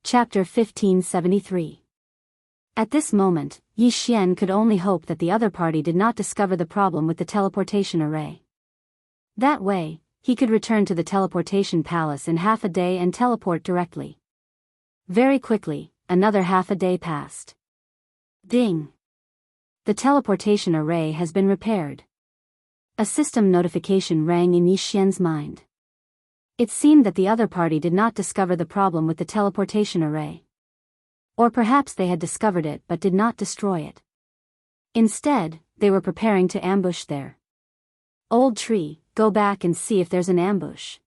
Chapter 1573. At this moment, Yi Xian could only hope that the other party did not discover the problem with the teleportation array. That way, he could return to the teleportation palace in half a day and teleport directly. Very quickly, another half a day passed. Ding! The teleportation array has been repaired. A system notification rang in Yi Xian's mind. It seemed that the other party did not discover the problem with the teleportation array. Or perhaps they had discovered it but did not destroy it. Instead, they were preparing to ambush there. Old tree, go back and see if there's an ambush.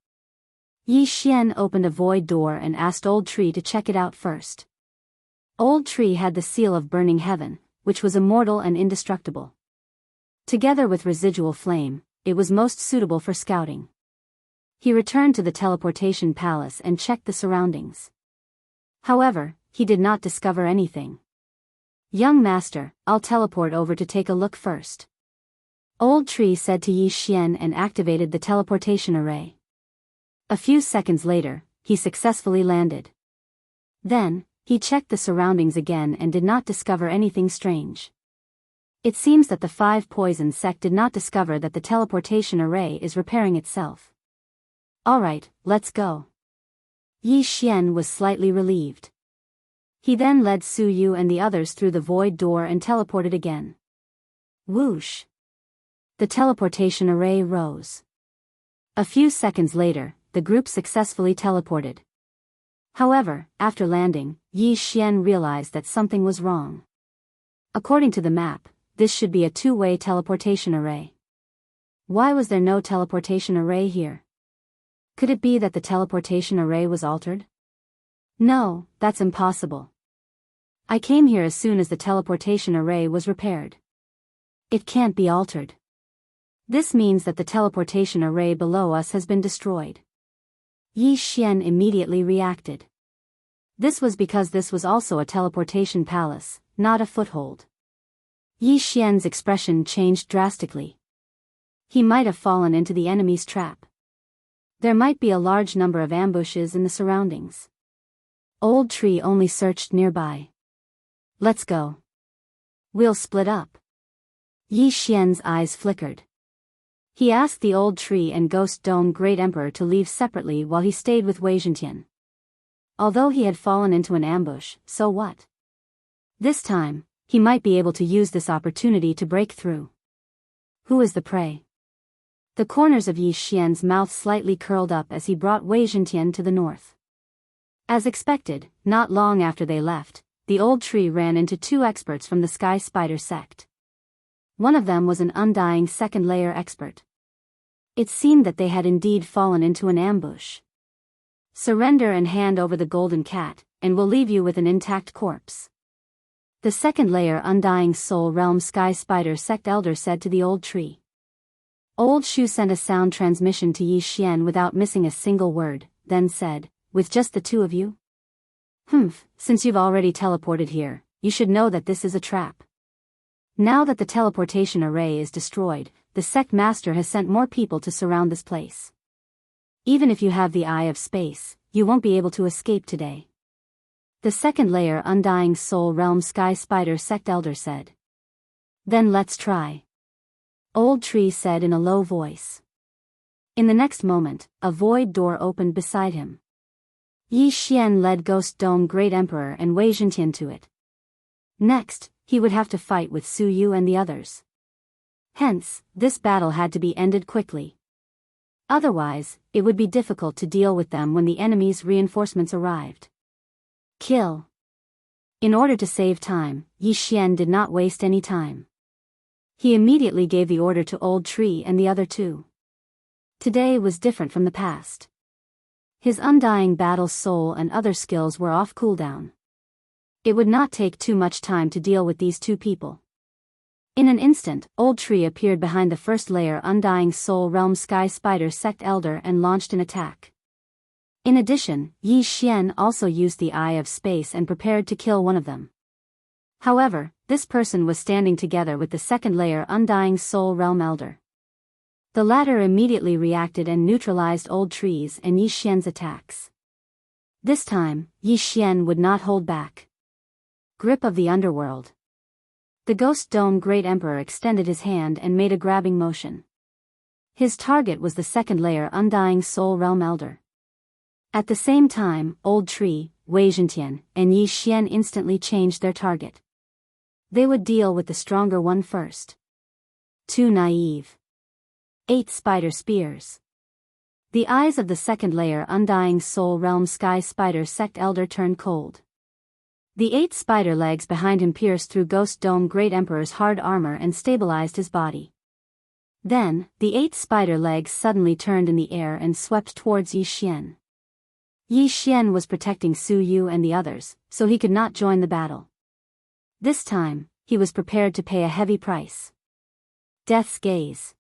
Yi Xian opened a void door and asked Old Tree to check it out first. Old Tree had the seal of burning heaven, which was immortal and indestructible. Together with residual flame, it was most suitable for scouting. He returned to the teleportation palace and checked the surroundings. However, he did not discover anything. Young master, I'll teleport over to take a look first. Old Tree said to Yi Xian and activated the teleportation array. A few seconds later, he successfully landed. Then, he checked the surroundings again and did not discover anything strange. It seems that the 5 poison sect did not discover that the teleportation array is repairing itself. Alright, let's go. Yi Xian was slightly relieved. He then led Su Yu and the others through the void door and teleported again. Whoosh! The teleportation array rose. A few seconds later, the group successfully teleported. However, after landing, Yi Xian realized that something was wrong. According to the map, this should be a 2-way teleportation array. Why was there no teleportation array here? Could it be that the teleportation array was altered? No, that's impossible. I came here as soon as the teleportation array was repaired. It can't be altered. This means that the teleportation array below us has been destroyed. Yi Xian immediately reacted. This was because this was also a teleportation palace, not a foothold. Yi Xian's expression changed drastically. He might have fallen into the enemy's trap. There might be a large number of ambushes in the surroundings. Old Tree only searched nearby. Let's go. We'll split up. Yi Xian's eyes flickered. He asked the Old Tree and Ghost Dome Great Emperor to leave separately while he stayed with Wei Zhentian. Although he had fallen into an ambush, so what? This time, he might be able to use this opportunity to break through. Who is the prey? The corners of Yi Xian's mouth slightly curled up as he brought Wei Zhentian to the north. As expected, not long after they left, the Old Tree ran into 2 experts from the Sky Spider sect. One of them was an undying second-layer expert. It seemed that they had indeed fallen into an ambush. Surrender and hand over the golden cat, and we'll leave you with an intact corpse. The second-layer Undying Soul Realm Sky Spider sect elder said to the Old Tree. Old Shu sent a sound transmission to Yi Xian without missing a single word, then said, with just the 2 of you? Since you've already teleported here, you should know that this is a trap. Now that the teleportation array is destroyed, the sect master has sent more people to surround this place. Even if you have the Eye of Space, you won't be able to escape today. The second-layer Undying Soul Realm Sky Spider sect elder said. Then let's try. Old Tree said in a low voice. In the next moment, a void door opened beside him. Yi Xian led Ghost Dome Great Emperor and Wei Zhentian to it. Next, he would have to fight with Su Yu and the others. Hence, this battle had to be ended quickly. Otherwise, it would be difficult to deal with them when the enemy's reinforcements arrived. Kill. In order to save time, Yi Xian did not waste any time. He immediately gave the order to Old Tree and the other 2. Today was different from the past. His undying battle soul and other skills were off cooldown. It would not take too much time to deal with these 2 people. In an instant, Old Tree appeared behind the first-layer Undying Soul Realm Sky Spider sect elder and launched an attack. In addition, Yi Xian also used the Eye of Space and prepared to kill one of them. However, this person was standing together with the second-layer Undying Soul Realm elder. The latter immediately reacted and neutralized Old Tree's and Yi Xian's attacks. This time, Yi Xian would not hold back. Grip of the underworld. The Ghost Dome Great Emperor extended his hand and made a grabbing motion. His target was the second layer Undying Soul Realm Elder. At the same time, Old Tree, Wei Zhentian, and Yi Xian instantly changed their target. They would deal with the stronger one first. Too naive. 8 Spider Spears. The eyes of the second layer Undying Soul Realm Sky Spider Sect Elder turned cold. The 8 spider legs behind him pierced through Ghost Dome Great Emperor's hard armor and stabilized his body. Then, the 8 spider legs suddenly turned in the air and swept towards Yi Xian. Yi Xian was protecting Su Yu and the others, so he could not join the battle. This time, he was prepared to pay a heavy price. Death's Gaze.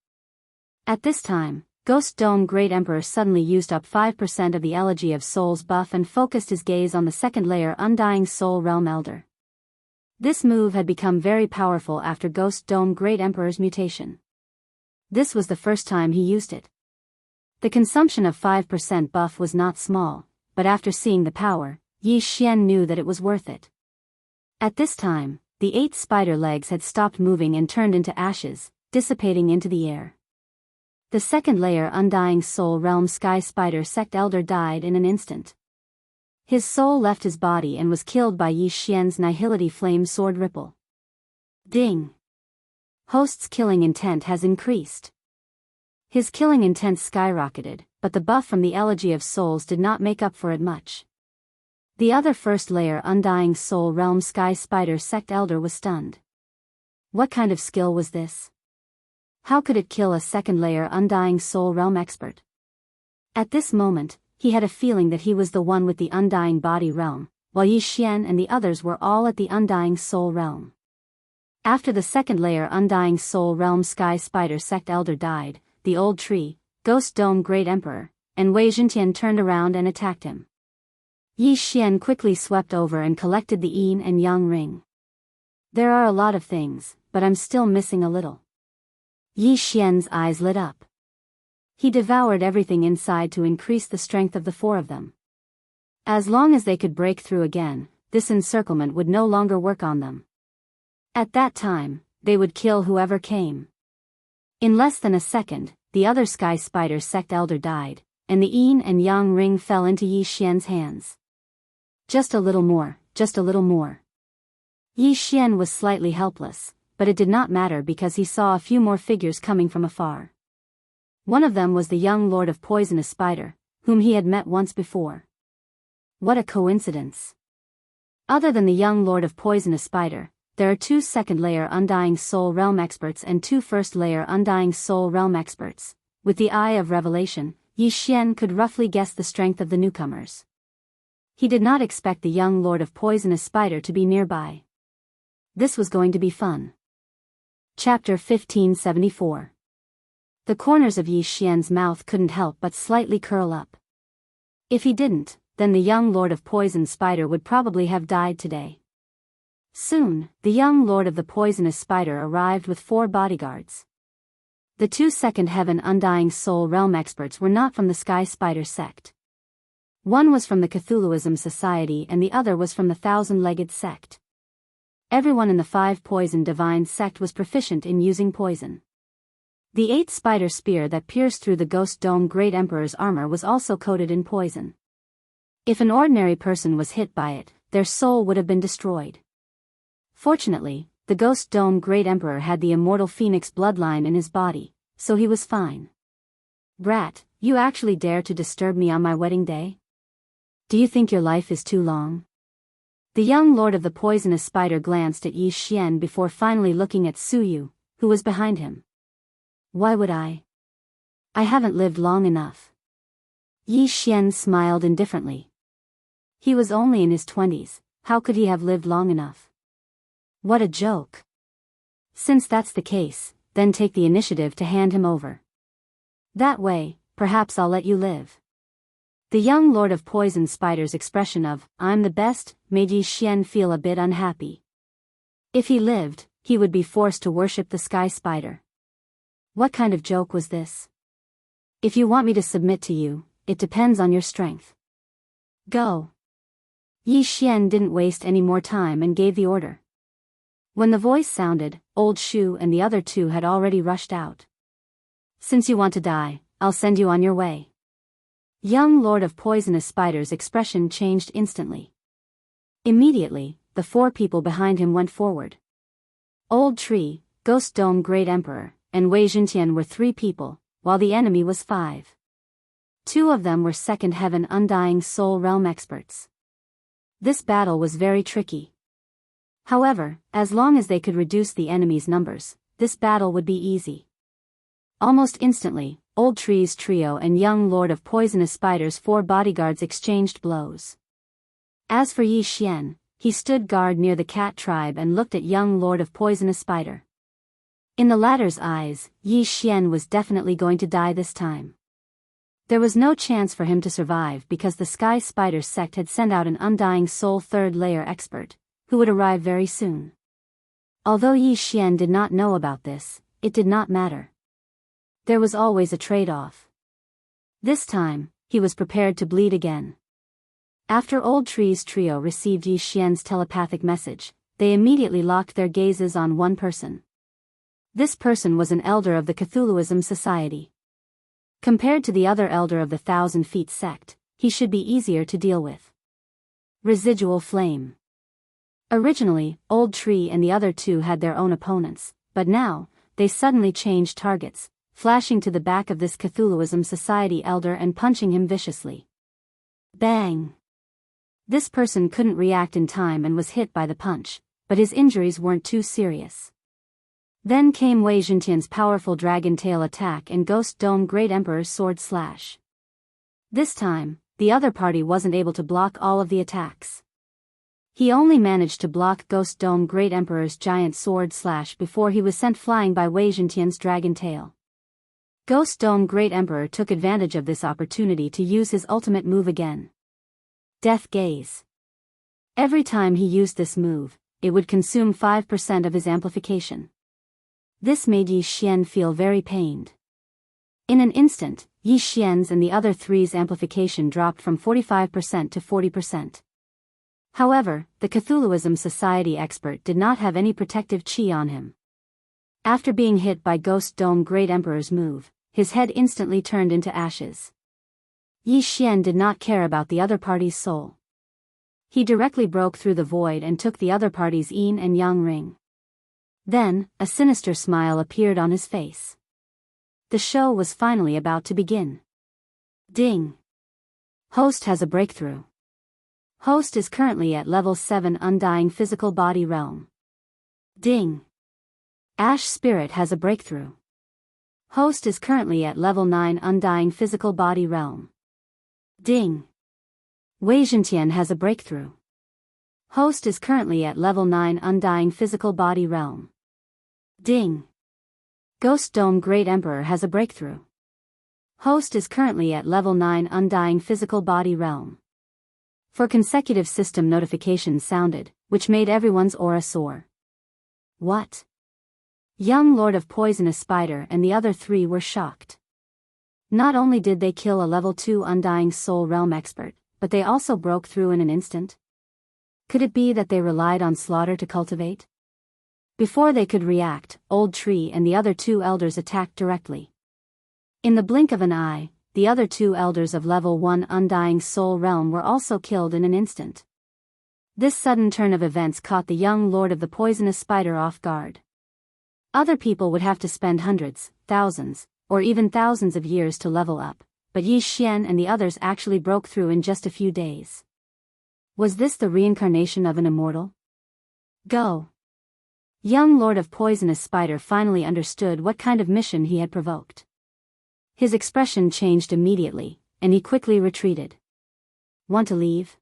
At this time, Ghost Dome Great Emperor suddenly used up 5% of the Elegy of Souls buff and focused his gaze on the second layer Undying Soul Realm Elder. This move had become very powerful after Ghost Dome Great Emperor's mutation. This was the first time he used it. The consumption of 5% buff was not small, but after seeing the power, Yi Xian knew that it was worth it. At this time, the 8 spider legs had stopped moving and turned into ashes, dissipating into the air. The second layer Undying Soul Realm Sky Spider Sect Elder died in an instant. His soul left his body and was killed by Yi Xian's Nihility Flame Sword Ripple. Ding! Host's killing intent has increased. His killing intent skyrocketed, but the buff from the Elegy of Souls did not make up for it much. The other first layer Undying Soul Realm Sky Spider Sect Elder was stunned. What kind of skill was this? How could it kill a second layer Undying Soul Realm expert? At this moment, he had a feeling that he was the one with the Undying Body Realm, while Yi Xian and the others were all at the Undying Soul Realm. After the second layer Undying Soul Realm Sky Spider Sect Elder died, the Old Tree, Ghost Dome Great Emperor, and Wei Zhentian turned around and attacked him. Yi Xian quickly swept over and collected the yin and yang ring. There are a lot of things, but I'm still missing a little. Yi Xian's eyes lit up. He devoured everything inside to increase the strength of the 4 of them. As long as they could break through again, this encirclement would no longer work on them. At that time, they would kill whoever came. In less than a second, the other Sky Spider Sect Elder died, and the yin and yang ring fell into Yi Xian's hands. Just a little more, just a little more. Yi Xian was slightly helpless, but it did not matter because he saw a few more figures coming from afar. One of them was the young Lord of Poisonous Spider, whom he had met once before. What a coincidence. Other than the young Lord of Poisonous Spider, there are 2 second-layer Undying Soul Realm experts and 2 first-layer Undying Soul Realm experts. With the Eye of Revelation, Yi Xian could roughly guess the strength of the newcomers. He did not expect the young Lord of Poisonous Spider to be nearby. This was going to be fun. Chapter 1574. The corners of Yi Xian's mouth couldn't help but slightly curl up. If he didn't, then the young Lord of Poison Spider would probably have died today. Soon, the young Lord of the Poisonous Spider arrived with 4 bodyguards. The 2 Second Heaven Undying Soul Realm experts were not from the Sky Spider sect. One was from the Cthulhuism Society and the other was from the Thousand-Legged sect. Everyone in the 5 Poison Divine sect was proficient in using poison. The 8 spider spear that pierced through the Ghost Dome Great Emperor's armor was also coated in poison. If an ordinary person was hit by it, their soul would have been destroyed. Fortunately, the Ghost Dome Great Emperor had the immortal phoenix bloodline in his body, so he was fine. Brat, you actually dare to disturb me on my wedding day? Do you think your life is too long? The young Lord of the Poisonous Spider glanced at Yi Xian before finally looking at Su Yu, who was behind him. Why would I? I haven't lived long enough. Yi Xian smiled indifferently. He was only in his 20s, how could he have lived long enough? What a joke. Since that's the case, then take the initiative to hand him over. That way, perhaps I'll let you live. The young Lord of Poison Spider's expression of, I'm the best, made Yi Xian feel a bit unhappy. If he lived, he would be forced to worship the Sky Spider. What kind of joke was this? If you want me to submit to you, it depends on your strength. Go. Yi Xian didn't waste any more time and gave the order. When the voice sounded, Old Shu and the other two had already rushed out. Since you want to die, I'll send you on your way. Young Lord of Poisonous Spider's expression changed instantly. Immediately, the four people behind him went forward. Old Tree, Ghost Dome Great Emperor, and Wei Zhentian were 3 people, while the enemy was 5. 2 of them were Second Heaven Undying Soul Realm experts. This battle was very tricky. However, as long as they could reduce the enemy's numbers, this battle would be easy. Almost instantly, Old Tree's trio and Young Lord of Poisonous Spider's 4 bodyguards exchanged blows. As for Yi Xian, he stood guard near the cat tribe and looked at Young Lord of Poisonous Spider. In the latter's eyes, Yi Xian was definitely going to die this time. There was no chance for him to survive because the Sky Spider sect had sent out an Undying Soul 3rd layer expert, who would arrive very soon. Although Yi Xian did not know about this, it did not matter. There was always a trade-off. This time, he was prepared to bleed again. After Old Tree's trio received Yi Xian's telepathic message, they immediately locked their gazes on one person. This person was an elder of the Cthulhuism Society. Compared to the other elder of the 1,000 Feet sect, he should be easier to deal with. Residual Flame. Originally, Old Tree and the other 2 had their own opponents, but now, they suddenly changed targets, flashing to the back of this Cthulhuism Society elder and punching him viciously. Bang! This person couldn't react in time and was hit by the punch, but his injuries weren't too serious. Then came Wei Zhentian's powerful Dragon Tail attack and Ghost Dome Great Emperor's Sword Slash. This time, the other party wasn't able to block all of the attacks. He only managed to block Ghost Dome Great Emperor's Giant Sword Slash before he was sent flying by Wei Zhentian's Dragon Tail. Ghost Dome Great Emperor took advantage of this opportunity to use his ultimate move again. Death Gaze. Every time he used this move, it would consume 5% of his amplification. This made Yi Xian feel very pained. In an instant, Yi Xian's and the other 3's amplification dropped from 45% to 40%. However, the Cthulhuism Society expert did not have any protective chi on him. After being hit by Ghost Dome Great Emperor's move, his head instantly turned into ashes. Yi Xian did not care about the other party's soul. He directly broke through the void and took the other party's yin and yang ring. Then, a sinister smile appeared on his face. The show was finally about to begin. Ding! Host has a breakthrough. Host is currently at level 7 Undying Physical Body Realm. Ding! Ash Spirit has a breakthrough. Host is currently at level 9 Undying Physical Body Realm. Ding! Wei Zhentian has a breakthrough. Host is currently at level 9 Undying Physical Body Realm. Ding! Ghost Dome Great Emperor has a breakthrough. Host is currently at level 9 Undying Physical Body Realm. 4 consecutive system notifications sounded, which made everyone's aura soar. What? Young Lord of Poisonous Spider and the other 3 were shocked. Not only did they kill a level 2 Undying Soul Realm expert, but they also broke through in an instant. Could it be that they relied on slaughter to cultivate? Before they could react, Old Tree and the other 2 elders attacked directly. In the blink of an eye, the other 2 elders of level 1 Undying Soul Realm were also killed in an instant. This sudden turn of events caught the young Lord of the Poisonous Spider off guard. Other people would have to spend hundreds, thousands, or even thousands of years to level up, but Yi Xian and the others actually broke through in just a few days. Was this the reincarnation of an immortal? Go! Young Lord of Poisonous Spider finally understood what kind of mission he had provoked. His expression changed immediately, and he quickly retreated. Want to leave?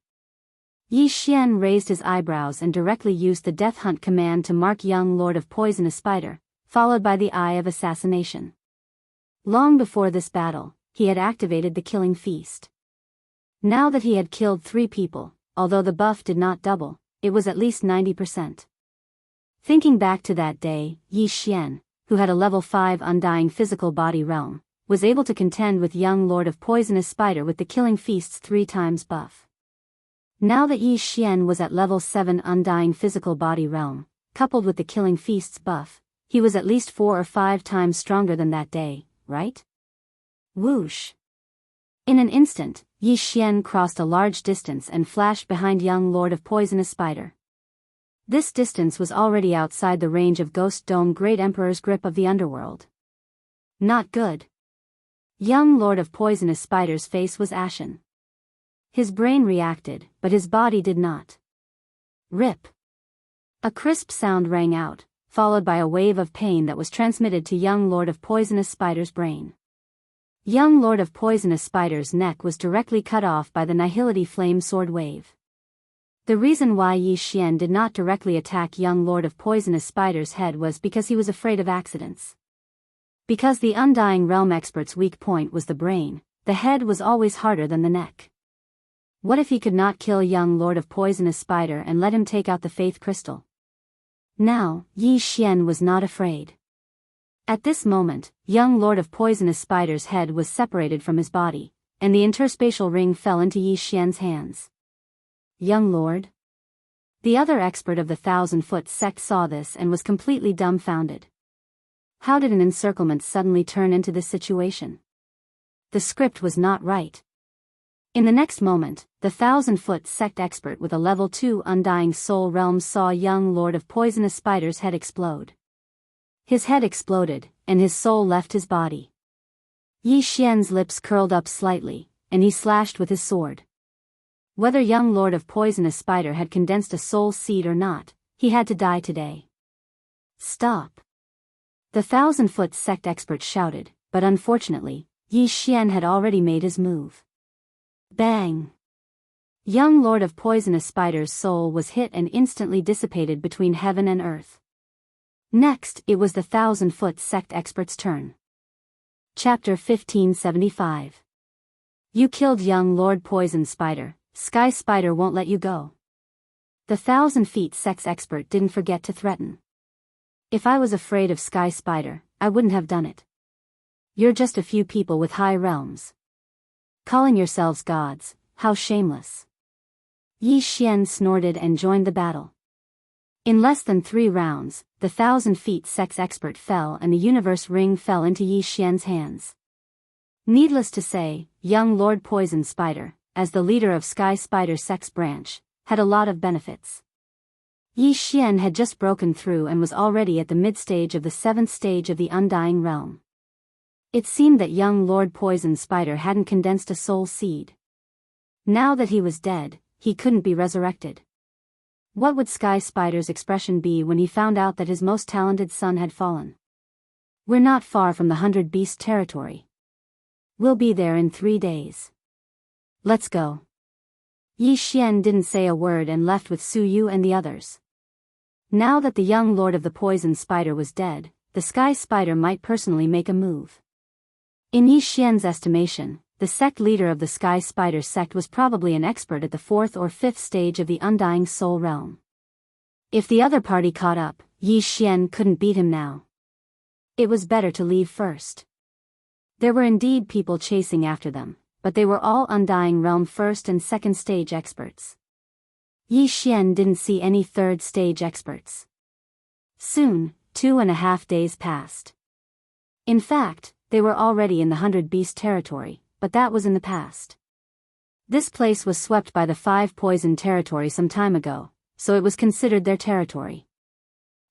Yi Xian raised his eyebrows and directly used the Death Hunt command to mark young Lord of Poisonous Spider, followed by the Eye of Assassination. Long before this battle, he had activated the Killing Feast. Now that he had killed 3 people, although the buff did not double, it was at least 90%. Thinking back to that day, Yi Xian, who had a level 5 Undying Physical Body Realm, was able to contend with young Lord of Poisonous Spider with the Killing Feast's 3 times buff. Now that Yi Xian was at level 7 undying physical body realm, coupled with the killing feasts buff, he was at least 4 or 5 times stronger than that day, right? Whoosh! In an instant, Yi Xian crossed a large distance and flashed behind young Lord of Poisonous Spider. This distance was already outside the range of Ghost Dome Great Emperor's grip of the underworld. Not good. Young Lord of Poisonous Spider's face was ashen. His brain reacted, but his body did not. Rip. A crisp sound rang out, followed by a wave of pain that was transmitted to young Lord of Poisonous Spider's brain. Young Lord of Poisonous Spider's neck was directly cut off by the Nihility Flame Sword wave. The reason why Yi Xian did not directly attack young Lord of Poisonous Spider's head was because he was afraid of accidents. Because the Undying Realm expert's weak point was the brain, the head was always harder than the neck. What if he could not kill young Lord of Poisonous Spider and let him take out the Faith Crystal? Now, Yi Xian was not afraid. At this moment, young Lord of Poisonous Spider's head was separated from his body, and the interspatial ring fell into Yi Xian's hands. Young Lord? The other expert of the 1,000-foot sect saw this and was completely dumbfounded. How did an encirclement suddenly turn into this situation? The script was not right. In the next moment, the 1,000-foot sect expert with a level 2 Undying Soul Realm saw young Lord of Poisonous Spider's head explode. His head exploded, and his soul left his body. Yi Xian's lips curled up slightly, and he slashed with his sword. Whether young Lord of Poisonous Spider had condensed a soul seed or not, he had to die today. Stop! The 1,000-foot sect expert shouted, but unfortunately, Yi Xian had already made his move. Bang! Young Lord of Poisonous Spider's soul was hit and instantly dissipated between heaven and earth. Next, it was the 1,000-foot sect expert's turn. Chapter 1575. You killed young Lord Poison Spider, Sky Spider won't let you go. The 1,000-feet sect expert didn't forget to threaten. If I was afraid of Sky Spider, I wouldn't have done it. You're just a few people with high realms. Calling yourselves gods, how shameless. Yi Xian snorted and joined the battle. In less than 3 rounds, the 1,000-feet sect expert fell and the universe ring fell into Yi Xian's hands. Needless to say, young Lord Poison Spider, as the leader of Sky Spider Sect's branch, had a lot of benefits. Yi Xian had just broken through and was already at the mid-stage of the 7th stage of the Undying Realm. It seemed that young Lord Poison Spider hadn't condensed a soul seed. Now that he was dead, he couldn't be resurrected. What would Sky Spider's expression be when he found out that his most talented son had fallen? We're not far from the 100 Beast territory. We'll be there in 3 days. Let's go. Yi Xian didn't say a word and left with Su Yu and the others. Now that the young Lord of the Poison Spider was dead, the Sky Spider might personally make a move. In Yi Xian's estimation, the sect leader of the Sky Spider sect was probably an expert at the 4th or 5th stage of the Undying Soul Realm. If the other party caught up, Yi Xian couldn't beat him now. It was better to leave first. There were indeed people chasing after them, but they were all Undying Realm 1st and 2nd stage experts. Yi Xian didn't see any 3rd stage experts. Soon, 2.5 days passed. In fact, they were already in the 100 Beast territory, but that was in the past. This place was swept by the 5 Poison territory some time ago, so it was considered their territory.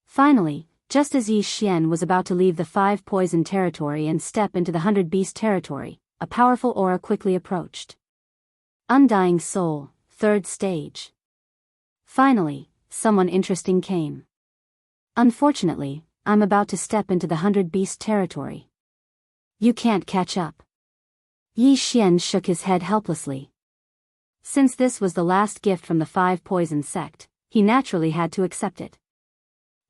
Finally, just as Yi Xian was about to leave the 5 Poison territory and step into the 100 Beast territory, a powerful aura quickly approached. Undying Soul, 3rd stage. Finally, someone interesting came. Unfortunately, I'm about to step into the 100 Beast territory. You can't catch up. Yi Xian shook his head helplessly. Since this was the last gift from the 5 Poison sect, he naturally had to accept it.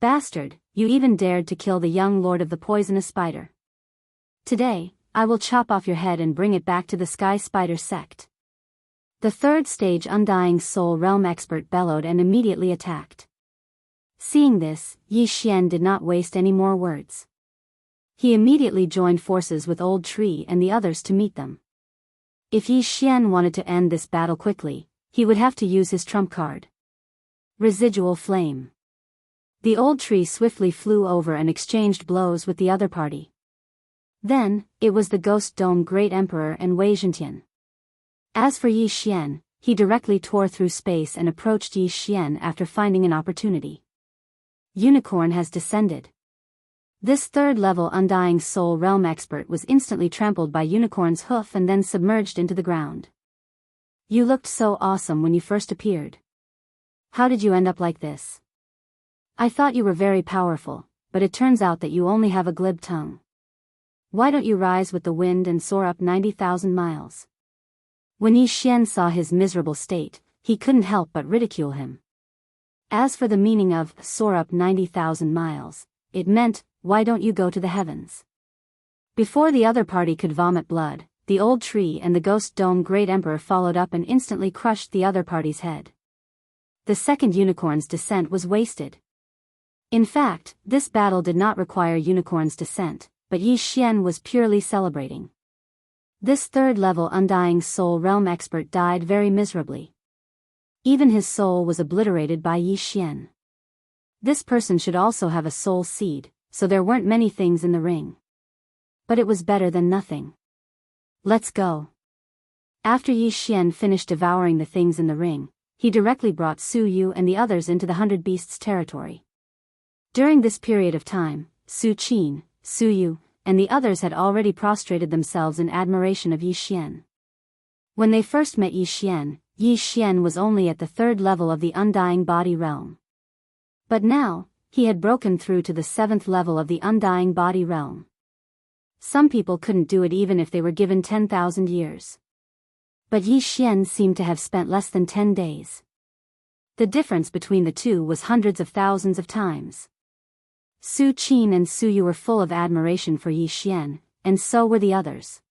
Bastard, you even dared to kill the young Lord of the Poisonous Spider. Today, I will chop off your head and bring it back to the Sky Spider sect. The 3rd stage Undying Soul Realm expert bellowed and immediately attacked. Seeing this, Yi Xian did not waste any more words. He immediately joined forces with Old Tree and the others to meet them. If Yi Xian wanted to end this battle quickly, He would have to use his trump card. Residual flame. The old tree swiftly flew over and exchanged blows with the other party. Then, it was the Ghost Dome Great Emperor and Wei Zhentian. As for Yi Xian, he directly tore through space and approached Yi Xian after finding an opportunity. Unicorn has descended. This third-level Undying Soul Realm expert was instantly trampled by Unicorn's hoof and then submerged into the ground. You looked so awesome when you first appeared. How did you end up like this? I thought you were very powerful, but it turns out that you only have a glib tongue. Why don't you rise with the wind and soar up 90,000 miles? When Yi Xian saw his miserable state, he couldn't help but ridicule him. As for the meaning of soar up 90,000 miles, it meant, why don't you go to the heavens? Before the other party could vomit blood, the old tree and the Ghost Dome Great Emperor followed up and instantly crushed the other party's head. The second unicorn's descent was wasted. In fact, this battle did not require Unicorn's descent, but Yi Xian was purely celebrating. This third-level Undying Soul Realm expert died very miserably. Even his soul was obliterated by Yi Xian. This person should also have a soul seed, so there weren't many things in the ring. But it was better than nothing. Let's go. After Yi Xian finished devouring the things in the ring, he directly brought Su Yu and the others into the 100 Beasts territory. During this period of time, Su Qin, Su Yu, and the others had already prostrated themselves in admiration of Yi Xian. When they first met Yi Xian was only at the third level of the Undying Body Realm. But now, he had broken through to the 7th level of the Undying Body Realm. Some people couldn't do it even if they were given 10,000 years. But Yi Xian seemed to have spent less than 10 days. The difference between the two was hundreds of thousands of times. Su Qin and Su Yu were full of admiration for Yi Xian, and so were the others.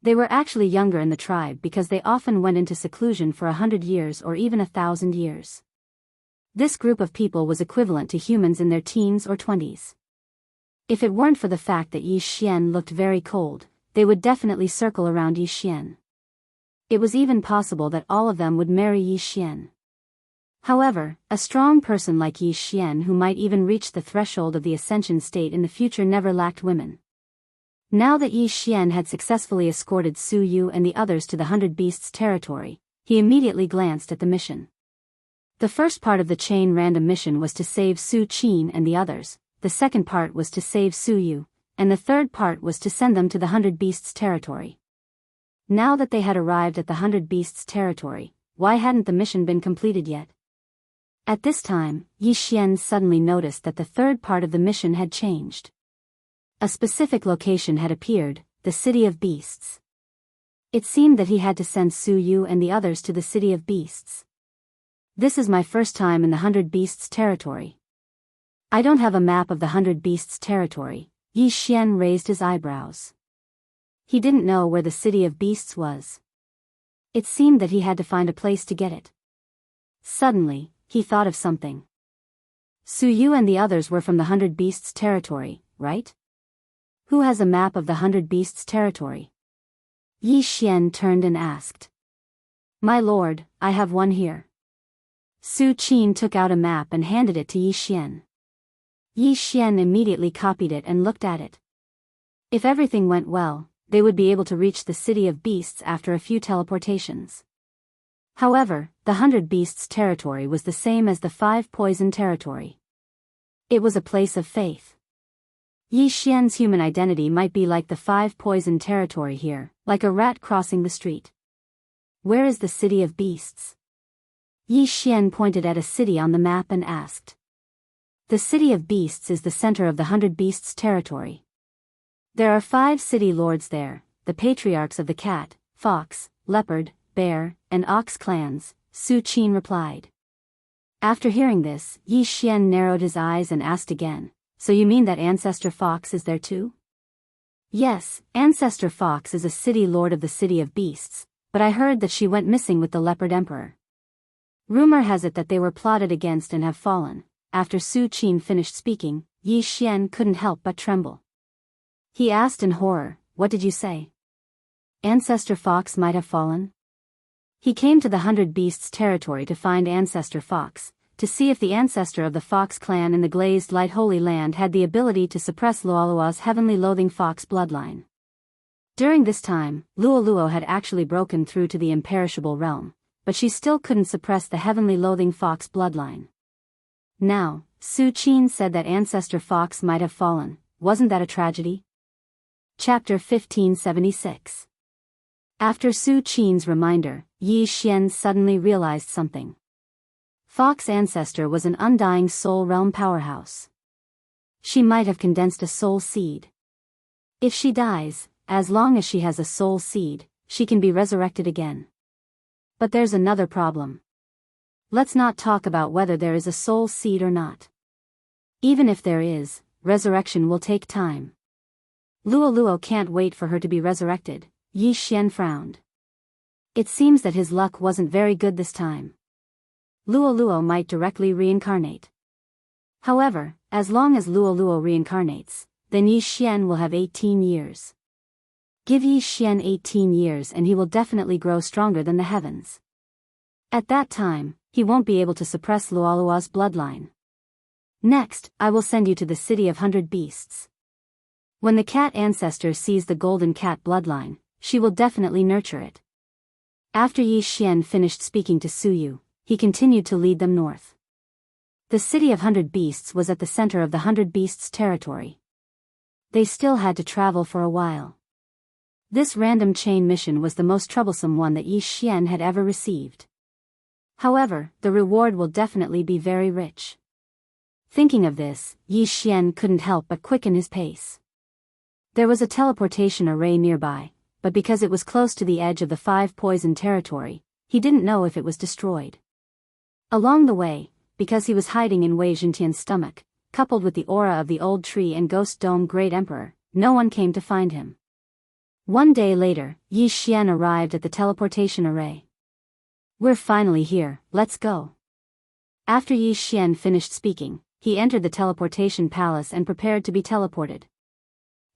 They were actually younger in the tribe because they often went into seclusion for 100 years or even 1,000 years. This group of people was equivalent to humans in their teens or 20s. If it weren't for the fact that Yi Xian looked very cold, they would definitely circle around Yi Xian. It was even possible that all of them would marry Yi Xian. However, a strong person like Yi Xian who might even reach the threshold of the ascension state in the future never lacked women. Now that Yi Xian had successfully escorted Su Yu and the others to the 100 Beasts territory, he immediately glanced at the mission. The first part of the chain random mission was to save Su Qin and the others, the second part was to save Su Yu, and the third part was to send them to the 100 Beasts territory. Now that they had arrived at the 100 Beasts territory, why hadn't the mission been completed yet? At this time, Yi Xian suddenly noticed that the third part of the mission had changed. A specific location had appeared, the City of Beasts. It seemed that he had to send Su Yu and the others to the City of Beasts. This is my first time in the 100 Beasts territory. I don't have a map of the 100 Beasts territory. Yi Xian raised his eyebrows. He didn't know where the City of Beasts was. It seemed that he had to find a place to get it. Suddenly, he thought of something. Su Yu and the others were from the 100 Beasts territory, right? Who has a map of the 100 Beasts territory? Yi Xian turned and asked. My lord, I have one here. Su Qin took out a map and handed it to Yi Xian. Yi Xian immediately copied it and looked at it. If everything went well, they would be able to reach the City of Beasts after a few teleportations. However, the 100 Beasts territory was the same as the 5 Poison territory. It was a place of faith. Yi Xian's human identity might be like the 5 Poison territory here, like a rat crossing the street. Where is the City of Beasts? Yi Xian pointed at a city on the map and asked. The City of Beasts is the center of the 100 Beasts territory. There are 5 city lords there, the patriarchs of the cat, fox, leopard, bear, and ox clans, Su Qin replied. After hearing this, Yi Xian narrowed his eyes and asked again, so you mean that Ancestor Fox is there too? Yes, Ancestor Fox is a city lord of the City of Beasts, but I heard that she went missing with the Leopard Emperor. Rumor has it that they were plotted against and have fallen. After Su Qin finished speaking, Yi Xian couldn't help but tremble. He asked in horror, what did you say? Ancestor Fox might have fallen? He came to the 100 Beasts territory to find Ancestor Fox, to see if the ancestor of the Fox clan in the glazed light Holy Land had the ability to suppress Luoluo's heavenly loathing fox bloodline. During this time, Luoluo had actually broken through to the imperishable realm, but she still couldn't suppress the heavenly loathing fox bloodline. Now, Su Qin said that Ancestor Fox might have fallen. Wasn't that a tragedy? Chapter 1576. After Su Qin's reminder, Yi Xian suddenly realized something. Fox ancestor was an undying soul realm powerhouse. She might have condensed a soul seed. If she dies, as long as she has a soul seed, she can be resurrected again. But there's another problem. Let's not talk about whether there is a soul seed or not. Even if there is, resurrection will take time. Luoluo can't wait for her to be resurrected. Yi Xian frowned. It seems that his luck wasn't very good this time. Luoluo might directly reincarnate. However, as long as Luoluo reincarnates, then Yi Xian will have 18 years. Give Yi Xian 18 years and he will definitely grow stronger than the heavens. At that time, he won't be able to suppress Luoluo's bloodline. Next, I will send you to the city of 100 Beasts. When the cat ancestor sees the golden cat bloodline, she will definitely nurture it. After Yi Xian finished speaking to Su Yu, he continued to lead them north. The city of 100 Beasts was at the center of the 100 Beasts territory. They still had to travel for a while. This random chain mission was the most troublesome one that Yi Xian had ever received. However, the reward will definitely be very rich. Thinking of this, Yi Xian couldn't help but quicken his pace. There was a teleportation array nearby, but because it was close to the edge of the 5 poison territory, he didn't know if it was destroyed. Along the way, because he was hiding in Wei Zhentian's stomach, coupled with the aura of the old tree and ghost dome Great Emperor, no one came to find him. One day later, Yi Xian arrived at the teleportation array. We're finally here, let's go. After Yi Xian finished speaking, he entered the teleportation palace and prepared to be teleported.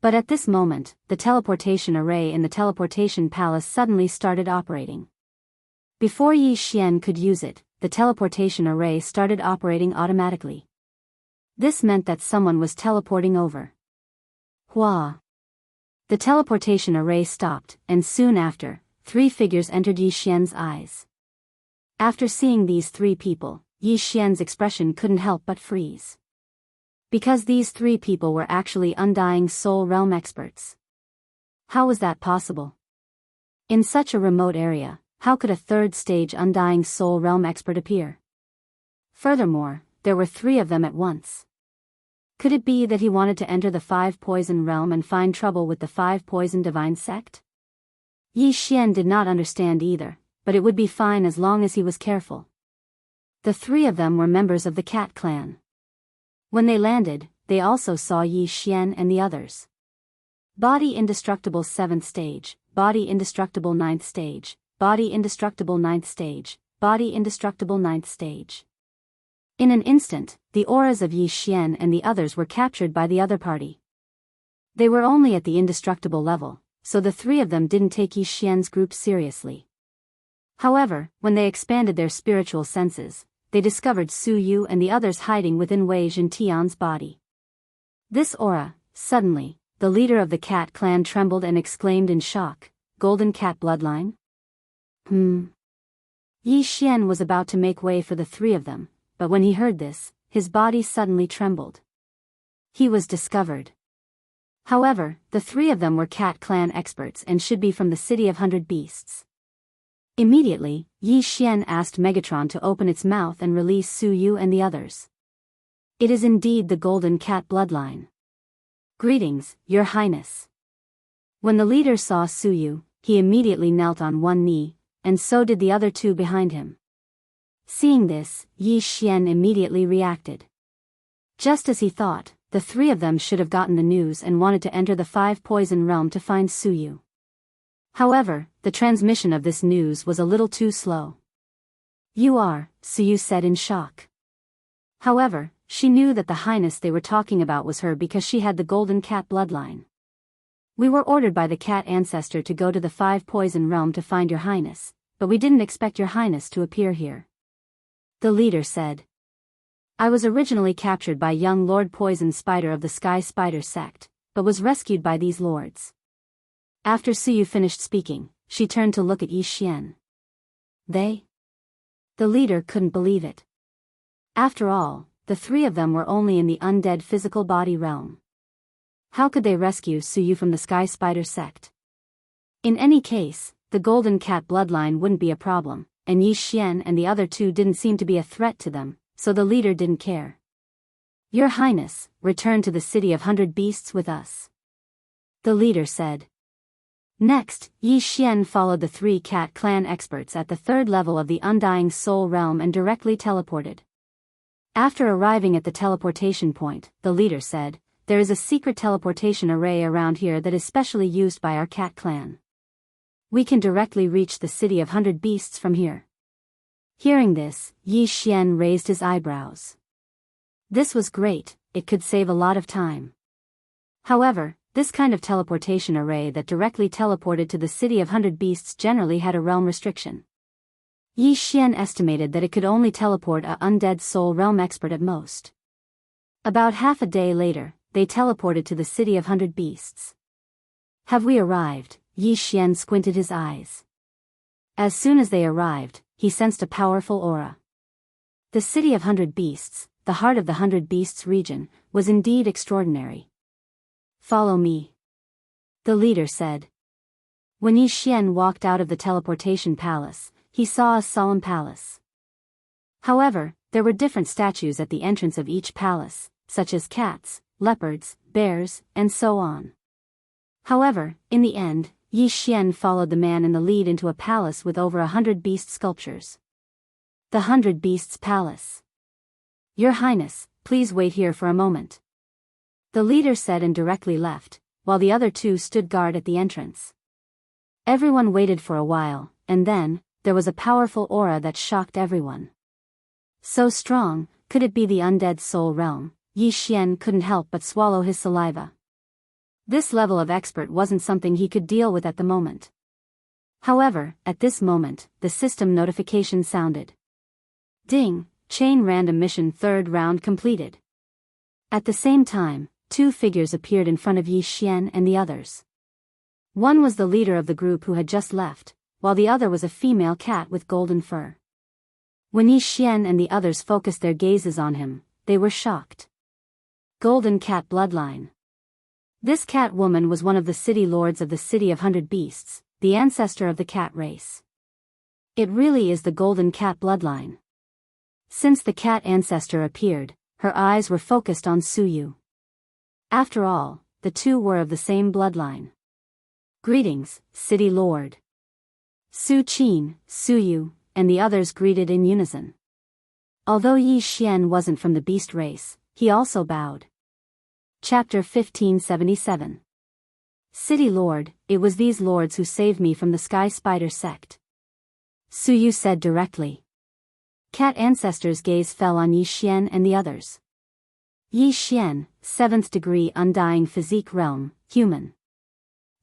But at this moment, the teleportation array in the teleportation palace suddenly started operating. Before Yi Xian could use it, the teleportation array started operating automatically. This meant that someone was teleporting over. Hua! The teleportation array stopped, and soon after, 3 figures entered Yi Xian's eyes. After seeing these 3 people, Yi Xian's expression couldn't help but freeze. Because these 3 people were actually undying soul realm experts. How was that possible? In such a remote area, how could a 3rd stage undying soul realm expert appear? Furthermore, there were 3 of them at once. Could it be that he wanted to enter the 5 poison realm and find trouble with the 5 poison divine sect? Yi Xian did not understand either, but it would be fine as long as he was careful. The 3 of them were members of the cat clan. When they landed, they also saw Yi Xian and the others. Body indestructible 7th stage, body indestructible 9th stage, body indestructible 9th stage, body indestructible 9th stage. In an instant, the auras of Yi Xian and the others were captured by the other party. They were only at the indestructible level, so the 3 of them didn't take Yi Xian's group seriously. However, when they expanded their spiritual senses, they discovered Su Yu and the others hiding within Wei Zhentian's body. This aura, suddenly, the leader of the cat clan trembled and exclaimed in shock, "Golden cat bloodline?" Yi Xian was about to make way for the 3 of them, but when he heard this, his body suddenly trembled. He was discovered. However, the 3 of them were cat clan experts and should be from the city of 100 Beasts. Immediately, Yi Xian asked Megatron to open its mouth and release Su Yu and the others. It is indeed the golden cat bloodline. Greetings, Your Highness. When the leader saw Su Yu, he immediately knelt on one knee, and so did the other 2 behind him. Seeing this, Yi Xian immediately reacted. Just as he thought, the 3 of them should have gotten the news and wanted to enter the 5 poison realm to find Su Yu. However, the transmission of this news was a little too slow. "You are," Su Yu said in shock. However, she knew that the highness they were talking about was her because she had the golden cat bloodline. "We were ordered by the cat ancestor to go to the 5 poison realm to find your highness, but we didn't expect your highness to appear here. The leader said. I was originally captured by young Lord Poison Spider of the Sky Spider sect, but was rescued by these lords. After Suyu finished speaking, she turned to look at Yi Xian. They? The leader couldn't believe it. After all, the three of them were only in the undead physical body realm. How could they rescue Suyu from the Sky Spider sect? In any case, the Golden Cat bloodline wouldn't be a problem, and Yi Xian and the other two didn't seem to be a threat to them, so the leader didn't care. Your Highness, return to the City of 100 Beasts with us. The leader said. Next, Yi Xian followed the three cat clan experts at the third level of the Undying Soul Realm and directly teleported. After arriving at the teleportation point, the leader said, there is a secret teleportation array around here that is specially used by our cat clan. We can directly reach the City of 100 Beasts from here. Hearing this, Yi Xian raised his eyebrows. This was great, it could save a lot of time. However, this kind of teleportation array that directly teleported to the City of 100 Beasts generally had a realm restriction. Yi Xian estimated that it could only teleport a undead soul realm expert at most. About half a day later, they teleported to the City of 100 Beasts. Have we arrived? Yi Xian squinted his eyes. As soon as they arrived, he sensed a powerful aura. The City of 100 Beasts, the heart of the 100 Beasts region, was indeed extraordinary. Follow me. The leader said. When Yi Xian walked out of the teleportation palace, he saw a solemn palace. However, there were different statues at the entrance of each palace, such as cats, leopards, bears, and so on. However, in the end, Yi Xian followed the man in the lead into a palace with over 100 beast sculptures. The 100 Beasts Palace. Your Highness, please wait here for a moment. The leader said and directly left, while the other two stood guard at the entrance. Everyone waited for a while, and then, there was a powerful aura that shocked everyone. So strong, could it be the undead soul realm? Yi Xian couldn't help but swallow his saliva. This level of expert wasn't something he could deal with at the moment. However, at this moment, the system notification sounded. Ding, chain random mission third round completed. At the same time, two figures appeared in front of Yi Xian and the others. One was the leader of the group who had just left, while the other was a female cat with golden fur. When Yi Xian and the others focused their gazes on him, they were shocked. Golden Cat bloodline. This cat woman was one of the city lords of the City of 100 Beasts, the ancestor of the cat race. It really is the Golden Cat bloodline. Since the cat ancestor appeared, her eyes were focused on Suyu. After all, the two were of the same bloodline. Greetings, City Lord. Su Qin, Suyu, and the others greeted in unison. Although Yi Xian wasn't from the beast race, he also bowed. Chapter 1577. City Lord, it was these lords who saved me from the Sky Spider sect. Suyu said directly. Cat ancestor's gaze fell on Yi Xian and the others. Yi Xian, 7th degree Undying Physique Realm, Human.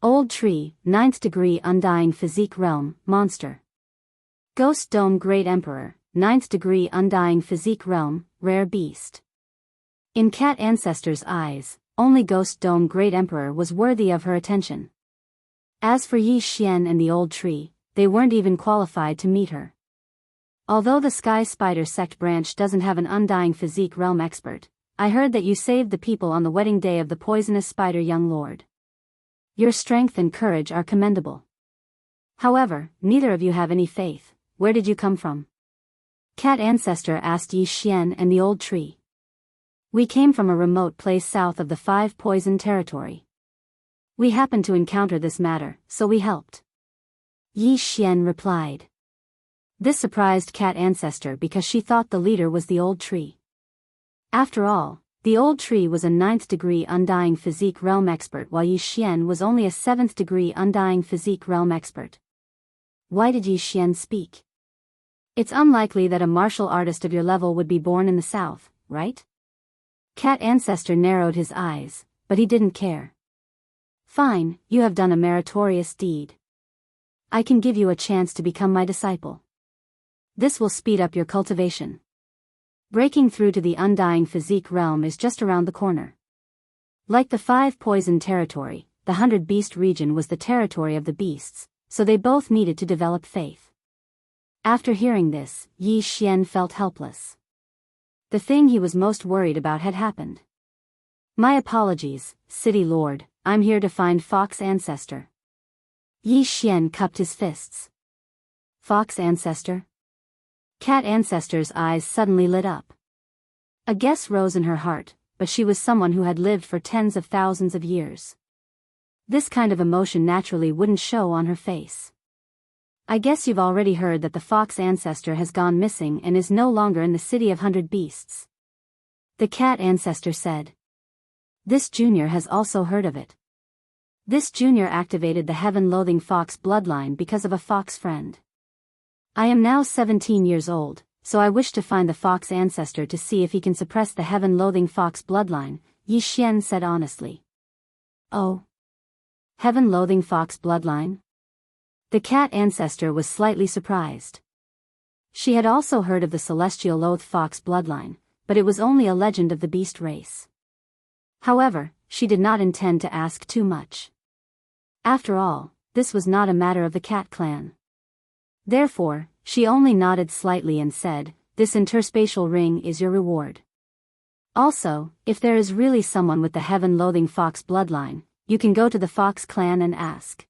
Old Tree, 9th degree Undying Physique Realm, Monster. Ghost Dome Great Emperor, 9th degree Undying Physique Realm, Rare Beast. In cat ancestor's eyes, only Ghost Dome Great Emperor was worthy of her attention. As for Yi Xian and the Old Tree, they weren't even qualified to meet her. Although the Sky Spider sect branch doesn't have an Undying Physique Realm expert, I heard that you saved the people on the wedding day of the poisonous spider young lord. Your strength and courage are commendable. However, neither of you have any faith. Where did you come from? Cat ancestor asked Yi Xian and the Old Tree. We came from a remote place south of the 5 Poison territory. We happened to encounter this matter, so we helped. Yi Xian replied. This surprised cat ancestor because she thought the leader was the Old Tree. After all, the Old Tree was a 9th degree Undying Physique Realm expert while Yi Xian was only a 7th degree Undying Physique Realm expert. Why did Yi Xian speak? It's unlikely that a martial artist of your level would be born in the south, right? Cat ancestor narrowed his eyes, but he didn't care. Fine, you have done a meritorious deed. I can give you a chance to become my disciple. This will speed up your cultivation. Breaking through to the undying physique realm is just around the corner. Like the 5 poison territory, the 100 beast region was the territory of the beasts, so they both needed to develop faith. After hearing this, Yi Xian felt helpless. The thing he was most worried about had happened. My apologies, City Lord, I'm here to find Fox Ancestor. Yi Xian cupped his fists. Fox Ancestor? Cat Ancestor's eyes suddenly lit up. A guess rose in her heart, but she was someone who had lived for tens of thousands of years. This kind of emotion naturally wouldn't show on her face. I guess you've already heard that the Fox Ancestor has gone missing and is no longer in the City of 100 Beasts. The Cat Ancestor said. This junior has also heard of it. This junior activated the heaven-loathing fox bloodline because of a fox friend. I am now 17 years old, so I wish to find the Fox Ancestor to see if he can suppress the heaven-loathing fox bloodline, Yi Xian said honestly. Oh. Heaven-loathing fox bloodline? The Cat Ancestor was slightly surprised. She had also heard of the celestial loathe fox bloodline, but it was only a legend of the beast race. However, she did not intend to ask too much. After all, this was not a matter of the cat clan. Therefore, she only nodded slightly and said, this interspatial ring is your reward. Also, if there is really someone with the heaven-loathing fox bloodline, you can go to the Fox clan and ask.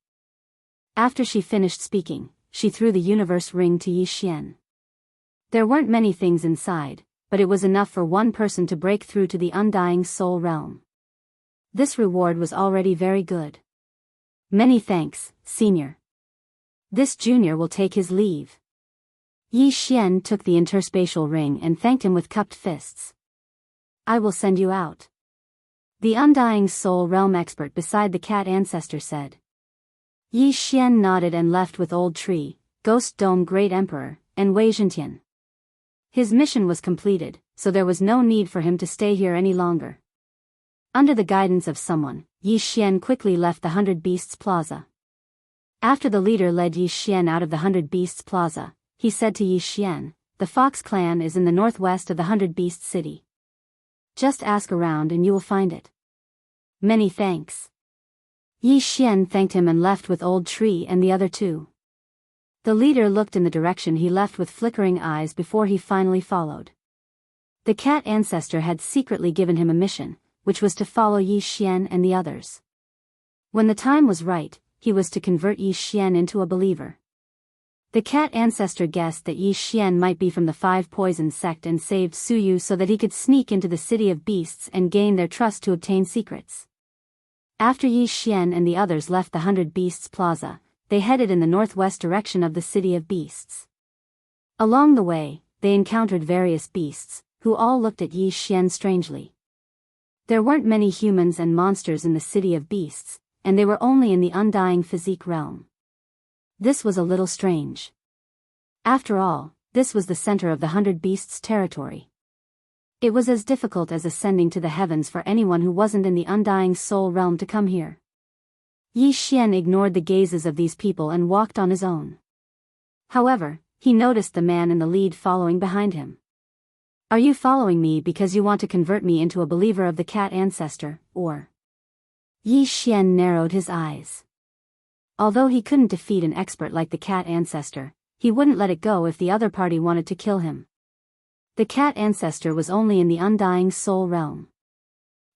After she finished speaking, she threw the universe ring to Yi Xian. There weren't many things inside, but it was enough for one person to break through to the undying soul realm. This reward was already very good. Many thanks, Senior. This junior will take his leave. Yi Xian took the interspatial ring and thanked him with cupped fists. I will send you out. The undying soul realm expert beside the Cat Ancestor said. Yi Xian nodded and left with Old Tree, Ghost Dome Great Emperor, and Wei Zhentian. His mission was completed, so there was no need for him to stay here any longer. Under the guidance of someone, Yi Xian quickly left the 100 Beasts Plaza. After the leader led Yi Xian out of the 100 Beasts Plaza, he said to Yi Xian, the Fox clan is in the northwest of the 100 Beasts City. Just ask around and you will find it. Many thanks. Yi Xian thanked him and left with Old Tree and the other two. The leader looked in the direction he left with flickering eyes before he finally followed. The Cat Ancestor had secretly given him a mission, which was to follow Yi Xian and the others. When the time was right, he was to convert Yi Xian into a believer. The Cat Ancestor guessed that Yi Xian might be from the 5 Poison sect and saved Suyu so that he could sneak into the City of Beasts and gain their trust to obtain secrets. After Yi Xian and the others left the 100 Beasts Plaza, they headed in the northwest direction of the City of Beasts. Along the way, they encountered various beasts, who all looked at Yi Xian strangely. There weren't many humans and monsters in the City of Beasts, and they were only in the undying physique realm. This was a little strange. After all, this was the center of the 100 Beasts territory. It was as difficult as ascending to the heavens for anyone who wasn't in the undying soul realm to come here. Yi Xian ignored the gazes of these people and walked on his own. However, he noticed the man in the lead following behind him. Are you following me because you want to convert me into a believer of the Cat Ancestor, or? Yi Xian narrowed his eyes. Although he couldn't defeat an expert like the Cat Ancestor, he wouldn't let it go if the other party wanted to kill him. The Cat Ancestor was only in the undying soul realm.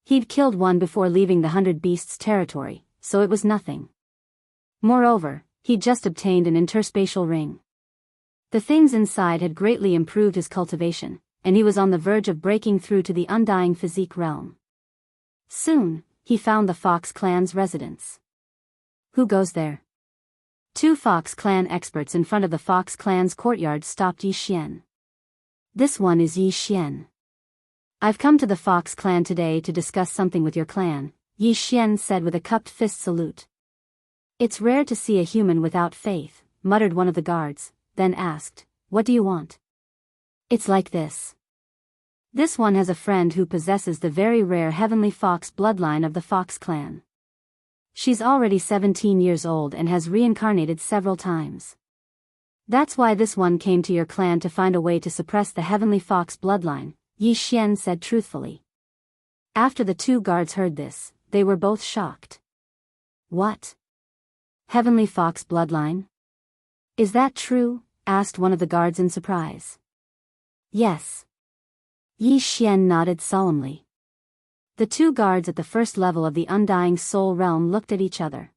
He'd killed one before leaving the 100 Beasts territory, so it was nothing. Moreover, he'd just obtained an interspatial ring. The things inside had greatly improved his cultivation, and he was on the verge of breaking through to the undying physique realm. Soon, he found the Fox clan's residence. Who goes there? 2 Fox clan experts in front of the Fox clan's courtyard stopped Yi Xian. This one is Yi Xian. I've come to the Fox clan today to discuss something with your clan, Yi Xian said with a cupped fist salute. It's rare to see a human without faith, muttered one of the guards, then asked, what do you want? It's like this. This one has a friend who possesses the very rare heavenly fox bloodline of the Fox clan. She's already 17 years old and has reincarnated several times. That's why this one came to your clan to find a way to suppress the Heavenly Fox bloodline, Yi Xian said truthfully. After the two guards heard this, they were both shocked. What? Heavenly Fox bloodline? Is that true? Asked one of the guards in surprise. Yes. Yi Xian nodded solemnly. The two guards at the first level of the Undying Soul realm looked at each other.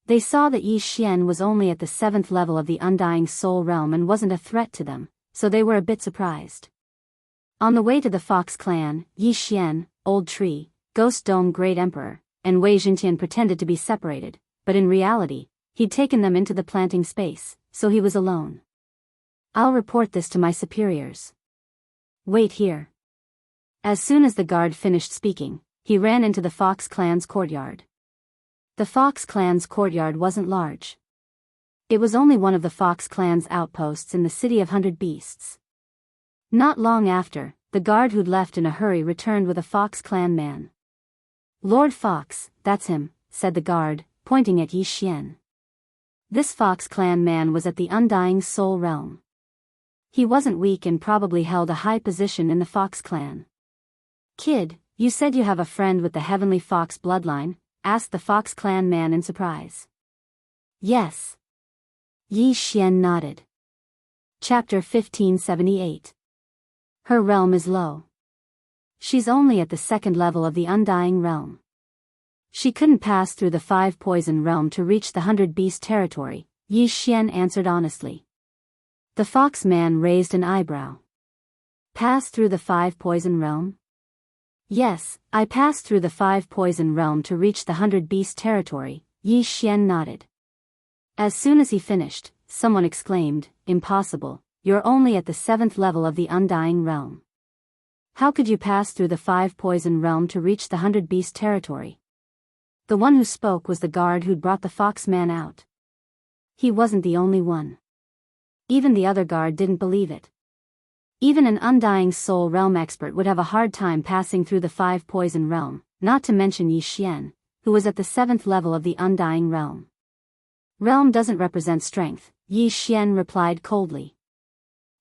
They saw that Yi Xian was only at the 7th level of the Undying Soul realm and wasn't a threat to them, so they were a bit surprised. On the way to the Fox clan, Yi Xian, Old Tree, Ghost Dome Great Emperor, and Wei Jintian pretended to be separated, but in reality, he'd taken them into the planting space, so he was alone. I'll report this to my superiors. Wait here. As soon as the guard finished speaking, he ran into the Fox clan's courtyard. The Fox clan's courtyard wasn't large. It was only one of the Fox clan's outposts in the City of 100 Beasts. Not long after, the guard who'd left in a hurry returned with a Fox clan man. Lord Fox, that's him, said the guard, pointing at Yi Xian. This Fox clan man was at the Undying Soul realm. He wasn't weak and probably held a high position in the Fox clan. Kid, you said you have a friend with the Heavenly Fox bloodline? Asked the Fox clan man in surprise. Yes. Yi Xian nodded. Chapter 1578. Her realm is low. She's only at the 2nd level of the Undying realm. She couldn't pass through the 5 poison realm to reach the 100 beast territory, Yi Xian answered honestly. The Fox man raised an eyebrow. Pass through the 5 poison realm? Yes, I passed through the 5 poison realm to reach the 100 beast territory, Yi Xian nodded. As soon as he finished, someone exclaimed, Impossible, you're only at the 7th level of the Undying realm. How could you pass through the 5 poison realm to reach the 100 beast territory? The one who spoke was the guard who'd brought the Fox man out. He wasn't the only one. Even the other guard didn't believe it. Even an Undying Soul realm expert would have a hard time passing through the 5 poison realm, not to mention Yi Xian, who was at the 7th level of the Undying realm. Realm doesn't represent strength, Yi Xian replied coldly.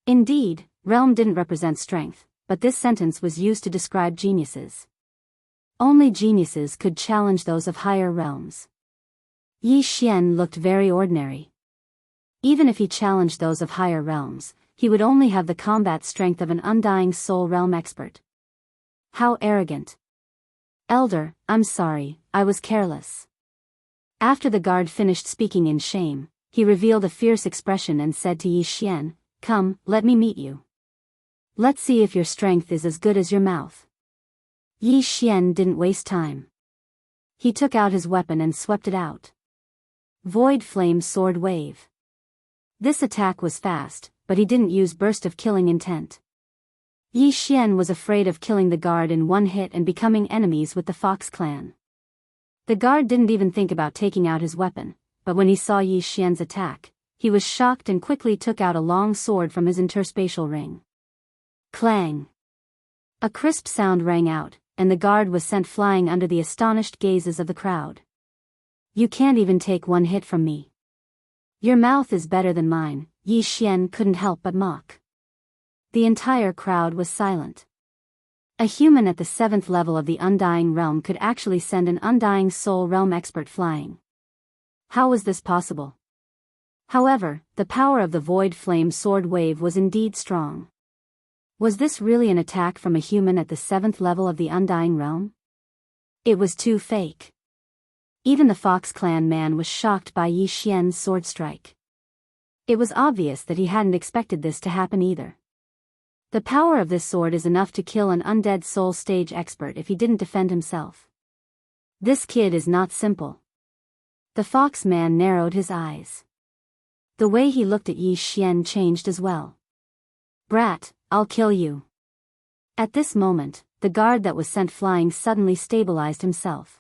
Indeed, realm didn't represent strength, but this sentence was used to describe geniuses. Only geniuses could challenge those of higher realms. Yi Xian looked very ordinary. Even if he challenged those of higher realms, he would only have the combat strength of an Undying Soul realm expert. How arrogant. Elder, I'm sorry, I was careless. After the guard finished speaking in shame, he revealed a fierce expression and said to Yi Xian, Come, let me meet you. Let's see if your strength is as good as your mouth. Yi Xian didn't waste time. He took out his weapon and swept it out. Void Flame Sword Wave. This attack was fast, but he didn't use burst of killing intent. Yi Xian was afraid of killing the guard in one hit and becoming enemies with the Fox clan. The guard didn't even think about taking out his weapon, but when he saw Yi Xian's attack, he was shocked and quickly took out a long sword from his interspatial ring. Clang! A crisp sound rang out, and the guard was sent flying under the astonished gazes of the crowd. You can't even take one hit from me. Your mouth is better than mine, Yi Xian couldn't help but mock. The entire crowd was silent. A human at the 7th level of the Undying realm could actually send an Undying Soul realm expert flying. How was this possible? However, the power of the Void Flame Sword Wave was indeed strong. Was this really an attack from a human at the 7th level of the Undying realm? It was too fake. Even the Fox clan man was shocked by Yi Xian's sword strike. It was obvious that he hadn't expected this to happen either. The power of this sword is enough to kill an undead soul stage expert if he didn't defend himself. This kid is not simple. The Fox man narrowed his eyes. The way he looked at Yi Xian changed as well. Brat, I'll kill you. At this moment, the guard that was sent flying suddenly stabilized himself.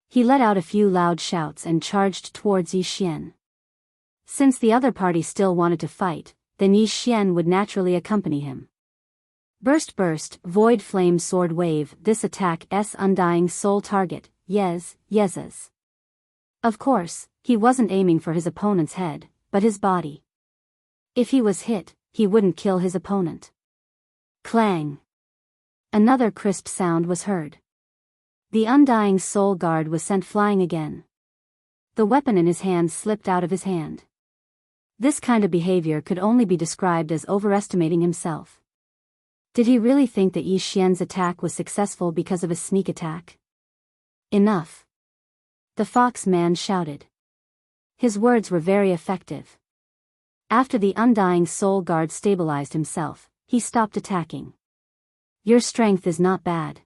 He let out a few loud shouts and charged towards Yi Xian. Since the other party still wanted to fight, then Yi Xian would naturally accompany him. Burst, Void Flame Sword Wave. This attack S Undying Soul target, Yez's. Of course, he wasn't aiming for his opponent's head, but his body. If he was hit, he wouldn't kill his opponent. Clang! Another crisp sound was heard. The undying soul guard was sent flying again. The weapon in his hand slipped out of his hand. This kind of behavior could only be described as overestimating himself. Did he really think that Yi Xian's attack was successful because of a sneak attack? Enough! The fox man shouted. His words were very effective. After the undying soul guard stabilized himself, he stopped attacking. Your strength is not bad.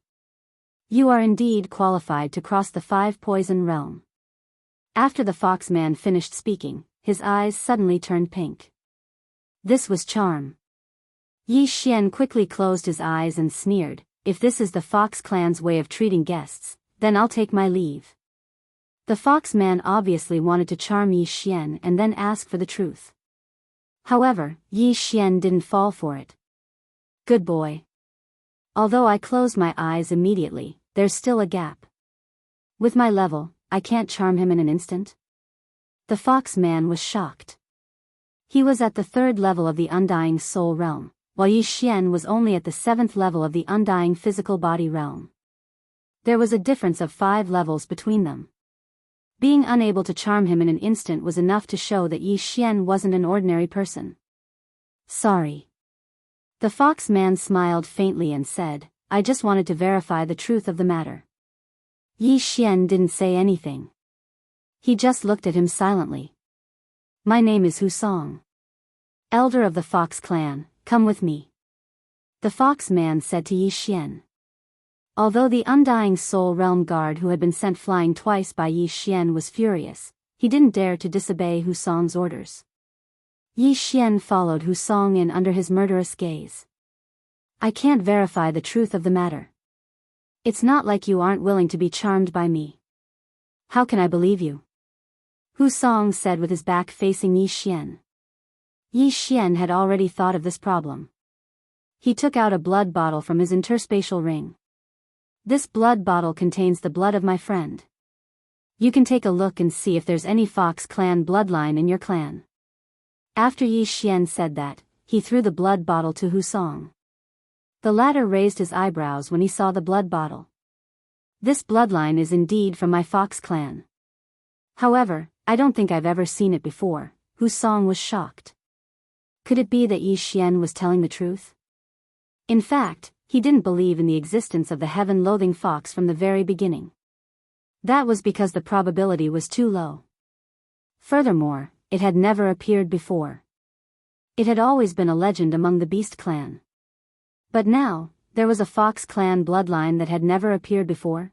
You are indeed qualified to cross the 5-poison realm. After the fox man finished speaking, his eyes suddenly turned pink. This was charm. Yi Xian quickly closed his eyes and sneered, if this is the Fox clan's way of treating guests, then I'll take my leave. The fox man obviously wanted to charm Yi Xian and then ask for the truth. However, Yi Xian didn't fall for it. Good boy. Although I closed my eyes immediately, there's still a gap. With my level, I can't charm him in an instant? The fox man was shocked. He was at the 3rd level of the undying soul realm, while Yi Xian was only at the 7th level of the undying physical body realm. There was a difference of 5 levels between them. Being unable to charm him in an instant was enough to show that Yi Xian wasn't an ordinary person. Sorry. The fox man smiled faintly and said, I just wanted to verify the truth of the matter. Yi Xian didn't say anything. He just looked at him silently. My name is Hu Song. Elder of the Fox clan, come with me. The fox man said to Yi Xian. Although the undying soul realm guard who had been sent flying twice by Yi Xian was furious, he didn't dare to disobey Hu Song's orders. Yi Xian followed Hu Song in under his murderous gaze. I can't verify the truth of the matter. It's not like you aren't willing to be charmed by me. How can I believe you? Hu Song said with his back facing Yi Xian. Yi Xian had already thought of this problem. He took out a blood bottle from his interspatial ring. This blood bottle contains the blood of my friend. You can take a look and see if there's any Fox clan bloodline in your clan. After Yi Xian said that, he threw the blood bottle to Hu Song. The latter raised his eyebrows when he saw the blood bottle. This bloodline is indeed from my Fox clan. However, I don't think I've ever seen it before. Hu Song was shocked. Could it be that Yi Xian was telling the truth? In fact, he didn't believe in the existence of the heaven-loathing fox from the very beginning. That was because the probability was too low. Furthermore, it had never appeared before. It had always been a legend among the Beast clan. But now, there was a Fox clan bloodline that had never appeared before.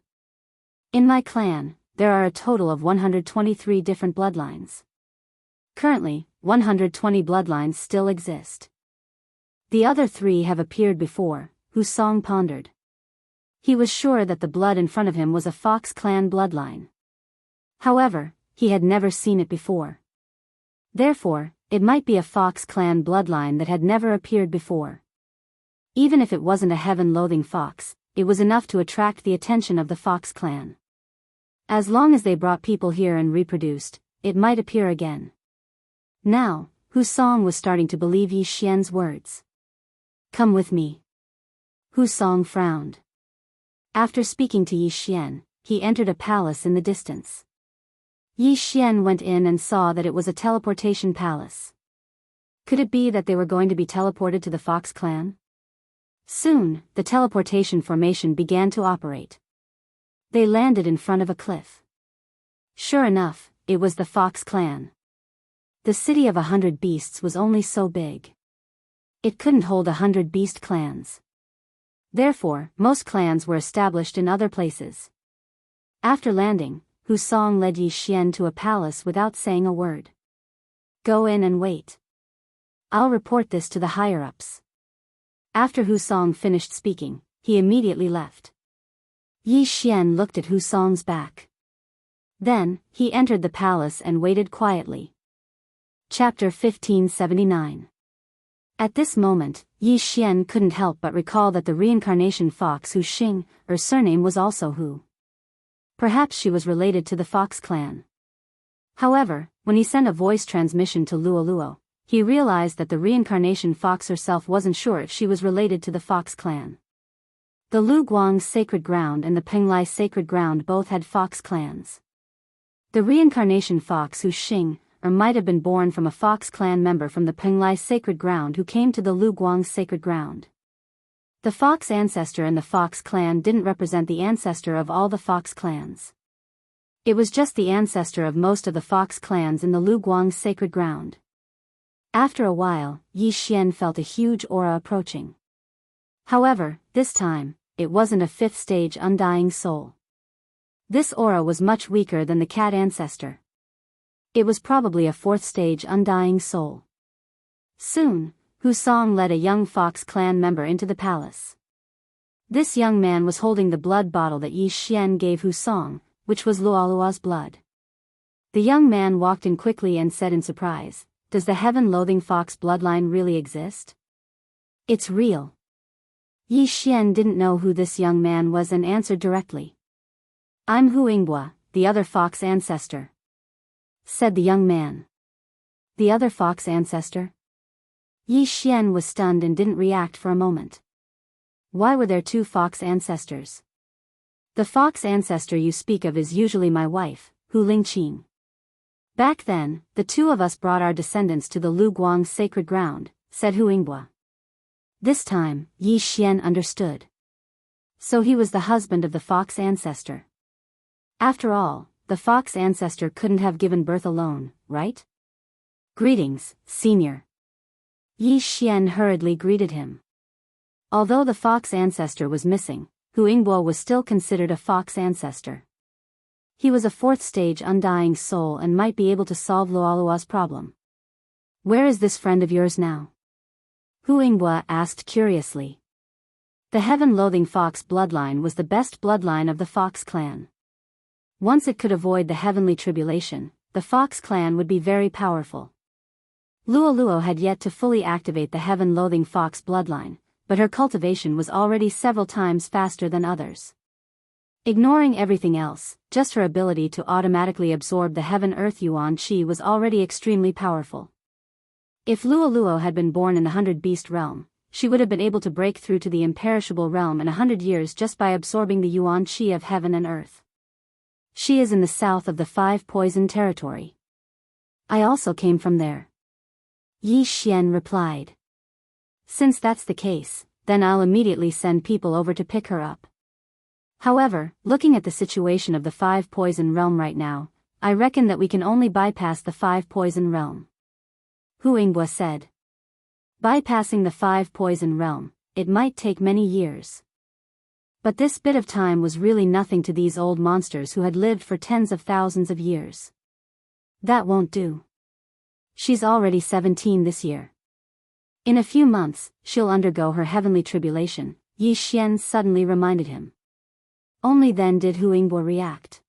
In my clan, there are a total of 123 different bloodlines. Currently, 120 bloodlines still exist. The other 3 have appeared before, Hu Song pondered. He was sure that the blood in front of him was a Fox clan bloodline. However, he had never seen it before. Therefore, it might be a Fox clan bloodline that had never appeared before. Even if it wasn't a heaven-loathing fox, it was enough to attract the attention of the Fox clan. As long as they brought people here and reproduced, it might appear again. Now, Hu Song was starting to believe Yi Xian's words. Come with me. Hu Song frowned. After speaking to Yi Xian, he entered a palace in the distance. Yi Xian went in and saw that it was a teleportation palace. Could it be that they were going to be teleported to the Fox clan? Soon, the teleportation formation began to operate. They landed in front of a cliff. Sure enough, it was the Fox clan. The city of 100 beasts was only so big. It couldn't hold 100 beast clans. Therefore, most clans were established in other places. After landing, Hu Song led Yi Xian to a palace without saying a word. Go in and wait. I'll report this to the higher-ups. After Hu Song finished speaking, he immediately left. Yi Xian looked at Hu Song's back. Then, he entered the palace and waited quietly. Chapter 1579. At this moment, Yi Xian couldn't help but recall that the reincarnation fox Hu Xing, her surname was also Hu. Perhaps she was related to the Fox clan. However, when he sent a voice transmission to Luoluo, he realized that the reincarnation fox herself wasn't sure if she was related to the fox clan. The Lu Guang's sacred ground and the Penglai sacred ground both had fox clans. The reincarnation fox who Xing, or might have been born from a fox clan member from the Penglai sacred ground who came to the Lu Guang's sacred ground. The fox ancestor in the fox clan didn't represent the ancestor of all the fox clans. It was just the ancestor of most of the fox clans in the Lu Guang's sacred ground. After a while, Yi Xian felt a huge aura approaching. However, this time, it wasn't a fifth stage undying soul. This aura was much weaker than the cat ancestor. It was probably a fourth stage undying soul. Soon, Hu Song led a young fox clan member into the palace. This young man was holding the blood bottle that Yi Xian gave Hu Song, which was Luoluo's blood. The young man walked in quickly and said in surprise, "Does the heaven-loathing fox bloodline really exist?" "It's real." Yi Xian didn't know who this young man was and answered directly. "I'm Hu Yingbua, the other fox ancestor," said the young man. The other fox ancestor? Yi Xian was stunned and didn't react for a moment. Why were there two fox ancestors? The fox ancestor you speak of is usually my wife, Hu Lingqing. Back then, the two of us brought our descendants to the Lu Guang's sacred ground, said Hu Yingbua. This time, Yi Xian understood. So he was the husband of the fox ancestor. After all, the fox ancestor couldn't have given birth alone, right? "Greetings, senior." Yi Xian hurriedly greeted him. Although the fox ancestor was missing, Hu Yingbua was still considered a fox ancestor. He was a fourth stage undying soul and might be able to solve Luoluo's problem. "Where is this friend of yours now?" Hu Yingbua asked curiously. The heaven-loathing fox bloodline was the best bloodline of the fox clan. Once it could avoid the heavenly tribulation, the fox clan would be very powerful. Luoluo had yet to fully activate the heaven-loathing fox bloodline, but her cultivation was already several times faster than others. Ignoring everything else, just her ability to automatically absorb the heaven-earth yuan qi was already extremely powerful. If Luoluo had been born in the 100-beast realm, she would have been able to break through to the imperishable realm in 100 years just by absorbing the yuan qi of heaven and earth. She is in the south of the 5 poison territory. I also came from there. Yi Xian replied. Since that's the case, then I'll immediately send people over to pick her up. However, looking at the situation of the 5 poison realm right now, I reckon that we can only bypass the 5 poison realm. Hu Yingbua said. Bypassing the 5 poison realm, it might take many years. But this bit of time was really nothing to these old monsters who had lived for tens of thousands of years. That won't do. She's already 17 this year. In a few months, she'll undergo her heavenly tribulation, Yi Xian suddenly reminded him. Only then did Hu Yingbua react.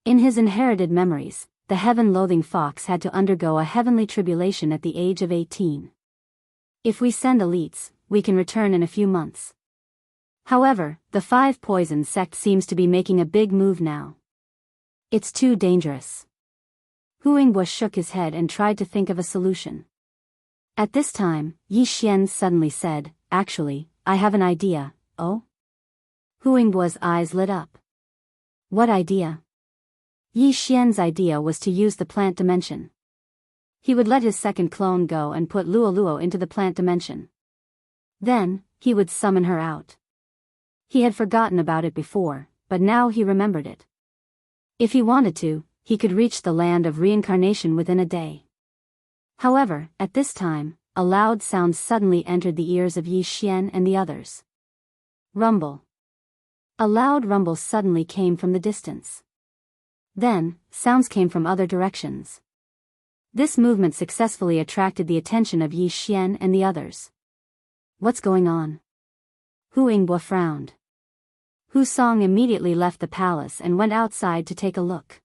In his inherited memories, the heaven-loathing fox had to undergo a heavenly tribulation at the age of 18. If we send elites, we can return in a few months. However, the 5 poison sect seems to be making a big move now. It's too dangerous. Hu Yingbua shook his head and tried to think of a solution. At this time, Yi Xian suddenly said, Actually, I have an idea. Oh? Hu Yingbua's eyes lit up. What idea? Yi Xian's idea was to use the plant dimension. He would let his second clone go and put Luoluo into the plant dimension. Then, he would summon her out. He had forgotten about it before, but now he remembered it. If he wanted to, he could reach the land of reincarnation within a day. However, at this time, a loud sound suddenly entered the ears of Yi Xian and the others. Rumble. A loud rumble suddenly came from the distance. Then, sounds came from other directions. This movement successfully attracted the attention of Yi Xian and the others. What's going on? Hu Yingbua frowned. Hu Song immediately left the palace and went outside to take a look.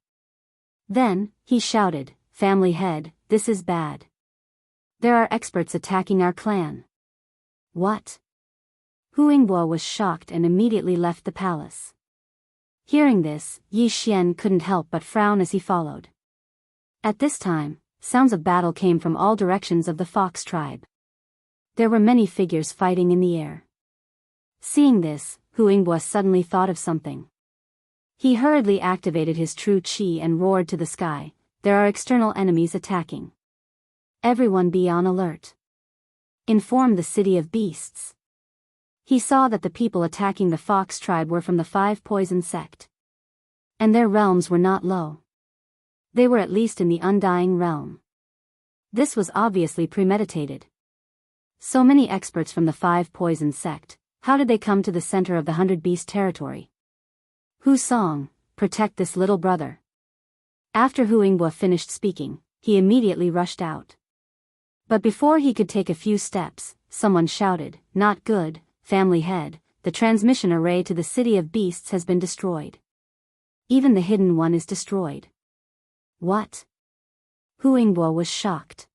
Then, he shouted, Family head, this is bad. There are experts attacking our clan. What? Hu Yingbua was shocked and immediately left the palace. Hearing this, Yi Xian couldn't help but frown as he followed. At this time, sounds of battle came from all directions of the fox tribe. There were many figures fighting in the air. Seeing this, Huingbua suddenly thought of something. He hurriedly activated his true chi and roared to the sky, "There are external enemies attacking. Everyone be on alert. Inform the city of beasts." He saw that the people attacking the fox tribe were from the 5 poison sect. And their realms were not low. They were at least in the undying realm. This was obviously premeditated. So many experts from the 5 poison sect, how did they come to the center of the 100 beast territory? Hu Song, protect this little brother. After Huingbua finished speaking, he immediately rushed out. But before he could take a few steps, someone shouted, "Not good, family head, the transmission array to the city of beasts has been destroyed. Even the hidden one is destroyed." What? Huingbua was shocked.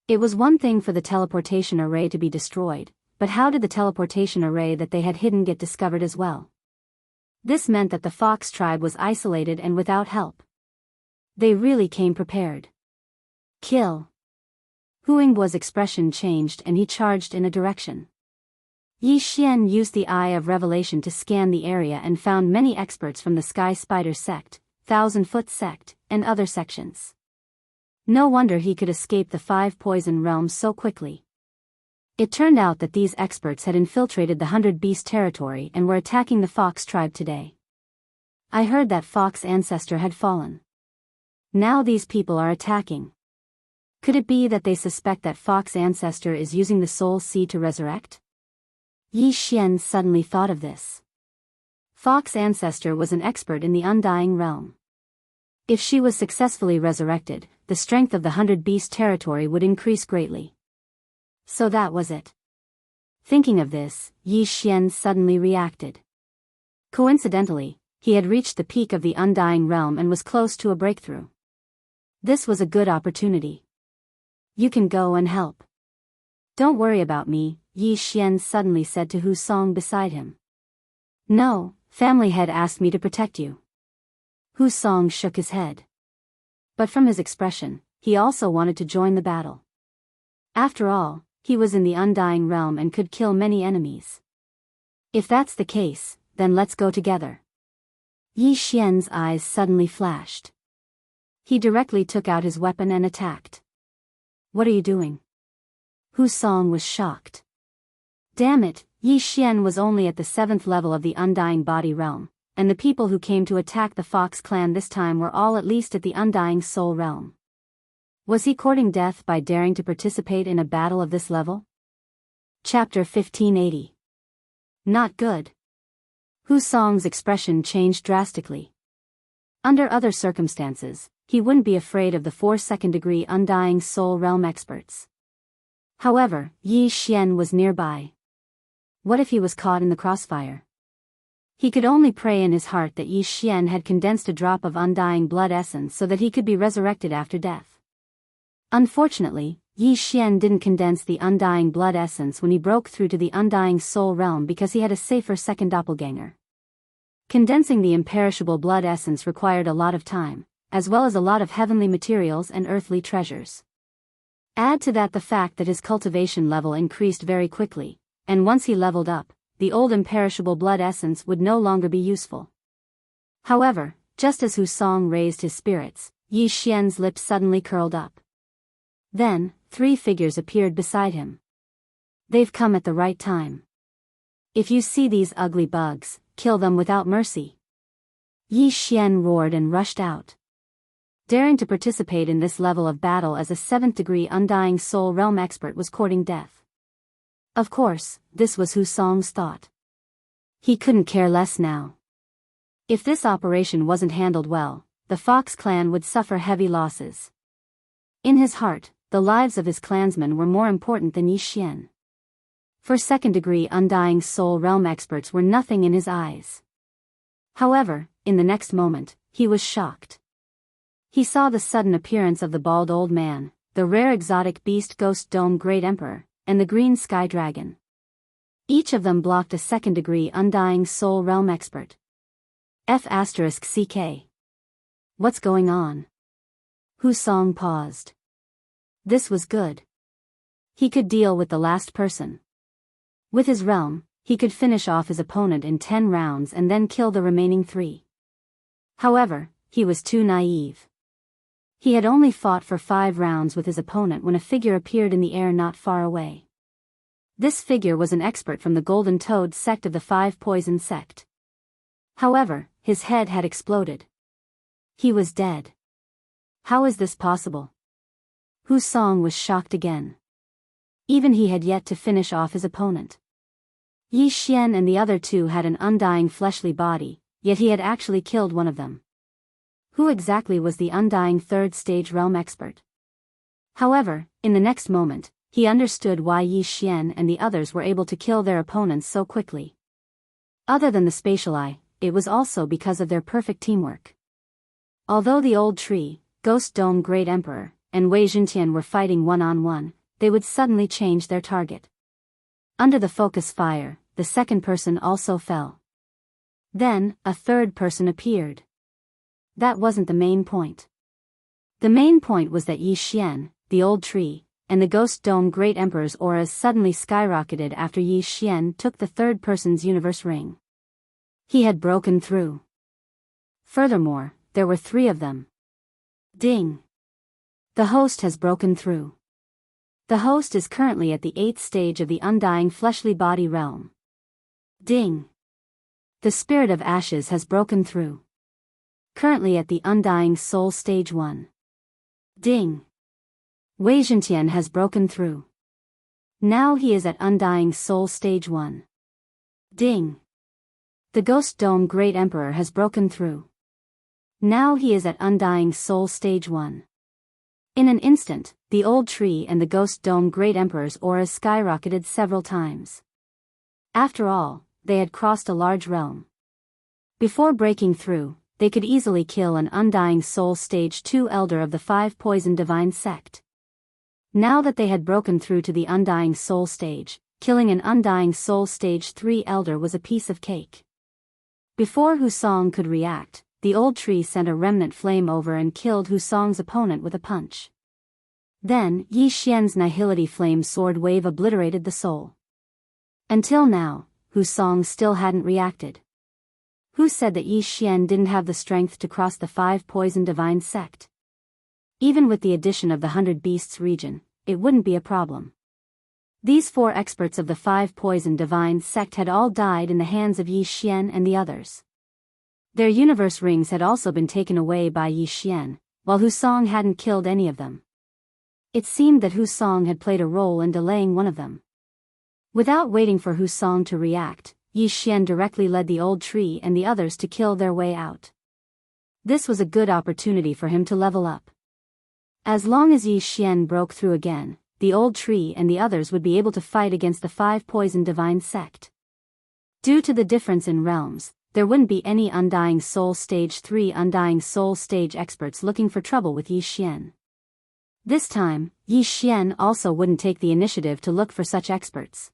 It was one thing for the teleportation array to be destroyed, but how did the teleportation array that they had hidden get discovered as well? This meant that the fox tribe was isolated and without help. They really came prepared. Kill. Huingbua's expression changed and he charged in a direction. Yi Xian used the Eye of Revelation to scan the area and found many experts from the Sky Spider sect, 1,000-foot sect, and other sections. No wonder he could escape the 5 poison realms so quickly. It turned out that these experts had infiltrated the 100 beast territory and were attacking the fox tribe today. I heard that fox ancestor had fallen. Now these people are attacking. Could it be that they suspect that fox ancestor is using the soul seed to resurrect? Yi Xian suddenly thought of this. Fox ancestor was an expert in the undying realm. If she was successfully resurrected, the strength of the 100 beast territory would increase greatly. So that was it. Thinking of this, Yi Xian suddenly reacted. Coincidentally, he had reached the peak of the undying realm and was close to a breakthrough. This was a good opportunity. You can go and help. Don't worry about me, Yi Xian suddenly said to Hu Song beside him. No, family head asked me to protect you. Hu Song shook his head. But from his expression, he also wanted to join the battle. After all, he was in the undying realm and could kill many enemies. If that's the case, then let's go together. Yi Xian's eyes suddenly flashed. He directly took out his weapon and attacked. What are you doing? Hu Song was shocked. Damn it, Yi Xian was only at the 7th level of the undying body realm, and the people who came to attack the Fox clan this time were all at least at the undying soul realm. Was he courting death by daring to participate in a battle of this level? Chapter 1580. Not good. Hu Song's expression changed drastically. Under other circumstances, he wouldn't be afraid of the 4 second-degree undying soul realm experts. However, Yi Xian was nearby. What if he was caught in the crossfire? He could only pray in his heart that Yi Xian had condensed a drop of undying blood essence so that he could be resurrected after death. Unfortunately, Yi Xian didn't condense the undying blood essence when he broke through to the undying soul realm because he had a safer second doppelganger. Condensing the imperishable blood essence required a lot of time, as well as a lot of heavenly materials and earthly treasures. Add to that the fact that his cultivation level increased very quickly, and once he leveled up, the old imperishable blood essence would no longer be useful. However, just as Hu Song raised his spirits, Yi Xian's lips suddenly curled up. Then, 3 figures appeared beside him. They've come at the right time. If you see these ugly bugs, kill them without mercy. Yi Xian roared and rushed out. Daring to participate in this level of battle as a 7th-degree undying soul realm expert was courting death. Of course, this was Hu Song's thought. He couldn't care less now. If this operation wasn't handled well, the Fox clan would suffer heavy losses. In his heart, the lives of his clansmen were more important than Yi Xian. For 2nd-degree undying soul realm experts were nothing in his eyes. However, in the next moment, he was shocked. He saw the sudden appearance of the bald old man, the rare exotic beast Ghost Dome Great Emperor, and the green sky dragon. Each of them blocked a 2nd-degree undying soul realm expert. F***CK. What's going on? Hu Song paused. This was good. He could deal with the last person. With his realm, he could finish off his opponent in 10 rounds and then kill the remaining 3. However, he was too naive. He had only fought for 5 rounds with his opponent when a figure appeared in the air not far away. This figure was an expert from the Golden Toad sect of the 5 Poison sect. However, his head had exploded. He was dead. How is this possible? Hu Song was shocked again. Even he had yet to finish off his opponent. Yi Xian and the other 2 had an undying fleshly body, yet he had actually killed one of them. Who exactly was the undying 3rd stage realm expert? However, in the next moment, he understood why Yi Xian and the others were able to kill their opponents so quickly. Other than the spatial eye, it was also because of their perfect teamwork. Although the old tree, Ghost Dome Great Emperor, and Wei Jintian were fighting one-on-one, they would suddenly change their target. Under the focus fire, the second person also fell. Then, a third person appeared. That wasn't the main point. The main point was that Yi Xian, the old tree, and the Ghost Dome Great Emperor's auras suddenly skyrocketed after Yi Xian took the third person's universe ring. He had broken through. Furthermore, there were 3 of them. Ding! The host has broken through. The host is currently at the 8th stage of the undying fleshly body realm. Ding! The spirit of ashes has broken through. Currently at the undying soul stage 1. Ding! Wei Jintian has broken through. Now he is at undying soul stage 1. Ding! The Ghost Dome Great Emperor has broken through. Now he is at undying soul stage 1. In an instant, the old tree and the Ghost Dome Great Emperor's auras skyrocketed several times. After all, they had crossed a large realm. Before breaking through, they could easily kill an undying soul stage 2 elder of the 5 Poison Divine sect. Now that they had broken through to the undying soul stage, killing an undying soul stage 3 elder was a piece of cake. Before Hu Song could react, the old tree sent a remnant flame over and killed Hu Song's opponent with a punch. Then, Yi Xian's nihility flame sword wave obliterated the soul. Until now, Hu Song still hadn't reacted. Who said that Yi Xian didn't have the strength to cross the 5 Poison Divine sect? Even with the addition of the 100 Beasts region, it wouldn't be a problem. These 4 experts of the 5 Poison Divine sect had all died in the hands of Yi Xian and the others. Their universe rings had also been taken away by Yi Xian, while Hu Song hadn't killed any of them. It seemed that Hu Song had played a role in delaying one of them. Without waiting for Hu Song to react, Yi Xian directly led the old tree and the others to kill their way out. This was a good opportunity for him to level up. As long as Yi Xian broke through again, the old tree and the others would be able to fight against the 5 Poison Divine sect. Due to the difference in realms, there wouldn't be any Undying Soul Stage 3 Undying Soul Stage experts looking for trouble with Yi Xian. This time, Yi Xian also wouldn't take the initiative to look for such experts.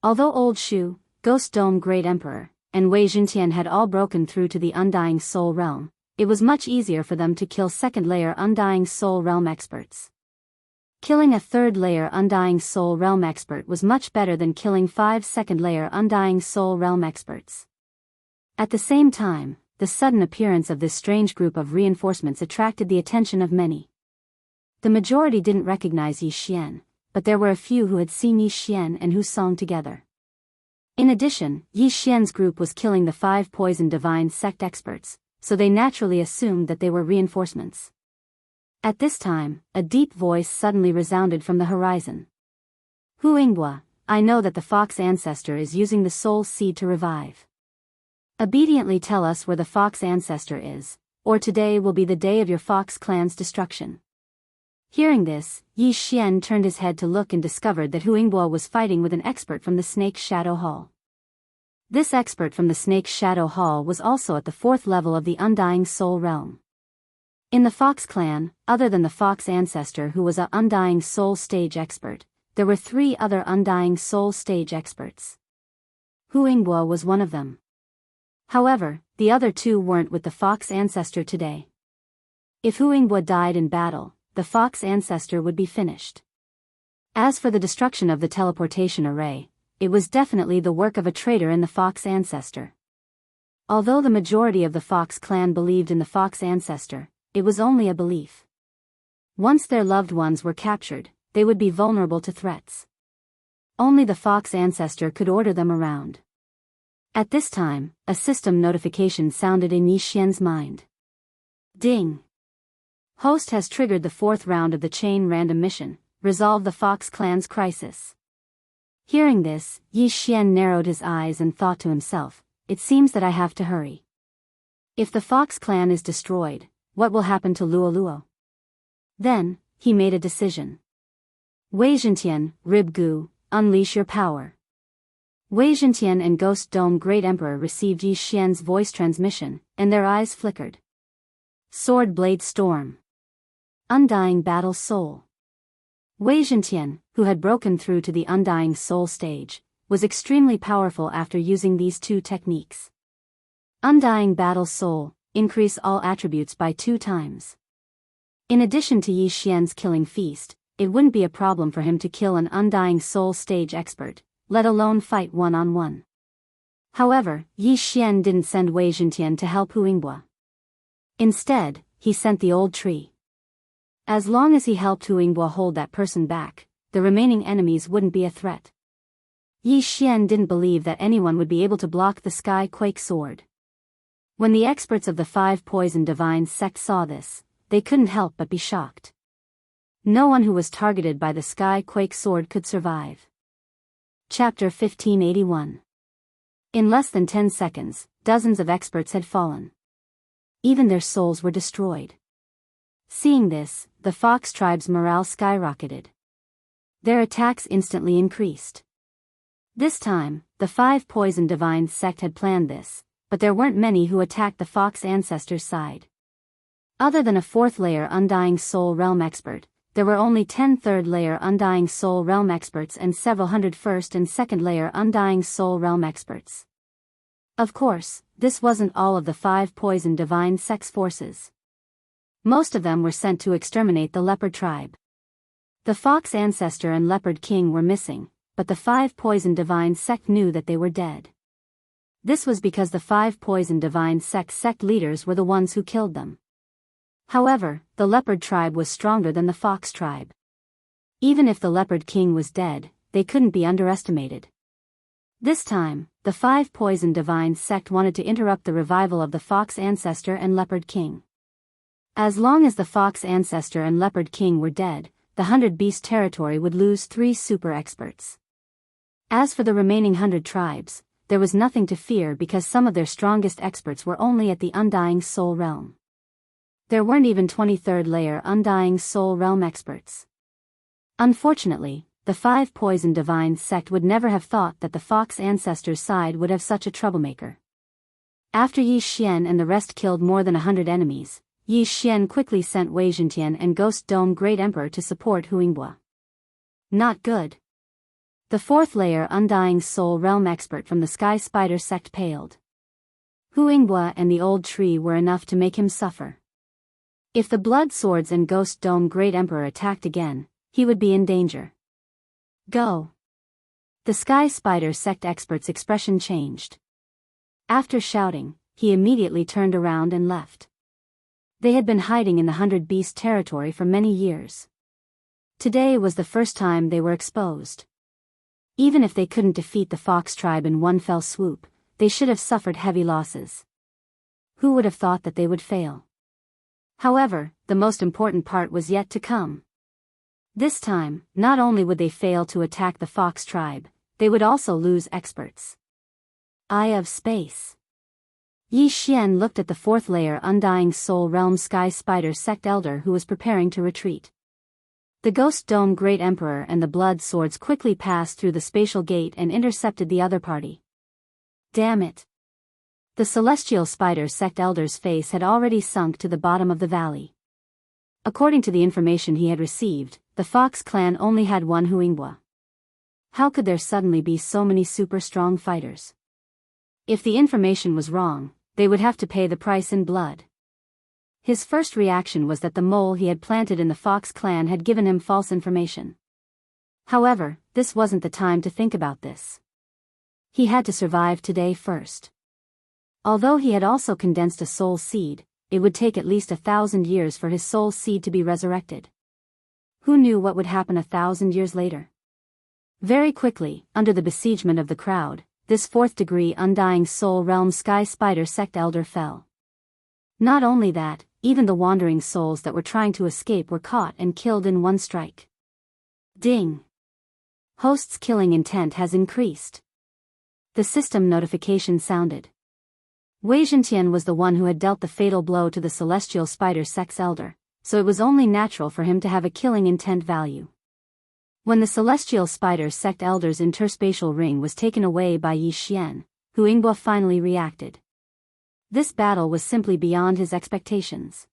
Although Old Shu, Ghost Dome Great Emperor, and Wei Jintian had all broken through to the Undying Soul Realm, it was much easier for them to kill second-layer Undying Soul Realm experts. Killing a third-layer Undying Soul Realm expert was much better than killing 5 second-layer Undying Soul Realm experts. At the same time, the sudden appearance of this strange group of reinforcements attracted the attention of many. The majority didn't recognize Yi Xian, but there were a few who had seen Yi Xian and Hu Song together. In addition, Yi Xian's group was killing the 5 Poison Divine sect experts, so they naturally assumed that they were reinforcements. At this time, a deep voice suddenly resounded from the horizon. Hu Yinghua, I know that the fox ancestor is using the soul seed to revive. Obediently tell us where the fox ancestor is, or today will be the day of your fox clan's destruction. Hearing this, Yi Xian turned his head to look and discovered that Hu Yinghua was fighting with an expert from the Snake Shadow Hall. This expert from the Snake Shadow Hall was also at the 4th level of the Undying Soul Realm. In the Fox clan, other than the Fox ancestor who was a Undying Soul Stage expert, there were 3 other Undying Soul Stage experts. Hu Yinghua was one of them. However, the other 2 weren't with the Fox ancestor today. If Huingbua died in battle, the fox ancestor would be finished. As for the destruction of the teleportation array, it was definitely the work of a traitor in the fox ancestor. Although the majority of the fox clan believed in the fox ancestor, it was only a belief. Once their loved ones were captured, they would be vulnerable to threats. Only the fox ancestor could order them around. At this time, a system notification sounded in Yi Xian's mind. Ding! Host has triggered the 4th round of the chain random mission, resolve the fox clan's crisis. Hearing this, Yi Xian narrowed his eyes and thought to himself, it seems that I have to hurry. If the fox clan is destroyed, what will happen to Luoluo? Then, he made a decision. Wei Zhentian, Rib Gu, unleash your power. Wei Zhentian and Ghost Dome Great Emperor received Yi Xian's voice transmission, and their eyes flickered. Sword Blade Storm. Undying Battle Soul. Wei Zhentian, who had broken through to the Undying Soul stage, was extremely powerful after using these two techniques. Undying Battle Soul, increase all attributes by 2 times. In addition to Yi Xian's killing feast, it wouldn't be a problem for him to kill an Undying Soul stage expert, let alone fight one-on-one. However, Yi Xian didn't send Wei Zhentian to help Huingbua. Instead, he sent the old tree. As long as he helped Huingbua hold that person back, the remaining enemies wouldn't be a threat. Yi Xian didn't believe that anyone would be able to block the Sky Quake Sword. When the experts of the 5 Poison Divine sect saw this, they couldn't help but be shocked. No one who was targeted by the Sky Quake Sword could survive. Chapter 1581. In less than 10 seconds, dozens of experts had fallen. Even their souls were destroyed. Seeing this, the fox tribe's morale skyrocketed. Their attacks instantly increased. This time, the 5 Poison Divine sect had planned this, but there weren't many who attacked the fox ancestor's side. Other than a 4th layer Undying Soul Realm expert, there were only 10 3rd layer Undying Soul Realm experts and several hundred 1st and 2nd layer Undying Soul Realm experts. Of course, this wasn't all of the 5 Poison Divine sect's forces. Most of them were sent to exterminate the Leopard tribe. The Fox Ancestor and Leopard King were missing, but the 5 Poison Divine sect knew that they were dead. This was because the 5 Poison Divine sect leaders were the ones who killed them. However, the Leopard tribe was stronger than the Fox tribe. Even if the Leopard King was dead, they couldn't be underestimated. This time, the 5 Poison Divine sect wanted to interrupt the revival of the Fox Ancestor and Leopard King. As long as the Fox Ancestor and Leopard King were dead, the 100 Beast territory would lose 3 super experts. As for the remaining 100 tribes, there was nothing to fear because some of their strongest experts were only at the Undying Soul Realm. There weren't even 23rd layer Undying Soul Realm experts. Unfortunately, the 5 Poison Divine sect would never have thought that the Fox Ancestor's side would have such a troublemaker. After Yi Xian and the rest killed more than 100 enemies, Yi Xian quickly sent Wei Zhentian and Ghost Dome Great Emperor to support Huingbua. Not good. The 4th layer Undying Soul Realm expert from the Sky Spider sect paled. Huingbua and the old tree were enough to make him suffer. If the Blood Swords and Ghost Dome Great Emperor attacked again, he would be in danger. Go! The Sky Spider sect expert's expression changed. After shouting, he immediately turned around and left. They had been hiding in the 100 Beast territory for many years. Today was the first time they were exposed. Even if they couldn't defeat the Fox tribe in one fell swoop, they should have suffered heavy losses. Who would have thought that they would fail? However, the most important part was yet to come. This time, not only would they fail to attack the Fox tribe, they would also lose experts. Eye of Space. Yi Xian looked at the 4th layer Undying Soul Realm Sky Spider sect elder who was preparing to retreat. The Ghost Dome Great Emperor and the Blood Swords quickly passed through the spatial gate and intercepted the other party. Damn it! The Celestial Spider sect elder's face had already sunk to the bottom of the valley. According to the information he had received, the Fox clan only had one Huingbua. How could there suddenly be so many super strong fighters? If the information was wrong, they would have to pay the price in blood. His first reaction was that the mole he had planted in the Fox clan had given him false information. However, this wasn't the time to think about this. He had to survive today first. Although he had also condensed a soul seed, it would take at least 1,000 years for his soul seed to be resurrected. Who knew what would happen 1,000 years later? Very quickly, under the besiegement of the crowd, this fourth-degree undying soul realm sky spider sect elder fell. Not only that, even the wandering souls that were trying to escape were caught and killed in one strike. Ding! Host's killing intent has increased. The system notification sounded. Wei Zhentian was the one who had dealt the fatal blow to the celestial spider sect's elder, so it was only natural for him to have a killing intent value. When the celestial spider sect elder's interspatial ring was taken away by Yi Xian, Hu Yingbo finally reacted. This battle was simply beyond his expectations.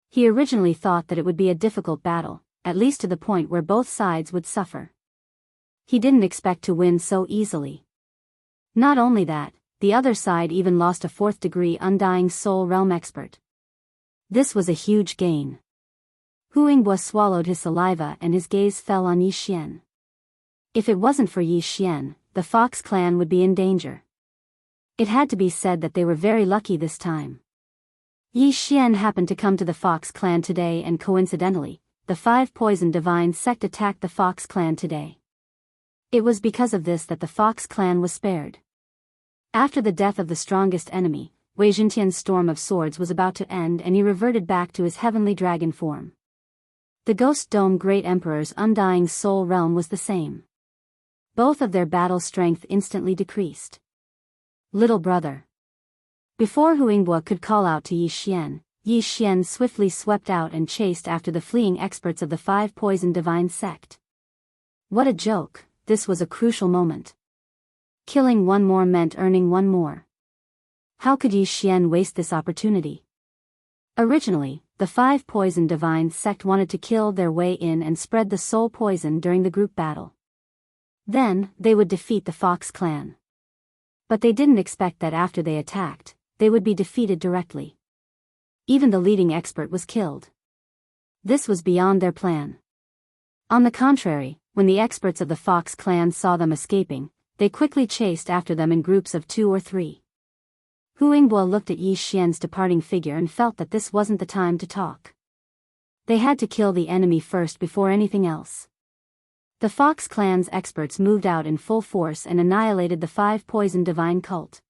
He originally thought that it would be a difficult battle, at least to the point where both sides would suffer. He didn't expect to win so easily. Not only that, the other side even lost a fourth-degree undying soul realm expert. This was a huge gain. Hu Yingbo swallowed his saliva and his gaze fell on Yi Xian. If it wasn't for Yi Xian, the Fox clan would be in danger. It had to be said that they were very lucky this time. Yi Xian happened to come to the Fox clan today and coincidentally, the 5 Poison Divine sect attacked the Fox clan today. It was because of this that the Fox clan was spared. After the death of the strongest enemy, Wei Zhentian's storm of swords was about to end and he reverted back to his heavenly dragon form. The Ghost Dome Great Emperor's undying soul realm was the same. Both of their battle strength instantly decreased. Little brother. Before Hu Yingbo could call out to Yi Xian swiftly swept out and chased after the fleeing experts of the 5 Poison Divine sect. What a joke, this was a crucial moment. Killing one more meant earning one more. How could Yi Xian waste this opportunity? Originally, the 5 Poison Divine sect wanted to kill their way in and spread the soul poison during the group battle. Then, they would defeat the Fox clan. But they didn't expect that after they attacked, they would be defeated directly. Even the leading expert was killed. This was beyond their plan. On the contrary, when the experts of the Fox clan saw them escaping, they quickly chased after them in groups of 2 or 3. Hu Yingbo looked at Yi Xian's departing figure and felt that this wasn't the time to talk. They had to kill the enemy first before anything else. The Fox clan's experts moved out in full force and annihilated the 5 Poison Divine cult.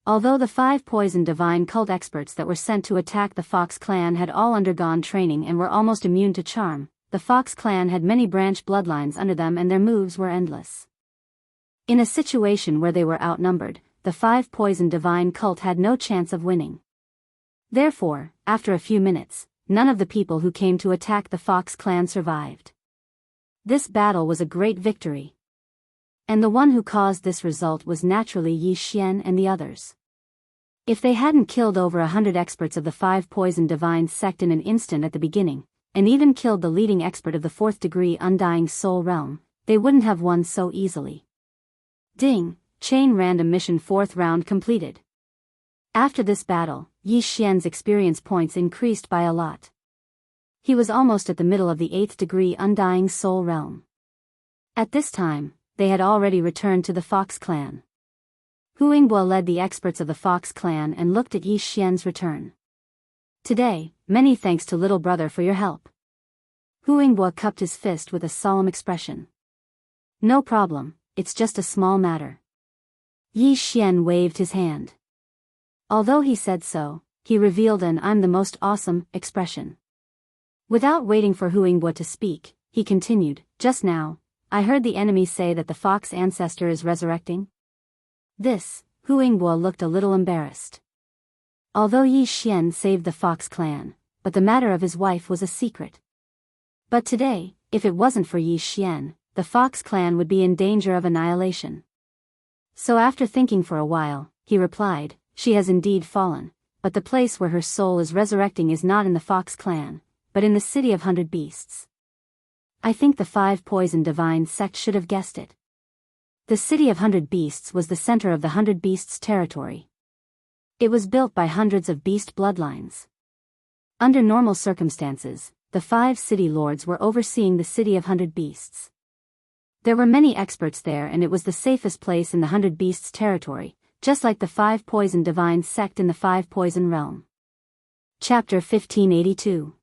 Although the 5 Poison Divine cult experts that were sent to attack the Fox clan had all undergone training and were almost immune to charm, the Fox clan had many branch bloodlines under them and their moves were endless. In a situation where they were outnumbered, the 5 Poison Divine cult had no chance of winning. Therefore, after a few minutes, none of the people who came to attack the Fox clan survived. This battle was a great victory. And the one who caused this result was naturally Yi Xian and the others. If they hadn't killed over 100 experts of the 5 Poison Divine sect in an instant at the beginning, and even killed the leading expert of the 4th-degree Undying Soul Realm, they wouldn't have won so easily. Ding! Chain Random Mission 4th round completed. After this battle, Yi Xian's experience points increased by a lot. He was almost at the middle of the 8th-degree Undying Soul Realm. At this time, they had already returned to the Fox clan. Hu Yingbo led the experts of the Fox clan and looked at Yi Xian's return. Today, many thanks to little brother for your help. Hu Yingbo cupped his fist with a solemn expression. No problem, it's just a small matter. Yi Xian waved his hand. Although he said so, he revealed an "I'm the most awesome" expression. Without waiting for Hu Yingbo to speak, he continued, just now, I heard the enemy say that the Fox ancestor is resurrecting. This, Hu Yingbo looked a little embarrassed. Although Yi Xian saved the Fox clan, but the matter of his wife was a secret. But today, if it wasn't for Yi Xian, the Fox clan would be in danger of annihilation. So after thinking for a while, he replied, she has indeed fallen, but the place where her soul is resurrecting is not in the Fox clan, but in the city of 100 beasts. I think the 5 Poison Divine sect should have guessed it. The city of 100 beasts was the center of the 100 beasts territory. It was built by hundreds of beast bloodlines. Under normal circumstances, the 5 city lords were overseeing the city of 100 beasts. There were many experts there, and it was the safest place in the 100 beasts territory, just like the 5 poison divines sect in the 5 poison realm. Chapter 1582.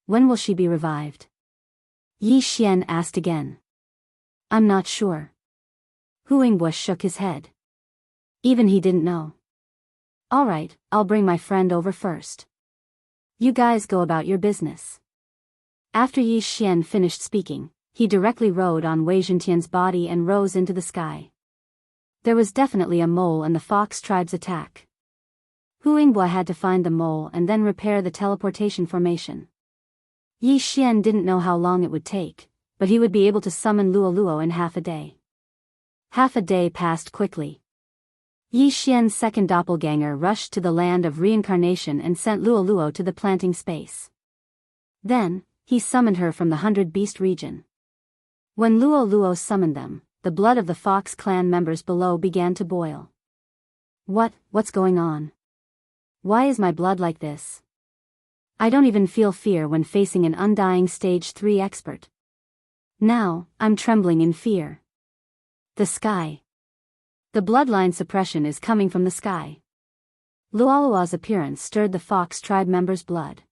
When will she be revived? Yi Xian asked again. I'm not sure. Hu Yingbo shook his head. Even he didn't know. All right, I'll bring my friend over first. You guys go about your business. After Yi Xian finished speaking, he directly rode on Wei Zhentian's body and rose into the sky. There was definitely a mole in the fox tribe's attack. Hu Yingbo had to find the mole and then repair the teleportation formation. Yi Xian didn't know how long it would take, but he would be able to summon Luo in half a day. Half a day passed quickly. Yi Xian's second doppelganger rushed to the land of reincarnation and sent Luo to the planting space. Then, he summoned her from the 100 Beast region. When Luo summoned them, the blood of the Fox clan members below began to boil. What's going on? Why is my blood like this? I don't even feel fear when facing an undying stage 3 expert. Now, I'm trembling in fear. The sky. The bloodline suppression is coming from the sky. Luo's appearance stirred the Fox tribe members' blood.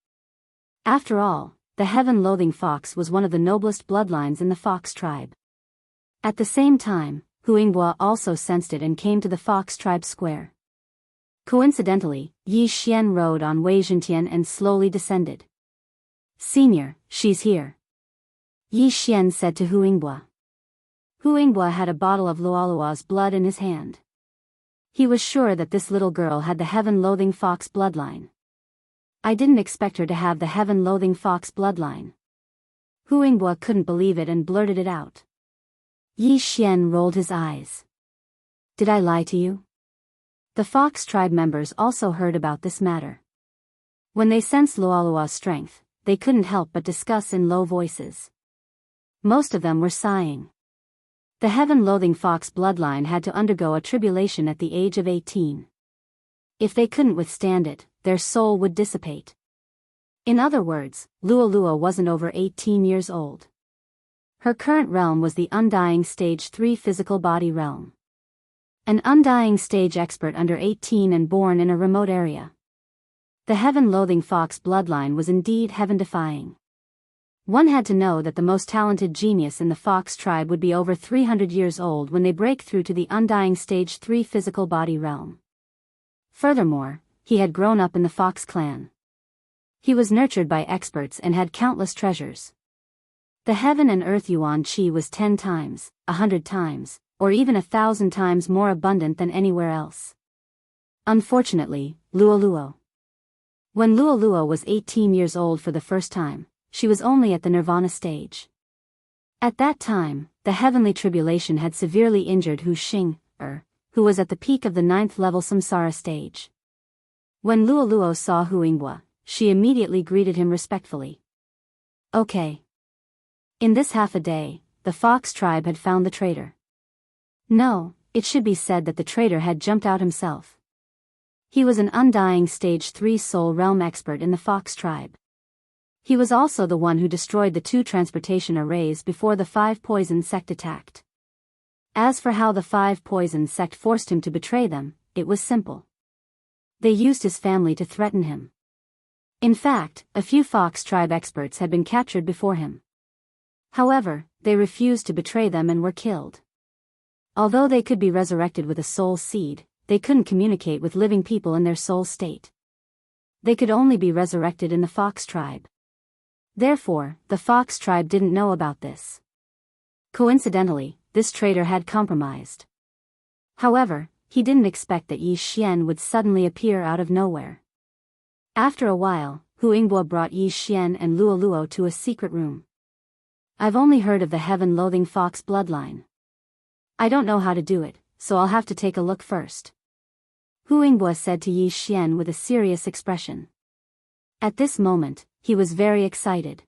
After all, the heaven-loathing fox was one of the noblest bloodlines in the Fox tribe. At the same time, Hu Yingbo also sensed it and came to the Fox tribe square. Coincidentally, Yi Xian rode on Wei Zhentian and slowly descended. Senior, she's here. Yi Xian said to Hu Yingbo. Hu Yingbo had a bottle of Luo's blood in his hand. He was sure that this little girl had the heaven-loathing fox bloodline. I didn't expect her to have the heaven-loathing fox bloodline. Hu Yingbo couldn't believe it and blurted it out. Yi Xian rolled his eyes. Did I lie to you? The Fox tribe members also heard about this matter. When they sensed Luo's strength, they couldn't help but discuss in low voices. Most of them were sighing. The heaven-loathing fox bloodline had to undergo a tribulation at the age of 18. If they couldn't withstand it, their soul would dissipate. In other words, Luo wasn't over 18 years old. Her current realm was the undying stage 3 physical body realm. An undying stage expert under 18 and born in a remote area. The heaven-loathing fox bloodline was indeed heaven-defying. One had to know that the most talented genius in the Fox tribe would be over 300 years old when they break through to the undying stage 3 physical body realm. Furthermore, he had grown up in the Fox clan. He was nurtured by experts and had countless treasures. The heaven and earth yuan qi was 10 times, 100 times, or even 1,000 times more abundant than anywhere else. Unfortunately, Luo. When Luo was 18 years old for the first time, she was only at the nirvana stage. At that time, the heavenly tribulation had severely injured Hu Xing, who was at the peak of the 9th level samsara stage. When Luo saw Hu Yingbo, she immediately greeted him respectfully. Okay. In this half a day, the Fox tribe had found the traitor. No, it should be said that the traitor had jumped out himself. He was an undying stage 3 soul realm expert in the Fox tribe. He was also the one who destroyed the 2 transportation arrays before the 5 poison sect attacked. As for how the 5 poison sect forced him to betray them, it was simple. They used his family to threaten him. In fact, a few Fox tribe experts had been captured before him. However, they refused to betray them and were killed. Although they could be resurrected with a soul seed, they couldn't communicate with living people in their soul state. They could only be resurrected in the Fox tribe. Therefore, the Fox tribe didn't know about this. Coincidentally, this traitor had compromised. However, he didn't expect that Yi Xian would suddenly appear out of nowhere. After a while, Hu Yingbo brought Yi Xian and Luo to a secret room. I've only heard of the heaven-loathing fox bloodline. I don't know how to do it, so I'll have to take a look first. Hu Yingbo said to Yi Xian with a serious expression. At this moment, he was very excited.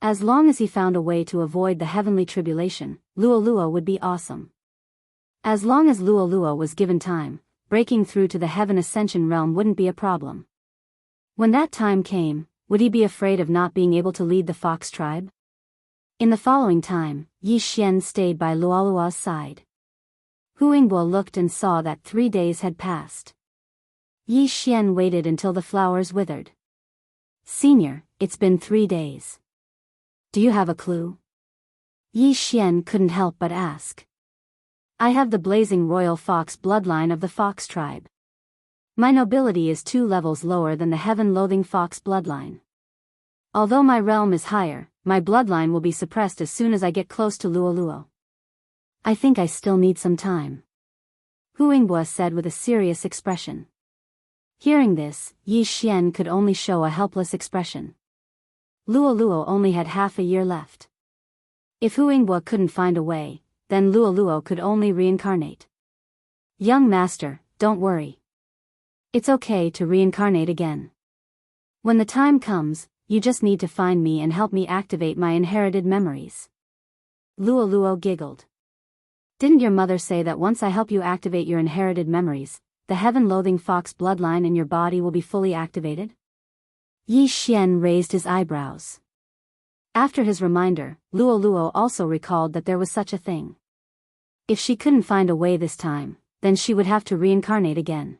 As long as he found a way to avoid the heavenly tribulation, Luo would be awesome. As long as Luo was given time, breaking through to the heaven ascension realm wouldn't be a problem. When that time came, would he be afraid of not being able to lead the fox tribe? In the following time, Yi Xian stayed by Luoluo's side. Hu Yingbo looked and saw that 3 days had passed. Yi Xian waited until the flowers withered. Senior, it's been 3 days. Do you have a clue? Yi Xian couldn't help but ask. I have the blazing royal fox bloodline of the fox tribe. My nobility is 2 levels lower than the heaven-loathing fox bloodline. Although my realm is higher, my bloodline will be suppressed as soon as I get close to Luoluo. I think I still need some time. Hu Yingbo said with a serious expression. Hearing this, Yi Xian could only show a helpless expression. Luoluo only had half a year left. If Hu Yingbo couldn't find a way, then Luoluo could only reincarnate. Young master, don't worry. It's okay to reincarnate again. When the time comes, you just need to find me and help me activate my inherited memories. Luoluo giggled. Didn't your mother say that once I help you activate your inherited memories, the heaven-loathing fox bloodline in your body will be fully activated? Yi Xian raised his eyebrows. After his reminder, Luoluo also recalled that there was such a thing. If she couldn't find a way this time, then she would have to reincarnate again.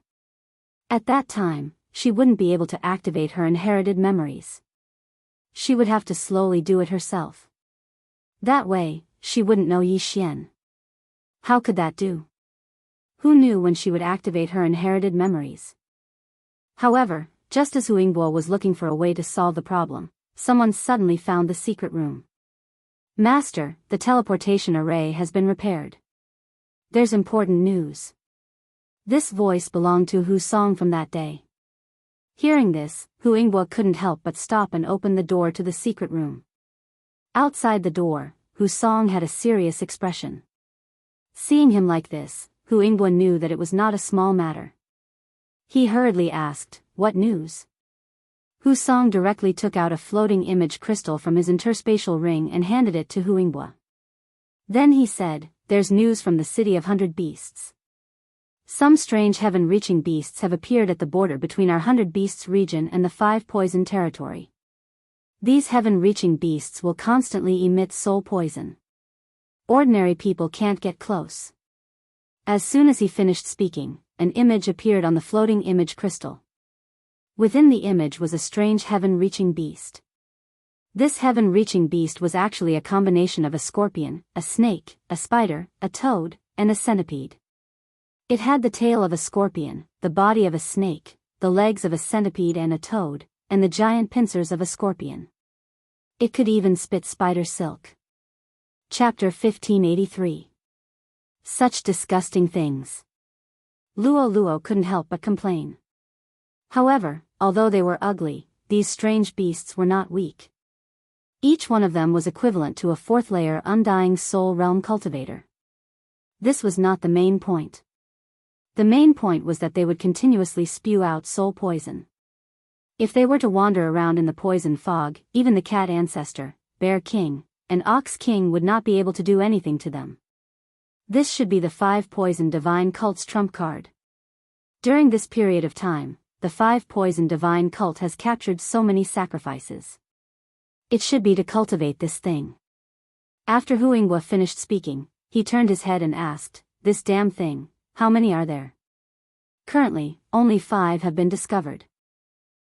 At that time, she wouldn't be able to activate her inherited memories. She would have to slowly do it herself. That way, she wouldn't know Yi Xian. How could that do? Who knew when she would activate her inherited memories? However, just as Hu Yingbo was looking for a way to solve the problem, someone suddenly found the secret room. Master, the teleportation array has been repaired. There's important news. This voice belonged to Hu Song from that day. Hearing this, Hu Yingbo couldn't help but stop and open the door to the secret room. Outside the door, Hu Song had a serious expression. Seeing him like this, Hu Yingbo knew that it was not a small matter. He hurriedly asked, "What news?" Hu Song directly took out a floating image crystal from his interspatial ring and handed it to Hu Yingbo. Then he said, "There's news from the city of 100 beasts. Some strange heaven-reaching beasts have appeared at the border between our 100 beasts region and the 5 poison territory. These heaven-reaching beasts will constantly emit soul poison. Ordinary people can't get close." As soon as he finished speaking, an image appeared on the floating image crystal. Within the image was a strange heaven-reaching beast. This heaven-reaching beast was actually a combination of a scorpion, a snake, a spider, a toad, and a centipede. It had the tail of a scorpion, the body of a snake, the legs of a centipede and a toad, and the giant pincers of a scorpion. It could even spit spider silk. Chapter 1583. Such disgusting things. Luoluo couldn't help but complain. However, although they were ugly, these strange beasts were not weak. Each one of them was equivalent to a 4th-layer undying soul realm cultivator. This was not the main point. The main point was that they would continuously spew out soul poison. If they were to wander around in the poison fog, even the cat ancestor, bear king, and ox king would not be able to do anything to them. This should be the 5 poison divine cult's trump card. During this period of time, the 5 poison divine cult has captured so many sacrifices. It should be to cultivate this thing. After Hu Yingbo finished speaking, he turned his head and asked, "This damn thing, how many are there?" Currently, only 5 have been discovered.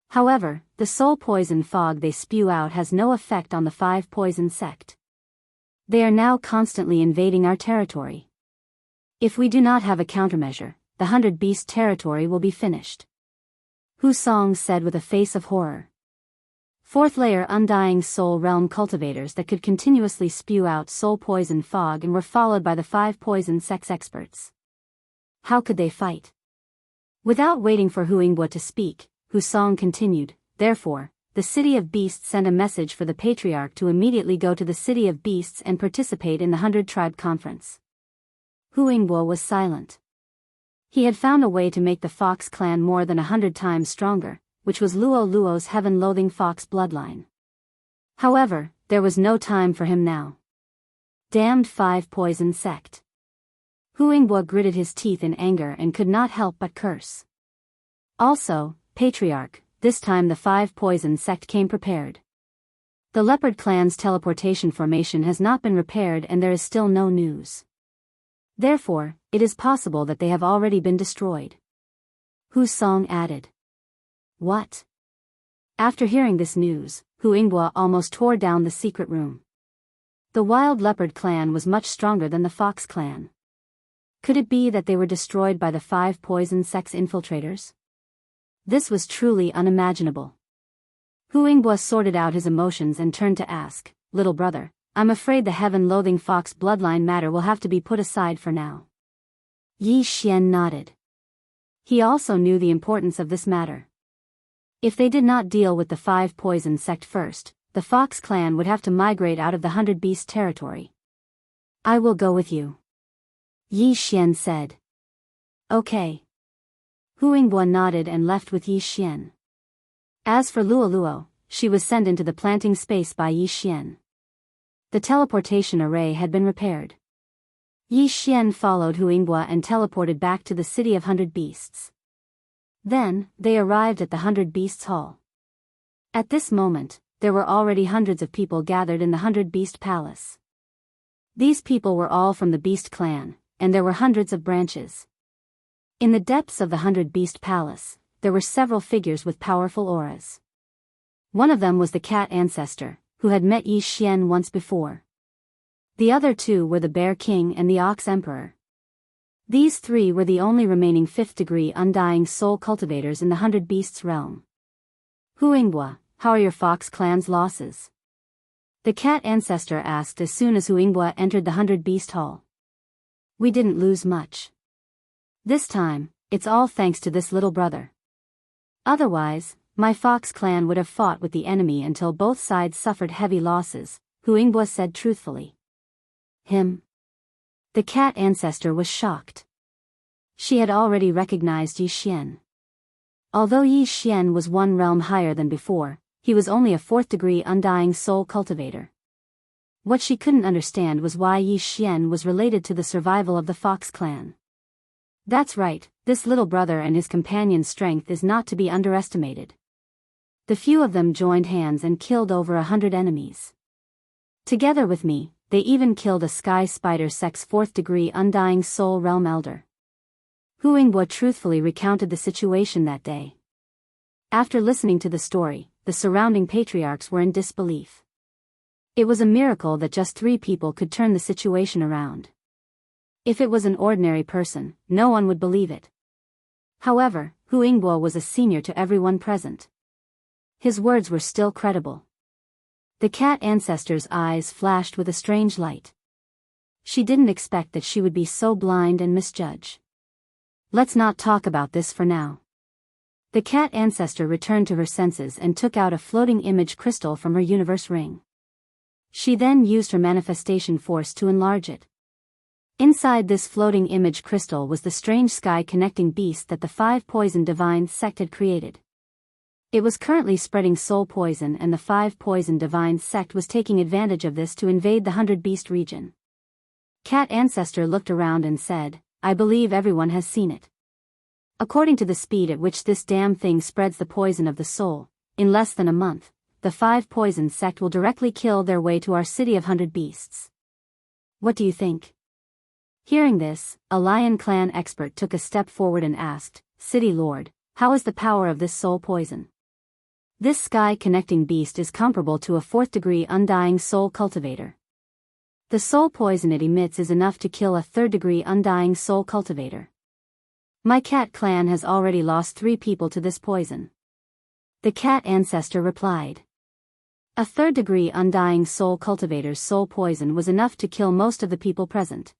However, the soul poison fog they spew out has no effect on the 5 poison sect. They are now constantly invading our territory. If we do not have a countermeasure, the 100 beast territory will be finished. Hu Song said with a face of horror. 4th-layer undying soul realm cultivators that could continuously spew out soul poison fog and were followed by the 5 poison sex experts. How could they fight? Without waiting for Hu Yingbo to speak, Hu Song continued, "Therefore, the city of beasts sent a message for the patriarch to immediately go to the city of beasts and participate in the 100-tribe conference." Hu Yingbo was silent. He had found a way to make the Fox clan more than 100 times stronger, which was Luoluo's heaven-loathing fox bloodline. However, there was no time for him now. Damned 5 poison sect. Hu Yingbo gritted his teeth in anger and could not help but curse. Also, Patriarch, this time the 5 poison sect came prepared. The leopard clan's teleportation formation has not been repaired and there is still no news. Therefore, it is possible that they have already been destroyed. Hu Song added. What? After hearing this news, Hu Yinghua almost tore down the secret room. The wild leopard clan was much stronger than the fox clan. Could it be that they were destroyed by the 5 poison sect's infiltrators? This was truly unimaginable. Hu Yinghua sorted out his emotions and turned to ask, little brother, I'm afraid the heaven-loathing fox bloodline matter will have to be put aside for now. Yi Xian nodded. He also knew the importance of this matter. If they did not deal with the 5 poison sect first, the fox clan would have to migrate out of the 100 Beast territory. I will go with you, Yi Xian said. Okay. Hu Yinghua nodded and left with Yi Xian. As for Luo Luo, she was sent into the planting space by Yi Xian. The teleportation array had been repaired. Yi Xian followed Hu Yinghua and teleported back to the city of 100 Beasts. Then, they arrived at the 100 Beasts Hall. At this moment, there were already hundreds of people gathered in the 100 Beast Palace. These people were all from the Beast clan, and there were hundreds of branches. In the depths of the 100 Beast Palace, there were several figures with powerful auras. One of them was the cat ancestor, who had met Yi Xian once before. The other 2 were the Bear King and the Ox Emperor. These 3 were the only remaining 5th-degree undying soul cultivators in the 100 Beasts realm. Hu Yinghua, how are your fox clan's losses? The cat ancestor asked as soon as Hu Yinghua entered the 100 Beast Hall. We didn't lose much. This time, it's all thanks to this little brother. Otherwise, my fox clan would have fought with the enemy until both sides suffered heavy losses, Hu Yinghua said truthfully. Him? The cat ancestor was shocked. She had already recognized Yi Xian. Although Yi Xian was 1 realm higher than before, he was only a 4th-degree undying soul cultivator. What she couldn't understand was why Yi Xian was related to the survival of the fox clan. That's right, this little brother and his companion's strength is not to be underestimated. The few of them joined hands and killed over 100 enemies. Together with me, they even killed a sky spider sect's 4th-degree undying soul realm elder. Hu Yinghua truthfully recounted the situation that day. After listening to the story, the surrounding patriarchs were in disbelief. It was a miracle that just 3 people could turn the situation around. If it was an ordinary person, no one would believe it. However, Hu Yinghua was a senior to everyone present. His words were still credible. The cat ancestor's eyes flashed with a strange light. She didn't expect that she would be so blind and misjudge. Let's not talk about this for now. The cat ancestor returned to her senses and took out a floating image crystal from her universe ring. She then used her manifestation force to enlarge it. Inside this floating image crystal was the strange sky-connecting beast that the 5 poison divine sect had created. It was currently spreading soul poison and the 5 poison divine sect was taking advantage of this to invade the 100 Beast region. Cat Ancestor looked around and said, I believe everyone has seen it. According to the speed at which this damn thing spreads the poison of the soul, in less than a month, the 5 poison sect will directly kill their way to our city of 100 beasts. What do you think? Hearing this, a Lion Clan expert took a step forward and asked, City Lord, how is the power of this soul poison? This sky-connecting beast is comparable to a 4th-degree undying soul cultivator. The soul poison it emits is enough to kill a 3rd-degree undying soul cultivator. My cat clan has already lost 3 people to this poison. The cat ancestor replied. A 3rd-degree undying soul cultivator's soul poison was enough to kill most of the people present.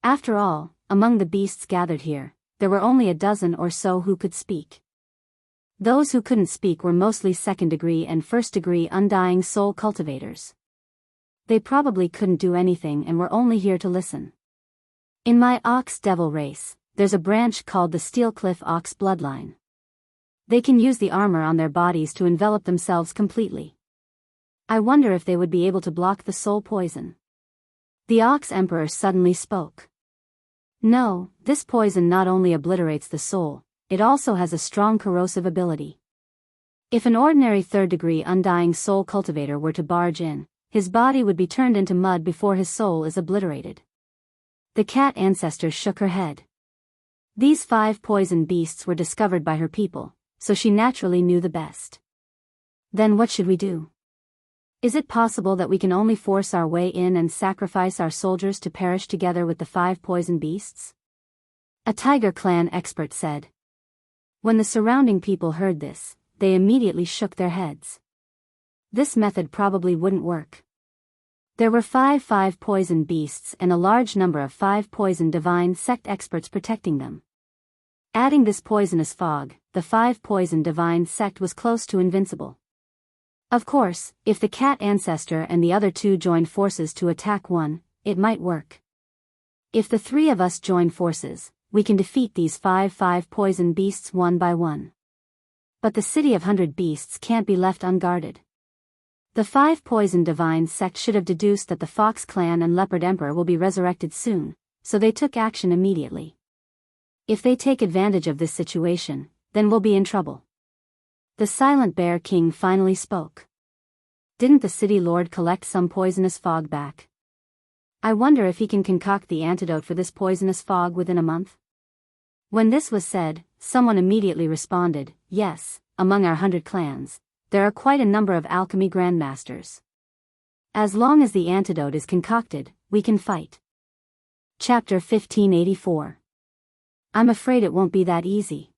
After all, among the beasts gathered here, there were only a dozen or so who could speak. Those who couldn't speak were mostly 2nd-degree and 1st-degree undying soul cultivators. They probably couldn't do anything and were only here to listen. In my ox devil race, there's a branch called the Steelcliff Ox bloodline. They can use the armor on their bodies to envelop themselves completely. I wonder if they would be able to block the soul poison. The Ox Emperor suddenly spoke. No, this poison not only obliterates the soul, it also has a strong corrosive ability. If an ordinary third-degree undying soul cultivator were to barge in, his body would be turned into mud before his soul is obliterated. The cat ancestor shook her head. These 5 poison beasts were discovered by her people, so she naturally knew the best. Then what should we do? Is it possible that we can only force our way in and sacrifice our soldiers to perish together with the 5 poison beasts? A tiger clan expert said. When the surrounding people heard this, they immediately shook their heads. This method probably wouldn't work. There were 5 poison beasts and a large number of 5 poison divine sect experts protecting them. Adding this poisonous fog, the 5 poison divine sect was close to invincible. Of course, if the cat ancestor and the other 2 joined forces to attack one, it might work. If the 3 of us join forces, we can defeat these 5 poison beasts one by one. But the city of 100 beasts can't be left unguarded. The 5 poison divine sect should have deduced that the Fox clan and Leopard Emperor will be resurrected soon, so they took action immediately. If they take advantage of this situation, then we'll be in trouble. The Silent Bear King finally spoke. Didn't the city lord collect some poisonous fog back? I wonder if he can concoct the antidote for this poisonous fog within a month? When this was said, someone immediately responded, yes, among our 100 clans, there are quite a number of alchemy grandmasters. As long as the antidote is concocted, we can fight. Chapter 1584. I'm afraid it won't be that easy.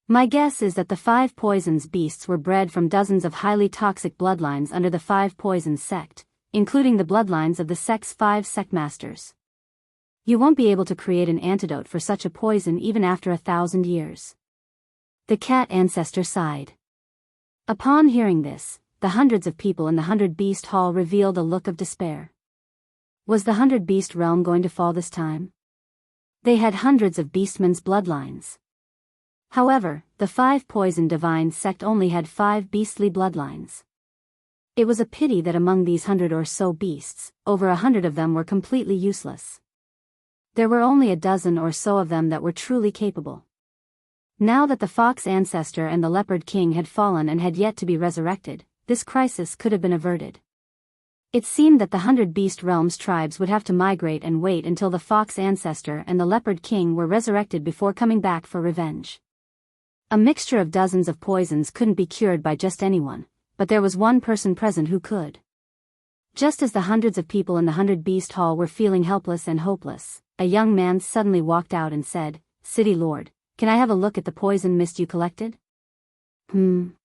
My guess is that the 5 poisons beasts were bred from dozens of highly toxic bloodlines under the 5 poisons sect, including the bloodlines of the sect's 5 sect masters. You won't be able to create an antidote for such a poison even after 1,000 years. The cat ancestor sighed. Upon hearing this, the hundreds of people in the 100 Beast Hall revealed a look of despair. Was the 100 Beast realm going to fall this time? They had hundreds of beastmen's bloodlines. However, the 5 poison divine sect only had 5 beastly bloodlines. It was a pity that among these 100 or so beasts, over 100 of them were completely useless. There were only a dozen or so of them that were truly capable. Now that the Fox ancestor and the Leopard King had fallen and had yet to be resurrected, this crisis could have been averted. It seemed that the 100 Beast Realms tribes would have to migrate and wait until the Fox ancestor and the Leopard King were resurrected before coming back for revenge. A mixture of dozens of poisons couldn't be cured by just anyone, but there was one person present who could. Just as the hundreds of people in the 100 Beast Hall were feeling helpless and hopeless, a young man suddenly walked out and said, "City Lord, can I have a look at the poison mist you collected?" When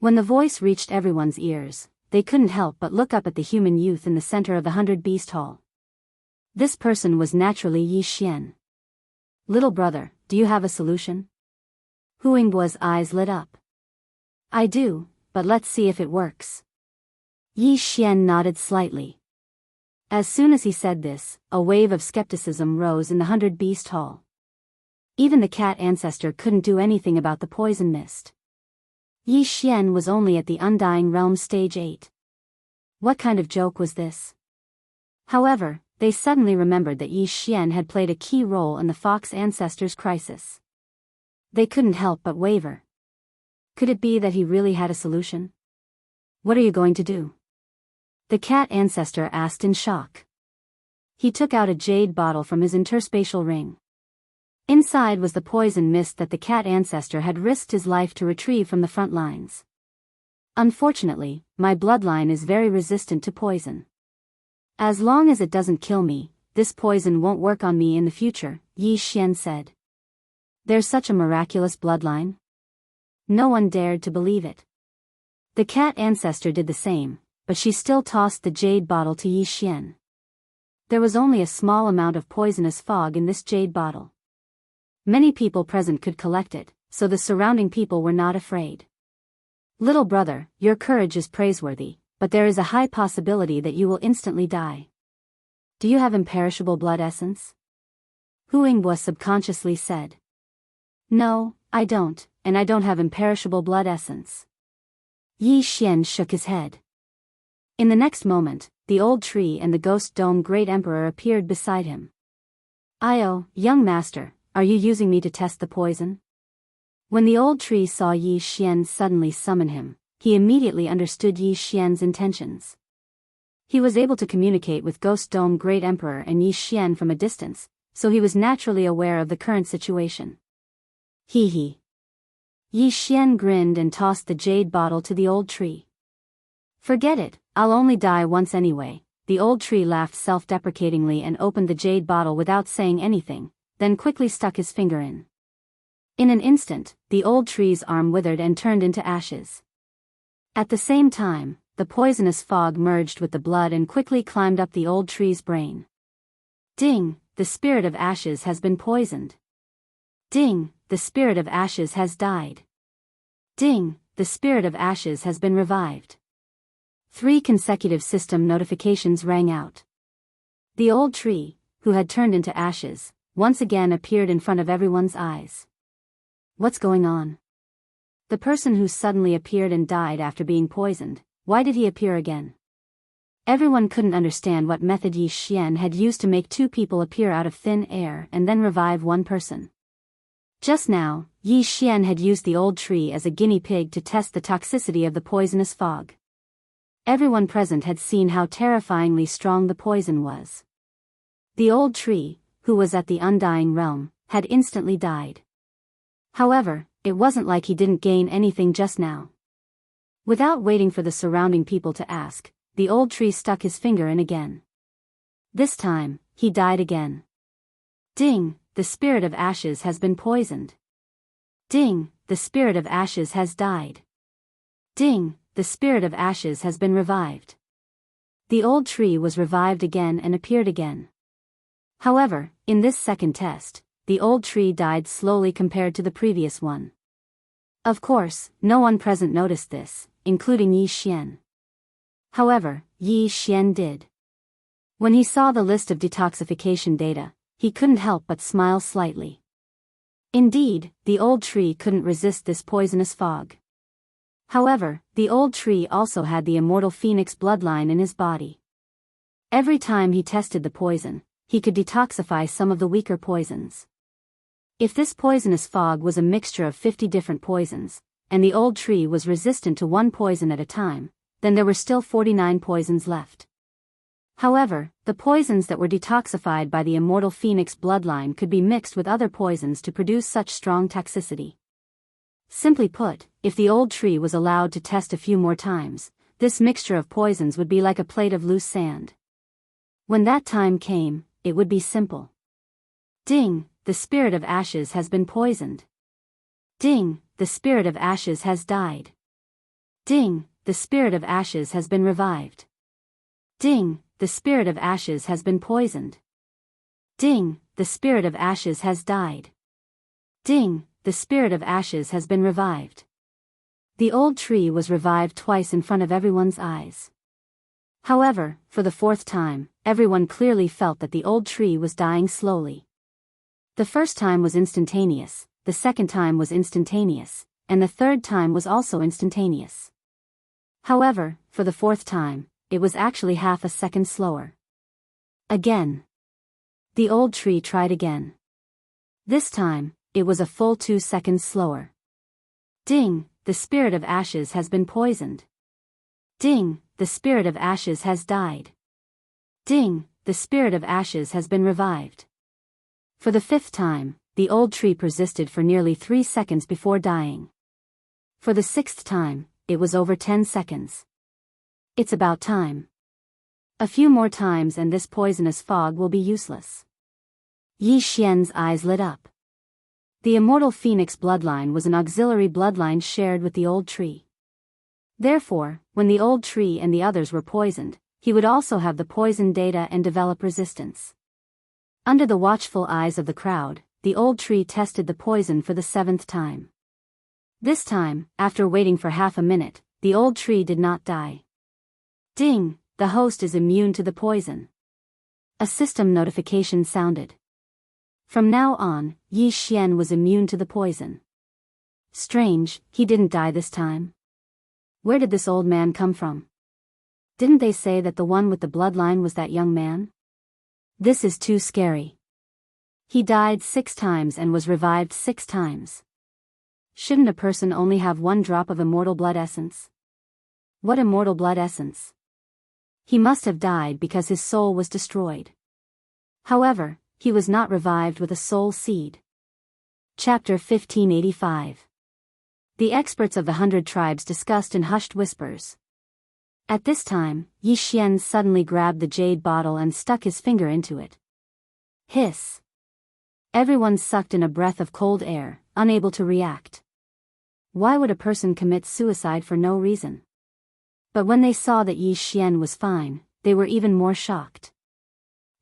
the voice reached everyone's ears, they couldn't help but look up at the human youth in the center of the 100 Beast Hall. This person was naturally Yi Xian. "Little brother, do you have a solution?" Huangbua's eyes lit up. "I do, but let's see if it works." Yi Xian nodded slightly. As soon as he said this, a wave of skepticism rose in the 100 Beast Hall. Even the cat ancestor couldn't do anything about the poison mist. Yi Xian was only at the Undying Realm Stage 8. What kind of joke was this? However, they suddenly remembered that Yi Xian had played a key role in the Fox ancestor's crisis. They couldn't help but waver. Could it be that he really had a solution? "What are you going to do?" the cat ancestor asked in shock. He took out a jade bottle from his interspatial ring. Inside was the poison mist that the cat ancestor had risked his life to retrieve from the front lines. "Unfortunately, my bloodline is very resistant to poison. As long as it doesn't kill me, this poison won't work on me in the future," Yi Xian said. There's such a miraculous bloodline? No one dared to believe it. The cat ancestor did the same, but she still tossed the jade bottle to Yi Xian. There was only a small amount of poisonous fog in this jade bottle. Many people present could collect it, so the surrounding people were not afraid. "Little brother, your courage is praiseworthy, but there is a high possibility that you will instantly die. Do you have imperishable blood essence?" Huangbua subconsciously said. "No, I don't, and I don't have imperishable blood essence." Yi Xian shook his head. In the next moment, the old tree and the ghost dome great emperor appeared beside him. "Io, young master, are you using me to test the poison?" When the old tree saw Yi Xian suddenly summon him, he immediately understood Yi Xian's intentions. He was able to communicate with Ghost Dome Great Emperor and Yi Xian from a distance, so he was naturally aware of the current situation. Hee hee. Yi Xian grinned and tossed the jade bottle to the old tree. Forget it, I'll only die once anyway. The old tree laughed self-deprecatingly and opened the jade bottle without saying anything, then quickly stuck his finger in. In an instant, the old tree's arm withered and turned into ashes. At the same time, the poisonous fog merged with the blood and quickly climbed up the old tree's brain. Ding, the spirit of ashes has been poisoned. Ding, the spirit of ashes has died. Ding, the spirit of ashes has been revived. 3 consecutive system notifications rang out. The old tree, who had turned into ashes, once again appeared in front of everyone's eyes. What's going on? The person who suddenly appeared and died after being poisoned, why did he appear again? Everyone couldn't understand what method Yi Xian had used to make 2 people appear out of thin air and then revive 1 person. Just now, Yi Xian had used the old tree as a guinea pig to test the toxicity of the poisonous fog. Everyone present had seen how terrifyingly strong the poison was. The old tree, who was at the Undying Realm, had instantly died. However, it wasn't like he didn't gain anything just now. Without waiting for the surrounding people to ask, the old tree stuck his finger in again. This time, he died again. Ding, the spirit of ashes has been poisoned. Ding, the spirit of ashes has died. Ding, the spirit of ashes has been revived. The old tree was revived again and appeared again. However, in this second test, the old tree died slowly compared to the previous one. Of course, no one present noticed this, including Yi Xian. However, Yi Xian did. When he saw the list of detoxification data, he couldn't help but smile slightly. Indeed, the old tree couldn't resist this poisonous fog. However, the old tree also had the immortal phoenix bloodline in his body. Every time he tested the poison, he could detoxify some of the weaker poisons. If this poisonous fog was a mixture of 50 different poisons, and the old tree was resistant to 1 poison at a time, then there were still 49 poisons left. However, the poisons that were detoxified by the immortal phoenix bloodline could be mixed with other poisons to produce such strong toxicity. Simply put, if the old tree was allowed to test a few more times, this mixture of poisons would be like a plate of loose sand. When that time came, it would be simple. Ding, the spirit of ashes has been poisoned. Ding, the spirit of ashes has died. Ding, the spirit of ashes has been revived. Ding, the spirit of ashes has been poisoned. Ding, the spirit of ashes has died. Ding, the spirit of ashes has been revived. The old tree was revived twice in front of everyone's eyes. However, for the 4th time, everyone clearly felt that the old tree was dying slowly. The first time was instantaneous, the second time was instantaneous, and the third time was also instantaneous. However, for the 4th time, it was actually half a second slower. Again. The old tree tried again. This time, it was a full 2 seconds slower. Ding, the spirit of ashes has been poisoned. Ding, the spirit of ashes has died. Ding, the spirit of ashes has been revived. For the 5th time, the old tree persisted for nearly 3 seconds before dying. For the 6th time, it was over 10 seconds. It's about time. A few more times and this poisonous fog will be useless. Yi Xian's eyes lit up. The immortal phoenix bloodline was an auxiliary bloodline shared with the old tree. Therefore, when the old tree and the others were poisoned, he would also have the poison data and develop resistance. Under the watchful eyes of the crowd, the old tree tested the poison for the 7th time. This time, after waiting for half a minute, the old tree did not die. Ding, the host is immune to the poison. A system notification sounded. From now on, Yi Xian was immune to the poison. Strange, he didn't die this time. Where did this old man come from? Didn't they say that the one with the bloodline was that young man? This is too scary. He died 6 times and was revived 6 times. shouldn't a person only have one drop of immortal blood essence? What immortal blood essence? He must have died because his soul was destroyed. However, he was not revived with a soul seed. Chapter 1585. The experts of the 100 tribes discussed in hushed whispers. At this time, Yi Xian suddenly grabbed the jade bottle and stuck his finger into it. Hiss. Everyone sucked in a breath of cold air, unable to react. Why would a person commit suicide for no reason? But when they saw that Yi Xian was fine, they were even more shocked.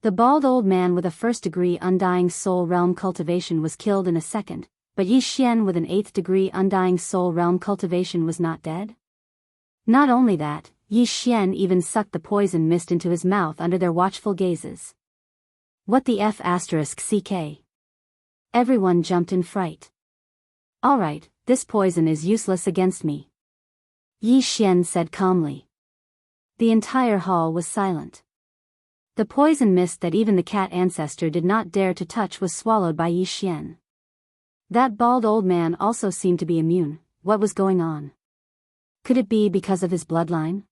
The bald old man with a first-degree undying soul realm cultivation was killed in a second, but Yi Xian with an 8th-degree undying soul realm cultivation was not dead? Not only that, Yi Xian even sucked the poison mist into his mouth under their watchful gazes. What the F***ck? Everyone jumped in fright. Alright, this poison is useless against me, Yi Xian said calmly. The entire hall was silent. The poison mist that even the cat ancestor did not dare to touch was swallowed by Yi Xian. That bald old man also seemed to be immune. What was going on? Could it be because of his bloodline?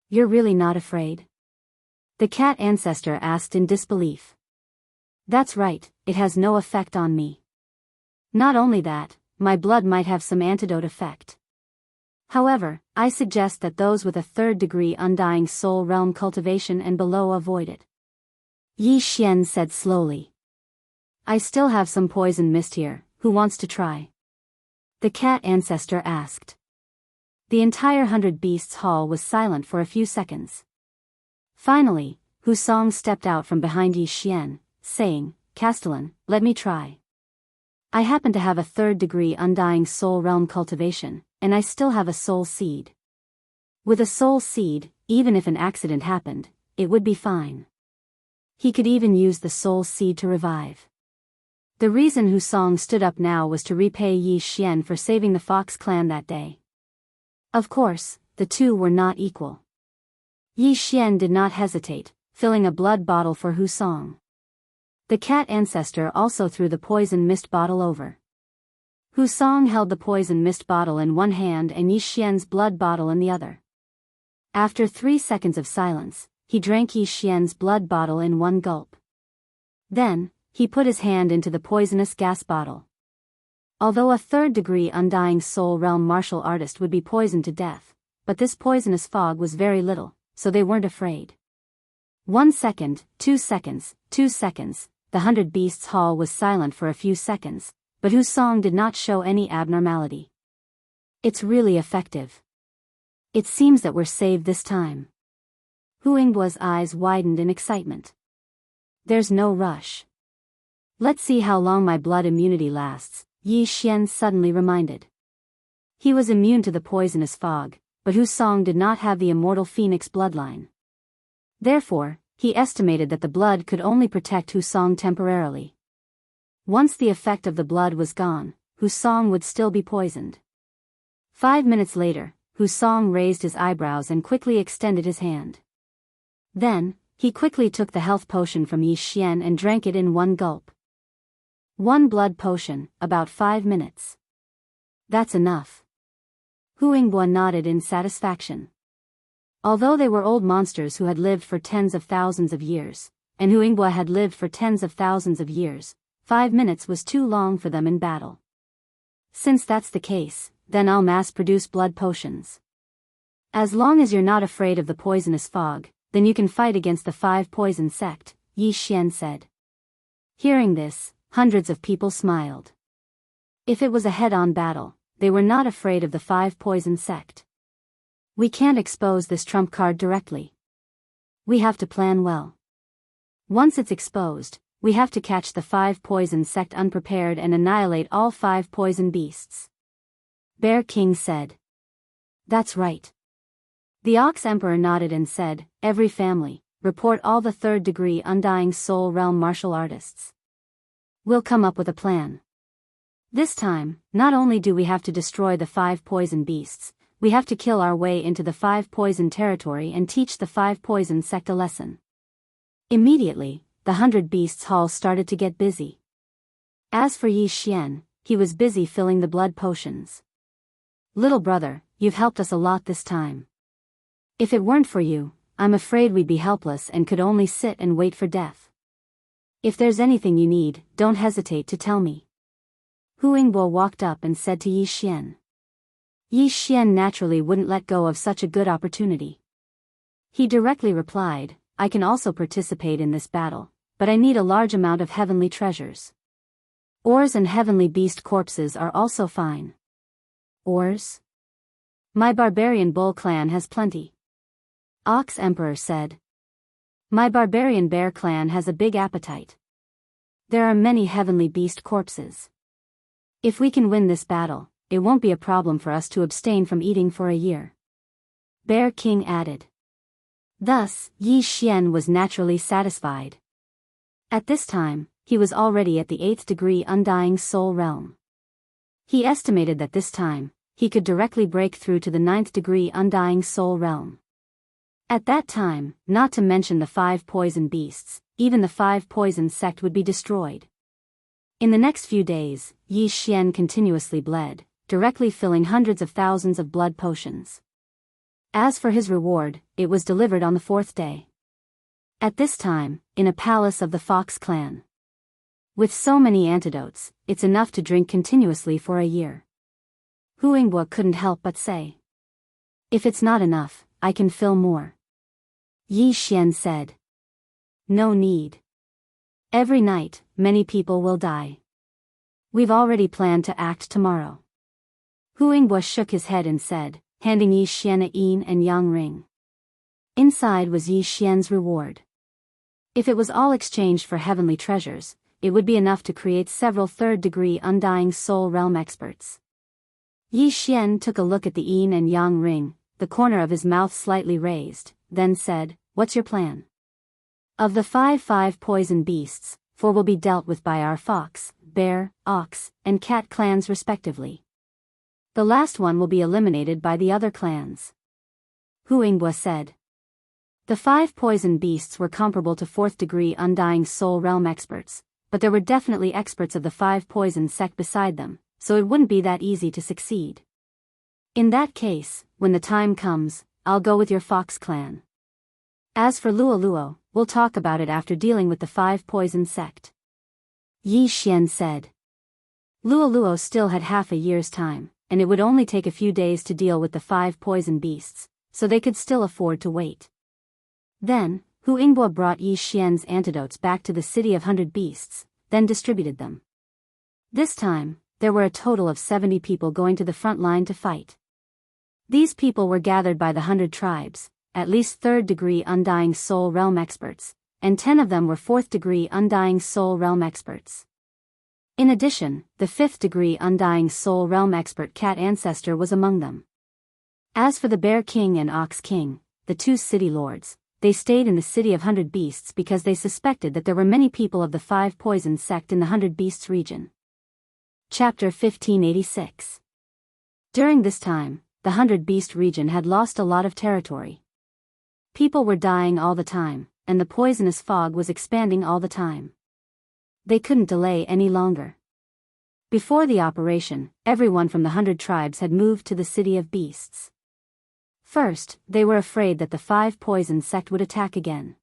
You're really not afraid? The cat ancestor asked in disbelief. That's right, it has no effect on me. Not only that, my blood might have some antidote effect. However, I suggest that those with a 3rd-degree undying soul realm cultivation and below avoid it. Yi Xian said slowly. I still have some poison mist here, who wants to try? The cat ancestor asked. The entire 100 Beasts hall was silent for a few seconds. Finally, Husong stepped out from behind Yi Xian, saying, Castellan, let me try. I happen to have a 3rd-degree undying soul realm cultivation, and I still have a soul seed. With a soul seed, even if an accident happened, it would be fine. He could even use the soul seed to revive. The reason Husong stood up now was to repay Yi Xian for saving the Fox clan that day. Of course, the two were not equal. Yi Xian did not hesitate, filling a blood bottle for Husong. The cat ancestor also threw the poison mist bottle over. Husong held the poison mist bottle in one hand and Yi Xian's blood bottle in the other. After 3 seconds of silence, he drank Yi Xian's blood bottle in one gulp. Then, he put his hand into the poisonous gas bottle. Although a 3rd-degree undying soul realm martial artist would be poisoned to death, but this poisonous fog was very little, so they weren't afraid. 1 second, 2 seconds, 2 seconds, the 100 Beasts hall was silent for a few seconds, but Husong did not show any abnormality. It's really effective. It seems that we're saved this time. Hu Yingbo's eyes widened in excitement. There's no rush. Let's see how long my blood immunity lasts, Yi Xian suddenly reminded. He was immune to the poisonous fog, but Husong did not have the immortal phoenix bloodline. Therefore, he estimated that the blood could only protect Husong temporarily. Once the effect of the blood was gone, Husong would still be poisoned. 5 minutes later, Husong raised his eyebrows and quickly extended his hand. Then, he quickly took the health potion from Yi Xian and drank it in one gulp. 1 blood potion, about 5 minutes. That's enough. Hu Yingbo nodded in satisfaction. Although they were old monsters who had lived for tens of thousands of years, and Hu Yingbo had lived for tens of thousands of years, 5 minutes was too long for them in battle. Since that's the case, then I'll mass-produce blood potions. As long as you're not afraid of the poisonous fog, then you can fight against the 5 poison sect, Yi Xian said. Hearing this, hundreds of people smiled. If it was a head-on battle, they were not afraid of the 5 poison sect. We can't expose this trump card directly. We have to plan well. Once it's exposed, we have to catch the 5 poison sect unprepared and annihilate all 5 poison beasts. Bear King said. That's right. The Ox Emperor nodded and said, every family, report all the 3rd-degree undying soul realm martial artists. We'll come up with a plan. This time, not only do we have to destroy the 5 poison beasts, we have to kill our way into the 5 poison territory and teach the 5 poison sect a lesson. Immediately, the 100 Beasts hall started to get busy. As for Yi Xian, he was busy filling the blood potions. "Little brother, you've helped us a lot this time. If it weren't for you, I'm afraid we'd be helpless and could only sit and wait for death. If there's anything you need, don't hesitate to tell me." Hu Yingbo walked up and said to Yi Xian. Yi Xian naturally wouldn't let go of such a good opportunity. He directly replied, "I can also participate in this battle, but I need a large amount of heavenly treasures. Ores and heavenly beast corpses are also fine." "Ores? My barbarian bull clan has plenty," Ox Emperor said. "My barbarian bear clan has a big appetite. There are many heavenly beast corpses. If we can win this battle, it won't be a problem for us to abstain from eating for a year," Bear King added. Thus, Yi Xian was naturally satisfied. At this time, he was already at the 8th degree Undying Soul Realm. He estimated that this time, he could directly break through to the 9th degree Undying Soul Realm. At that time, not to mention the 5 poison beasts, even the 5 poison sect would be destroyed. In the next few days, Yi Xian continuously bled, directly filling hundreds of thousands of blood potions. As for his reward, it was delivered on the 4th day. At this time, in a palace of the Fox clan. With so many antidotes, it's enough to drink continuously for a year. Hu Yingbo couldn't help but say. "If it's not enough, I can fill more." Yi Xian said. "No need. Every night, many people will die. We've already planned to act tomorrow." Hu Yingbo shook his head and said, handing Yi Xian a yin and yang ring. Inside was Yi Xian's reward. If it was all exchanged for heavenly treasures, it would be enough to create several 3rd degree Undying Soul Realm experts. Yi Xian took a look at the yin and yang ring, the corner of his mouth slightly raised, then said, "What's your plan?" "Of the 5 poison beasts, 4 will be dealt with by our fox, bear, ox, and cat clans respectively. The last one will be eliminated by the other clans," Hu Yingbo said. The 5 poison beasts were comparable to 4th degree Undying Soul Realm experts, but there were definitely experts of the 5 poison sect beside them, so it wouldn't be that easy to succeed. "In that case, when the time comes, I'll go with your Fox clan. As for Luo, we'll talk about it after dealing with the 5 poison sect," Yi Xian said. Luo still had half a year's time, and it would only take a few days to deal with the 5 poison beasts, so they could still afford to wait. Then, Hu Yingbo brought Yi Xian's antidotes back to the City of 100 Beasts, then distributed them. This time, there were a total of 70 people going to the front line to fight. These people were gathered by the 100 tribes, at least 3rd degree Undying Soul Realm experts, and 10 of them were 4th degree Undying Soul Realm experts. In addition, the 5th degree Undying Soul Realm expert Cat Ancestor was among them. As for the Bear King and Ox King, the 2 city lords, they stayed in the City of 100 Beasts because they suspected that there were many people of the 5 poison sect in the 100 Beasts region. Chapter 1586. During this time, the 100 Beast region had lost a lot of territory. People were dying all the time, and the poisonous fog was expanding all the time. They couldn't delay any longer. Before the operation, everyone from the 100 tribes had moved to the City of Beasts. First, they were afraid that the 5 poison sect would attack again.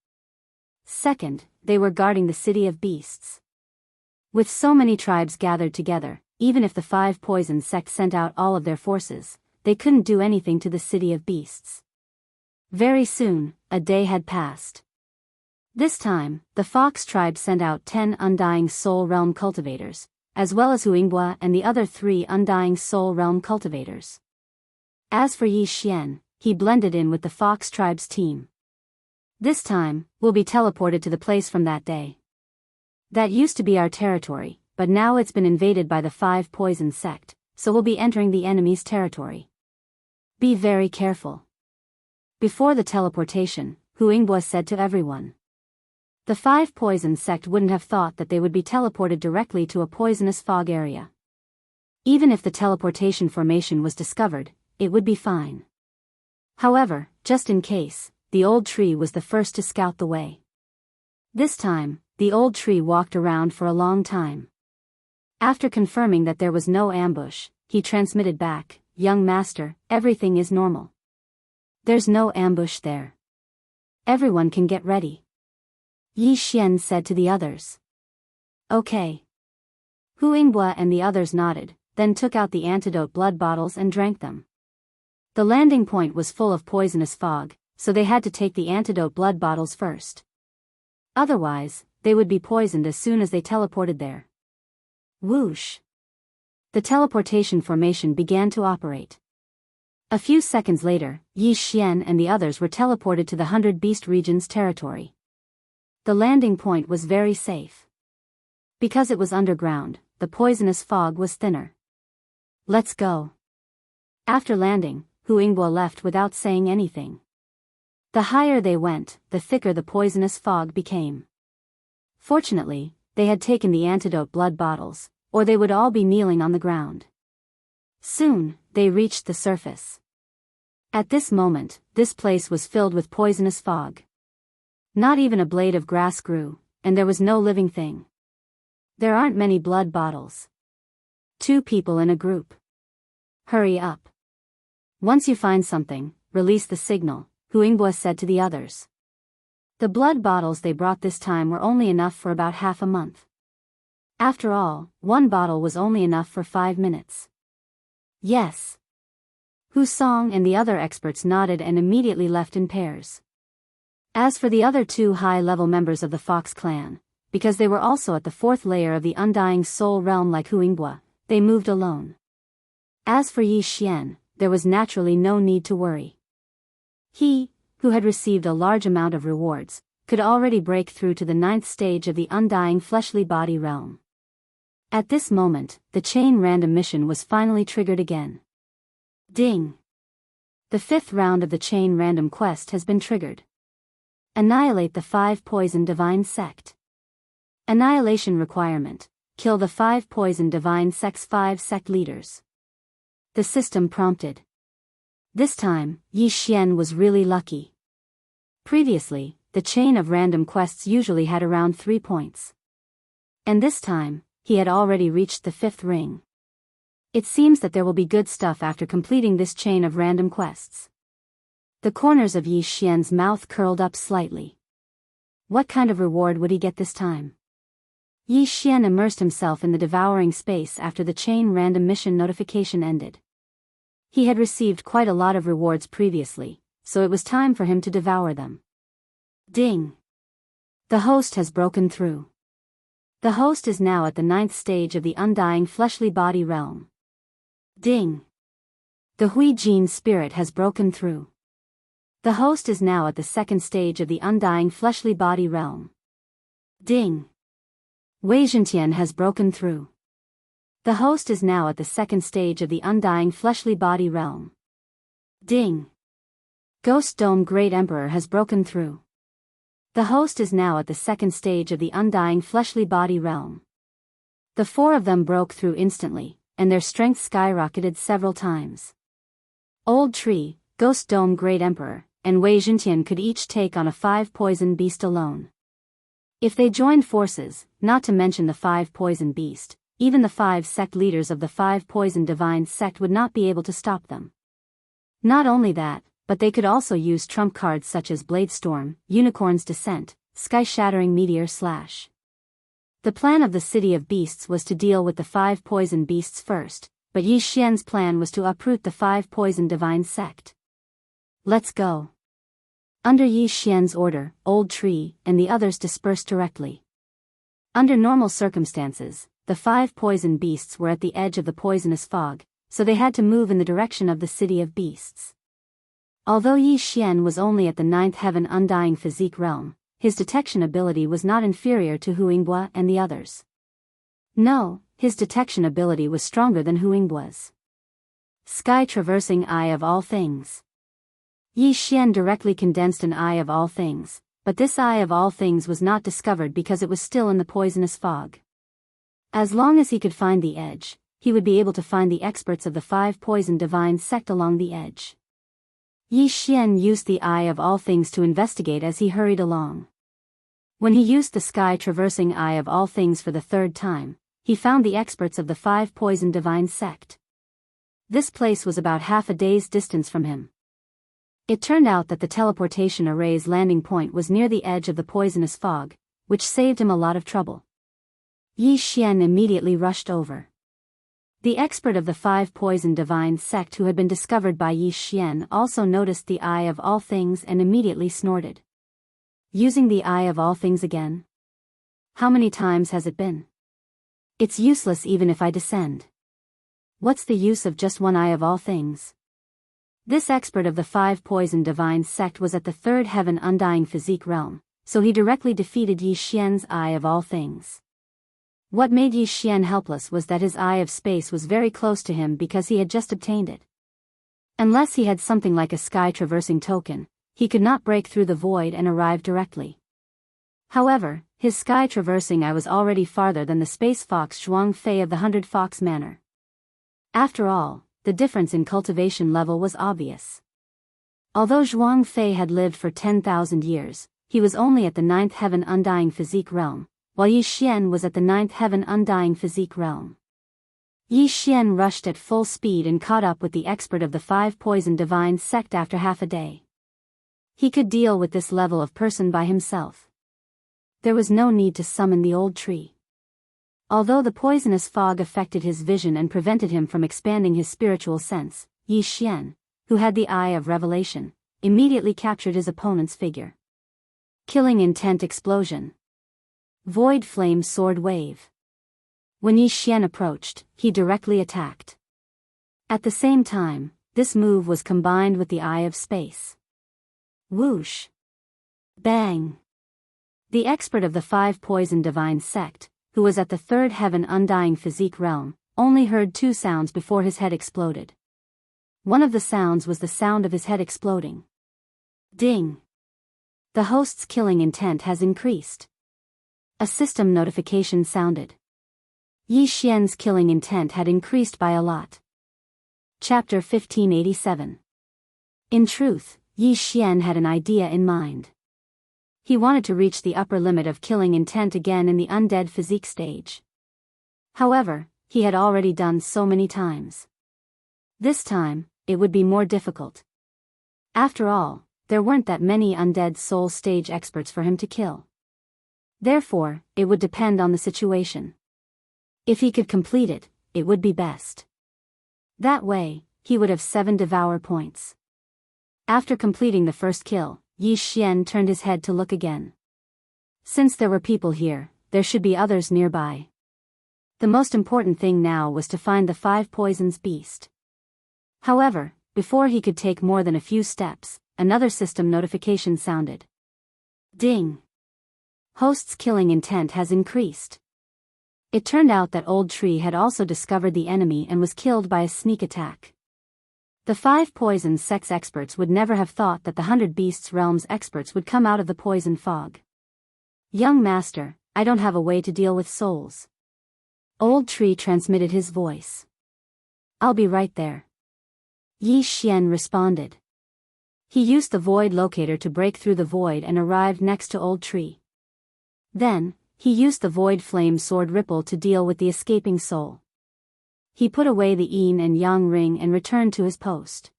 Second, they were guarding the City of Beasts. With so many tribes gathered together, even if the 5 poison sect sent out all of their forces, they couldn't do anything to the City of Beasts. Very soon, a day had passed. This time, the Fox tribe sent out 10 Undying Soul Realm cultivators, as well as Hu Yingbo and the other 3 Undying Soul Realm cultivators. As for Yi Xian, he blended in with the Fox tribe's team. This time, we'll be teleported to the place from that day. That used to be our territory, but now it's been invaded by the 5 poison sect, so we'll be entering the enemy's territory. Be very careful. Before the teleportation, Hu Yingbo said to everyone. The 5 poison sect wouldn't have thought that they would be teleported directly to a poisonous fog area. Even if the teleportation formation was discovered, it would be fine. However, just in case, the old tree was the first to scout the way. This time, the old tree walked around for a long time. After confirming that there was no ambush, he transmitted back, "Young master, everything is normal. There's no ambush there. Everyone can get ready." Yi Xian said to the others. "Okay." Hu Yinghua and the others nodded, then took out the antidote blood bottles and drank them. The landing point was full of poisonous fog, so they had to take the antidote blood bottles first. Otherwise, they would be poisoned as soon as they teleported there. Whoosh! The teleportation formation began to operate. A few seconds later, Yi Xian and the others were teleported to the 100 Beast Region's territory. The landing point was very safe. Because it was underground, the poisonous fog was thinner. "Let's go." After landing, Hu Yinghua left without saying anything. The higher they went, the thicker the poisonous fog became. Fortunately, they had taken the antidote blood bottles, or they would all be kneeling on the ground. Soon, they reached the surface. At this moment, this place was filled with poisonous fog. Not even a blade of grass grew, and there was no living thing. "There aren't many blood bottles. 2 people in a group. Hurry up. Once you find something, release the signal," Hu Yinghua said to the others. The blood bottles they brought this time were only enough for about half a month. After all, 1 bottle was only enough for 5 minutes. "Yes." Hu Song and the other experts nodded and immediately left in pairs. As for the other 2 high-level members of the Fox clan, because they were also at the 4th layer of the Undying Soul realm like Hu Yinghua, they moved alone. As for Yi Xian, there was naturally no need to worry. He, who had received a large amount of rewards, could already break through to the 9th stage of the Undying Fleshly Body realm. At this moment, the chain random mission was finally triggered again. Ding! The 5th round of the chain random quest has been triggered. Annihilate the 5 poison divine sect. Annihilation requirement: kill the 5 poison divine sect's 5 sect leaders. The system prompted. This time, Yi Xian was really lucky. Previously, the chain of random quests usually had around 3 points. And this time, he had already reached the 5th ring. It seems that there will be good stuff after completing this chain of random quests. The corners of Yi Xian's mouth curled up slightly. What kind of reward would he get this time? Yi Xian immersed himself in the devouring space after the chain random mission notification ended. He had received quite a lot of rewards previously, so it was time for him to devour them. Ding! The host has broken through. The host is now at the 9th stage of the Undying Fleshly Body realm. Ding! The Hui Jin spirit has broken through. The host is now at the 2nd stage of the Undying Fleshly Body realm. Ding! Wei Zhentian has broken through. The host is now at the 2nd stage of the Undying Fleshly Body realm. Ding! Ghost Dome Great Emperor has broken through. The host is now at the 2nd stage of the Undying Fleshly Body realm. The 4 of them broke through instantly, and their strength skyrocketed several times. Old Tree, Ghost Dome Great Emperor, and Wei Zhentian could each take on a 5 poison beast alone. If they joined forces, not to mention the 5 poison beast, even the 5 sect leaders of the 5 poison divine sect would not be able to stop them. Not only that, but they could also use trump cards such as Blade Storm, Unicorn's Descent, Sky-Shattering Meteor Slash. The plan of the City of Beasts was to deal with the 5 poison beasts first, but Yi Xian's plan was to uproot the 5 poison divine sect. Let's go. Under Yi Xian's order, Old Tree and the others dispersed directly. Under normal circumstances, the 5 poison beasts were at the edge of the poisonous fog, so they had to move in the direction of the City of Beasts. Although Yi Xian was only at the 9th heaven Undying Physique realm, his detection ability was not inferior to Hu Yinghua and the others. No, his detection ability was stronger than Hu Yinghua's. Sky-traversing Eye of All Things. Yi Xian directly condensed an Eye of All Things, but this Eye of All Things was not discovered because it was still in the poisonous fog. As long as he could find the edge, he would be able to find the experts of the 5 poison divine sect along the edge. Yi Xian used the Eye of All Things to investigate as he hurried along. When he used the sky-traversing Eye of All Things for the 3rd time, he found the experts of the Five Poison Divine Sect. This place was about half a day's distance from him. It turned out that the teleportation array's landing point was near the edge of the poisonous fog, which saved him a lot of trouble. Yi Xian immediately rushed over. The expert of the Five Poison Divine Sect who had been discovered by Yi Xian also noticed the Eye of All Things and immediately snorted. Using the Eye of All Things again? How many times has it been? It's useless even if I descend. What's the use of just one Eye of All Things? This expert of the Five Poison Divine Sect was at the third heaven Undying Physique realm, so he directly defeated Yi Xian's Eye of All Things. What made Yi Xian helpless was that his Eye of Space was very close to him because he had just obtained it. Unless he had something like a sky-traversing token, he could not break through the void and arrive directly. However, his sky-traversing eye was already farther than the space fox Zhuang Fei of the 100 Fox Manor. After all, the difference in cultivation level was obvious. Although Zhuang Fei had lived for 10,000 years, he was only at the 9th heaven Undying Physique realm, while Yi Xian was at the 9th heaven Undying Physique realm. Yi Xian rushed at full speed and caught up with the expert of the Five Poison Divine Sect after half a day. He could deal with this level of person by himself. There was no need to summon the old tree. Although the poisonous fog affected his vision and prevented him from expanding his spiritual sense, Yi Xian, who had the Eye of Revelation, immediately captured his opponent's figure. Killing Intent Explosion. Void Flame Sword Wave. When Yi Xian approached, he directly attacked. At the same time, this move was combined with the Eye of Space. Whoosh! Bang! The expert of the Five Poison Divine Sect, who was at the third heaven Undying Physique realm, only heard two sounds before his head exploded. One of the sounds was the sound of his head exploding. Ding! The host's killing intent has increased. A system notification sounded. Yi Xian's killing intent had increased by a lot. Chapter 1587. In truth, Yi Xian had an idea in mind. He wanted to reach the upper limit of killing intent again in the undead physique stage. However, he had already done so many times. This time, it would be more difficult. After all, there weren't that many undead soul stage experts for him to kill. Therefore, it would depend on the situation. If he could complete it, it would be best. That way, he would have 7 devour points. After completing the first kill, Yi Xian turned his head to look again. Since there were people here, there should be others nearby. The most important thing now was to find the Five Poisons beast. However, before he could take more than a few steps, another system notification sounded. Ding! Host's killing intent has increased. It turned out that Old Tree had also discovered the enemy and was killed by a sneak attack. The Five Poison Sect's experts would never have thought that the 100 Beasts Realm's experts would come out of the poison fog. Young master, I don't have a way to deal with souls. Old Tree transmitted his voice. I'll be right there. Yi Xian responded. He used the void locator to break through the void and arrived next to Old Tree. Then, he used the void flame sword ripple to deal with the escaping soul. He put away the yin and yang ring and returned to his post.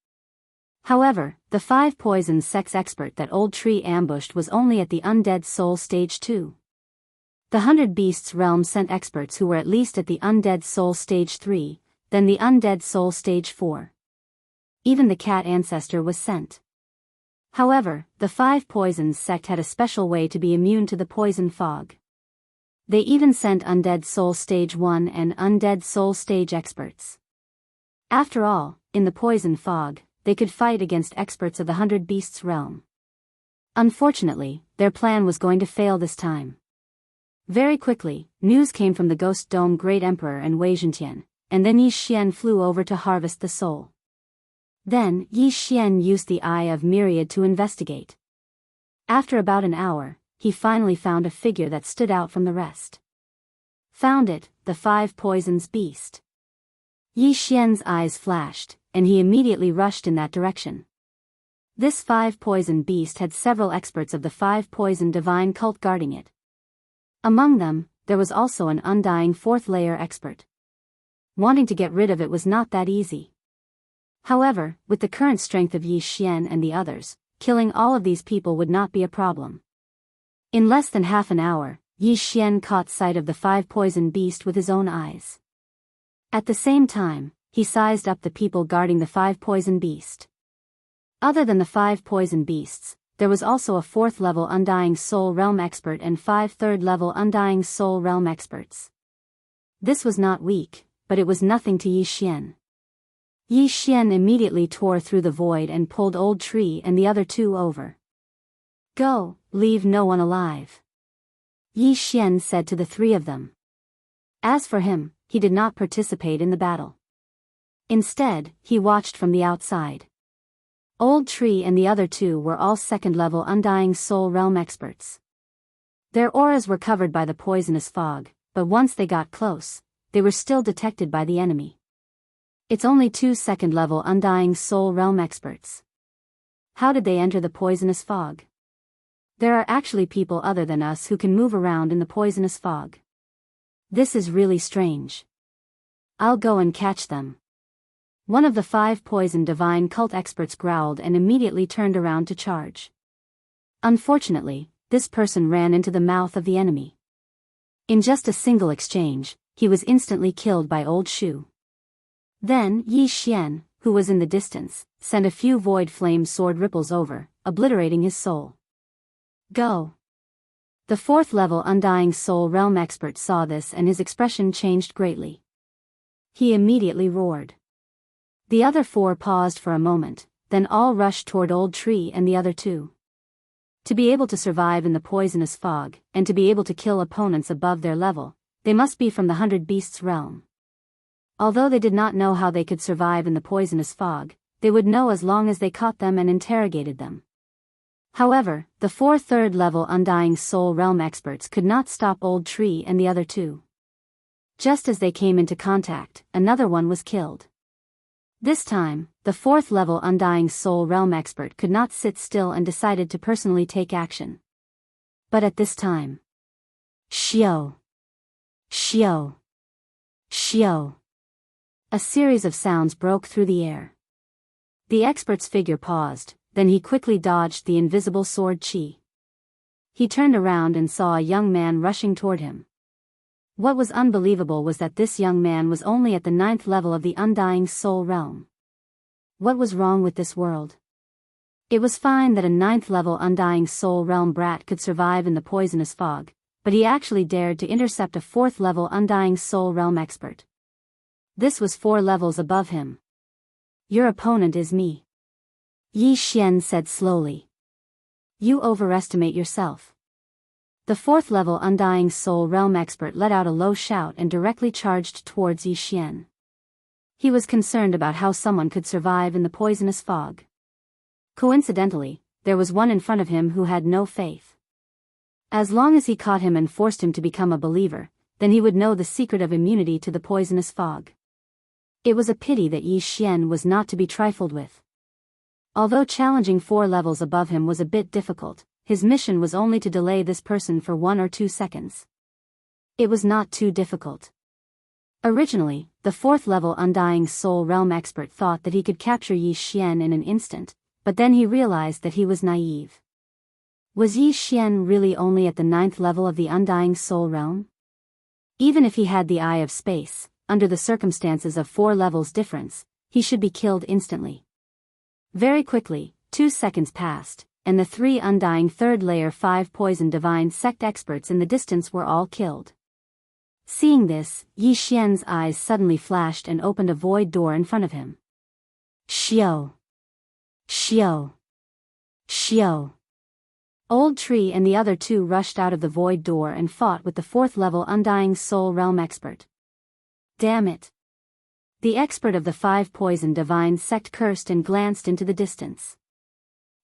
However, the Five Poison Sect's expert that Old Tree ambushed was only at the undead soul stage 2. The 100 Beasts realm sent experts who were at least at the undead soul stage 3, then the undead soul stage 4. Even the cat ancestor was sent. However, the Five Poisons Sect had a special way to be immune to the poison fog. They even sent Undead Soul Stage 1 and Undead Soul Stage experts. After all, in the poison fog, they could fight against experts of the 100 Beasts realm. Unfortunately, their plan was going to fail this time. Very quickly, news came from the Ghost Dome Great Emperor and Wei Zhentian, and then Yi Xian flew over to harvest the soul. Then, Yi Xian used the Eye of Myriad to investigate. After about an hour, he finally found a figure that stood out from the rest. Found it, the Five Poisons beast. Yi Xian's eyes flashed, and he immediately rushed in that direction. This Five Poison beast had several experts of the Five Poison Divine Cult guarding it. Among them, there was also an undying fourth layer expert. Wanting to get rid of it was not that easy. However, with the current strength of Yi Xian and the others, killing all of these people would not be a problem. In less than half an hour, Yi Xian caught sight of the 5-poison beast with his own eyes. At the same time, he sized up the people guarding the 5-poison beast. Other than the 5 poison beasts, there was also a 4th level Undying Soul Realm expert and 5 3rd level Undying Soul Realm experts. This was not weak, but it was nothing to Yi Xian. Yi Xian immediately tore through the void and pulled Old Tree and the other 2 over. "Go, leave no one alive," Yi Xian said to the 3 of them. As for him, he did not participate in the battle. Instead, he watched from the outside. Old Tree and the other 2 were all 2nd level Undying Soul Realm experts. Their auras were covered by the poisonous fog, but once they got close, they were still detected by the enemy. It's only 2 2nd level Undying Soul Realm experts. How did they enter the poisonous fog? There are actually people other than us who can move around in the poisonous fog. This is really strange. I'll go and catch them. One of the 5 poison divine cult experts growled and immediately turned around to charge. Unfortunately, this person ran into the mouth of the enemy. In just a single exchange, he was instantly killed by Old Shu. Then Yi Xian, who was in the distance, sent a few void flame sword ripples over, obliterating his soul. Go. The 4th level Undying Soul Realm expert saw this and his expression changed greatly. He immediately roared. The other 4 paused for a moment, then all rushed toward Old Tree and the other 2. To be able to survive in the poisonous fog, and to be able to kill opponents above their level, they must be from the 100 Beasts realm. Although they did not know how they could survive in the poisonous fog, they would know as long as they caught them and interrogated them. However, the 4 3rd level Undying Soul Realm experts could not stop Old Tree and the other 2. Just as they came into contact, another one was killed. This time, the 4th level Undying Soul Realm expert could not sit still and decided to personally take action. But at this time, Xiao! Xiao! Xiao! A series of sounds broke through the air. The expert's figure paused, then he quickly dodged the invisible sword Qi. He turned around and saw a young man rushing toward him. What was unbelievable was that this young man was only at the 9th level of the Undying Soul Realm. What was wrong with this world? It was fine that a 9th level Undying Soul Realm brat could survive in the poisonous fog, but he actually dared to intercept a 4th level Undying Soul Realm expert. This was 4 levels above him. Your opponent is me, Yi Xian said slowly. You overestimate yourself. The 4th level Undying Soul Realm expert let out a low shout and directly charged towards Yi Xian. He was concerned about how someone could survive in the poisonous fog. Coincidentally, there was one in front of him who had no faith. As long as he caught him and forced him to become a believer, then he would know the secret of immunity to the poisonous fog. It was a pity that Yi Xian was not to be trifled with. Although challenging 4 levels above him was a bit difficult, his mission was only to delay this person for 1 or 2 seconds. It was not too difficult. Originally, the 4th level Undying Soul Realm expert thought that he could capture Yi Xian in an instant, but then he realized that he was naive. Was Yi Xian really only at the 9th level of the Undying Soul Realm? Even if he had the Eye of Space, under the circumstances of 4 levels difference, he should be killed instantly. Very quickly, 2 seconds passed, and the 3 Undying 3rd layer 5 poison divine sect experts in the distance were all killed. Seeing this, Yi Xian's eyes suddenly flashed and opened a void door in front of him. Xiao! Xiao! Xiao! Old Tree and the other 2 rushed out of the void door and fought with the 4th level Undying Soul Realm expert. Damn it! The expert of the 5 poison divine sect cursed and glanced into the distance.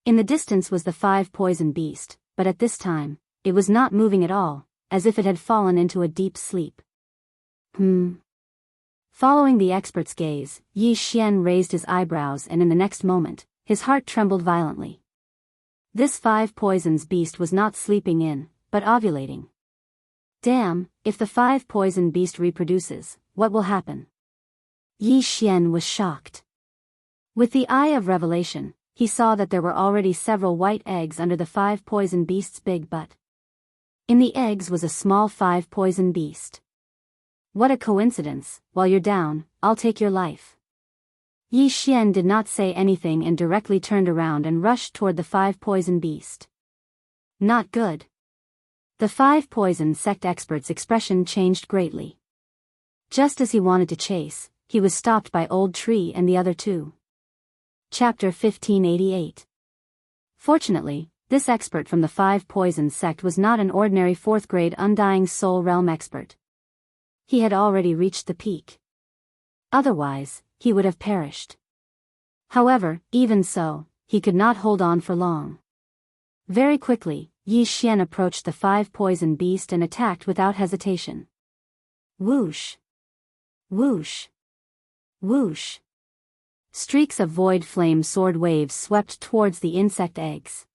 In the distance was the 5 poison beast, but at this time, it was not moving at all, as if it had fallen into a deep sleep. Following the expert's gaze, Yi Xian raised his eyebrows and in the next moment, his heart trembled violently. This 5 poisons beast was not sleeping in, but ovulating. Damn, if the 5 poison beast reproduces, what will happen? Yi Xian was shocked. With the eye of revelation, he saw that there were already several white eggs under the 5 poison beast's big butt. In the eggs was a small 5 poison beast. What a coincidence, while you're down, I'll take your life. Yi Xian did not say anything and directly turned around and rushed toward the 5 poison beast. Not good. The 5 poison sect expert's expression changed greatly. Just as he wanted to chase, he was stopped by Old Tree and the other two. Chapter 1588. Fortunately, this expert from the 5 poison sect was not an ordinary 4th grade Undying Soul Realm expert. He had already reached the peak. Otherwise, he would have perished. However, even so, he could not hold on for long. Very quickly, Yi Xian approached the 5 poison beast and attacked without hesitation. Whoosh! Whoosh! Whoosh! Streaks of void flame sword waves swept towards the insect eggs.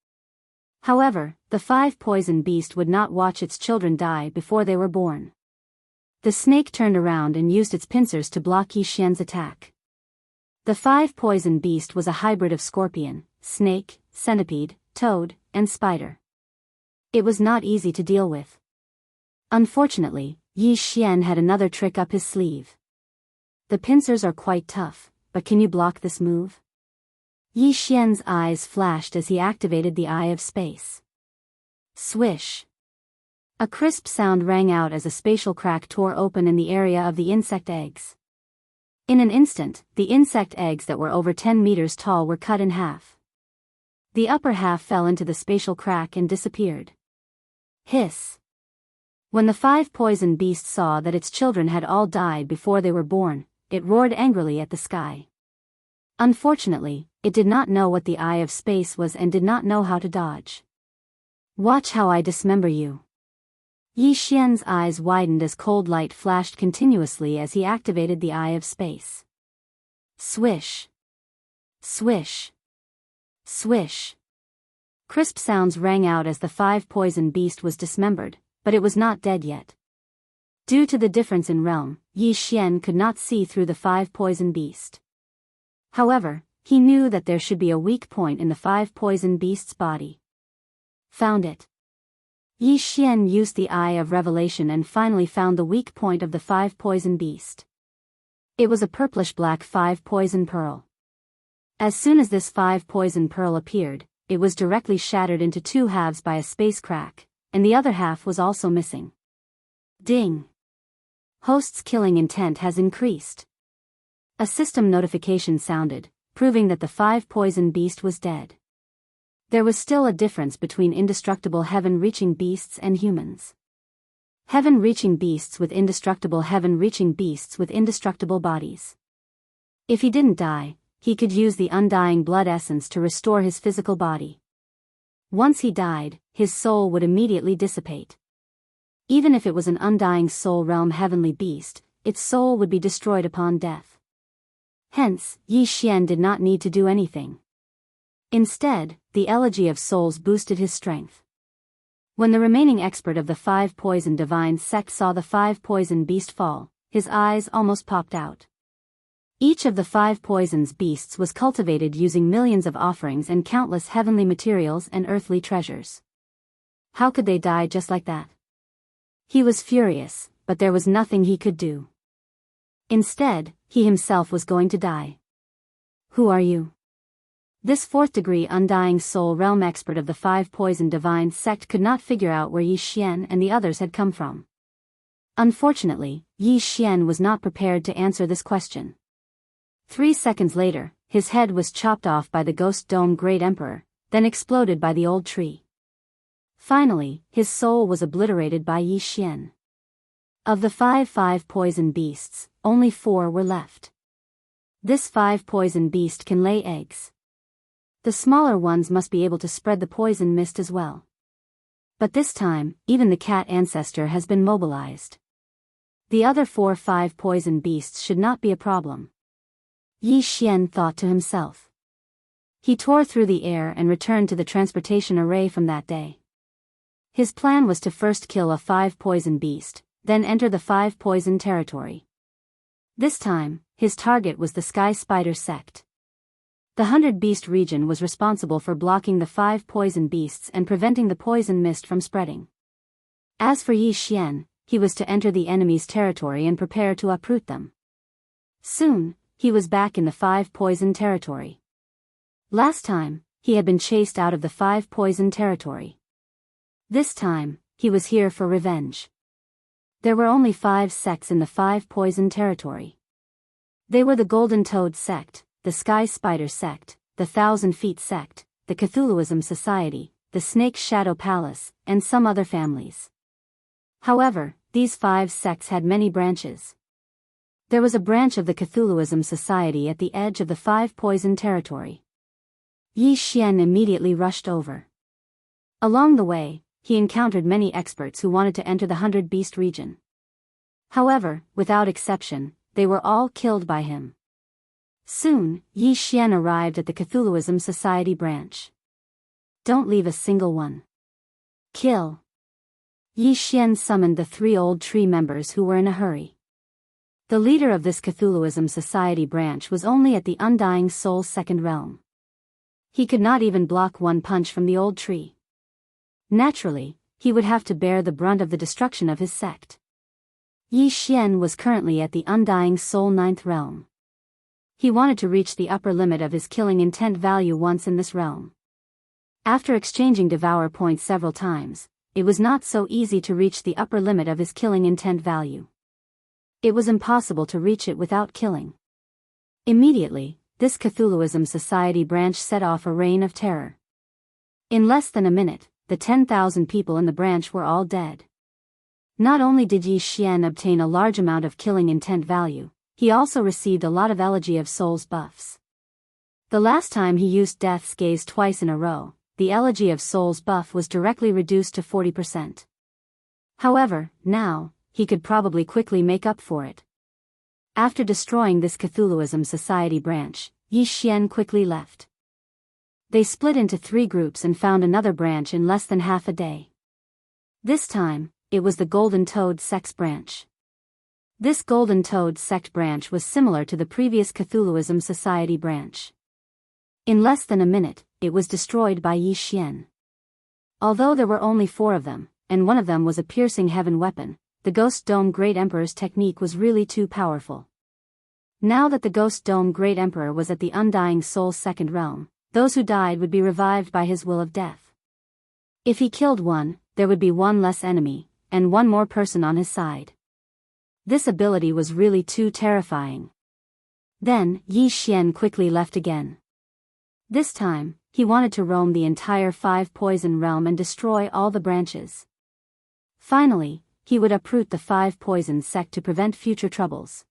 However, the 5 poison beast would not watch its children die before they were born. The snake turned around and used its pincers to block Yi Xian's attack. The 5 poison beast was a hybrid of scorpion, snake, centipede, toad, and spider. It was not easy to deal with. Unfortunately, Yi Xian had another trick up his sleeve. The pincers are quite tough, but can you block this move? Yi Xian's eyes flashed as he activated the Eye of Space. Swish! A crisp sound rang out as a spatial crack tore open in the area of the insect eggs. In an instant, the insect eggs that were over 10 meters tall were cut in half. The upper half fell into the spatial crack and disappeared. Hiss! When the 5 poison beast saw that its children had all died before they were born, it roared angrily at the sky. Unfortunately, it did not know what the Eye of Space was and did not know how to dodge. Watch how I dismember you. Yi Xian's eyes widened as cold light flashed continuously as he activated the Eye of Space. Swish! Swish! Swish! Crisp sounds rang out as the 5 poison beast was dismembered, but it was not dead yet. Due to the difference in realm, Yi Xian could not see through the 5 poison beast. However, he knew that there should be a weak point in the 5 poison beast's body. Found it. Yi Xian used the Eye of Revelation and finally found the weak point of the 5 poison beast. It was a purplish-black 5 poison pearl. As soon as this 5 poison pearl appeared, it was directly shattered into 2 halves by a space crack, and the other half was also missing. Ding! Host's killing intent has increased. A system notification sounded, proving that the 5 poison beast was dead. There was still a difference between indestructible heaven-reaching beasts and humans. Heaven-reaching beasts with indestructible heaven-reaching beasts with indestructible bodies. If he didn't die, he could use the undying blood essence to restore his physical body. Once he died, his soul would immediately dissipate. Even if it was an undying soul realm heavenly beast, its soul would be destroyed upon death. Hence, Yi Xian did not need to do anything. Instead, the Elegy of Souls boosted his strength. When the remaining expert of the 5 poison divine sect saw the 5 poison beast fall, his eyes almost popped out. Each of the 5 poisons beasts was cultivated using millions of offerings and countless heavenly materials and earthly treasures. How could they die just like that? He was furious, but there was nothing he could do. Instead, he himself was going to die. Who are you? This 4th degree Undying Soul Realm expert of the 5 poison divine sect could not figure out where Yi Xian and the others had come from. Unfortunately, Yi Xian was not prepared to answer this question. 3 seconds later, his head was chopped off by the Ghost Dome Great Emperor, then exploded by the Old Tree. Finally, his soul was obliterated by Yi Xian. Of the 5 poison beasts, only 4 were left. This 5 poison beast can lay eggs. The smaller ones must be able to spread the poison mist as well. But this time, even the cat ancestor has been mobilized. The other 5 poison beasts should not be a problem. Yi Xian thought to himself. He tore through the air and returned to the transportation array from that day. His plan was to first kill a 5-poison beast, then enter the 5-poison territory. This time, his target was the Sky Spider sect. The 100-beast region was responsible for blocking the 5 poison beasts and preventing the poison mist from spreading. As for Yi Xian, he was to enter the enemy's territory and prepare to uproot them. Soon, he was back in the 5 poison territory. Last time, he had been chased out of the 5 poison territory. This time, he was here for revenge. There were only 5 sects in the 5 poison territory. They were the Golden Toad sect, the Sky Spider sect, the 1,000 Feet sect, the Cthulhuism Society, the Snake Shadow Palace, and some other families. However, these 5 sects had many branches. There was a branch of the Cthulhuism Society at the edge of the 5 poison territory. Yi Xian immediately rushed over. Along the way, he encountered many experts who wanted to enter the 100-beast region. However, without exception, they were all killed by him. Soon, Yi Xian arrived at the Cthulhuism Society branch. Don't leave a single one. Kill. Yi Xian summoned the 3 old tree members who were in a hurry. The leader of this Cthulhuism Society branch was only at the Undying Soul's second realm. He could not even block one punch from the old tree. Naturally, he would have to bear the brunt of the destruction of his sect. Yi Xian was currently at the Undying Soul 9th realm. He wanted to reach the upper limit of his killing intent value once in this realm. After exchanging devour points several times, it was not so easy to reach the upper limit of his killing intent value. It was impossible to reach it without killing. Immediately, this Cthulhuism Society branch set off a reign of terror. In less than a minute, the 10,000 people in the branch were all dead. Not only did Yi Xian obtain a large amount of killing intent value, he also received a lot of Elegy of Souls buffs. The last time he used Death's Gaze twice in a row, the Elegy of Souls buff was directly reduced to 40%. However, now, he could probably quickly make up for it. After destroying this Cthulhuism Society branch, Yi Xian quickly left. They split into 3 groups and found another branch in less than half a day. This time, it was the Golden Toad sect branch. This Golden Toad sect branch was similar to the previous Cthulhuism Society branch. In less than a minute, it was destroyed by Yi Xian. Although there were only 4 of them, and one of them was a piercing heaven weapon, the Ghost Dome Great Emperor's technique was really too powerful. Now that the Ghost Dome Great Emperor was at the Undying Soul's second realm, those who died would be revived by his will of death. If he killed one, there would be one less enemy, and one more person on his side. This ability was really too terrifying. Then, Yi Xian quickly left again. This time, he wanted to roam the entire 5 poison realm and destroy all the branches. Finally, he would uproot the 5 poison sect to prevent future troubles.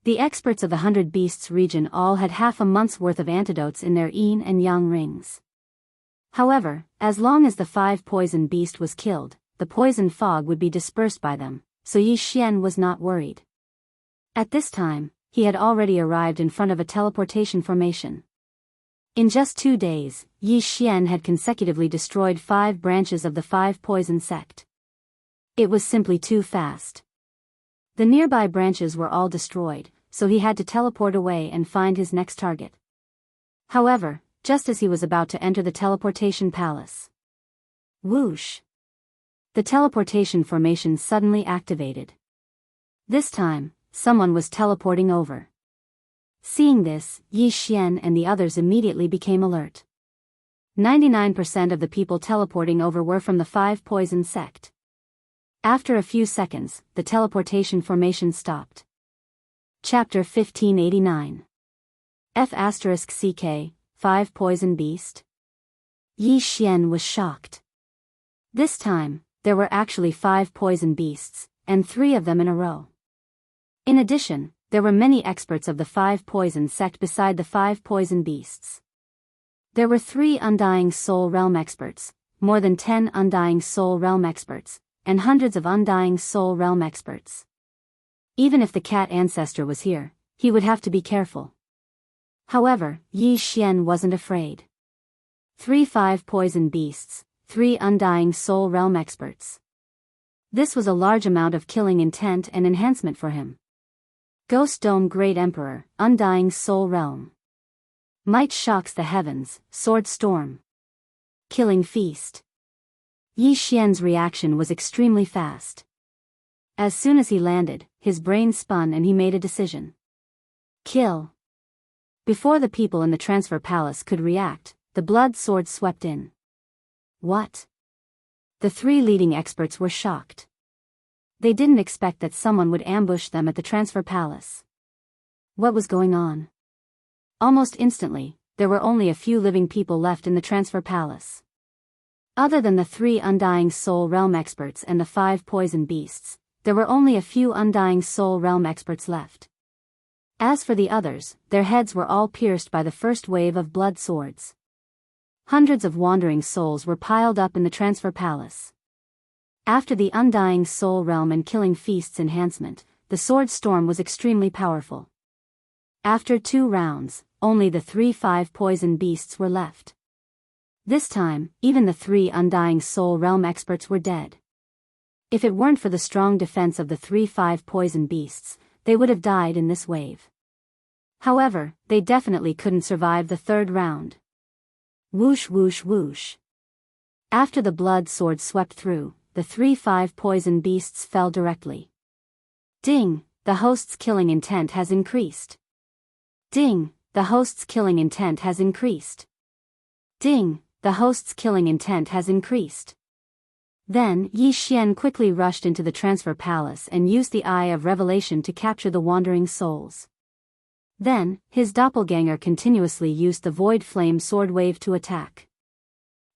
The experts of the 100 Beasts region all had half a month's worth of antidotes in their yin and yang rings. However, as long as the 5 poison beast was killed, the poison fog would be dispersed by them, so Yi Xian was not worried. At this time, he had already arrived in front of a teleportation formation. In just 2 days, Yi Xian had consecutively destroyed 5 branches of the 5 poison sect. It was simply too fast. The nearby branches were all destroyed, so he had to teleport away and find his next target. However, just as he was about to enter the teleportation palace, whoosh! The teleportation formation suddenly activated. This time, someone was teleporting over. Seeing this, Yi Xian and the others immediately became alert. 99% of the people teleporting over were from the 5 poison sect. After a few seconds, the teleportation formation stopped. Chapter 1589. F***CK, 5 Poison Beast? Yi Xian was shocked. This time, there were actually 5 poison beasts, and 3 of them in a row. In addition, there were many experts of the 5 poison sect beside the 5 poison beasts. There were 3 Undying Soul Realm experts, more than 10 Undying Soul Realm experts, and hundreds of Undying Soul Realm experts. Even if the cat ancestor was here, he would have to be careful. However, Yi Xian wasn't afraid. 3 5 poison beasts, 3 Undying Soul Realm Experts. This was a large amount of killing intent and enhancement for him. Ghost Dome Great Emperor, Undying Soul Realm. Might shocks the heavens, Sword Storm. Killing Feast. Yi Xian's reaction was extremely fast. As soon as he landed, his brain spun and he made a decision. Kill. Before the people in the transfer palace could react, the blood sword swept in. What? The 3 leading experts were shocked. They didn't expect that someone would ambush them at the transfer palace. What was going on? Almost instantly, there were only a few living people left in the transfer palace. Other than the 3 Undying Soul Realm Experts and the 5 Poison Beasts, there were only a few Undying Soul Realm Experts left. As for the others, their heads were all pierced by the first wave of blood swords. Hundreds of wandering souls were piled up in the transfer palace. After the Undying Soul Realm and Killing Feast's enhancement, the sword storm was extremely powerful. After 2 rounds, only the 5 Poison Beasts were left. This time, even the 3 Undying Soul Realm Experts were dead. If it weren't for the strong defense of the 5 Poison Beasts, they would have died in this wave. However, they definitely couldn't survive the 3rd round. Whoosh whoosh whoosh. After the blood sword swept through, the 5 Poison Beasts fell directly. Ding, the host's killing intent has increased. Ding, the host's killing intent has increased. Ding, the host's killing intent has increased. Then, Yi Xian quickly rushed into the transfer palace and used the Eye of Revelation to capture the wandering souls. Then, his doppelganger continuously used the Void Flame Sword Wave to attack.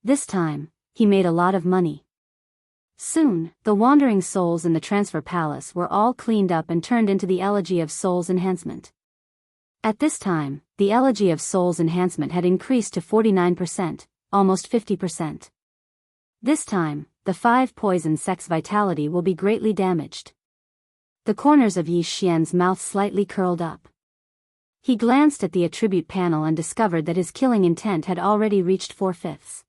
This time, he made a lot of money. Soon, the wandering souls in the transfer palace were all cleaned up and turned into the Elegy of Souls Enhancement. At this time, the Elegy of Souls Enhancement had increased to 49%, almost 50%. This time, the 5 poison sect's vitality will be greatly damaged. The corners of Yi Xian's mouth slightly curled up. He glanced at the attribute panel and discovered that his killing intent had already reached 4/5.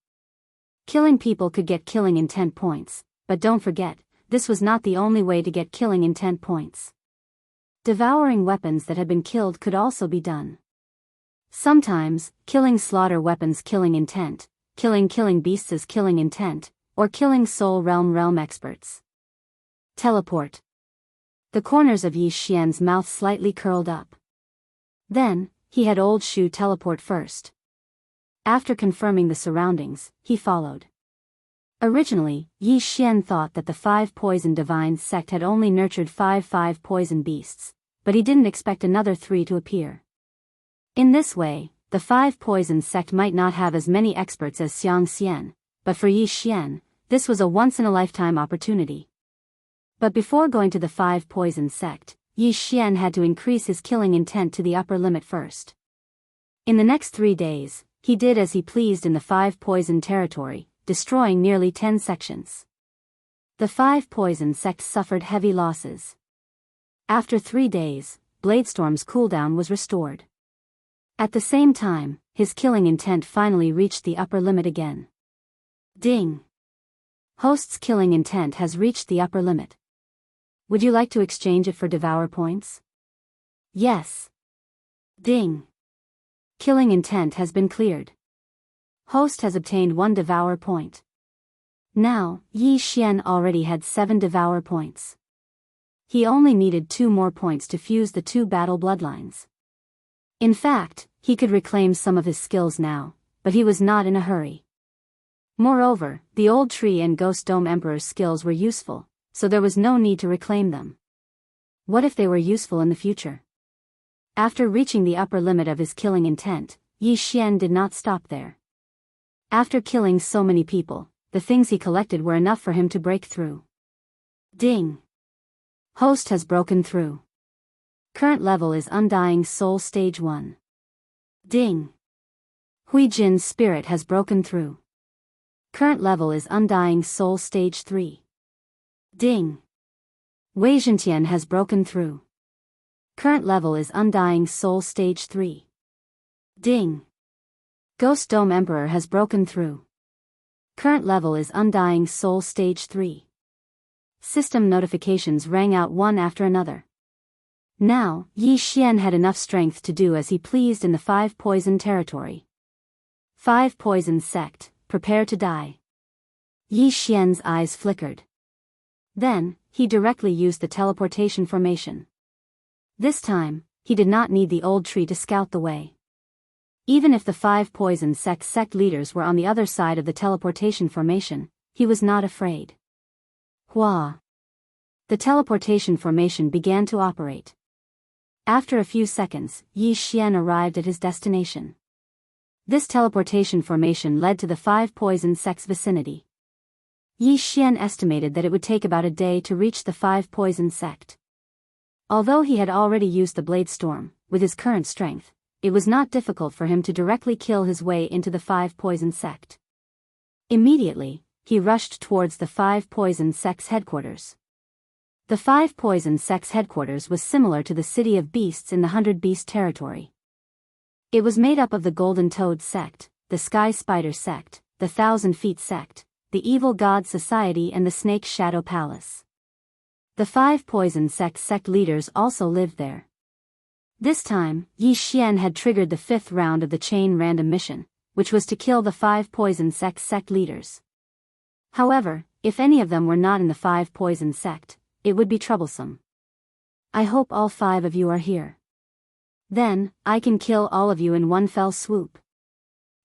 Killing people could get killing intent points, but don't forget, this was not the only way to get killing intent points. Devouring weapons that had been killed could also be done. Sometimes, killing slaughter weapons killing intent, killing beasts killing intent, or killing soul realm experts. Teleport. The corners of Yi Xian's mouth slightly curled up. Then, he had Old Shu teleport first. After confirming the surroundings, he followed. Originally, Yi Xian thought that the 5 Poison Divines sect had only nurtured 5 poison beasts, but he didn't expect another 3 to appear. In this way, the 5 Poison sect might not have as many experts as Xiang Xian, but for Yi Xian, this was a once-in-a-lifetime opportunity. But before going to the 5 Poison sect, Yi Xian had to increase his killing intent to the upper limit first. In the next 3 days, he did as he pleased in the 5 Poison territory, destroying nearly 10 sections. The 5 Poison sect suffered heavy losses. After 3 days, Bladestorm's cooldown was restored. At the same time, his killing intent finally reached the upper limit again. Ding! Host's killing intent has reached the upper limit. Would you like to exchange it for Devour points? Yes. Ding! Killing intent has been cleared. Host has obtained 1 Devour point. Now, Yi Xian already had 7 Devour points. He only needed 2 more points to fuse the 2 battle bloodlines. In fact, he could reclaim some of his skills now, but he was not in a hurry. Moreover, the Old Tree and Ghost Dome Emperor's skills were useful, so there was no need to reclaim them. What if they were useful in the future? After reaching the upper limit of his killing intent, Yi Xian did not stop there. After killing so many people, the things he collected were enough for him to break through. Ding! Host has broken through. Current level is Undying Soul Stage 1. Ding! Huijin's spirit has broken through. Current level is Undying Soul Stage 3. Ding! Wei Zhentian has broken through. Current level is Undying Soul Stage 3. Ding! Ghost Dome Emperor has broken through. Current level is Undying Soul Stage 3. System notifications rang out one after another. Now, Yi Xian had enough strength to do as he pleased in the 5 poison territory. 5 poison sect, prepare to die. Yi Xian's eyes flickered. Then, he directly used the teleportation formation. This time, he did not need the old tree to scout the way. Even if the 5 poison sect leaders were on the other side of the teleportation formation, he was not afraid. Hua! The teleportation formation began to operate. After a few seconds, Yi Xian arrived at his destination. This teleportation formation led to the 5 poison sect's vicinity. Yi Xian estimated that it would take about a day to reach the 5 poison sect. Although he had already used the Blade Storm, with his current strength, it was not difficult for him to directly kill his way into the 5 poison sect. Immediately, he rushed towards the 5 poison sect's headquarters. The 5 poison sect's headquarters was similar to the City of Beasts in the 100 Beast territory. It was made up of the Golden Toad sect, the Sky Spider sect, the 1,000 Feet sect, the Evil God Society and the Snake Shadow Palace. The 5 poison sect leaders also lived there. This time, Yi Xian had triggered the 5th round of the chain random mission, which was to kill the 5 poison sect leaders. However, if any of them were not in the 5 poison sect, it would be troublesome. I hope all 5 of you are here. Then, I can kill all of you in one fell swoop.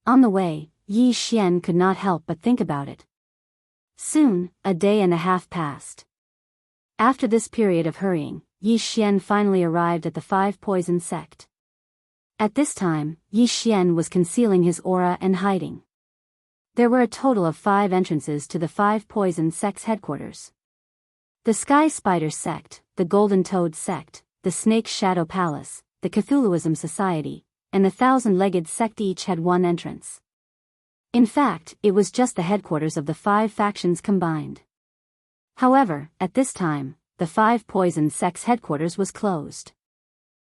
On the way, Yi Xian could not help but think about it. Soon, a day and a half passed. After this period of hurrying, Yi Xian finally arrived at the 5 poison sect. At this time, Yi Xian was concealing his aura and hiding. There were a total of 5 entrances to the 5 poison sect's headquarters. The Sky Spider sect, the Golden Toad sect, the Snake Shadow Palace, the Cthulhuism Society, and the 1,000-legged sect each had 1 entrance. In fact, it was just the headquarters of the 5 factions combined. However, at this time, the 5 poison sect's headquarters was closed.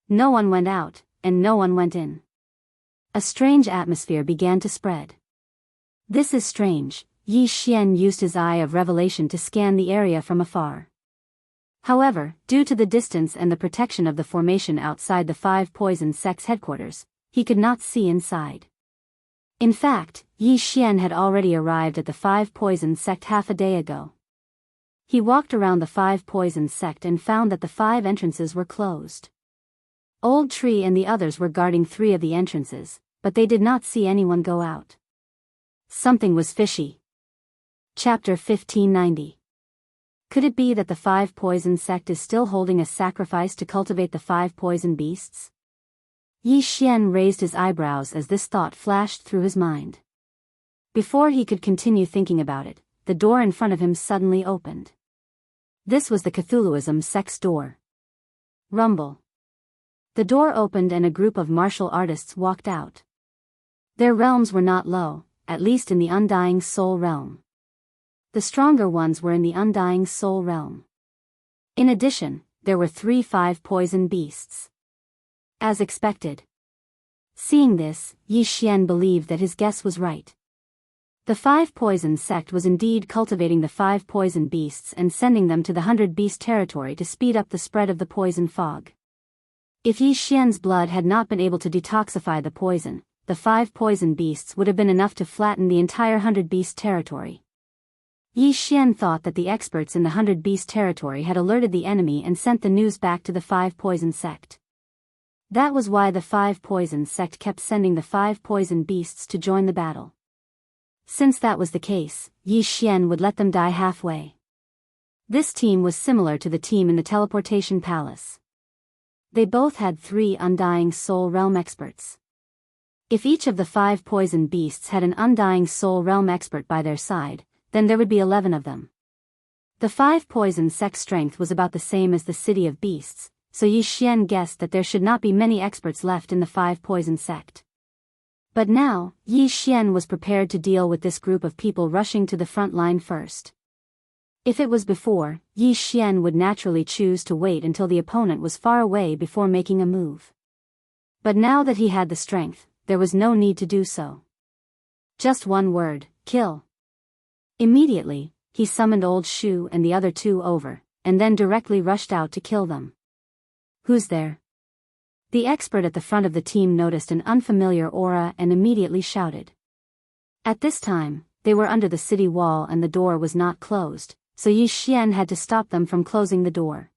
No one went out, and no one went in. A strange atmosphere began to spread. This is strange, Yi Xian used his eye of revelation to scan the area from afar. However, due to the distance and the protection of the formation outside the 5 poison sect's headquarters, he could not see inside. In fact, Yi Xian had already arrived at the 5 poison sect half a day ago. He walked around the 5 poison sect and found that the 5 entrances were closed. Old Tree and the others were guarding 3 of the entrances, but they did not see anyone go out. Something was fishy. Chapter 1590. Could it be that the 5 poison sect is still holding a sacrifice to cultivate the 5 poison beasts? Yi Xian raised his eyebrows as this thought flashed through his mind. Before he could continue thinking about it, the door in front of him suddenly opened. This was the Cthulhuism sect's door. Rumble. The door opened and a group of martial artists walked out. Their realms were not low, at least in the Undying Soul realm. The stronger ones were in the Undying Soul realm. In addition, there were 3 5 poison beasts. As expected. Seeing this, Yi Xian believed that his guess was right. The 5 poison sect was indeed cultivating the 5 poison beasts and sending them to the 100 Beast territory to speed up the spread of the poison fog. If Yi Xian's blood had not been able to detoxify the poison, the 5 poison beasts would have been enough to flatten the entire 100 Beast territory. Yi Xian thought that the experts in the 100 Beast territory had alerted the enemy and sent the news back to the 5 poison sect. That was why the 5 poison sect kept sending the 5 poison beasts to join the battle. Since that was the case, Yi Xian would let them die halfway. This team was similar to the team in the teleportation palace. They both had 3 Undying Soul Realm experts. If each of the 5 poison beasts had an Undying Soul Realm expert by their side, then there would be 11 of them. The 5 poison sect's strength was about the same as the City of Beasts, so Yi Xian guessed that there should not be many experts left in the 5 poison sect. But now, Yi Xian was prepared to deal with this group of people rushing to the front line first. If it was before, Yi Xian would naturally choose to wait until the opponent was far away before making a move. But now that he had the strength, there was no need to do so. Just one word, kill. Immediately, he summoned Old Shu and the other two over, and then directly rushed out to kill them. "Who's there?" The expert at the front of the team noticed an unfamiliar aura and immediately shouted. At this time, they were under the city wall and the door was not closed, so Yi Xian had to stop them from closing the door.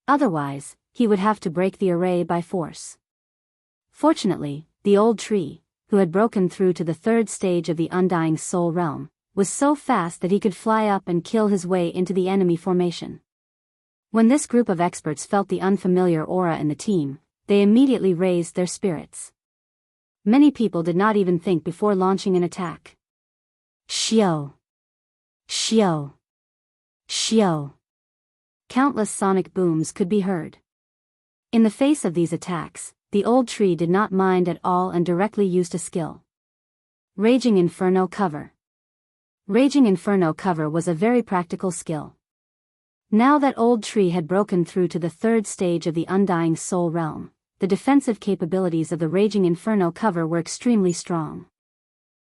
Otherwise, he would have to break the array by force. Fortunately, the old tree, who had broken through to the third stage of the Undying Soul Realm, was so fast that he could fly up and kill his way into the enemy formation. When this group of experts felt the unfamiliar aura in the team, they immediately raised their spirits. Many people did not even think before launching an attack. Xiao! Xiao! Xiao! Countless sonic booms could be heard. In the face of these attacks, the old tree did not mind at all and directly used a skill. Raging Inferno Cover. Raging Inferno Cover was a very practical skill. Now that old tree had broken through to the third stage of the Undying Soul Realm, the defensive capabilities of the Raging Inferno Cover were extremely strong.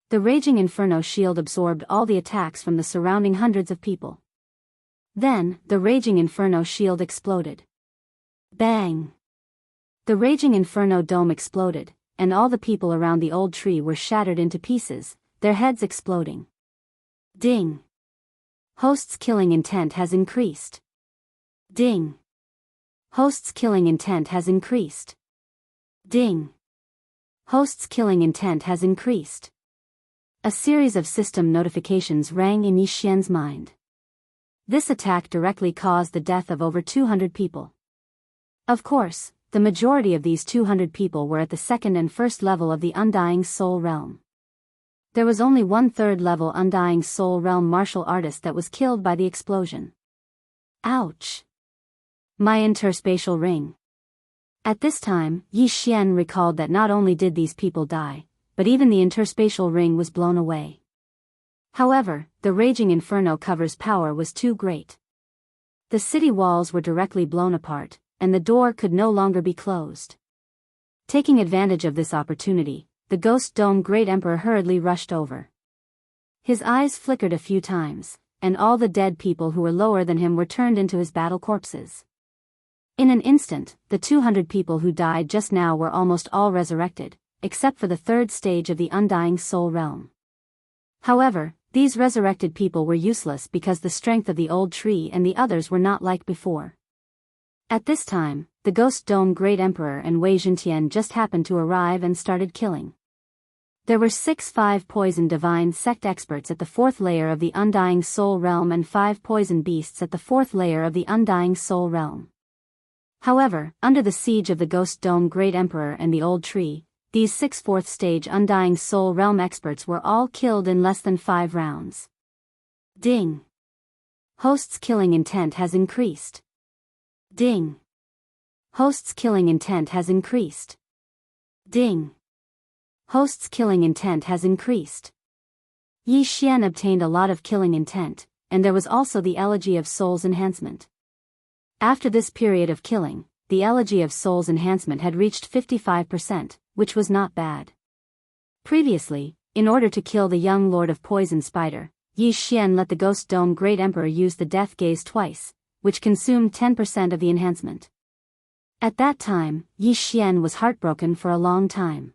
The Raging Inferno Shield absorbed all the attacks from the surrounding hundreds of people. Then, the Raging Inferno Shield exploded. Bang! The Raging Inferno Dome exploded, and all the people around the old tree were shattered into pieces, their heads exploding. Ding! Host's killing intent has increased. Ding! Host's killing intent has increased. Ding! Host's killing intent has increased. A series of system notifications rang in Yi Xian's mind. This attack directly caused the death of over 200 people. Of course, the majority of these 200 people were at the second and first level of the Undying Soul Realm. There was only 1/3 level Undying Soul Realm martial artist that was killed by the explosion. Ouch! My interspatial ring. At this time, Yi Xian recalled that not only did these people die, but even the interspatial ring was blown away. However, the Raging Inferno Cover's power was too great. The city walls were directly blown apart, and the door could no longer be closed. Taking advantage of this opportunity, the Ghost Dome Great Emperor hurriedly rushed over. His eyes flickered a few times, and all the dead people who were lower than him were turned into his battle corpses. In an instant, the 200 people who died just now were almost all resurrected, except for the third stage of the Undying Soul Realm. However, these resurrected people were useless because the strength of the old tree and the others were not like before. At this time, the Ghost Dome Great Emperor and Wei Zhentian just happened to arrive and started killing. There were 5 poison divine sect experts at the 4th layer of the Undying Soul Realm and 5 poison beasts at the 4th layer of the Undying Soul Realm. However, under the siege of the Ghost Dome Great Emperor and the Old Tree, these 6 4th stage Undying Soul Realm experts were all killed in less than 5 rounds. Ding! Host's killing intent has increased. Ding! Host's killing intent has increased. Ding! Host's killing intent has increased. Yi Xian obtained a lot of killing intent, and there was also the Elegy of Soul's Enhancement. After this period of killing, the Elegy of Soul's Enhancement had reached 55%, which was not bad. Previously, in order to kill the young Lord of Poison Spider, Yi Xian let the Ghost Dome Great Emperor use the Death Gaze twice, which consumed 10% of the enhancement. At that time, Yi Xian was heartbroken for a long time.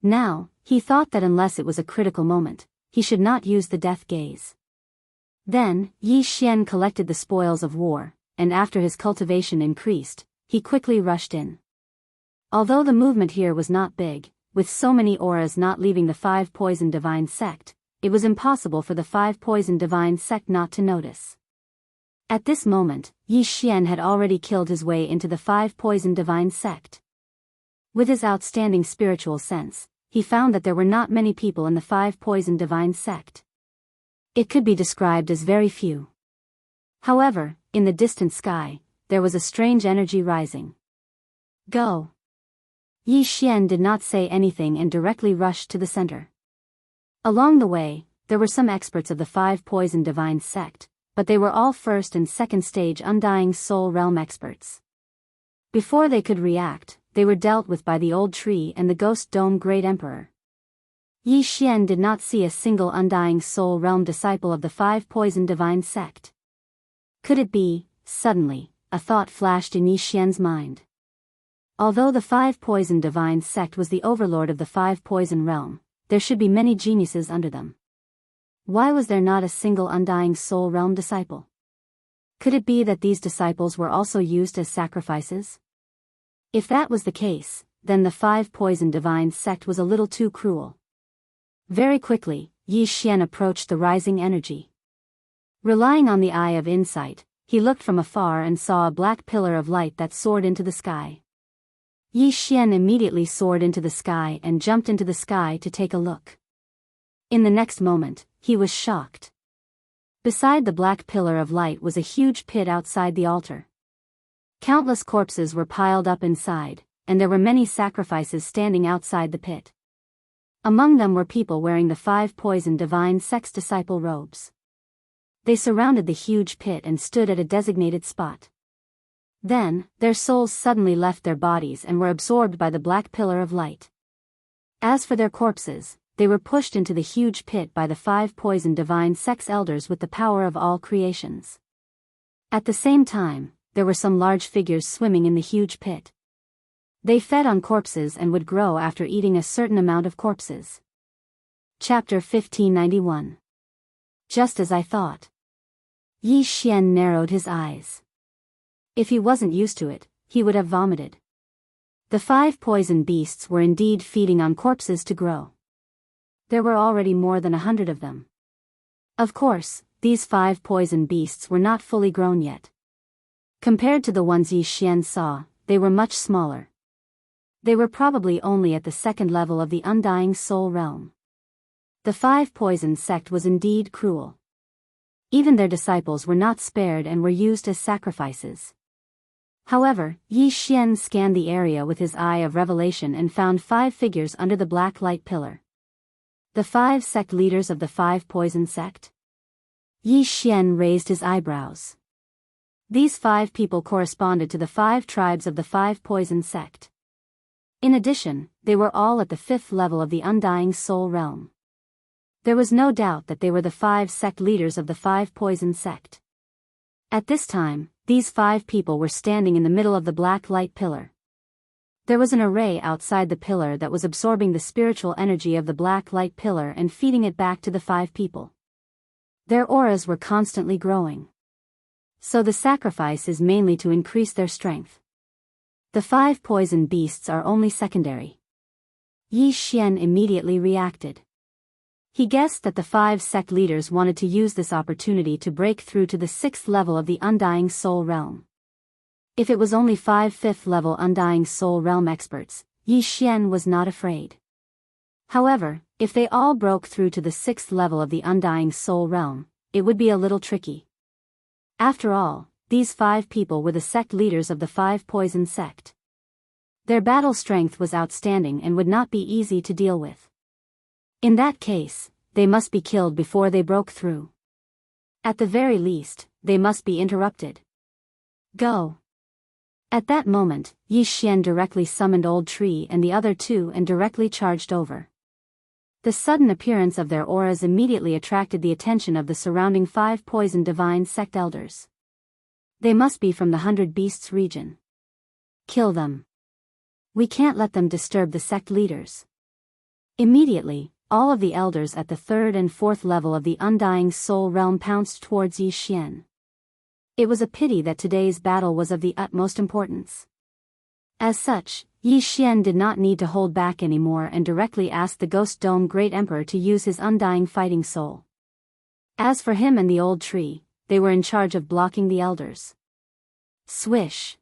Now, he thought that unless it was a critical moment, he should not use the Death Gaze. Then, Yi Xian collected the spoils of war, and after his cultivation increased, he quickly rushed in. Although the movement here was not big, with so many auras not leaving the 5 poison divine sect, it was impossible for the 5 poison divine sect not to notice. At this moment, Yi Xian had already killed his way into the 5 poison divine sect. With his outstanding spiritual sense, he found that there were not many people in the 5 poison divine sect. It could be described as very few. However, in the distant sky, there was a strange energy rising. Go! Yi Xian did not say anything and directly rushed to the center. Along the way, there were some experts of the 5 poison divine sect, but they were all first and second stage Undying Soul Realm experts. Before they could react, they were dealt with by the Old Tree and the Ghost Dome Great Emperor. Yi Xian did not see a single Undying Soul Realm disciple of the Five Poison Divine Sect. Could it be? Suddenly, a thought flashed in Yi Xian's mind. Although the Five Poison Divine Sect was the overlord of the Five Poison Realm, there should be many geniuses under them. Why was there not a single Undying Soul Realm disciple? Could it be that these disciples were also used as sacrifices? If that was the case, then the Five Poison Divine Sect was a little too cruel. Very quickly, Yi Xian approached the rising energy. Relying on the eye of insight, he looked from afar and saw a black pillar of light that soared into the sky. Yi Xian immediately soared into the sky and jumped into the sky to take a look. In the next moment, he was shocked. Beside the black pillar of light was a huge pit outside the altar. Countless corpses were piled up inside, and there were many sacrifices standing outside the pit. Among them were people wearing the Five Poison Divine Sect's disciple robes. They surrounded the huge pit and stood at a designated spot. Then, their souls suddenly left their bodies and were absorbed by the black pillar of light. As for their corpses, they were pushed into the huge pit by the Five Poison Divine Sect's elders with the power of all creations. At the same time, there were some large figures swimming in the huge pit. They fed on corpses and would grow after eating a certain amount of corpses. Chapter 1591. Just as I thought. Yi Xian narrowed his eyes. If he wasn't used to it, he would have vomited. The five poison beasts were indeed feeding on corpses to grow. There were already more than 100 of them. Of course, these five poison beasts were not fully grown yet. Compared to the ones Yi Xian saw, they were much smaller. They were probably only at the second level of the Undying Soul Realm. The Five Poison Sect was indeed cruel. Even their disciples were not spared and were used as sacrifices. However, Yi Xian scanned the area with his eye of revelation and found 5 figures under the black light pillar. The 5 sect leaders of the Five Poison Sect? Yi Xian raised his eyebrows. These 5 people corresponded to the 5 tribes of the Five Poison Sect. In addition, they were all at the 5th level of the Undying Soul Realm. There was no doubt that they were the 5 sect leaders of the Five Poison Sect. At this time, these 5 people were standing in the middle of the black light pillar. There was an array outside the pillar that was absorbing the spiritual energy of the black light pillar and feeding it back to the 5 people. Their auras were constantly growing. So the sacrifice is mainly to increase their strength. The 5 poison beasts are only secondary. Yi Xian immediately reacted. He guessed that the 5 sect leaders wanted to use this opportunity to break through to the 6th level of the Undying Soul Realm. If it was only 5 5th level Undying Soul Realm experts, Yi Xian was not afraid. However, if they all broke through to the 6th level of the Undying Soul Realm, it would be a little tricky. After all, these 5 people were the sect leaders of the Five Poison Sect. Their battle strength was outstanding and would not be easy to deal with. In that case, they must be killed before they broke through. At the very least, they must be interrupted. Go. At that moment, Yi Xian directly summoned Old Tree and the other 2 and directly charged over. The sudden appearance of their auras immediately attracted the attention of the surrounding 5 Poison Divine Sect elders. They must be from the 100 Beasts region. Kill them. We can't let them disturb the sect leaders. Immediately, all of the elders at the 3rd and 4th level of the Undying Soul Realm pounced towards Yi Xian. It was a pity that today's battle was of the utmost importance. As such, Yi Xian did not need to hold back anymore and directly asked the Ghost Dome Great Emperor to use his undying fighting soul. As for him and the Old Tree, they were in charge of blocking the elders. Swish!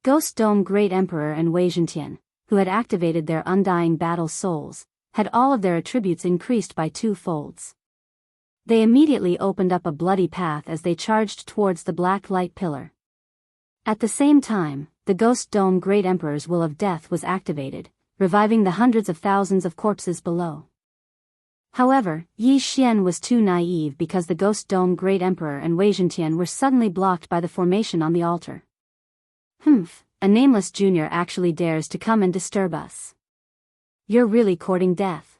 Ghost Dome Great Emperor and Wei Zhentian, who had activated their undying battle souls, had all of their attributes increased by 2 folds. They immediately opened up a bloody path as they charged towards the black light pillar. At the same time, the Ghost Dome Great Emperor's Will of Death was activated, reviving the hundreds of thousands of corpses below. However, Yi Xian was too naive because the Ghost Dome Great Emperor and Wei Zhentian were suddenly blocked by the formation on the altar. A nameless junior actually dares to come and disturb us. You're really courting death.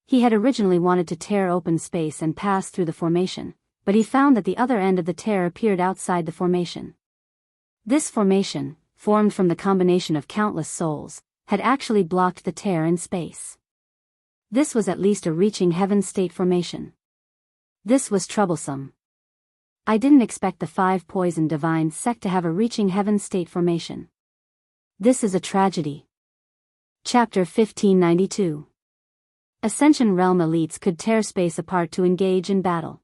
He had originally wanted to tear open space and pass through the formation, but he found that the other end of the tear appeared outside the formation. This formation, formed from the combination of countless souls, had actually blocked the tear in space. This was at least a reaching heaven state formation. This was troublesome. I didn't expect the 5 poison divine sect to have a reaching heaven state formation. This is a tragedy. Chapter 1592. Ascension Realm elites could tear space apart to engage in battle.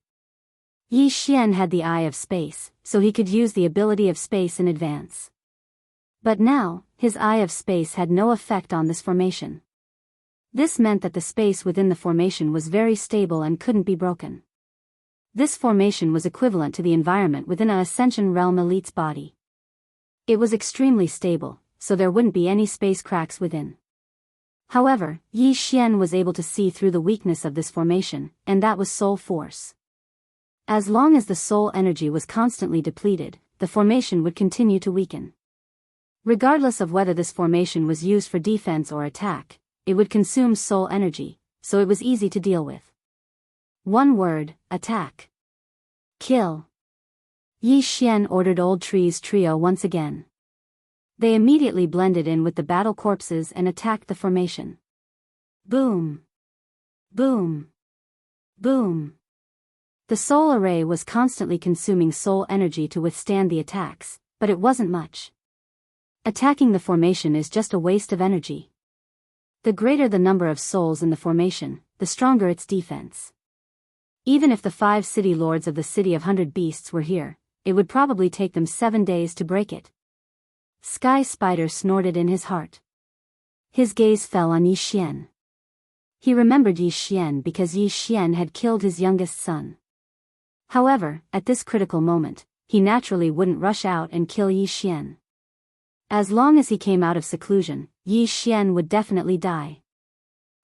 Yi Xian had the eye of space, so he could use the ability of space in advance. But now, his eye of space had no effect on this formation. This meant that the space within the formation was very stable and couldn't be broken. This formation was equivalent to the environment within an Ascension Realm elite's body. It was extremely stable, so there wouldn't be any space cracks within. However, Yi Xian was able to see through the weakness of this formation, and that was soul force. As long as the soul energy was constantly depleted, the formation would continue to weaken. Regardless of whether this formation was used for defense or attack, it would consume soul energy, so it was easy to deal with. One word: attack. Kill. Yi Xian ordered Old Tree's trio once again. They immediately blended in with the battle corpses and attacked the formation. Boom. Boom. Boom. The soul array was constantly consuming soul energy to withstand the attacks, but it wasn't much. Attacking the formation is just a waste of energy. The greater the number of souls in the formation, the stronger its defense. Even if the 5 city lords of the City of 100 Beasts were here, it would probably take them 7 days to break it. Sky Spider snorted in his heart. His gaze fell on Yi Xian. He remembered Yi Xian because Yi Xian had killed his youngest son. However, at this critical moment, he naturally wouldn't rush out and kill Yi Xian. As long as he came out of seclusion, Yi Xian would definitely die.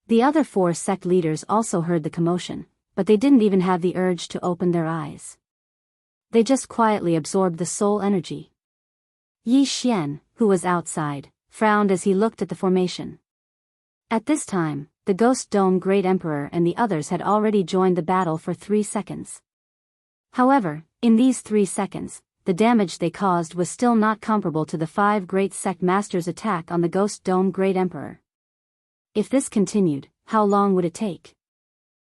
The other 4 sect leaders also heard the commotion, but they didn't even have the urge to open their eyes. They just quietly absorbed the soul energy. Yi Xian, who was outside, frowned as he looked at the formation. At this time, the Ghost Dome Great Emperor and the others had already joined the battle for 3 seconds. However, in these 3 seconds, the damage they caused was still not comparable to the 5 Great Sect Masters' attack on the Ghost Dome Great Emperor. If this continued, how long would it take?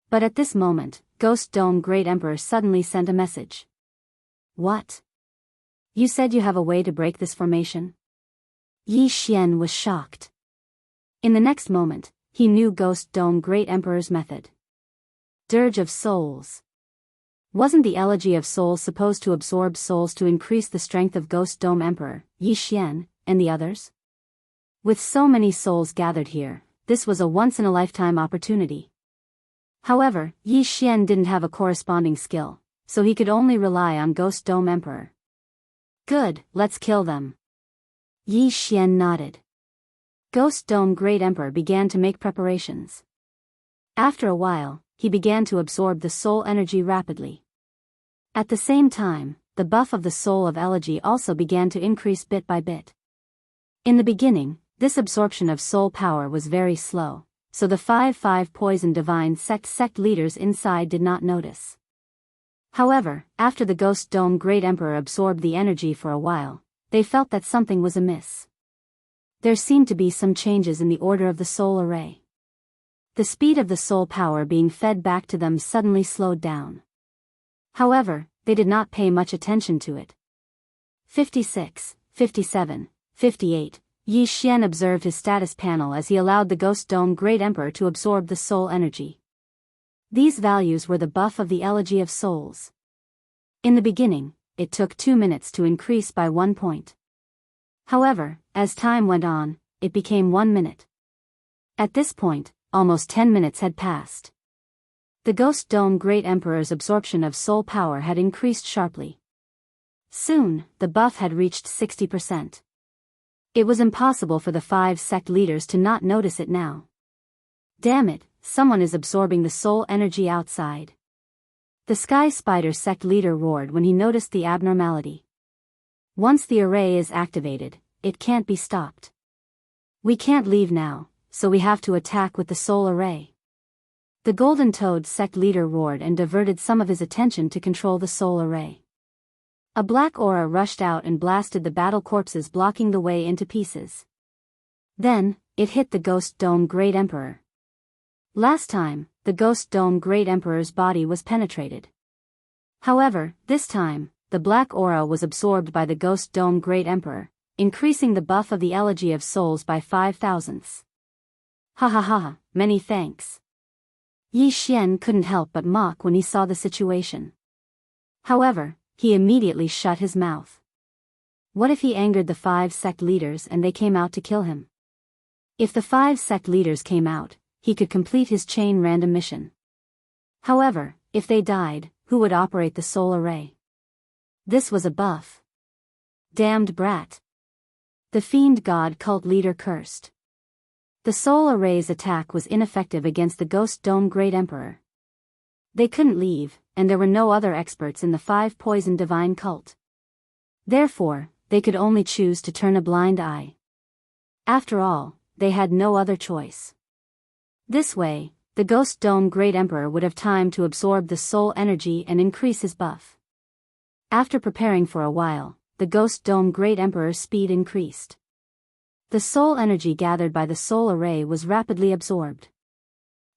But at this moment, Ghost Dome Great Emperor suddenly sent a message. What? You said you have a way to break this formation? Yi Xian was shocked. In the next moment, he knew Ghost Dome Great Emperor's method. Dirge of Souls. Wasn't the Elegy of Souls supposed to absorb souls to increase the strength of Ghost Dome Emperor, Yi Xian, and the others? With so many souls gathered here, this was a once-in-a-lifetime opportunity. However, Yi Xian didn't have a corresponding skill, so he could only rely on Ghost Dome Emperor. Good, let's kill them. Yi Xian nodded. Ghost Dome Great Emperor began to make preparations. After a while, he began to absorb the soul energy rapidly. At the same time, the buff of the soul of Elegy also began to increase bit by bit. In the beginning, this absorption of soul power was very slow, so the 5 poison divine sect leaders inside did not notice. However, after the Ghost Dome Great Emperor absorbed the energy for a while, they felt that something was amiss. There seemed to be some changes in the order of the soul array. The speed of the soul power being fed back to them suddenly slowed down. However, they did not pay much attention to it. 56, 57, 58, Yi Xian observed his status panel as he allowed the Ghost Dome Great Emperor to absorb the soul energy. These values were the buff of the Elegy of Souls. In the beginning, it took 2 minutes to increase by 1 point. However, as time went on, it became 1 minute. At this point, almost 10 minutes had passed. The Ghost Dome Great Emperor's absorption of soul power had increased sharply. Soon, the buff had reached 60%. It was impossible for the 5 sect leaders to not notice it now. Damn it, someone is absorbing the soul energy outside. The Sky Spider sect leader roared when he noticed the abnormality. Once the array is activated, it can't be stopped. We can't leave now, so we have to attack with the soul array. The Golden Toad sect leader roared and diverted some of his attention to control the soul array. A black aura rushed out and blasted the battle corpses, blocking the way into pieces. Then, it hit the Ghost Dome Great Emperor. Last time, the Ghost Dome Great Emperor's body was penetrated. However, this time, the black aura was absorbed by the Ghost Dome Great Emperor, increasing the buff of the Elegy of Souls by 5,000ths. Ha ha ha, many thanks. Yi Xian couldn't help but mock when he saw the situation. However, he immediately shut his mouth. What if he angered the 5 sect leaders and they came out to kill him? If the 5 sect leaders came out, he could complete his chain random mission. However, if they died, who would operate the soul array? This was a buff. Damned brat. The fiend god cult leader cursed. The soul array's attack was ineffective against the Ghost Dome Great Emperor. They couldn't leave, and there were no other experts in the 5 poison divine cult. Therefore, they could only choose to turn a blind eye. After all, they had no other choice. This way, the Ghost Dome Great Emperor would have time to absorb the soul energy and increase his buff. After preparing for a while, the Ghost Dome Great Emperor's speed increased. The soul energy gathered by the soul array was rapidly absorbed.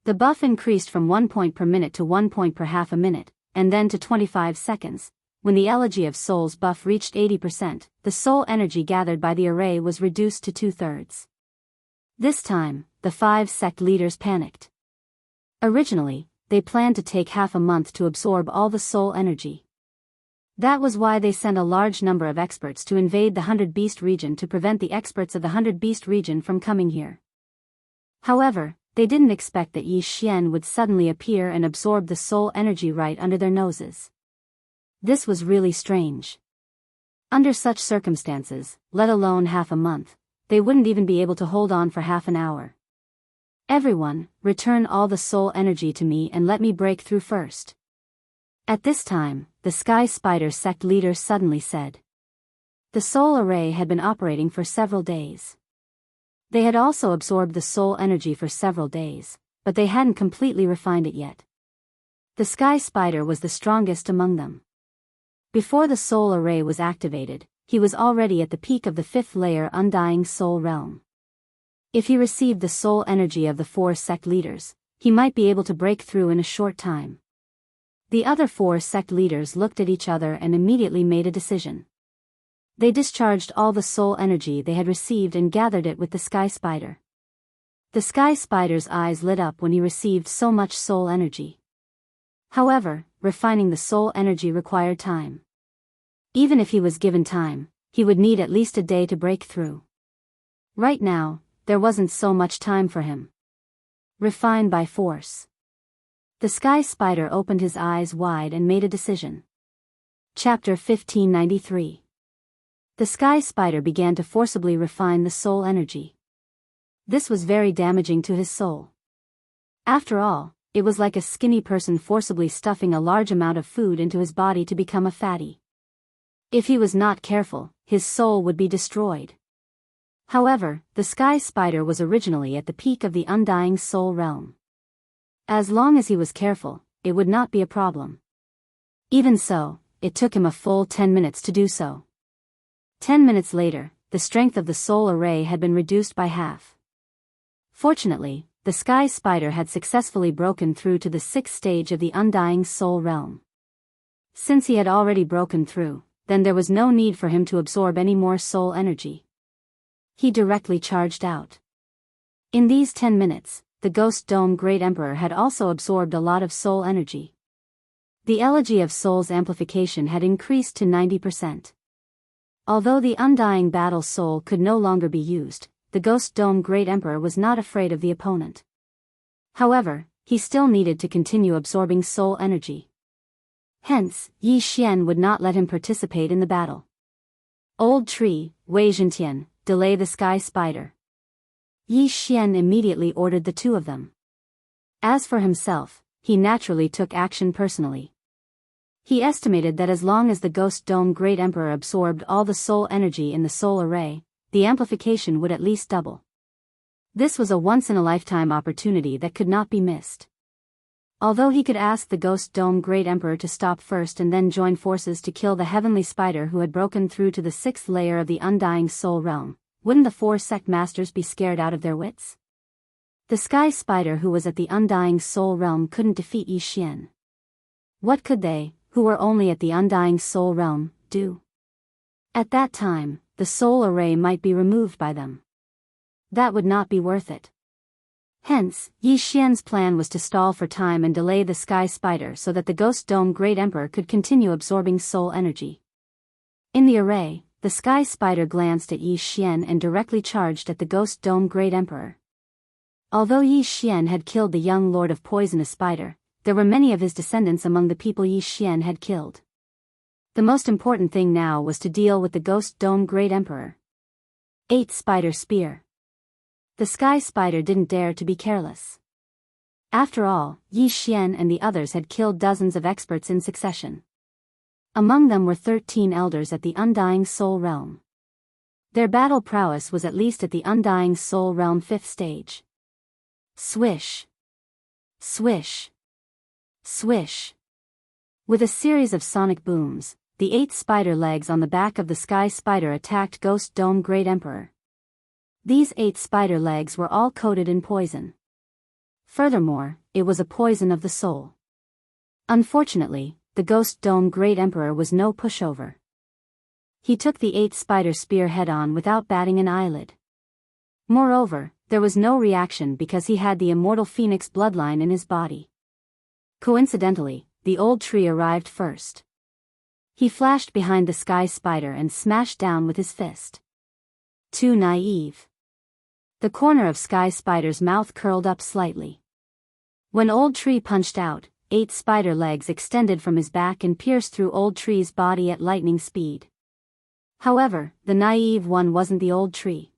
The buff increased from 1 point per minute to 1 point per half a minute, and then to 25 seconds. When the Elegy of Souls buff reached 80%, the soul energy gathered by the array was reduced to 2/3. This time, the 5 sect leaders panicked. Originally, they planned to take half a month to absorb all the soul energy. That was why they sent a large number of experts to invade the 100 Beast region to prevent the experts of the 100 Beast region from coming here. However, they didn't expect that Yi Xian would suddenly appear and absorb the soul energy right under their noses. This was really strange. Under such circumstances, let alone half a month, they wouldn't even be able to hold on for half an hour. Everyone, return all the soul energy to me and let me break through first. At this time, the Sky Spider sect leader suddenly said. The soul array had been operating for several days. They had also absorbed the soul energy for several days, but they hadn't completely refined it yet. The Sky Spider was the strongest among them. Before the soul array was activated, he was already at the peak of the 5th layer Undying Soul Realm. If he received the soul energy of the 4 sect leaders, he might be able to break through in a short time. The other 4 sect leaders looked at each other and immediately made a decision. They discharged all the soul energy they had received and gathered it with the Sky Spider. The Sky Spider's eyes lit up when he received so much soul energy. However, refining the soul energy required time. Even if he was given time, he would need at least a day to break through. Right now, there wasn't so much time for him. Refine by force. The Sky Spider opened his eyes wide and made a decision. Chapter 1593. The Sky Spider began to forcibly refine the soul energy. This was very damaging to his soul. After all, it was like a skinny person forcibly stuffing a large amount of food into his body to become a fatty. If he was not careful, his soul would be destroyed. However, the Sky Spider was originally at the peak of the Undying Soul Realm. As long as he was careful, it would not be a problem. Even so, it took him a full 10 minutes to do so. 10 minutes later, the strength of the soul array had been reduced by half. Fortunately, the Sky Spider had successfully broken through to the 6th stage of the Undying Soul Realm. Since he had already broken through, then there was no need for him to absorb any more soul energy. He directly charged out. In these 10 minutes, the Ghost Dome Great Emperor had also absorbed a lot of soul energy. The Elegy of Souls amplification had increased to 90%. Although the Undying Battle Soul could no longer be used, the Ghost Dome Great Emperor was not afraid of the opponent. However, he still needed to continue absorbing soul energy. Hence, Yi Xian would not let him participate in the battle. Old Tree, Wei Zhentian, delay the Sky Spider. Yi Xian immediately ordered the two of them. As for himself, he naturally took action personally. He estimated that as long as the Ghost Dome Great Emperor absorbed all the soul energy in the soul array, the amplification would at least double. This was a once-in-a-lifetime opportunity that could not be missed. Although he could ask the Ghost Dome Great Emperor to stop first and then join forces to kill the heavenly spider who had broken through to the 6th layer of the Undying Soul Realm, wouldn't the 4 sect masters be scared out of their wits? The sky spider who was at the Undying Soul Realm couldn't defeat Yi Xian. What could they, who were only at the Undying Soul Realm, do? At that time, the soul array might be removed by them. That would not be worth it. Hence, Yi Xian's plan was to stall for time and delay the sky spider so that the Ghost Dome Great Emperor could continue absorbing soul energy. In the array, the sky spider glanced at Yi Xian and directly charged at the Ghost Dome Great Emperor. Although Yi Xian had killed the young Lord of Poisonous Spider, there were many of his descendants among the people Yi Xian had killed. The most important thing now was to deal with the Ghost Dome Great Emperor. 8 Spider Spear. The sky spider didn't dare to be careless. After all, Yi Xian and the others had killed dozens of experts in succession. Among them were 13 elders at the Undying Soul Realm. Their battle prowess was at least at the Undying Soul Realm 5th stage. Swish. Swish. Swish. With a series of sonic booms, the 8 spider legs on the back of the sky spider attacked Ghost Dome Great Emperor. These 8 spider legs were all coated in poison. Furthermore, it was a poison of the soul. Unfortunately, the Ghost Dome Great Emperor was no pushover. He took the 8 spider spear head-on without batting an eyelid. Moreover, there was no reaction because he had the immortal phoenix bloodline in his body. Coincidentally, the old tree arrived first. He flashed behind the sky spider and smashed down with his fist. Too naive. The corner of Sky Spider's mouth curled up slightly. When Old Tree punched out, 8 spider legs extended from his back and pierced through Old Tree's body at lightning speed. However, the naive one wasn't the Old Tree.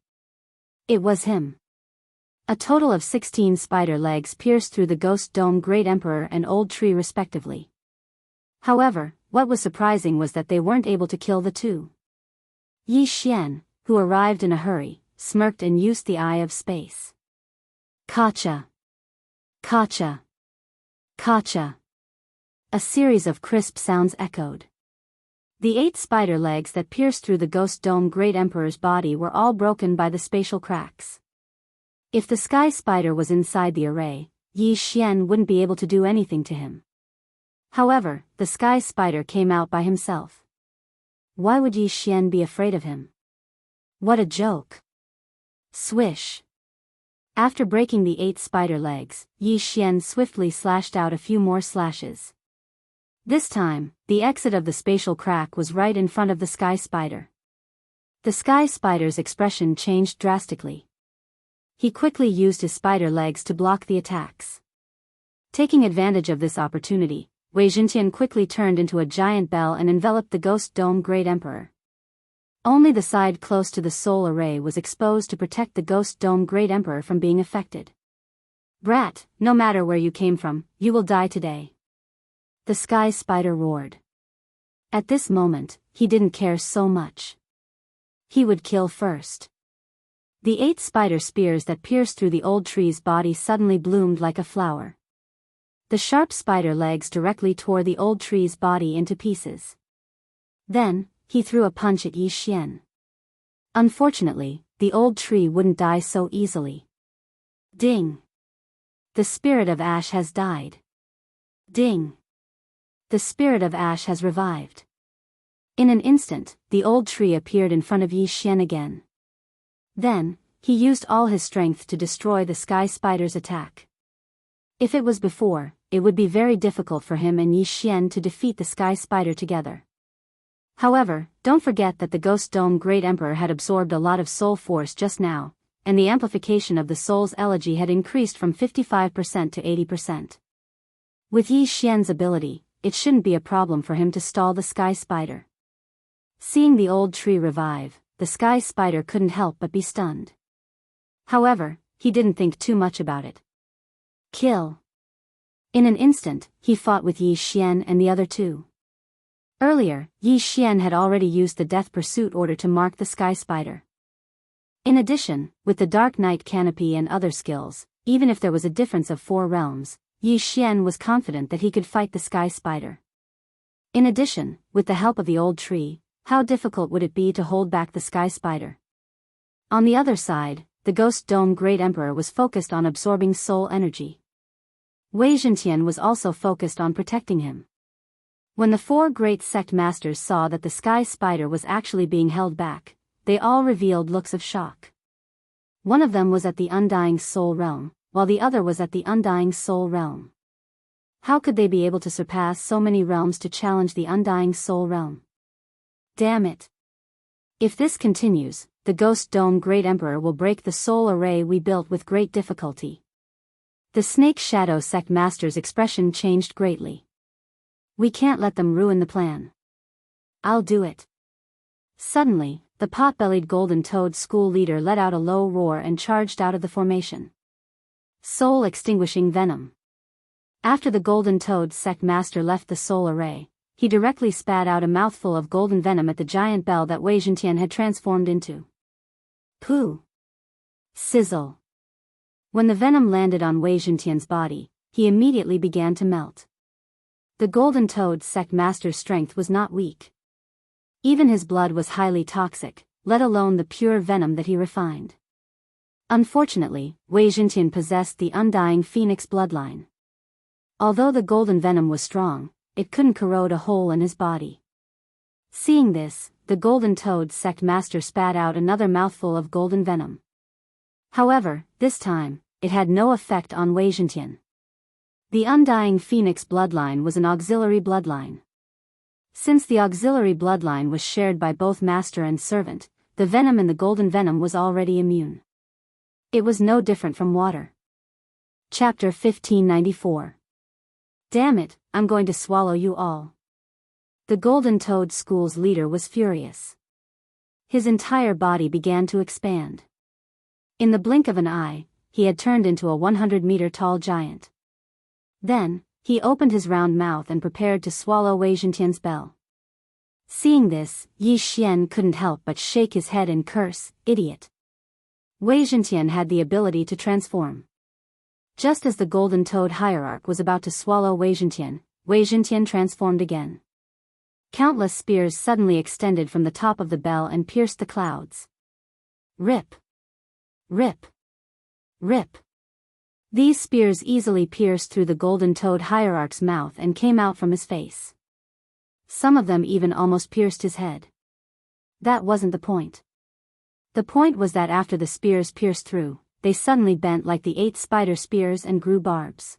It was him. A total of 16 spider legs pierced through the Ghost Dome Great Emperor and Old Tree respectively. However, what was surprising was that they weren't able to kill the two. Yi Xian, who arrived in a hurry, smirked and used the Eye of Space. Kacha. Kacha. Kacha. A series of crisp sounds echoed. The 8 spider legs that pierced through the Ghost Dome Great Emperor's body were all broken by the spatial cracks. If the sky spider was inside the array, Yi Xian wouldn't be able to do anything to him. However, the sky spider came out by himself. Why would Yi Xian be afraid of him? What a joke. Swish. After breaking the 8 spider legs, Yi Xian swiftly slashed out a few more slashes. This time, the exit of the spatial crack was right in front of the sky spider. The sky spider's expression changed drastically. He quickly used his spider legs to block the attacks. Taking advantage of this opportunity, Wei Jintian quickly turned into a giant bell and enveloped the Ghost Dome Great Emperor. Only the side close to the soul array was exposed to protect the Ghost Dome Great Emperor from being affected. Brat, no matter where you came from, you will die today. The sky spider roared. At this moment, he didn't care so much. He would kill first. The 8 spider spears that pierced through the old tree's body suddenly bloomed like a flower. The sharp spider legs directly tore the old tree's body into pieces. Then, he threw a punch at Yi Xian. Unfortunately, the old tree wouldn't die so easily. Ding! The spirit of ash has died. Ding! The spirit of ash has revived. In an instant, the old tree appeared in front of Yi Xian again. Then, he used all his strength to destroy the sky spider's attack. If it was before, it would be very difficult for him and Yi Xian to defeat the sky spider together. However, don't forget that the Ghost Dome Great Emperor had absorbed a lot of soul force just now, and the amplification of the soul's elegy had increased from 55% to 80%. With Yi Xian's ability, it shouldn't be a problem for him to stall the sky spider. Seeing the old tree revive, the sky spider couldn't help but be stunned. However, he didn't think too much about it. Kill. In an instant, he fought with Yi Xian and the other two. Earlier, Yi Xian had already used the Death Pursuit order to mark the sky spider. In addition, with the Dark Knight canopy and other skills, even if there was a difference of 4 realms, Yi Xian was confident that he could fight the sky spider. In addition, with the help of the old tree, how difficult would it be to hold back the sky spider? On the other side, the Ghost Dome Great Emperor was focused on absorbing soul energy. Wei Zhentian was also focused on protecting him. When the four great sect masters saw that the sky spider was actually being held back, they all revealed looks of shock. One of them was at the Undying Soul Realm, while the other was at the Undying Soul Realm. How could they be able to surpass so many realms to challenge the Undying Soul Realm? Damn it! If this continues, the Ghost Dome Great Emperor will break the soul array we built with great difficulty. The Snake Shadow Sect Master's expression changed greatly. We can't let them ruin the plan. I'll do it. Suddenly, the pot-bellied Golden Toad school leader let out a low roar and charged out of the formation. Soul-extinguishing venom. After the Golden Toad Sect Master left the soul array, he directly spat out a mouthful of golden venom at the giant bell that Wei Zhentian had transformed into. Pooh! Sizzle! When the venom landed on Wei Zhentian's body, he immediately began to melt. The Golden Toad Sect Master's strength was not weak. Even his blood was highly toxic, let alone the pure venom that he refined. Unfortunately, Wei Zhentian possessed the Undying Phoenix bloodline. Although the golden venom was strong, it couldn't corrode a hole in his body. Seeing this, the Golden Toad Sect Master spat out another mouthful of golden venom. However, this time, it had no effect on Wei Zhentian. The Undying Phoenix bloodline was an auxiliary bloodline. Since the auxiliary bloodline was shared by both master and servant, the venom in the golden venom was already immune. It was no different from water. Chapter 1594. Damn it, I'm going to swallow you all. The Golden Toad School's leader was furious. His entire body began to expand. In the blink of an eye, he had turned into a 100-meter-tall giant. Then, he opened his round mouth and prepared to swallow Wei Zhentian's bell. Seeing this, Yi Xian couldn't help but shake his head and curse, "Idiot." Wei Zhentian had the ability to transform. Just as the Golden Toad Hierarch was about to swallow Wei Zhentian transformed again. Countless spears suddenly extended from the top of the bell and pierced the clouds. Rip! Rip! Rip! These spears easily pierced through the Golden Toad Hierarch's mouth and came out from his face. Some of them even almost pierced his head. That wasn't the point. The point was that after the spears pierced through, they suddenly bent like the 8 spider spears and grew barbs.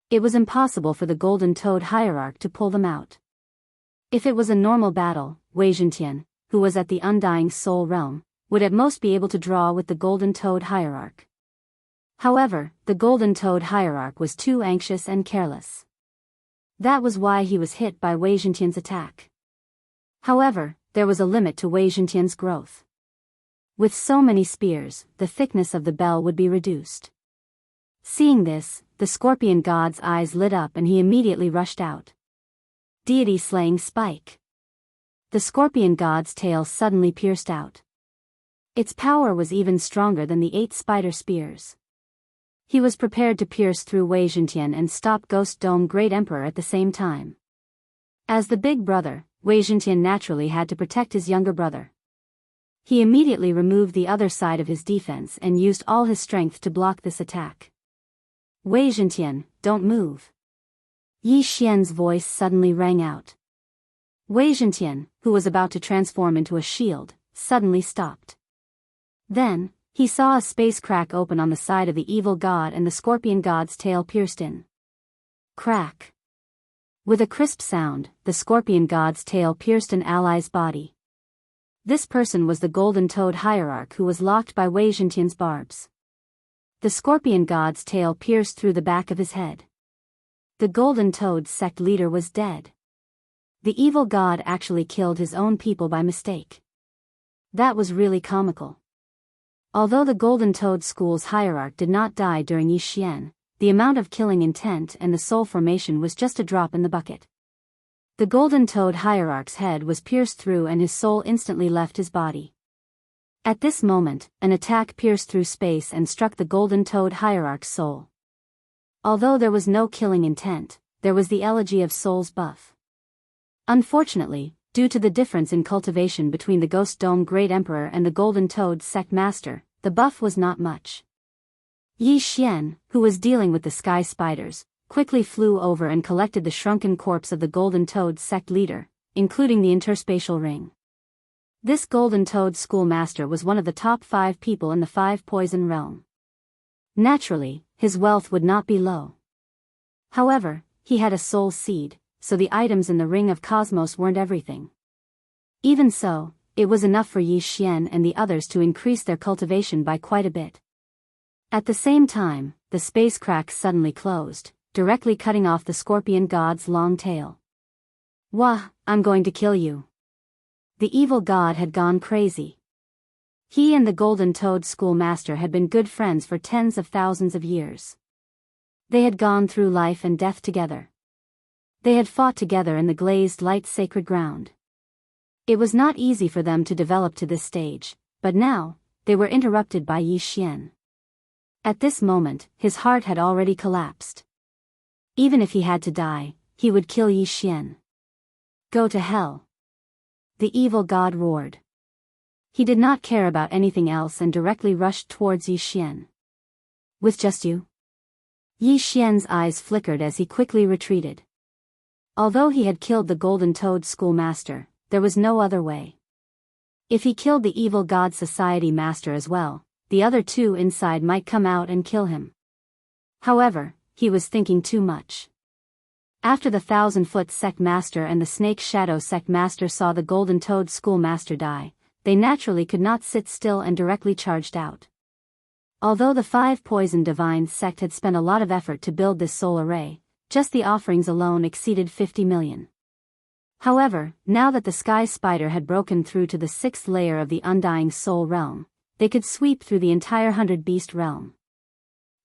It was impossible for the Golden Toad Hierarch to pull them out. If it was a normal battle, Wei Zhentian, who was at the Undying Soul Realm, would at most be able to draw with the Golden Toad Hierarch. However, the Golden Toad Hierarch was too anxious and careless. That was why he was hit by Wei Zhentian's attack. However, there was a limit to Wei Zhentian's growth. With so many spears, the thickness of the bell would be reduced. Seeing this, the Scorpion God's eyes lit up and he immediately rushed out. Deity-slaying spike. The Scorpion God's tail suddenly pierced out. Its power was even stronger than the 8 spider spears. He was prepared to pierce through Wei Zhentian and stop Ghost Dome Great Emperor at the same time. As the big brother, Wei Zhentian naturally had to protect his younger brother. He immediately removed the other side of his defense and used all his strength to block this attack. Wei Zhentian, don't move. Yi Xian's voice suddenly rang out. Wei Zhentian, who was about to transform into a shield, suddenly stopped. Then, he saw a space crack open on the side of the evil god and the Scorpion God's tail pierced in. Crack. With a crisp sound, the Scorpion God's tail pierced an ally's body. This person was the Golden Toad Hierarch who was locked by Wei Zhentian's barbs. The Scorpion God's tail pierced through the back of his head. The Golden Toad sect leader was dead. The evil god actually killed his own people by mistake. That was really comical. Although the Golden Toad School's hierarch did not die during Yi Xian, the amount of killing intent and the soul formation was just a drop in the bucket. The Golden Toad Hierarch's head was pierced through and his soul instantly left his body. At this moment, an attack pierced through space and struck the Golden Toad Hierarch's soul. Although there was no killing intent, there was the elegy of soul's buff. Unfortunately, due to the difference in cultivation between the Ghost Dome Great Emperor and the Golden Toad Sect Master, the buff was not much. Yi Xian, who was dealing with the sky spiders, quickly flew over and collected the shrunken corpse of the Golden Toad Sect leader, including the interspatial ring. This Golden Toad schoolmaster was one of the top 5 people in the 5 poison realm. Naturally, his wealth would not be low. However, he had a soul seed, so the items in the Ring of Cosmos weren't everything. Even so, it was enough for Yi Xian and the others to increase their cultivation by quite a bit. At the same time, the space crack suddenly closed, directly cutting off the scorpion god's long tail. Wah, I'm going to kill you. The evil god had gone crazy. He and the Golden Toad schoolmaster had been good friends for tens of thousands of years. They had gone through life and death together. They had fought together in the glazed light sacred ground. It was not easy for them to develop to this stage, but now, they were interrupted by Yi Xian. At this moment, his heart had already collapsed. Even if he had to die, he would kill Yi Xian. Go to hell. The evil god roared. He did not care about anything else and directly rushed towards Yi Xian. With just you? Yi Xian's eyes flickered as he quickly retreated. Although he had killed the Golden Toad schoolmaster, there was no other way. If he killed the evil god society master as well, the other 2 inside might come out and kill him. However, he was thinking too much. After the 1,000-foot sect master and the Snake Shadow sect master saw the Golden Toad schoolmaster die, they naturally could not sit still and directly charged out. Although the 5 Poison Divines sect had spent a lot of effort to build this soul array, just the offerings alone exceeded 50 million. However, now that the Sky Spider had broken through to the 6th layer of the Undying Soul realm, they could sweep through the entire 100-beast realm.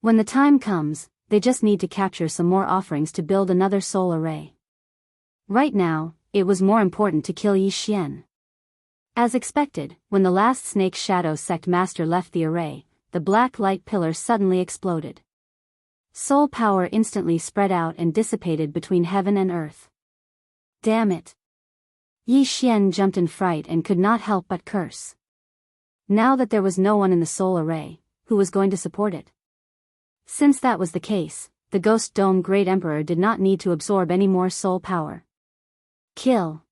When the time comes, they just need to capture some more offerings to build another soul array. Right now, it was more important to kill Yi Xian. As expected, when the last Snake Shadow sect master left the array, the black light pillar suddenly exploded. Soul power instantly spread out and dissipated between heaven and earth. Damn it! Yi Xian jumped in fright and could not help but curse. Now that there was no one in the soul array, who was going to support it? Since that was the case, the Ghost Dome Great Emperor did not need to absorb any more soul power. Kill!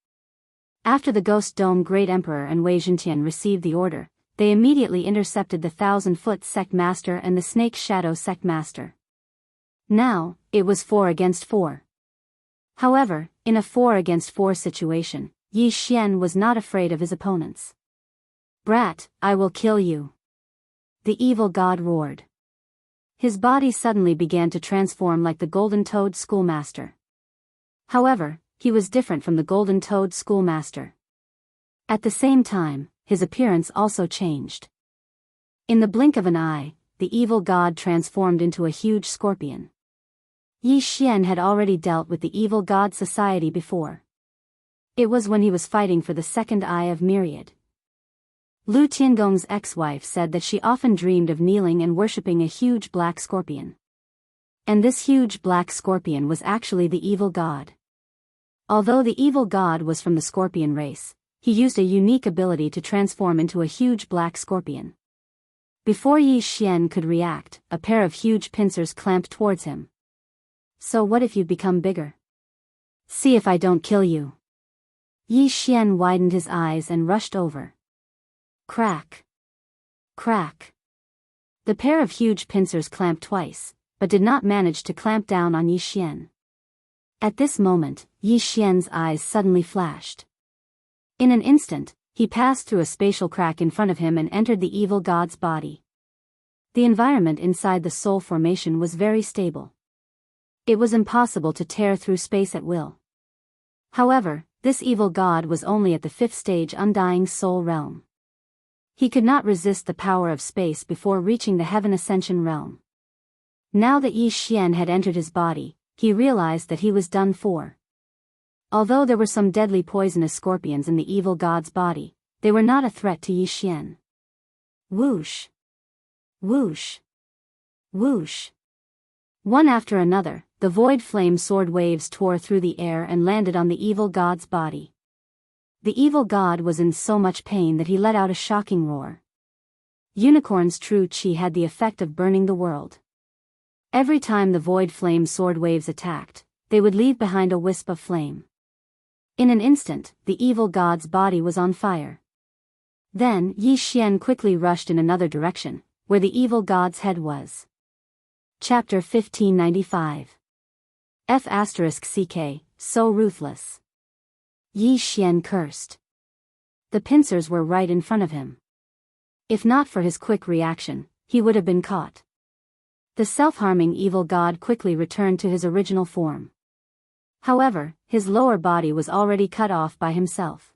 After the Ghost Dome Great Emperor and Wei Zhentian received the order, they immediately intercepted the 1,000-foot sect master and the Snake Shadow sect master. Now, it was 4 against 4. However, in a 4 against 4 situation, Yi Xian was not afraid of his opponents. Brat, I will kill you. The evil god roared. His body suddenly began to transform like the Golden Toad schoolmaster. However, he was different from the Golden Toad schoolmaster. At the same time, his appearance also changed. In the blink of an eye, the evil god transformed into a huge scorpion. Yi Xian had already dealt with the evil god society before. It was when he was fighting for the second eye of Myriad. Lu Tiangong's ex-wife said that she often dreamed of kneeling and worshipping a huge black scorpion. And this huge black scorpion was actually the evil god. Although the evil god was from the scorpion race, he used a unique ability to transform into a huge black scorpion. Before Yi Xian could react, a pair of huge pincers clamped towards him. So what if you become bigger? See if I don't kill you. Yi Xian widened his eyes and rushed over. Crack. Crack. The pair of huge pincers clamped twice, but did not manage to clamp down on Yi Xian. At this moment, Yi Xian's eyes suddenly flashed. In an instant, he passed through a spatial crack in front of him and entered the evil god's body. The environment inside the soul formation was very stable. It was impossible to tear through space at will. However, this evil god was only at the 5th stage Undying Soul realm. He could not resist the power of space before reaching the Heaven Ascension realm. Now that Yi Xian had entered his body, he realized that he was done for. Although there were some deadly poisonous scorpions in the evil god's body, they were not a threat to Yi Xian. Whoosh! Whoosh! Whoosh! One after another, the void flame sword waves tore through the air and landed on the evil god's body. The evil god was in so much pain that he let out a shocking roar. Unicorn's true chi had the effect of burning the world. Every time the void flame sword waves attacked, they would leave behind a wisp of flame. In an instant, the evil god's body was on fire. Then Yi Xian quickly rushed in another direction, where the evil god's head was. Chapter 1595. F***ck, so ruthless. Yi Xian cursed. The pincers were right in front of him. If not for his quick reaction, he would have been caught. The self-harming evil god quickly returned to his original form. However, his lower body was already cut off by himself.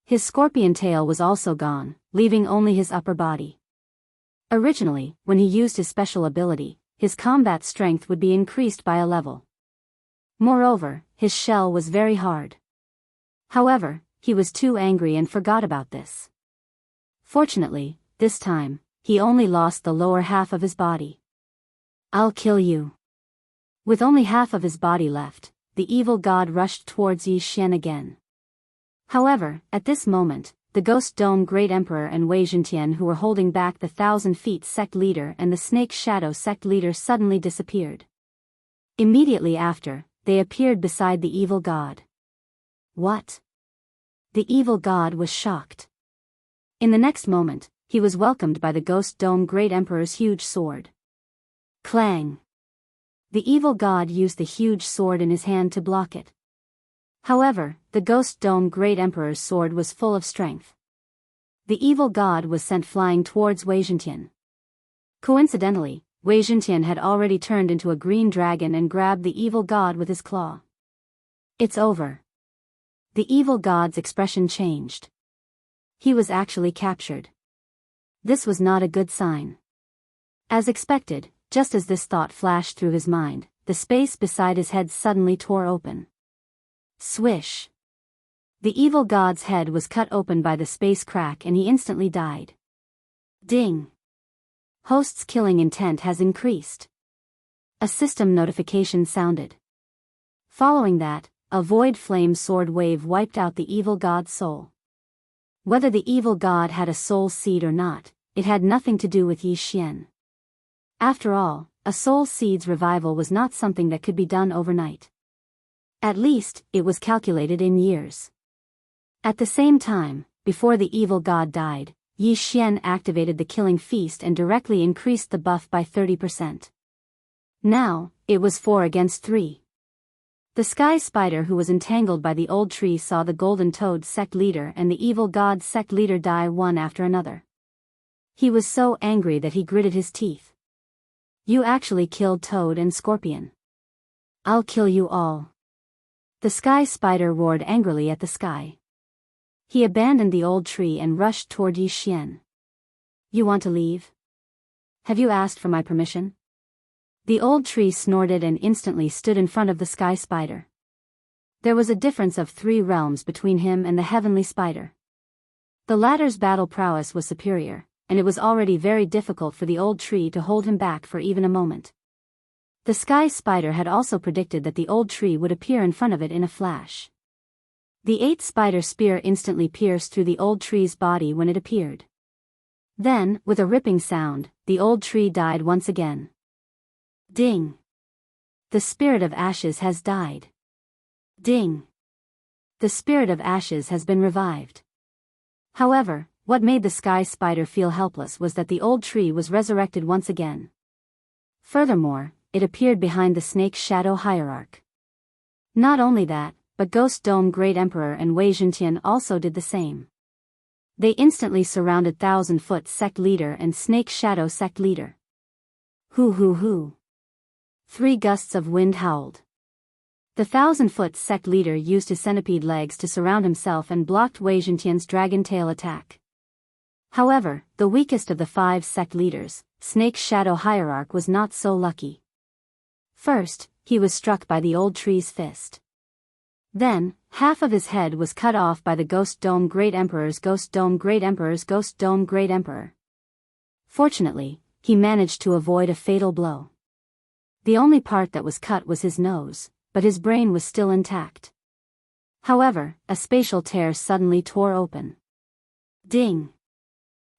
His scorpion tail was also gone, leaving only his upper body. Originally, when he used his special ability, his combat strength would be increased by a level. Moreover, his shell was very hard. However, he was too angry and forgot about this. Fortunately, this time, he only lost the lower half of his body. I'll kill you. With only half of his body left, the evil god rushed towards Yi Xian again. However, at this moment, the Ghost Dome Great Emperor and Wei Zhentian, who were holding back the 1,000 Feet sect leader and the Snake Shadow sect leader, suddenly disappeared. Immediately after, they appeared beside the evil god. What? The evil god was shocked. In the next moment, he was welcomed by the Ghost Dome Great Emperor's huge sword. Clang! The evil god used the huge sword in his hand to block it. However, the Ghost Dome Great Emperor's sword was full of strength. The evil god was sent flying towards Wei Zhentian. Coincidentally, Wei Zhentian had already turned into a green dragon and grabbed the evil god with his claw. It's over. The evil god's expression changed. He was actually captured. This was not a good sign. As expected, just as this thought flashed through his mind, the space beside his head suddenly tore open. Swish! The evil god's head was cut open by the space crack and he instantly died. Ding! Host's killing intent has increased. A system notification sounded. Following that, a void flame sword wave wiped out the evil god's soul. Whether the evil god had a soul seed or not, it had nothing to do with Yi Xian. After all, a soul seed's revival was not something that could be done overnight. At least, it was calculated in years. At the same time, before the evil god died, Yi Xian activated the killing feast and directly increased the buff by 30%. Now, it was 4 against 3. The sky spider who was entangled by the old tree saw the golden toad sect leader and the evil god sect leader die one after another. He was so angry that he gritted his teeth. You actually killed Toad and Scorpion. I'll kill you all. The sky spider roared angrily at the sky. He abandoned the old tree and rushed toward Yi Xian. You want to leave? Have you asked for my permission? The old tree snorted and instantly stood in front of the sky spider. There was a difference of 3 realms between him and the heavenly spider. The latter's battle prowess was superior, and it was already very difficult for the old tree to hold him back for even a moment. The sky spider had also predicted that the old tree would appear in front of it in a flash. The 8th spider spear instantly pierced through the old tree's body when it appeared. Then, with a ripping sound, the old tree died once again. Ding! The spirit of ashes has died. Ding! The spirit of ashes has been revived. However, what made the sky spider feel helpless was that the old tree was resurrected once again. Furthermore, it appeared behind the Snake Shadow Hierarch. Not only that, but Ghost Dome Great Emperor and Wei Zhentian also did the same. They instantly surrounded 1,000-foot sect leader and Snake Shadow sect leader. Hoo hoo hoo. 3 gusts of wind howled. The 1,000-foot sect leader used his centipede legs to surround himself and blocked Wei Zhentian's dragon tail attack. However, the weakest of the 5 sect leaders, Snake Shadow Hierarch, was not so lucky. First, he was struck by the old tree's fist. Then, half of his head was cut off by the Ghost Dome Great Emperor's Ghost Dome Great Emperor's Ghost Dome Great Emperor. Fortunately, he managed to avoid a fatal blow. The only part that was cut was his nose, but his brain was still intact. However, a spatial tear suddenly tore open. Ding!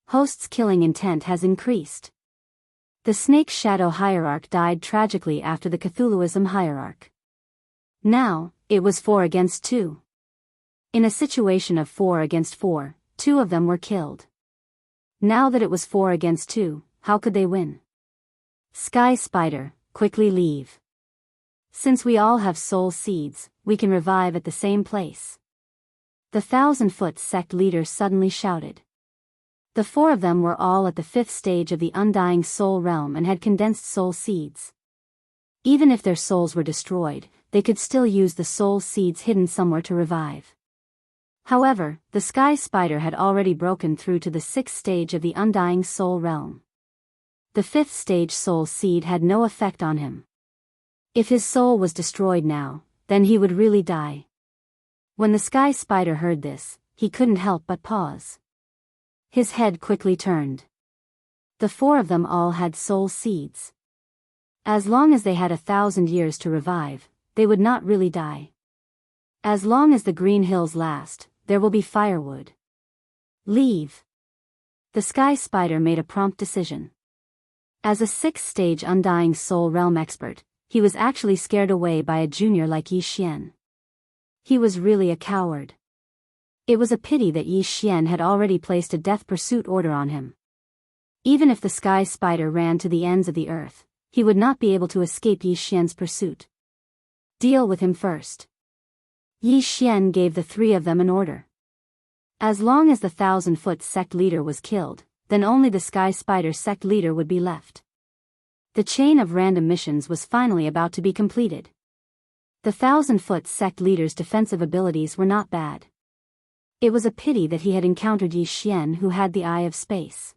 Host's killing intent has increased. The Snake Shadow Hierarch died tragically after the Cthulhuism Hierarch. Now, it was 4 against 2. In a situation of 4 against 4, 2 of them were killed. Now that it was 4 against 2, how could they win? Sky Spider, quickly leave. Since we all have soul seeds, we can revive at the same place. The 1,000-foot sect leader suddenly shouted. The 4 of them were all at the 5th stage of the undying soul realm and had condensed soul seeds. Even if their souls were destroyed, they could still use the soul seeds hidden somewhere to revive. However, the Sky Spider had already broken through to the 6th stage of the undying soul realm. The 5th stage soul seed had no effect on him. If his soul was destroyed now, then he would really die. When the Sky Spider heard this, he couldn't help but pause. His head quickly turned. The 4 of them all had soul seeds. As long as they had 1,000 years to revive, they would not really die. As long as the green hills last, there will be firewood. Leave. The Sky Spider made a prompt decision. As a 6th stage undying soul realm expert, he was actually scared away by a junior like Yi Xian. He was really a coward. It was a pity that Yi Xian had already placed a death pursuit order on him. Even if the Sky Spider ran to the ends of the earth, he would not be able to escape Yi Xian's pursuit. Deal with him first. Yi Xian gave the 3 of them an order. As long as the 1,000-foot sect leader was killed, then only the Sky Spider sect leader would be left. The chain of random missions was finally about to be completed. The 1,000-foot sect leader's defensive abilities were not bad. It was a pity that he had encountered Yi Xian, who had the Eye of Space.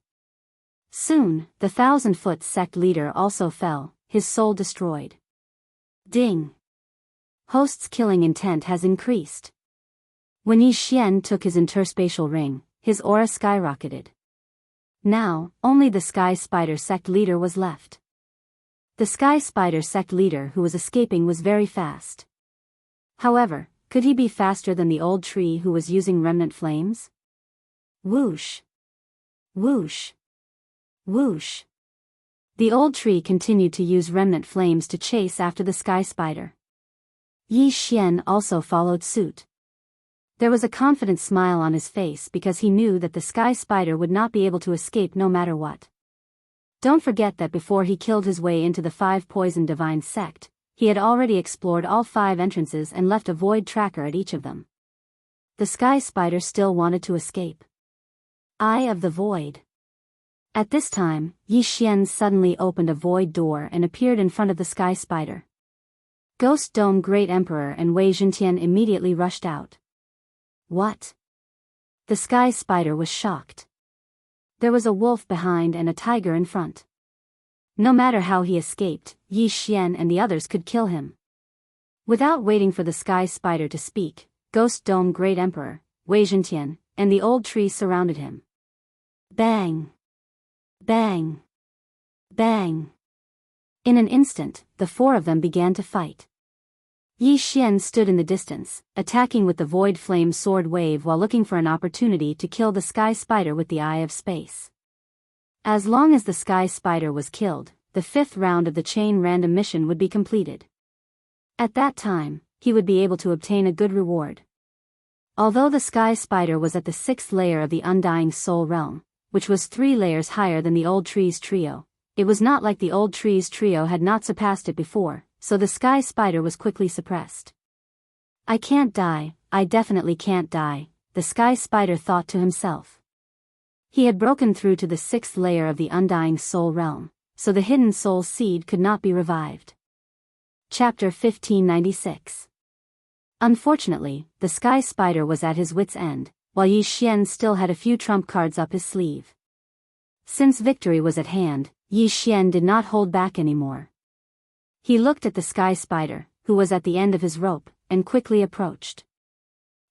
Soon, the 1,000-foot sect leader also fell, his soul destroyed. Ding! Host's killing intent has increased. When Yi Xian took his interspatial ring, his aura skyrocketed. Now, only the Sky Spider sect leader was left. The Sky Spider sect leader who was escaping was very fast. However, could he be faster than the old tree who was using remnant flames? Whoosh! Whoosh! Whoosh! The old tree continued to use remnant flames to chase after the Sky Spider. Yi Xian also followed suit. There was a confident smile on his face because he knew that the Sky Spider would not be able to escape no matter what. Don't forget that before he killed his way into the 5 Poison Divine sect, he had already explored all 5 entrances and left a void tracker at each of them. The Sky Spider still wanted to escape. Eye of the Void. At this time, Yi Xian suddenly opened a void door and appeared in front of the Sky Spider. Ghost Dome Great Emperor and Wei Zhentian immediately rushed out. What? The Sky Spider was shocked. There was a wolf behind and a tiger in front. No matter how he escaped, Yi Xian and the others could kill him. Without waiting for the Sky Spider to speak, Ghost Dome Great Emperor, Wei Zhentian, and the old tree surrounded him. Bang! Bang! Bang! In an instant, the 4 of them began to fight. Yi Xian stood in the distance, attacking with the Void Flame Sword Wave while looking for an opportunity to kill the Sky Spider with the Eye of Space. As long as the Sky Spider was killed, the 5th round of the chain random mission would be completed. At that time, he would be able to obtain a good reward. Although the Sky Spider was at the 6th layer of the Undying Soul Realm, which was 3 layers higher than the old tree's trio, it was not like the old tree's trio had not surpassed it before, so the Sky Spider was quickly suppressed. I can't die, I definitely can't die, the Sky Spider thought to himself. He had broken through to the 6th layer of the Undying Soul Realm, so the hidden soul seed could not be revived. Chapter 1596. Unfortunately, the Sky Spider was at his wit's end, while Yi Xian still had a few trump cards up his sleeve. Since victory was at hand, Yi Xian did not hold back anymore. He looked at the Sky Spider, who was at the end of his rope, and quickly approached.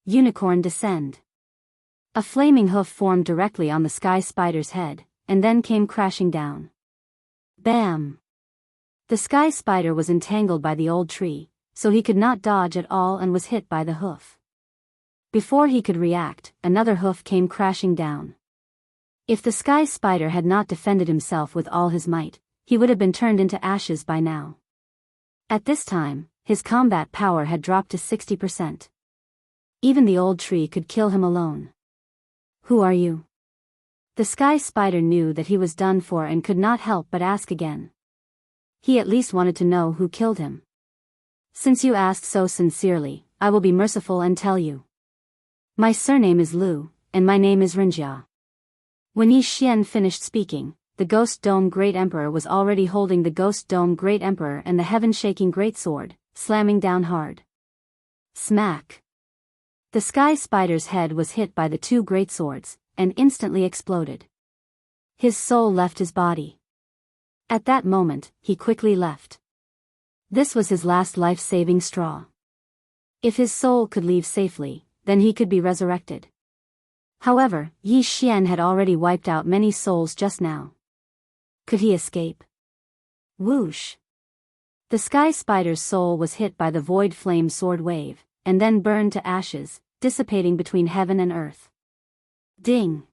Unicorn Descend. A flaming hoof formed directly on the Sky Spider's head, and then came crashing down. Bam! The sky spider was entangled by the old tree, so he could not dodge at all and was hit by the hoof. Before he could react, another hoof came crashing down. If the sky spider had not defended himself with all his might, he would have been turned into ashes by now. At this time, his combat power had dropped to 60%. Even the old tree could kill him alone. "Who are you?" The sky spider knew that he was done for and could not help but ask again. He at least wanted to know who killed him. "Since you ask so sincerely, I will be merciful and tell you. My surname is Lu, and my name is Rinjia." When Yi Xian finished speaking, the Ghost Dome Great Emperor was already holding the Ghost Dome Great Emperor and the heaven-shaking great sword, slamming down hard. Smack! The sky spider's head was hit by the two great swords, and instantly exploded. His soul left his body. At that moment, he quickly left. This was his last life-saving straw. If his soul could leave safely, then he could be resurrected. However, Yi Xian had already wiped out many souls just now. Could he escape? Whoosh! The sky spider's soul was hit by the void flame sword wave, and then burned to ashes, dissipating between heaven and earth. Ding!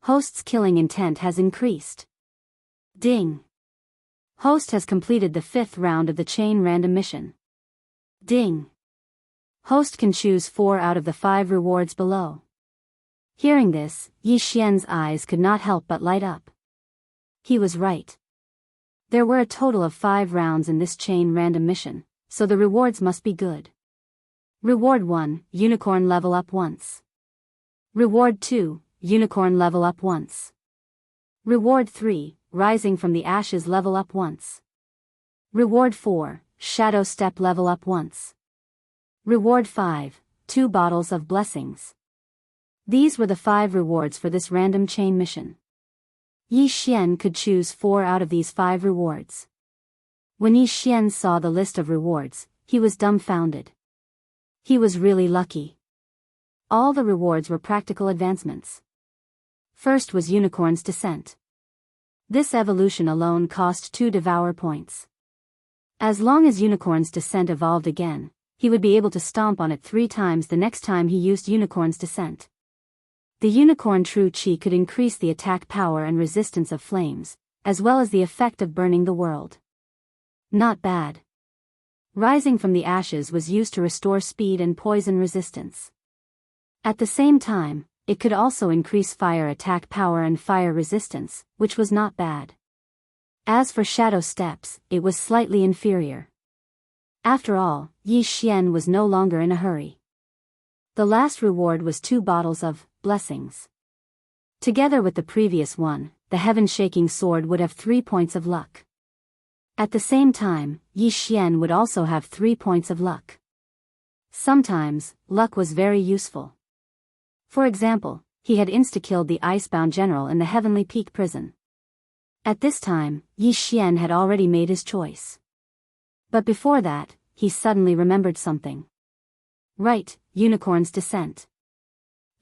Host's killing intent has increased. Ding! Host has completed the 5th round of the chain random mission. Ding! Host can choose 4 out of the 5 rewards below. Hearing this, Yi Xian's eyes could not help but light up. He was right. There were a total of 5 rounds in this chain random mission, so the rewards must be good. Reward 1, Unicorn level up once. Reward 2, Unicorn level up once. Reward 3, Rising from the Ashes level up once. Reward 4, Shadow Step level up once. Reward 5, 2 Bottles of Blessings. These were the 5 rewards for this random chain mission. Yi Xian could choose 4 out of these 5 rewards. When Yi Xian saw the list of rewards, he was dumbfounded. He was really lucky. All the rewards were practical advancements. First was Unicorn's Descent. This evolution alone cost 2 Devour points. As long as Unicorn's Descent evolved again, he would be able to stomp on it 3 times the next time he used Unicorn's Descent. The Unicorn True Chi could increase the attack power and resistance of flames, as well as the effect of burning the world. Not bad. Rising from the Ashes was used to restore speed and poison resistance. At the same time, it could also increase fire attack power and fire resistance, which was not bad. As for Shadow Steps, it was slightly inferior. After all, Yi Xian was no longer in a hurry. The last reward was 2 bottles of Blessings. Together with the previous one, the heaven-shaking sword would have 3 points of luck. At the same time, Yi Xian would also have 3 points of luck. Sometimes, luck was very useful. For example, he had insta-killed the icebound general in the Heavenly Peak prison. At this time, Yi Xian had already made his choice. But before that, he suddenly remembered something. Right, Unicorn's Descent.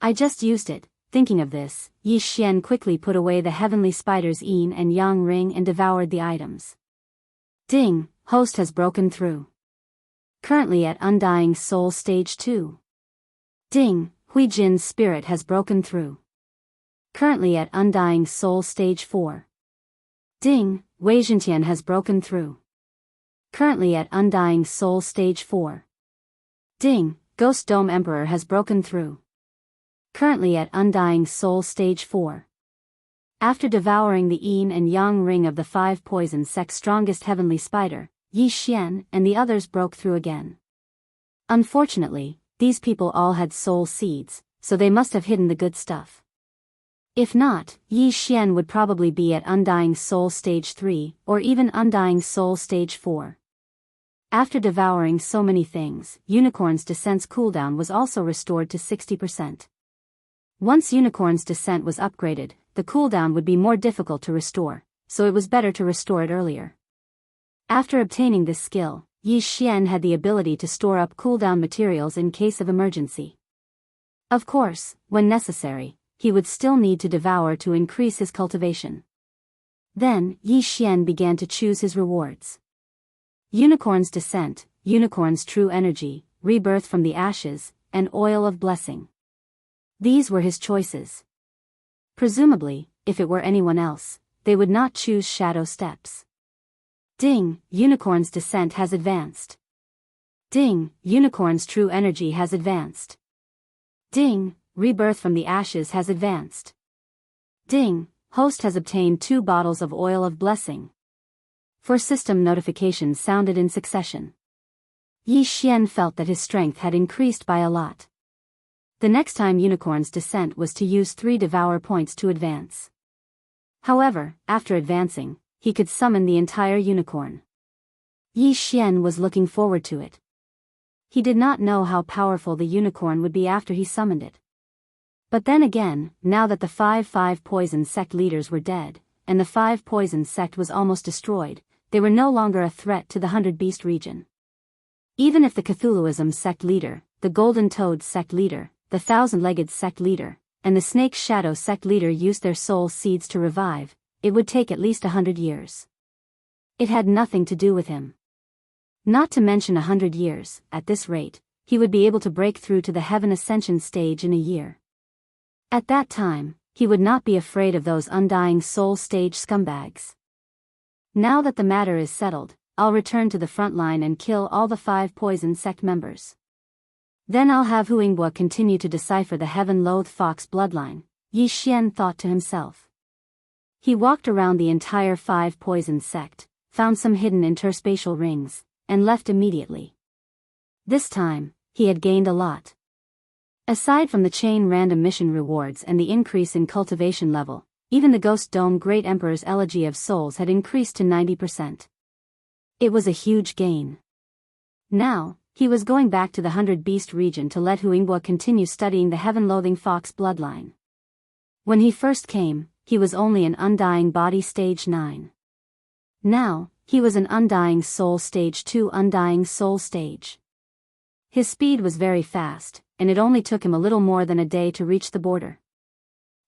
I just used it. Thinking of this, Yi Xian quickly put away the heavenly spider's yin and yang ring and devoured the items. Ding, host has broken through. Currently at Undying Soul Stage 2. Ding, Hui Jin's spirit has broken through. Currently at Undying Soul Stage 4. Ding, Wei Jintian has broken through. Currently at Undying Soul Stage 4. Ding, Ghost Dome Emperor has broken through. Currently at Undying Soul Stage 4. After devouring the yin and yang ring of the 5 poison sect's strongest heavenly spider, Yi Xian and the others broke through again. Unfortunately, these people all had soul seeds, so they must have hidden the good stuff. If not, Yi Xian would probably be at Undying Soul Stage 3, or even Undying Soul Stage 4. After devouring so many things, Unicorn's Descent's cooldown was also restored to 60%. Once Unicorn's Descent was upgraded, the cooldown would be more difficult to restore, so it was better to restore it earlier. After obtaining this skill, Yi Xian had the ability to store up cooldown materials in case of emergency. Of course, when necessary, he would still need to devour to increase his cultivation. Then, Yi Xian began to choose his rewards. Unicorn's descent, unicorn's true energy, rebirth from the ashes, and oil of blessing. These were his choices. Presumably, if it were anyone else, they would not choose shadow steps. Ding, unicorn's descent has advanced. Ding, unicorn's true energy has advanced. Ding, rebirth from the ashes has advanced. Ding, host has obtained 2 bottles of oil of blessing. 4 system notifications sounded in succession. Yi Xian felt that his strength had increased by a lot. The next time Unicorn's descent was to use 3 devour points to advance. However, after advancing, he could summon the entire unicorn. Yi Xian was looking forward to it. He did not know how powerful the unicorn would be after he summoned it. But then again, now that the 5 poison sect leaders were dead, and the 5 poison sect was almost destroyed, they were no longer a threat to the 100 Beast region. Even if the Cthulhuism sect leader, the Golden Toad sect leader, the Thousand-Legged sect leader, and the Snake Shadow sect leader used their soul seeds to revive, it would take at least 100 years. It had nothing to do with him. Not to mention 100 years, at this rate, he would be able to break through to the Heaven Ascension stage in a year. At that time, he would not be afraid of those undying soul stage scumbags. Now that the matter is settled, I'll return to the front line and kill all the 5 poison sect members. Then I'll have Huingbua continue to decipher the heaven-loathed fox bloodline, Yi Xian thought to himself. He walked around the entire 5 poison sect, found some hidden interspatial rings, and left immediately. This time, he had gained a lot. Aside from the chain random mission rewards and the increase in cultivation level, even the Ghost Dome Great Emperor's Elegy of Souls had increased to 90%. It was a huge gain. Now, he was going back to the 100 Beast region to let Huingbua continue studying the heaven-loathing fox bloodline. When he first came, he was only an undying body stage 9. Now, he was an undying soul stage 2 undying soul stage. His speed was very fast, and it only took him a little more than a day to reach the border.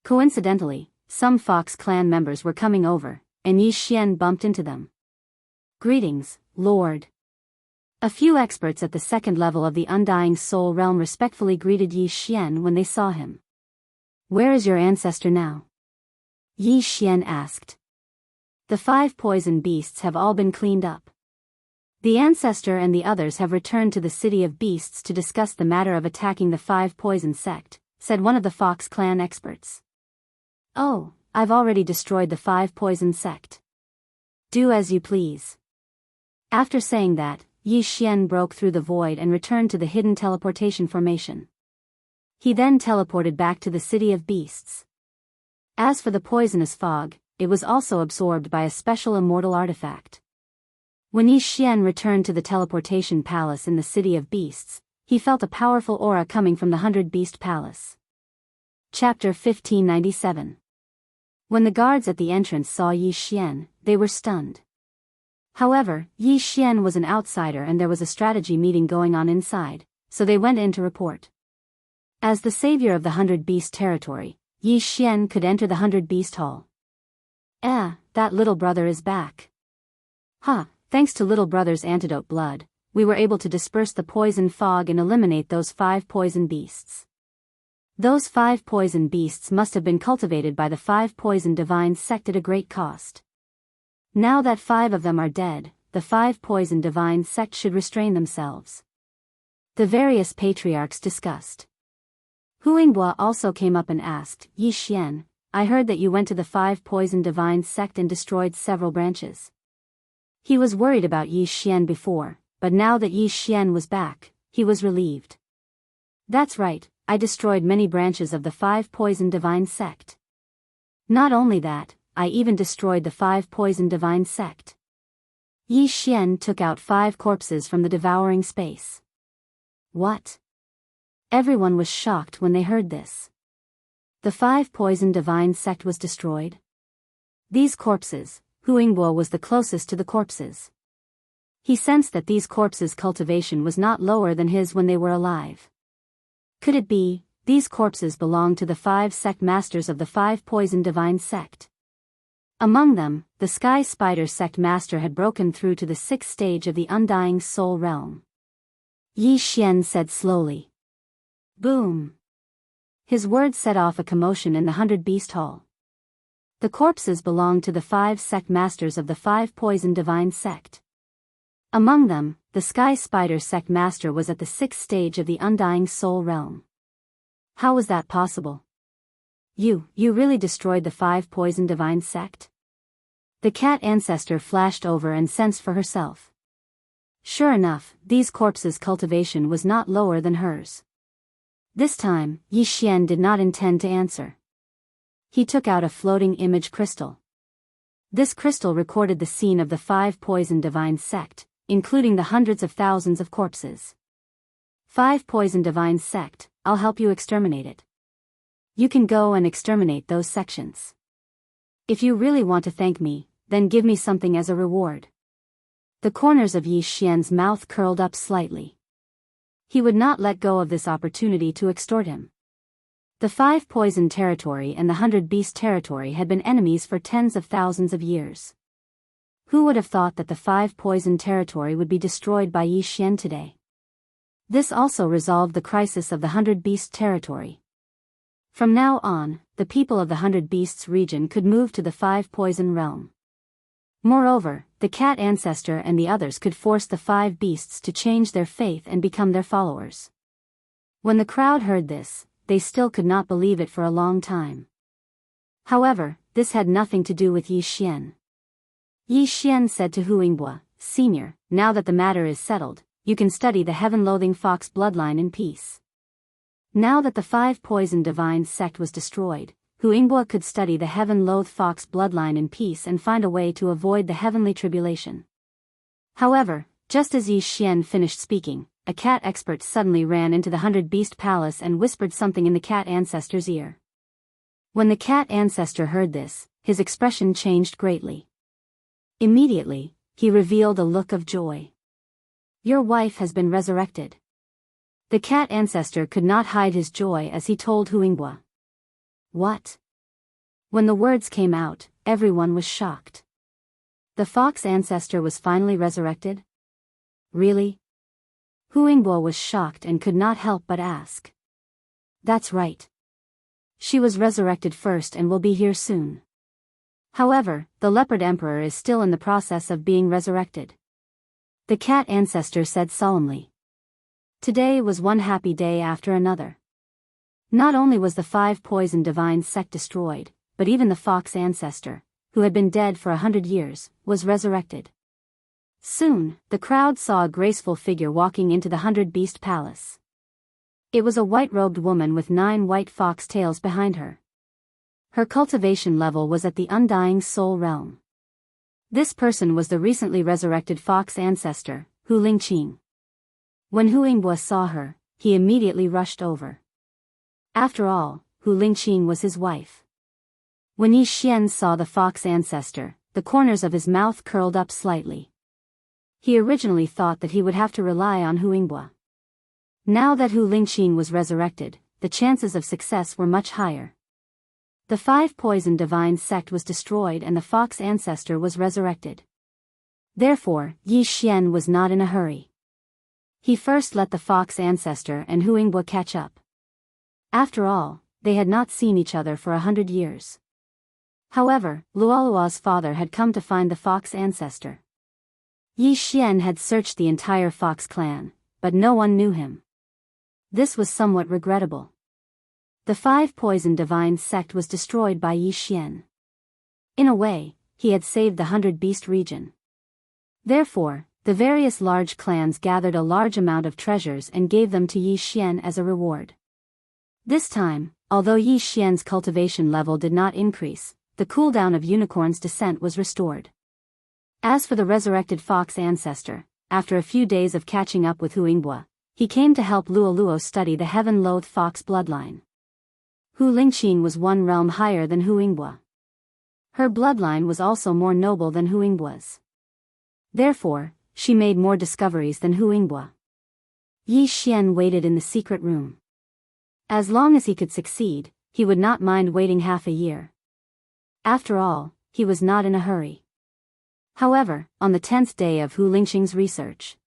Coincidentally, some Fox clan members were coming over, and Yi Xian bumped into them. Greetings, Lord. A few experts at the 2nd level of the Undying Soul realm respectfully greeted Yi Xian when they saw him. Where is your ancestor now? Yi Xian asked. The 5 poison beasts have all been cleaned up. The ancestor and the others have returned to the city of beasts to discuss the matter of attacking the 5 poison sect, said one of the Fox clan experts. Oh, I've already destroyed the 5 poison sect. Do as you please. After saying that, Yi Xian broke through the void and returned to the hidden teleportation formation. He then teleported back to the city of beasts. As for the poisonous fog, it was also absorbed by a special immortal artifact. When Yi Xian returned to the teleportation palace in the city of beasts, he felt a powerful aura coming from the 100 Beast Palace. Chapter 1597. When the guards at the entrance saw Yi Xian, they were stunned. However, Yi Xian was an outsider and there was a strategy meeting going on inside, so they went in to report. As the savior of the 100 Beast territory, Yi Xian could enter the 100 Beast Hall. That little brother is back. Thanks to little brother's antidote blood, we were able to disperse the poison fog and eliminate those 5 poison beasts. Those 5 poison beasts must have been cultivated by the 5 poison divine sect at a great cost. Now that 5 of them are dead, the 5 poison divine sect should restrain themselves. The various patriarchs discussed. Huingbua also came up and asked, Yi Xian, I heard that you went to the 5 poison divine sect and destroyed several branches. He was worried about Yi Xian before, but now that Yi Xian was back, he was relieved. That's right, I destroyed many branches of the 5 poison divine sect. Not only that, I even destroyed the 5 poison divine sect. Yi Xian took out 5 corpses from the devouring space. What? Everyone was shocked when they heard this. The 5 poison divine sect was destroyed? These corpses, Huingbua was the closest to the corpses. He sensed that these corpses' cultivation was not lower than his when they were alive. Could it be, these corpses belonged to the 5 sect masters of the 5 poison divine sect? Among them, the Sky Spider sect master had broken through to the 6th stage of the Undying Soul realm. Yi Xian said slowly. Boom! His words set off a commotion in the 100-beast hall. The corpses belonged to the 5 sect masters of the 5 poison divine sect. Among them, the Sky Spider sect master was at the 6th stage of the Undying Soul realm. How was that possible? You really destroyed the 5 poison divine sect? The cat ancestor flashed over and sensed for herself. Sure enough, these corpses' cultivation was not lower than hers. This time, Yi Xian did not intend to answer. He took out a floating image crystal. This crystal recorded the scene of the 5 poison divine sect, including the hundreds of thousands of corpses. 5 poison divine sect, I'll help you exterminate it. You can go and exterminate those sections. If you really want to thank me, then give me something as a reward. The corners of Yi Xian's mouth curled up slightly. He would not let go of this opportunity to extort him. The 5 poison territory and the 100-beast territory had been enemies for tens of thousands of years. Who would have thought that the 5 poison territory would be destroyed by Yi Xian today? This also resolved the crisis of the 100-beast territory. From now on, the people of the 100 Beasts region could move to the 5 poison realm. Moreover, the cat ancestor and the others could force the 5 beasts to change their faith and become their followers. When the crowd heard this, they still could not believe it for a long time. However, this had nothing to do with Yi Xian. Yi Xian said to Hu Yingbua, Senior, now that the matter is settled, you can study the heaven-loathing fox bloodline in peace. Now that the 5 poison divine sect was destroyed, Hu Yingbua could study the heaven-loathed fox bloodline in peace and find a way to avoid the heavenly tribulation. However, just as Yi Xian finished speaking, a cat expert suddenly ran into the 100-beast palace and whispered something in the cat ancestor's ear. When the cat ancestor heard this, his expression changed greatly. Immediately, he revealed a look of joy. Your wife has been resurrected. The cat ancestor could not hide his joy as he told Hu Yingbua. What? When the words came out, everyone was shocked. The fox ancestor was finally resurrected? Really? Hu Yingbua was shocked and could not help but ask. That's right. She was resurrected first and will be here soon. However, the leopard emperor is still in the process of being resurrected. The cat ancestor said solemnly. Today was one happy day after another. Not only was the 5 poison divine sect destroyed, but even the fox ancestor, who had been dead for 100 years, was resurrected. Soon, the crowd saw a graceful figure walking into the 100-beast palace. It was a white-robed woman with 9 white fox tails behind her. Her cultivation level was at the Undying Soul realm. This person was the recently resurrected fox ancestor, Hu Lingqing. When Hu Yingbua saw her, he immediately rushed over. After all, Hu Lingqing was his wife. When Yi Xian saw the fox ancestor, the corners of his mouth curled up slightly. He originally thought that he would have to rely on Hu Yingbua. Now that Hu Lingqing was resurrected, the chances of success were much higher. The 5 poison divine sect was destroyed and the fox ancestor was resurrected. Therefore, Yi Xian was not in a hurry. He first let the fox ancestor and Hu Yingbua catch up. After all, they had not seen each other for 100 years. However, Luolua's father had come to find the fox ancestor. Yi Xian had searched the entire fox clan, but no one knew him. This was somewhat regrettable. The 5 poison divine sect was destroyed by Yi Xian. In a way, he had saved the 100-beast region. Therefore, the various large clans gathered a large amount of treasures and gave them to Yi Xian as a reward. This time, although Yi Xian's cultivation level did not increase, the cooldown of Unicorn's descent was restored. As for the resurrected fox ancestor, after a few days of catching up with Hu Yingbua, he came to help Luoluo study the heaven-loathed fox bloodline. Hu Lingqing was 1 realm higher than Hu Yingbua. Her bloodline was also more noble than Hu Yingbua's. Therefore, she made more discoveries than Hu Yingbua. Yi Xian waited in the secret room. As long as he could succeed, he would not mind waiting half a year. After all, he was not in a hurry. However, on the 10th day of Hu Lingqing's research.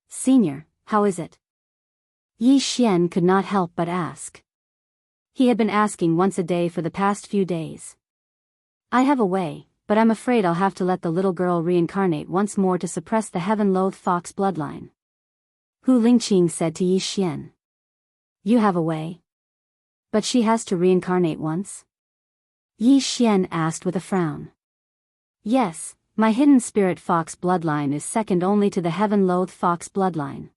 "Senior, how is it?" Yi Xian could not help but ask. He had been asking once a day for the past few days. "I have a way, but I'm afraid I'll have to let the little girl reincarnate once more to suppress the heaven-loathed fox bloodline," Hu Lingqing said to Yi Xian. "You have a way? But she has to reincarnate once?" Yi Xian asked with a frown. "Yes, my hidden spirit fox bloodline is second only to the heaven-loathed fox bloodline.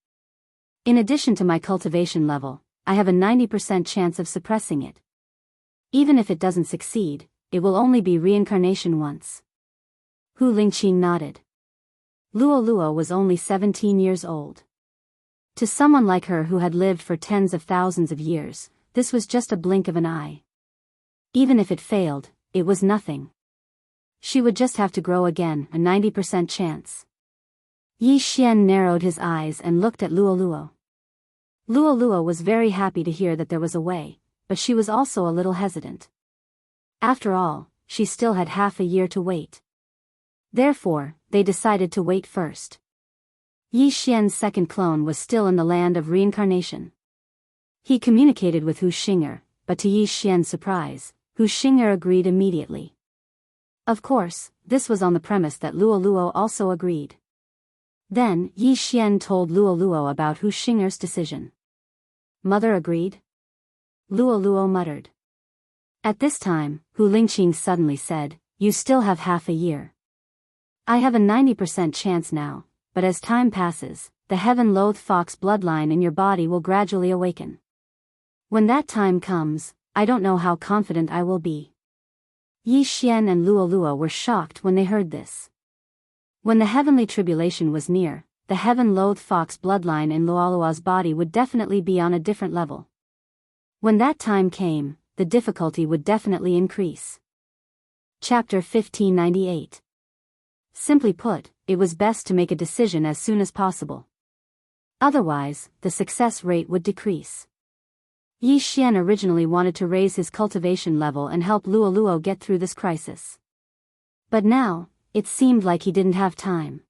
In addition to my cultivation level, I have a 90% chance of suppressing it. Even if it doesn't succeed, it will only be reincarnation once." Hu Lingqing nodded. Luo Luo was only 17 years old. To someone like her who had lived for tens of thousands of years, this was just a blink of an eye. Even if it failed, it was nothing. She would just have to grow again, a 90% chance. Yi Xian narrowed his eyes and looked at Luo Luo. Luo Luo was very happy to hear that there was a way, but she was also a little hesitant. After all, she still had half a year to wait. Therefore, they decided to wait first. Yi Xian's second clone was still in the land of reincarnation. He communicated with Hu Xing'er, but to Yi Xian's surprise, Hu Xing'er agreed immediately. Of course, this was on the premise that Luo Luo also agreed. Then, Yi Xian told Luo Luo about Hu Xing'er's decision. "Mother agreed?" Luo Luo muttered. At this time, Hu Lingqing suddenly said, "You still have half a year. I have a 90% chance now, but as time passes, the heaven-loathed fox bloodline in your body will gradually awaken. When that time comes, I don't know how confident I will be." Yi Xian and Luo Luo were shocked when they heard this. When the heavenly tribulation was near, the heaven-loathed fox bloodline in Luo Luo's body would definitely be on a different level. When that time came, the difficulty would definitely increase. Chapter 1598. Simply put, it was best to make a decision as soon as possible. Otherwise, the success rate would decrease. Yi Xian originally wanted to raise his cultivation level and help Luo Luo get through this crisis. But now, it seemed like he didn't have time.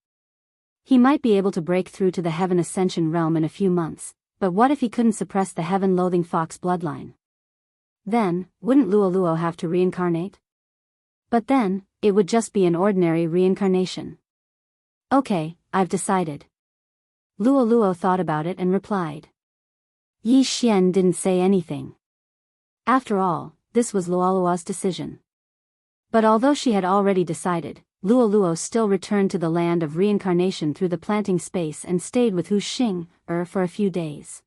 He might be able to break through to the Heaven Ascension realm in a few months, but what if he couldn't suppress the heaven-loathing fox bloodline? Then, wouldn't Luo Luo have to reincarnate? But then, it would just be an ordinary reincarnation. "Okay, I've decided." Luo Luo thought about it and replied. Yi Xian didn't say anything. After all, this was Luo Luo's decision. But although she had already decided, Luo Luo still returned to the land of reincarnation through the planting space and stayed with Hu Xing'er for a few days.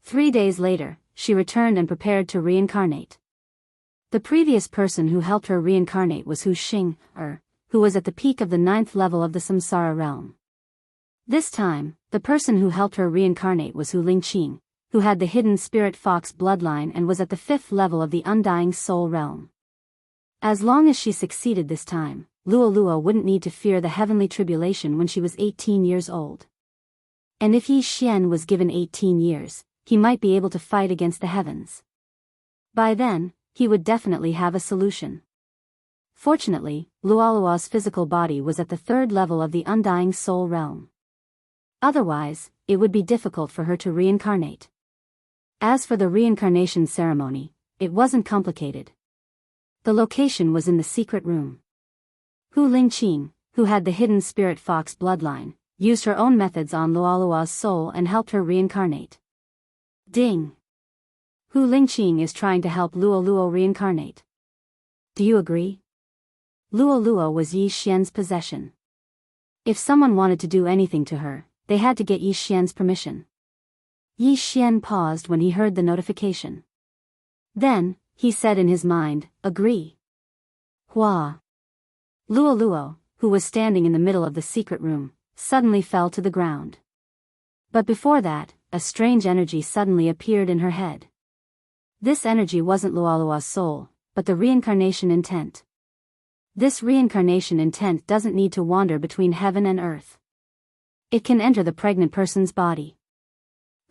3 days later, she returned and prepared to reincarnate. The previous person who helped her reincarnate was Hu Xing'er, who was at the peak of the 9th level of the samsara realm. This time, the person who helped her reincarnate was Hu Lingqing, who had the hidden spirit fox bloodline and was at the 5th level of the undying soul realm. As long as she succeeded this time, Luo Luo wouldn't need to fear the heavenly tribulation when she was 18 years old. And if Yi Xian was given 18 years, he might be able to fight against the heavens. By then, he would definitely have a solution. Fortunately, Luo Luo's physical body was at the 3rd level of the undying soul realm. Otherwise, it would be difficult for her to reincarnate. As for the reincarnation ceremony, it wasn't complicated. The location was in the secret room. Hu Lingqing, who had the hidden spirit fox bloodline, used her own methods on Luo Luo's soul and helped her reincarnate. Ding! Hu Lingqing is trying to help Luo Luo reincarnate. Do you agree? Luo Luo was Yi Xian's possession. If someone wanted to do anything to her, they had to get Yi Xian's permission. Yi Xian paused when he heard the notification. Then, he said in his mind, "Agree." Hua! Luo Luo, who was standing in the middle of the secret room, suddenly fell to the ground. But before that, a strange energy suddenly appeared in her head. This energy wasn't Luo Luo's soul, but the reincarnation intent. This reincarnation intent doesn't need to wander between heaven and earth. It can enter the pregnant person's body.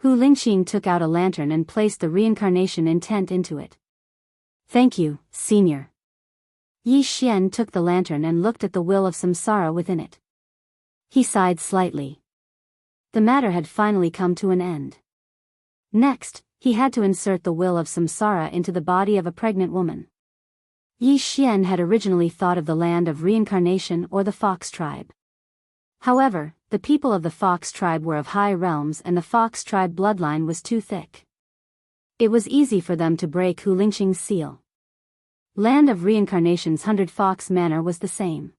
Hu Lingqing took out a lantern and placed the reincarnation intent into it. "Thank you, Senior." Yi Xian took the lantern and looked at the will of samsara within it. He sighed slightly. The matter had finally come to an end. Next, he had to insert the will of samsara into the body of a pregnant woman. Yi Xian had originally thought of the land of reincarnation or the fox tribe. However, the people of the fox tribe were of high realms and the fox tribe bloodline was too thick. It was easy for them to break Hu Lingqing's seal. Land of Reincarnation's 100 Fox Manor was the same.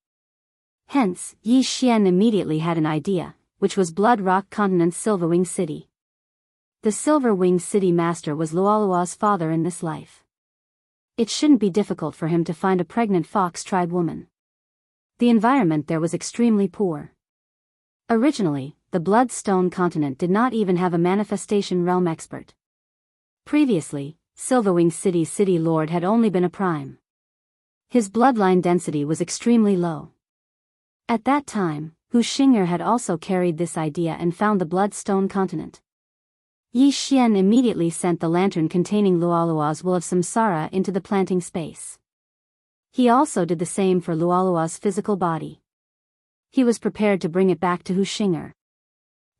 Hence, Yi Xian immediately had an idea, which was Blood Rock Continent's Silverwing City. The Silverwing City master was Luolua's father in this life. It shouldn't be difficult for him to find a pregnant fox tribe woman. The environment there was extremely poor. Originally, the Bloodstone continent did not even have a manifestation realm expert. Previously, Silverwing City's city lord had only been a prime. His bloodline density was extremely low. At that time, Hu Xing'er had also carried this idea and found the Bloodstone continent. Yi Xian immediately sent the lantern containing Luolua's will of samsara into the planting space. He also did the same for Luolua's physical body. He was prepared to bring it back to Hu Xing'er.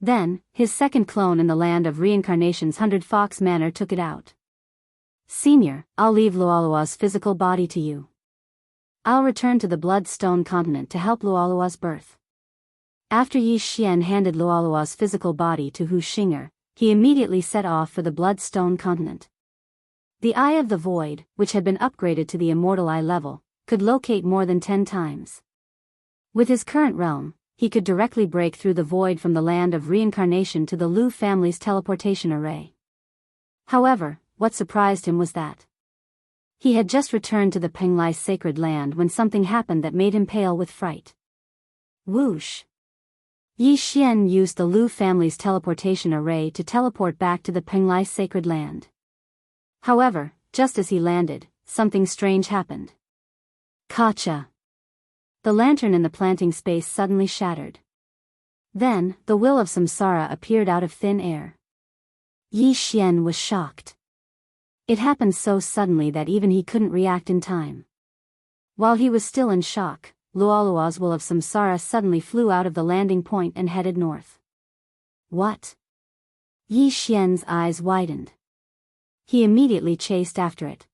Then, his second clone in the land of reincarnation's 100 Fox Manor took it out. Senior, I'll leave Luolua's physical body to you. I'll return to the Bloodstone continent to help Luolua's birth. After Yi Xian handed Luolua's physical body to Hu Xing'er, he immediately set off for the Bloodstone continent. The Eye of the Void, which had been upgraded to the Immortal Eye level, could locate more than 10 times. With his current realm, he could directly break through the void from the land of reincarnation to the Lu family's teleportation array. However, what surprised him was that he had just returned to the Penglai sacred land when something happened that made him pale with fright. Whoosh! Yi Xian used the Lu family's teleportation array to teleport back to the Penglai sacred land. However, just as he landed, something strange happened. Kacha! The lantern in the planting space suddenly shattered. Then, the will of samsara appeared out of thin air. Yi Xian was shocked. It happened so suddenly that even he couldn't react in time. While he was still in shock, Luolua's will of samsara suddenly flew out of the landing point and headed north. What? Yi Xian's eyes widened. He immediately chased after it.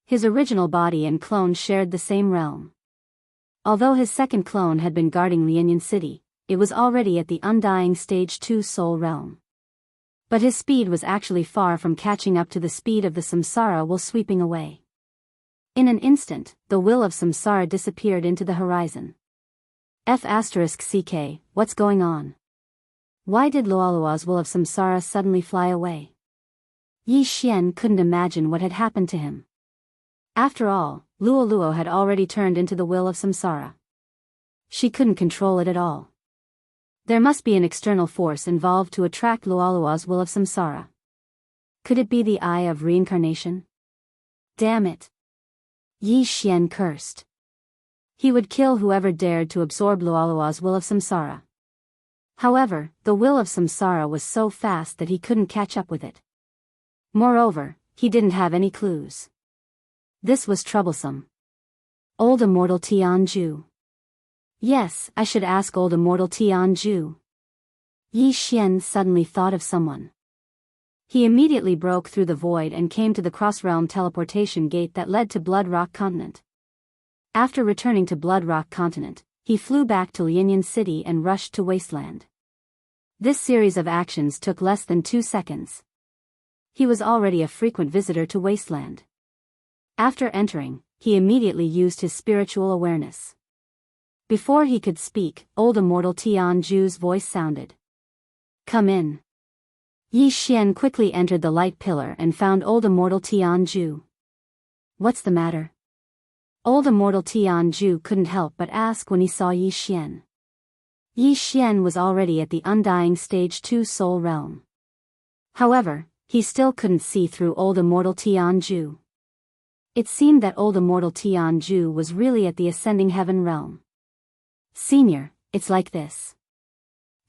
His original body and clone shared the same realm. Although his second clone had been guarding Lianyan City, it was already at the undying stage 2 soul realm. But his speed was actually far from catching up to the speed of the samsara while sweeping away. In an instant, the will of samsara disappeared into the horizon. F***CK, what's going on? Why did Luolua's will of samsara suddenly fly away? Yi Xian couldn't imagine what had happened to him. After all, Luoluo had already turned into the will of samsara. She couldn't control it at all. There must be an external force involved to attract Luolua's will of samsara. Could it be the Eye of Reincarnation? Damn it! Yi Xian cursed. He would kill whoever dared to absorb Luolua's will of samsara. However, the will of samsara was so fast that he couldn't catch up with it. Moreover, he didn't have any clues. This was troublesome. Old Immortal Tianju. Yes, I should ask Old Immortal Tianju. Yi Xian suddenly thought of someone. He immediately broke through the void and came to the cross-realm teleportation gate that led to Blood Rock Continent. After returning to Blood Rock Continent, he flew back to Lianyan City and rushed to Wasteland. This series of actions took less than 2 seconds. He was already a frequent visitor to Wasteland. After entering, he immediately used his spiritual awareness. Before he could speak, Old Immortal Tianju's voice sounded. Come in. Yi Xian quickly entered the light pillar and found Old Immortal Tianju. What's the matter? Old Immortal Tianju couldn't help but ask when he saw Yi Xian. Yi Xian was already at the undying stage 2 soul realm. However, he still couldn't see through Old Immortal Tianju. It seemed that Old Immortal Tianju was really at the ascending heaven realm. Senior, it's like this.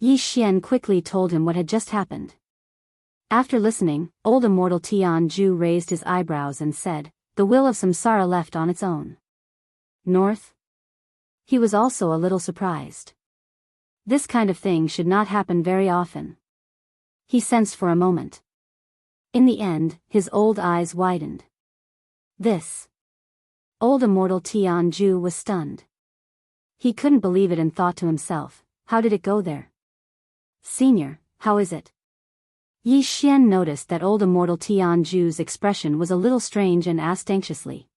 Yi Xian quickly told him what had just happened. After listening, Old Immortal Tianju raised his eyebrows and said, the will of samsara left on its own. North? He was also a little surprised. This kind of thing should not happen very often. He sensed for a moment. In the end, his old eyes widened. This. Old immortal Tianju was stunned. He couldn't believe it and thought to himself, how did it go there? Senior, how is it? Yi Xian noticed that old immortal Tianju's expression was a little strange and asked anxiously.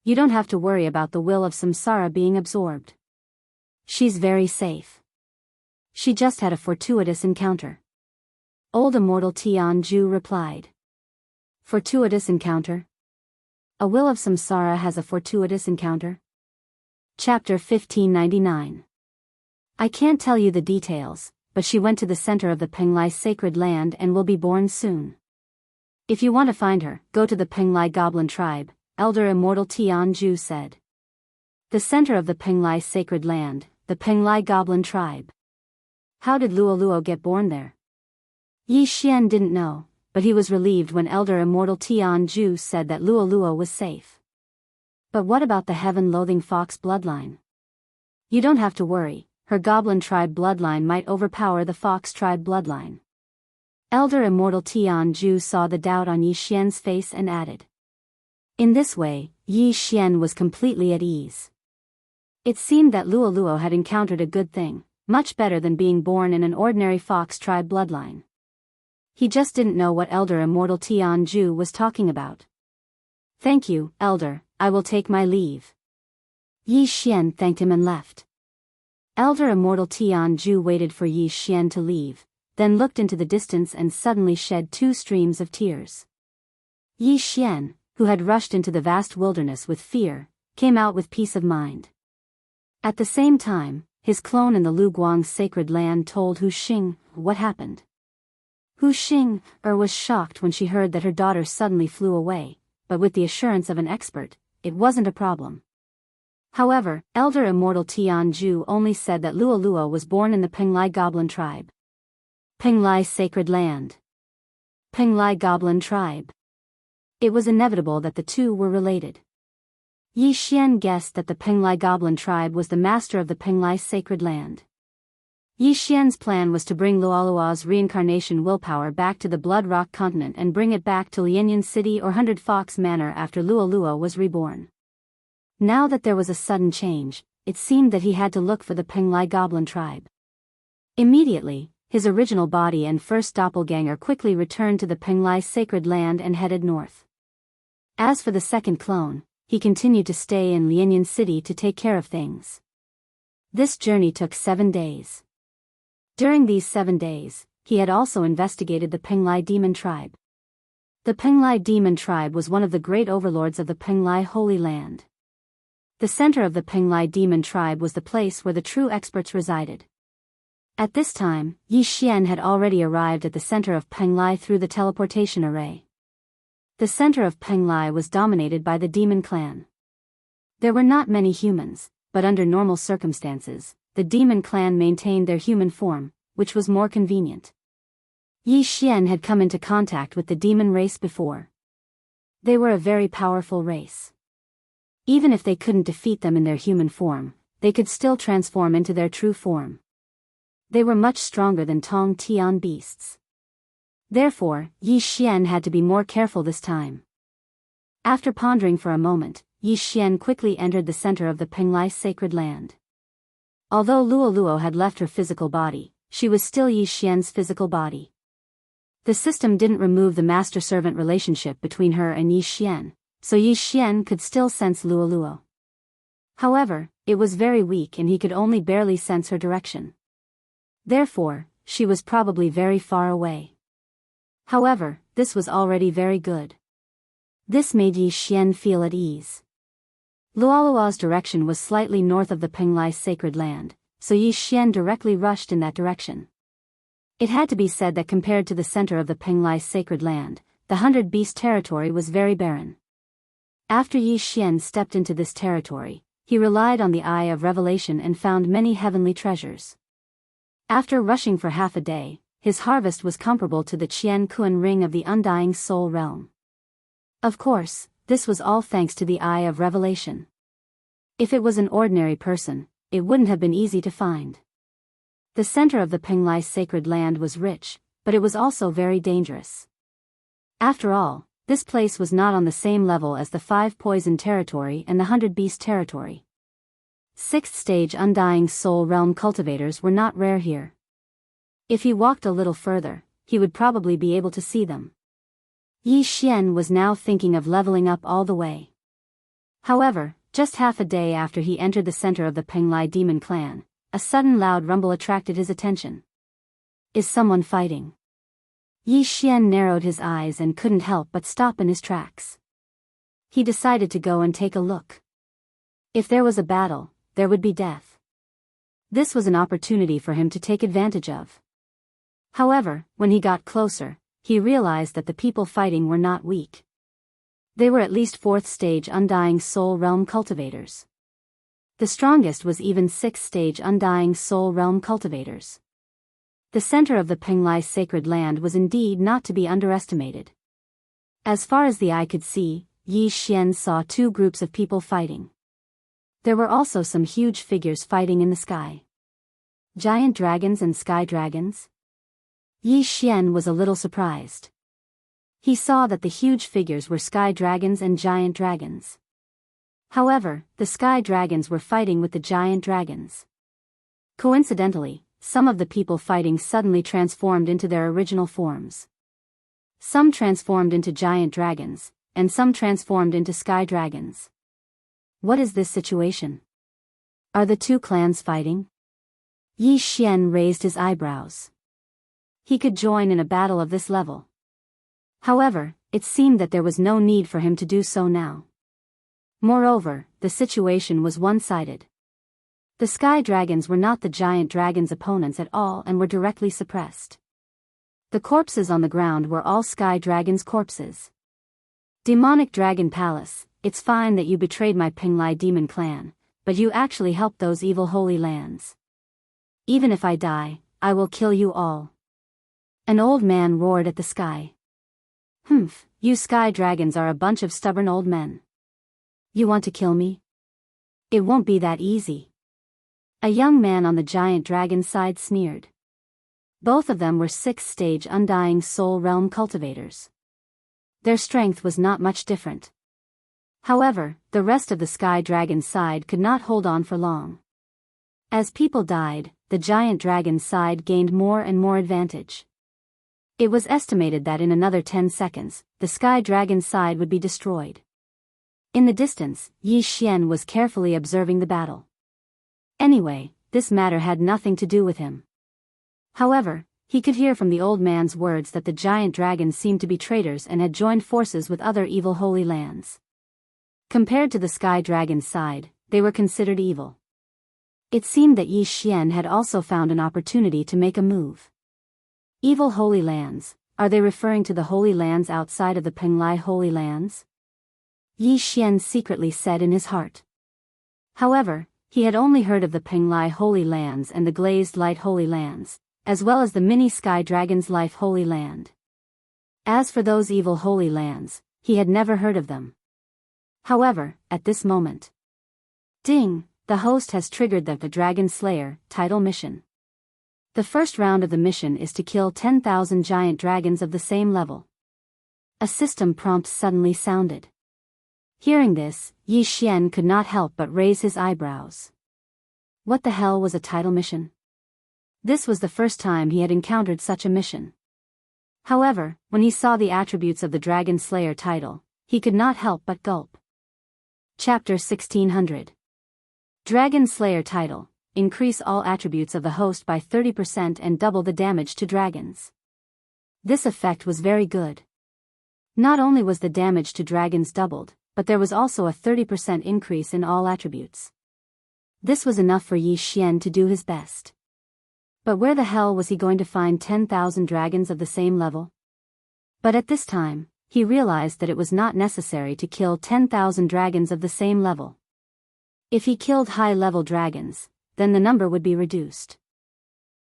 You don't have to worry about the will of samsara being absorbed. She's very safe. She just had a fortuitous encounter. Old immortal Tianju replied. Fortuitous encounter? A will of samsara has a fortuitous encounter? Chapter 1599. I can't tell you the details, but she went to the center of the Penglai sacred land and will be born soon. If you want to find her, go to the Penglai goblin tribe, Elder Immortal Tianju said. The center of the Penglai sacred land, the Penglai goblin tribe. How did Luoluo get born there? Yi Xian didn't know, but he was relieved when Elder Immortal Tianju said that Luoluo was safe. But what about the heaven-loathing fox bloodline? You don't have to worry, her goblin tribe bloodline might overpower the fox tribe bloodline. Elder Immortal Tianju saw the doubt on Yi Xian's face and added. In this way, Yi Xian was completely at ease. It seemed that Luoluo had encountered a good thing, much better than being born in an ordinary fox tribe bloodline. He just didn't know what Elder Immortal Tianju was talking about. Thank you, Elder, I will take my leave. Yi Xian thanked him and left. Elder Immortal Tianju waited for Yi Xian to leave, then looked into the distance and suddenly shed 2 streams of tears. Yi Xian, who had rushed into the vast wilderness with fear, came out with peace of mind. At the same time, his clone in the Luguang sacred land told Hu Xing what happened. Hu Xing was shocked when she heard that her daughter suddenly flew away, but with the assurance of an expert, it wasn't a problem. However, Elder Immortal Tianju only said that Luoluo was born in the Penglai goblin tribe. Penglai sacred land. Penglai goblin tribe. It was inevitable that the two were related. Yi Xian guessed that the Penglai goblin tribe was the master of the Penglai sacred land. Yi Xian's plan was to bring Luoluo's reincarnation willpower back to the Blood Rock continent and bring it back to Lianyan City or Hundred Fox Manor after Luoluo was reborn. Now that there was a sudden change, it seemed that he had to look for the Penglai goblin tribe. Immediately, his original body and first doppelganger quickly returned to the Penglai sacred land and headed north. As for the second clone, he continued to stay in Lianyan City to take care of things. This journey took 7 days. During these 7 days, he had also investigated the Penglai demon tribe. The Penglai demon tribe was one of the great overlords of the Penglai Holy Land. The center of the Penglai demon tribe was the place where the true experts resided. At this time, Yi Xian had already arrived at the center of Penglai through the teleportation array. The center of Penglai was dominated by the demon clan. There were not many humans, but under normal circumstances, the demon clan maintained their human form, which was more convenient. Yi Xian had come into contact with the demon race before. They were a very powerful race. Even if they couldn't defeat them in their human form, they could still transform into their true form. They were much stronger than Tong Tian beasts. Therefore, Yi Xian had to be more careful this time. After pondering for a moment, Yi Xian quickly entered the center of the Penglai sacred land. Although Luoluo had left her physical body, she was still Yi Xian's physical body. The system didn't remove the master-servant relationship between her and Yi Xian, so Yi Xian could still sense Luoluo. However, it was very weak and he could only barely sense her direction. Therefore, she was probably very far away. However, this was already very good. This made Yi Xian feel at ease. Luoluo's direction was slightly north of the Penglai sacred land, so Yi Xian directly rushed in that direction. It had to be said that compared to the center of the Penglai sacred land, the 100 Beast territory was very barren. After Yi Xian stepped into this territory, he relied on the Eye of Revelation and found many heavenly treasures. After rushing for half a day, his harvest was comparable to the Qian Kuan ring of the Undying Soul realm. Of course, this was all thanks to the Eye of Revelation. If it was an ordinary person, it wouldn't have been easy to find. The center of the Penglai sacred land was rich, but it was also very dangerous. After all, this place was not on the same level as the 5 Poison territory and the 100 Beast territory. 6th stage Undying Soul Realm cultivators were not rare here. If he walked a little further, he would probably be able to see them. Yi Xian was now thinking of leveling up all the way. However, just half a day after he entered the center of the Penglai demon clan, a sudden loud rumble attracted his attention. Is someone fighting? Yi Xian narrowed his eyes and couldn't help but stop in his tracks. He decided to go and take a look. If there was a battle, there would be death. This was an opportunity for him to take advantage of. However, when he got closer, he realized that the people fighting were not weak. They were at least 4th stage Undying Soul Realm cultivators. The strongest was even 6th stage Undying Soul Realm cultivators. The center of the Penglai sacred land was indeed not to be underestimated. As far as the eye could see, Yi Xian saw 2 groups of people fighting. There were also some huge figures fighting in the sky. Giant dragons and sky dragons? Yi Xian was a little surprised. He saw that the huge figures were sky dragons and giant dragons. However, the sky dragons were fighting with the giant dragons. Coincidentally, some of the people fighting suddenly transformed into their original forms. Some transformed into giant dragons, and some transformed into sky dragons. What is this situation? Are the 2 clans fighting? Yi Xian raised his eyebrows. He could join in a battle of this level. However, it seemed that there was no need for him to do so now. Moreover, the situation was one-sided. The sky dragons were not the giant dragons' opponents at all and were directly suppressed. The corpses on the ground were all sky dragons' corpses. Demonic Dragon Palace, it's fine that you betrayed my Penglai demon clan, but you actually helped those evil holy lands. Even if I die, I will kill you all. An old man roared at the sky. Humph, you sky dragons are a bunch of stubborn old men. You want to kill me? It won't be that easy. A young man on the giant dragon side sneered. Both of them were 6th stage Undying Soul Realm cultivators. Their strength was not much different. However, the rest of the sky dragon side could not hold on for long. As people died, the giant dragon side gained more and more advantage. It was estimated that in another 10 seconds, the sky dragon side would be destroyed. In the distance, Yi Xian was carefully observing the battle. Anyway, this matter had nothing to do with him. However, he could hear from the old man's words that the giant dragons seemed to be traitors and had joined forces with other evil holy lands. Compared to the sky dragon side, they were considered evil. It seemed that Yi Xian had also found an opportunity to make a move. Evil Holy Lands, are they referring to the Holy Lands outside of the Penglai Holy Lands? Yi Xian secretly said in his heart. However, he had only heard of the Penglai Holy Lands and the Glazed Light Holy Lands, as well as the Mini Sky Dragon's Life Holy Land. As for those evil Holy Lands, he had never heard of them. However, at this moment. Ding! The host has triggered the Dragon Slayer title mission. The first round of the mission is to kill 10,000 giant dragons of the same level. A system prompt suddenly sounded. Hearing this, Yi Xian could not help but raise his eyebrows. What the hell was a title mission? This was the first time he had encountered such a mission. However, when he saw the attributes of the Dragon Slayer title, he could not help but gulp. Chapter 1600. Dragon Slayer title. Increase all attributes of the host by 30% and double the damage to dragons. This effect was very good. Not only was the damage to dragons doubled, but there was also a 30% increase in all attributes. This was enough for Yi Xian to do his best. But where the hell was he going to find 10,000 dragons of the same level? But at this time, he realized that it was not necessary to kill 10,000 dragons of the same level. If he killed high-level dragons, then the number would be reduced.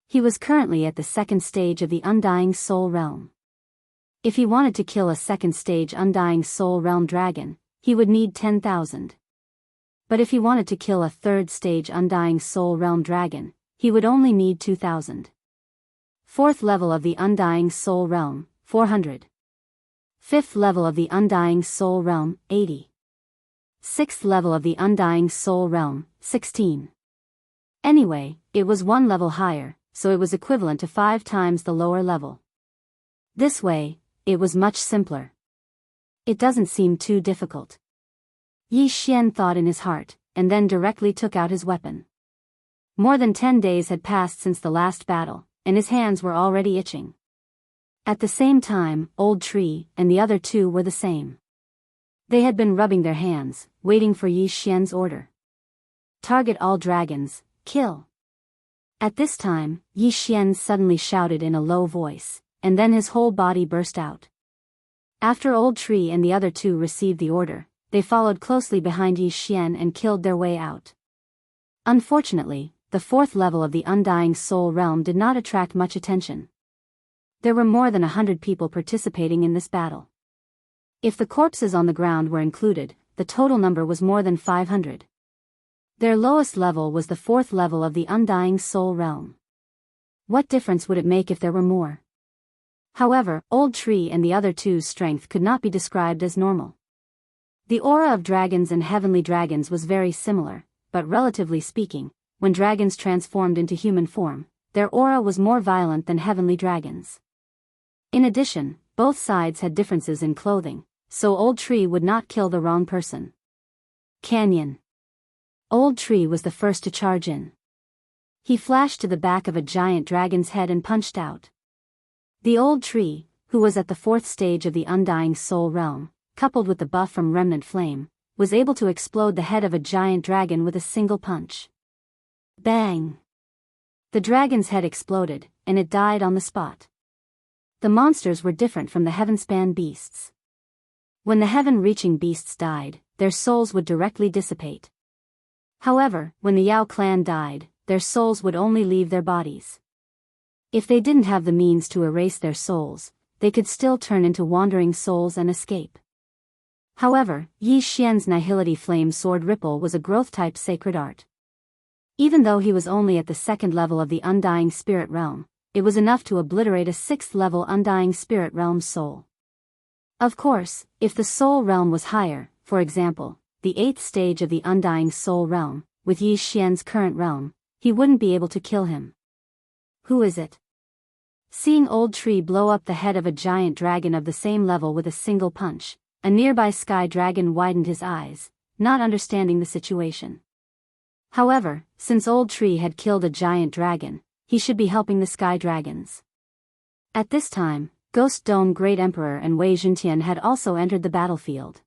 He was currently at the 2nd stage of the Undying Soul Realm. If he wanted to kill a 2nd stage Undying Soul Realm dragon, he would need 10,000. But if he wanted to kill a third stage Undying Soul Realm dragon, he would only need 2,000. Fourth level of the Undying Soul Realm, 400. Fifth level of the Undying Soul Realm, 80. Sixth level of the Undying Soul Realm, 16. Anyway, it was one level higher, so it was equivalent to 5 times the lower level. This way, it was much simpler. It doesn't seem too difficult. Yi Xian thought in his heart, and then directly took out his weapon. More than 10 days had passed since the last battle, and his hands were already itching. At the same time, Old Tree and the other two were the same. They had been rubbing their hands, waiting for Yi Xian's order. Target all dragons, kill. At this time, Yi Xian suddenly shouted in a low voice, and then his whole body burst out. After Old Tree and the other two received the order, they followed closely behind Yi Xian and killed their way out. Unfortunately, the fourth level of the Undying Soul Realm did not attract much attention. There were more than 100 people participating in this battle. If the corpses on the ground were included, the total number was more than 500. Their lowest level was the fourth level of the Undying Soul Realm. What difference would it make if there were more? However, Old Tree and the other two's strength could not be described as normal. The aura of dragons and heavenly dragons was very similar, but relatively speaking, when dragons transformed into human form, their aura was more violent than heavenly dragons. In addition, both sides had differences in clothing, so Old Tree would not kill the wrong person. Canyon. Old Tree was the first to charge in. He flashed to the back of a giant dragon's head and punched out. The Old Tree, who was at the fourth stage of the Undying Soul Realm, coupled with the buff from Remnant Flame, was able to explode the head of a giant dragon with a single punch. Bang! The dragon's head exploded, and it died on the spot. The monsters were different from the heavenspan beasts. When the heaven-reaching beasts died, their souls would directly dissipate. However, when the Yao clan died, their souls would only leave their bodies. If they didn't have the means to erase their souls, they could still turn into wandering souls and escape. However, Yi Xian's Nihility Flame Sword Ripple was a growth-type sacred art. Even though he was only at the second level of the Undying Spirit Realm, it was enough to obliterate a 6th-level Undying Spirit Realm soul. Of course, if the Soul Realm was higher, for example, the 8th stage of the Undying Soul Realm, with Yi Xian's current realm, he wouldn't be able to kill him. Who is it? Seeing Old Tree blow up the head of a giant dragon of the same level with a single punch, a nearby sky dragon widened his eyes, not understanding the situation. However, since Old Tree had killed a giant dragon, he should be helping the sky dragons. At this time, Ghost Dome Great Emperor and Wei Zhentian had also entered the battlefield.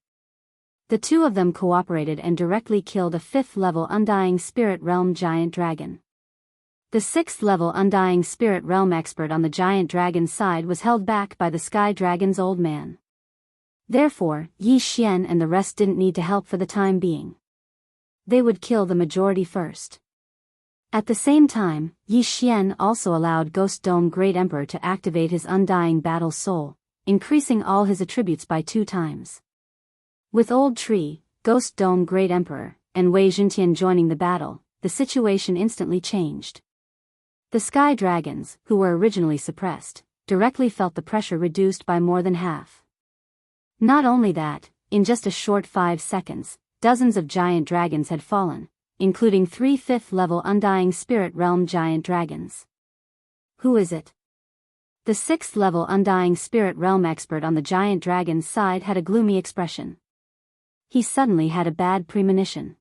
The two of them cooperated and directly killed a 5th-level Undying Spirit Realm giant dragon. The 6th-level Undying Spirit Realm expert on the giant dragon's side was held back by the sky dragon's old man. Therefore, Yi Xian and the rest didn't need to help for the time being. They would kill the majority first. At the same time, Yi Xian also allowed Ghost Dome Great Emperor to activate his Undying Battle Soul, increasing all his attributes by 2 times. With Old Tree, Ghost Dome Great Emperor, and Wei Zhentian joining the battle, the situation instantly changed. The sky dragons, who were originally suppressed, directly felt the pressure reduced by more than half. Not only that, in just a short 5 seconds, dozens of giant dragons had fallen, including 3 5th-level Undying Spirit Realm giant dragons. Who is it? The 6th-level Undying Spirit Realm expert on the giant dragon's side had a gloomy expression. He suddenly had a bad premonition.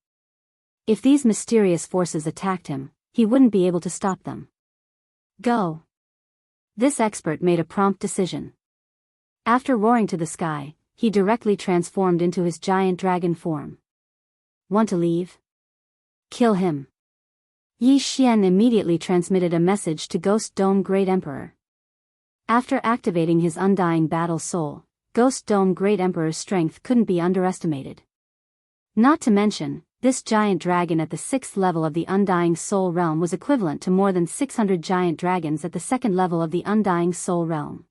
If these mysterious forces attacked him, he wouldn't be able to stop them. Go! This expert made a prompt decision. After roaring to the sky, he directly transformed into his giant dragon form. Want to leave? Kill him. Yi Xian immediately transmitted a message to Ghost Dome Great Emperor. After activating his Undying Battle Soul, Ghost Dome Great Emperor's strength couldn't be underestimated. Not to mention, this giant dragon at the 6th level of the Undying Soul Realm was equivalent to more than 600 giant dragons at the 2nd level of the Undying Soul Realm.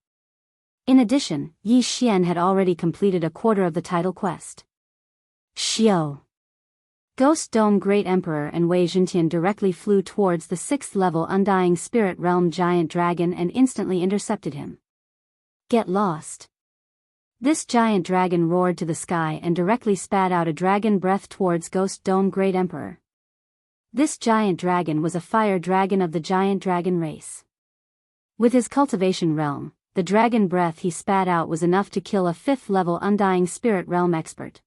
In addition, Yi Xian had already completed a quarter of the title quest. Xiao. Ghost Dome Great Emperor and Wei Zhentian directly flew towards the 6th level Undying Spirit Realm giant dragon and instantly intercepted him. Get lost. This giant dragon roared to the sky and directly spat out a dragon breath towards Ghost Dome Great Emperor. This giant dragon was a fire dragon of the giant dragon race. With his cultivation realm, the dragon breath he spat out was enough to kill a 5th level Undying Spirit Realm expert.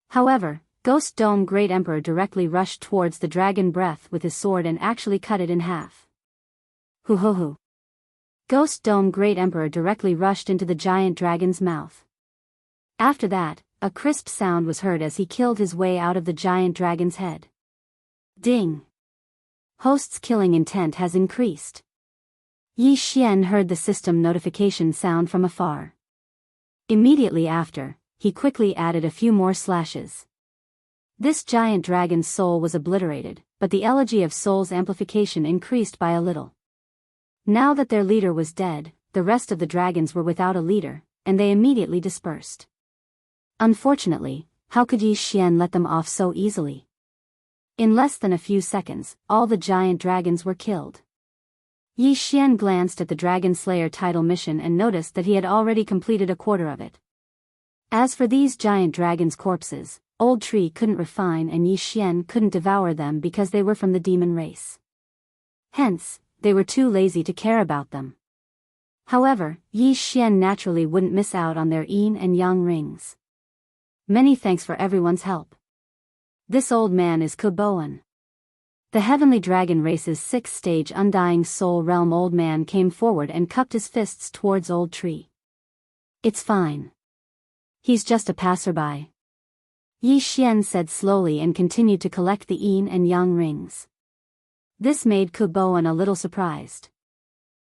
However, Ghost Dome Great Emperor directly rushed towards the dragon breath with his sword and actually cut it in half. Hoo hoo hoo. Ghost Dome Great Emperor directly rushed into the giant dragon's mouth. After that, a crisp sound was heard as he killed his way out of the giant dragon's head. Ding! Host's killing intent has increased. Yi Xian heard the system notification sound from afar. Immediately after, he quickly added a few more slashes. This giant dragon's soul was obliterated, but the elegy of soul's amplification increased by a little. Now that their leader was dead, the rest of the dragons were without a leader, and they immediately dispersed. Unfortunately, how could Yi Xian let them off so easily? In less than a few seconds, all the giant dragons were killed. Yi Xian glanced at the Dragon Slayer title mission and noticed that he had already completed a quarter of it. As for these giant dragons' corpses, Old Tree couldn't refine and Yi Xian couldn't devour them because they were from the demon race. Hence, they were too lazy to care about them. However, Yi Xian naturally wouldn't miss out on their yin and yang rings. Many thanks for everyone's help. This old man is Kuboan. The heavenly dragon race's 6th stage Undying Soul Realm old man came forward and cupped his fists towards Old Tree. It's fine. He's just a passerby. Yi Xian said slowly and continued to collect the yin and yang rings. This made Kuboan a little surprised.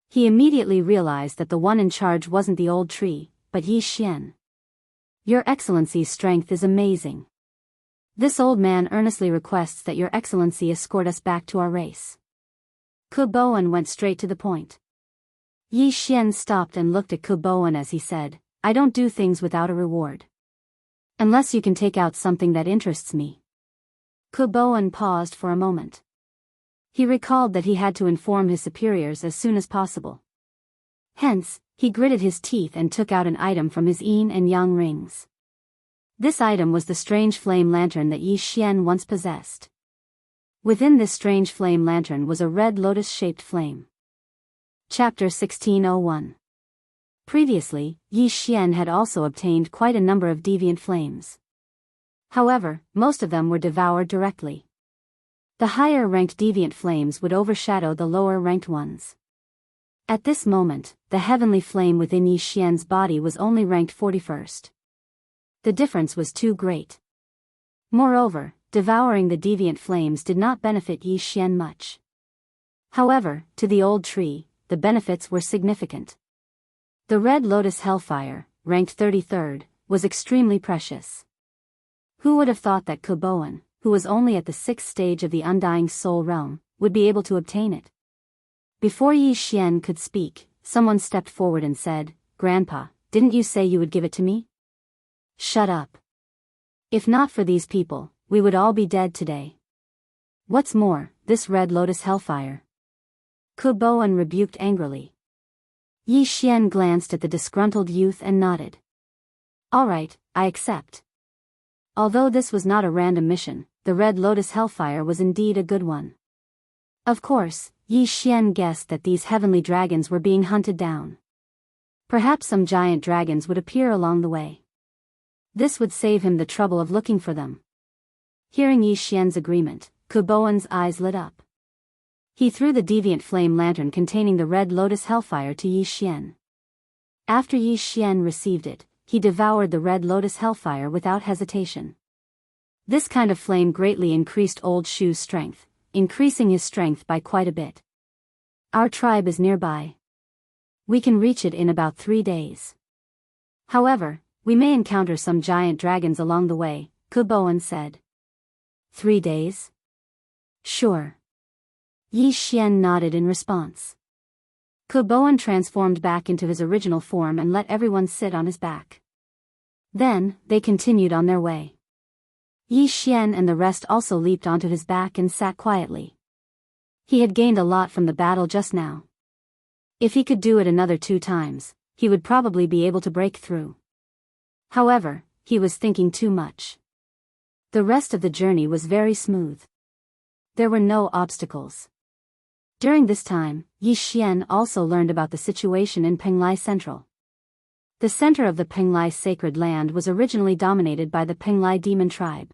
He immediately realized that the one in charge wasn't the Old Tree, but Yi Xian. Your Excellency's strength is amazing. This old man earnestly requests that Your Excellency escort us back to our race. Kuboan went straight to the point. Yi Xian stopped and looked at Kuboan as he said, I don't do things without a reward. Unless you can take out something that interests me. Kuboan paused for a moment. He recalled that he had to inform his superiors as soon as possible. Hence, he gritted his teeth and took out an item from his yin and yang rings. This item was the strange flame lantern that Yi Xian once possessed. Within this strange flame lantern was a red lotus-shaped flame. Chapter 1601. Previously, Yi Xian had also obtained quite a number of deviant flames. However, most of them were devoured directly. The higher-ranked deviant flames would overshadow the lower-ranked ones. At this moment, the heavenly flame within Yi Xian's body was only ranked 41st. The difference was too great. Moreover, devouring the deviant flames did not benefit Yi Xian much. However, to the Old Tree, the benefits were significant. The Red Lotus Hellfire, ranked 33rd, was extremely precious. Who would have thought that Kuboan, who was only at the 6th stage of the Undying Soul Realm, would be able to obtain it? Before Yi Xian could speak, someone stepped forward and said, Grandpa, didn't you say you would give it to me? Shut up. If not for these people, we would all be dead today. What's more, this Red Lotus Hellfire. Kuboan rebuked angrily. Yi Xian glanced at the disgruntled youth and nodded. All right, I accept. Although this was not a random mission, the Red Lotus Hellfire was indeed a good one. Of course, Yi Xian guessed that these heavenly dragons were being hunted down. Perhaps some giant dragons would appear along the way. This would save him the trouble of looking for them. Hearing Yi Xian's agreement, Kuboan's eyes lit up. He threw the deviant flame lantern containing the Red Lotus Hellfire to Yi Xian. After Yi Xian received it, he devoured the Red Lotus Hellfire without hesitation. This kind of flame greatly increased Old Shu's strength, increasing his strength by quite a bit. Our tribe is nearby. We can reach it in about 3 days. However, we may encounter some giant dragons along the way, Kuboan said. 3 days? Sure. Yi Xian nodded in response. Kuboan transformed back into his original form and let everyone sit on his back. Then, they continued on their way. Yi Xian and the rest also leaped onto his back and sat quietly. He had gained a lot from the battle just now. If he could do it another 2 times, he would probably be able to break through. However, he was thinking too much. The rest of the journey was very smooth. There were no obstacles. During this time, Yi Xian also learned about the situation in Penglai Central. The center of the Penglai sacred land was originally dominated by the Penglai demon tribe.